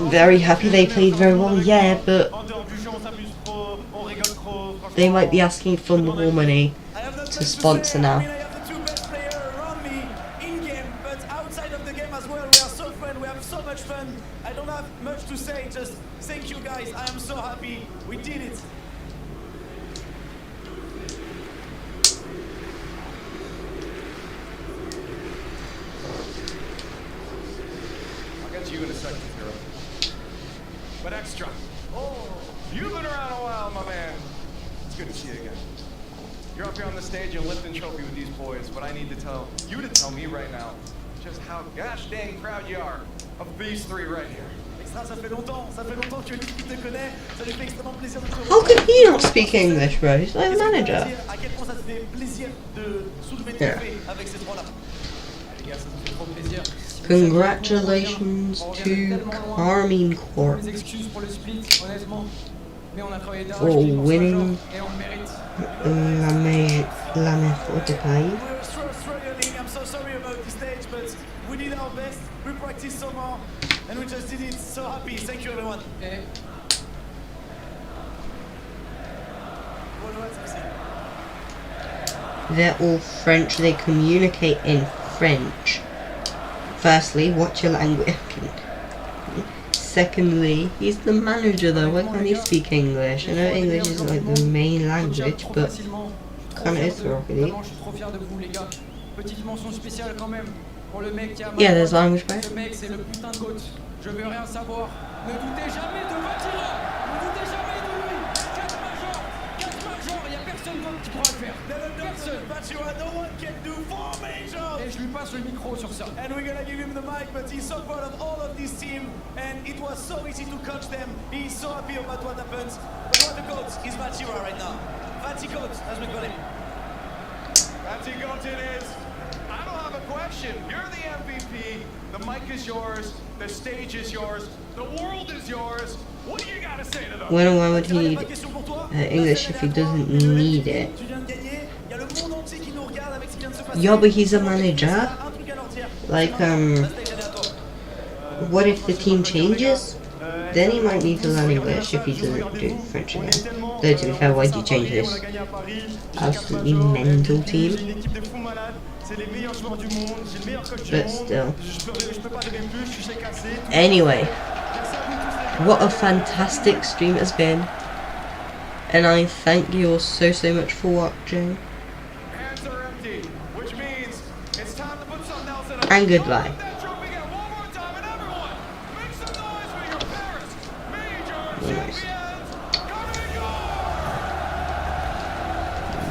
Very happy they played very well, yeah, but they might be asking for more money to sponsor now. I don't have much to say, just thank you guys. I am so happy we did it. I'll get to you in a second, Hero. But extra. Oh, you've been around a while, my man. It's good to see you again. You're up here on the stage and lifting trophy with these boys, but I need to tell you to tell me right now just how gosh dang proud you are of these three right here. Ça fait longtemps que lui te connaît, ça lui fait extrêmement plaisir de te How could he not speak English, bro? He's like a manager. À quel point ça te fait plaisir de soulever le trophée avec ces trois-là. Les gars, ça me fait trop plaisir. Congratulations to Carmine Corp for winning la mejor de país. I'm so sorry about this stage, but we did our best. We practiced so more, and we just did it. So happy. Thank you, everyone. They're all French. They communicate in French. Firstly, watch your language. Secondly, he's the manager though. Why can't he speak English? I know English isn't like the main language, but kind of is for Rocket League. Yeah, there's language barrier. Je veux rien savoir. Ne doutez jamais de Vatira. Ne doutez jamais de lui. 4 majors. 4 majors. Il n'y a personne d'autre qui pourra le faire. Personne. Vatira, no one can do 4 majors. Et je lui passe le micro sur ça. And we're gonna give him the mic, but he's so proud of all of this team, and it was so easy to coach them. He's so happy about what happens. But what the goat is Vatira right now. Vati goat, as we call him. Vati goat it is. I don't have a question. You're the MVP. The mic is yours. The stage is yours. The world is yours. What do you got to say to them? Why would he need English if he doesn't need it? Yeah, but he's a manager. Like, what if the team changes? Then he might need to learn English if he doesn't do French again. Though, to be fair, why'd you change this? Absolutely mental team. But still. Anyway, what a fantastic stream it's been. And I thank you all so much for watching. And goodbye.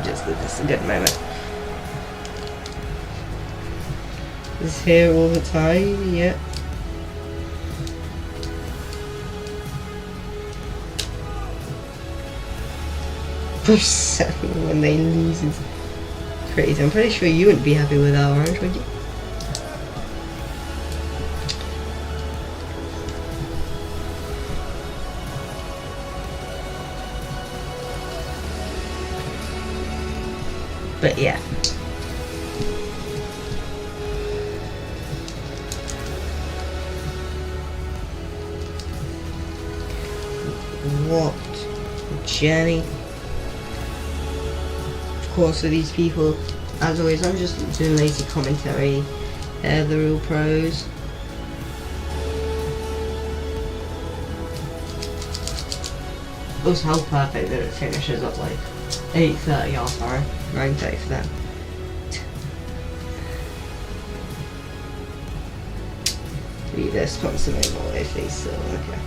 Just this is a good moment. Is here all the time, yep. Push 7 when they lose is crazy. I'm pretty sure you wouldn't be happy with our orange, would you? But yeah. What a journey. Of course, for these people, as always, I'm just doing lazy commentary. They're the real pros. Also, how perfect that it finishes at like 8:30 our time, 9:30 for them. Read this constantly more lately, so okay.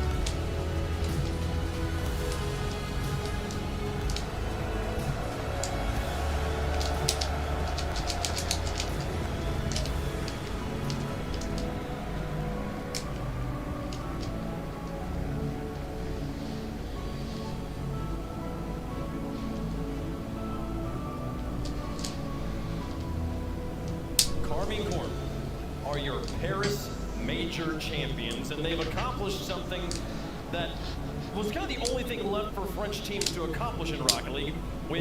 Are your Paris major champions, and they've accomplished something that was kind of the only thing left for French teams to accomplish in Rocket League.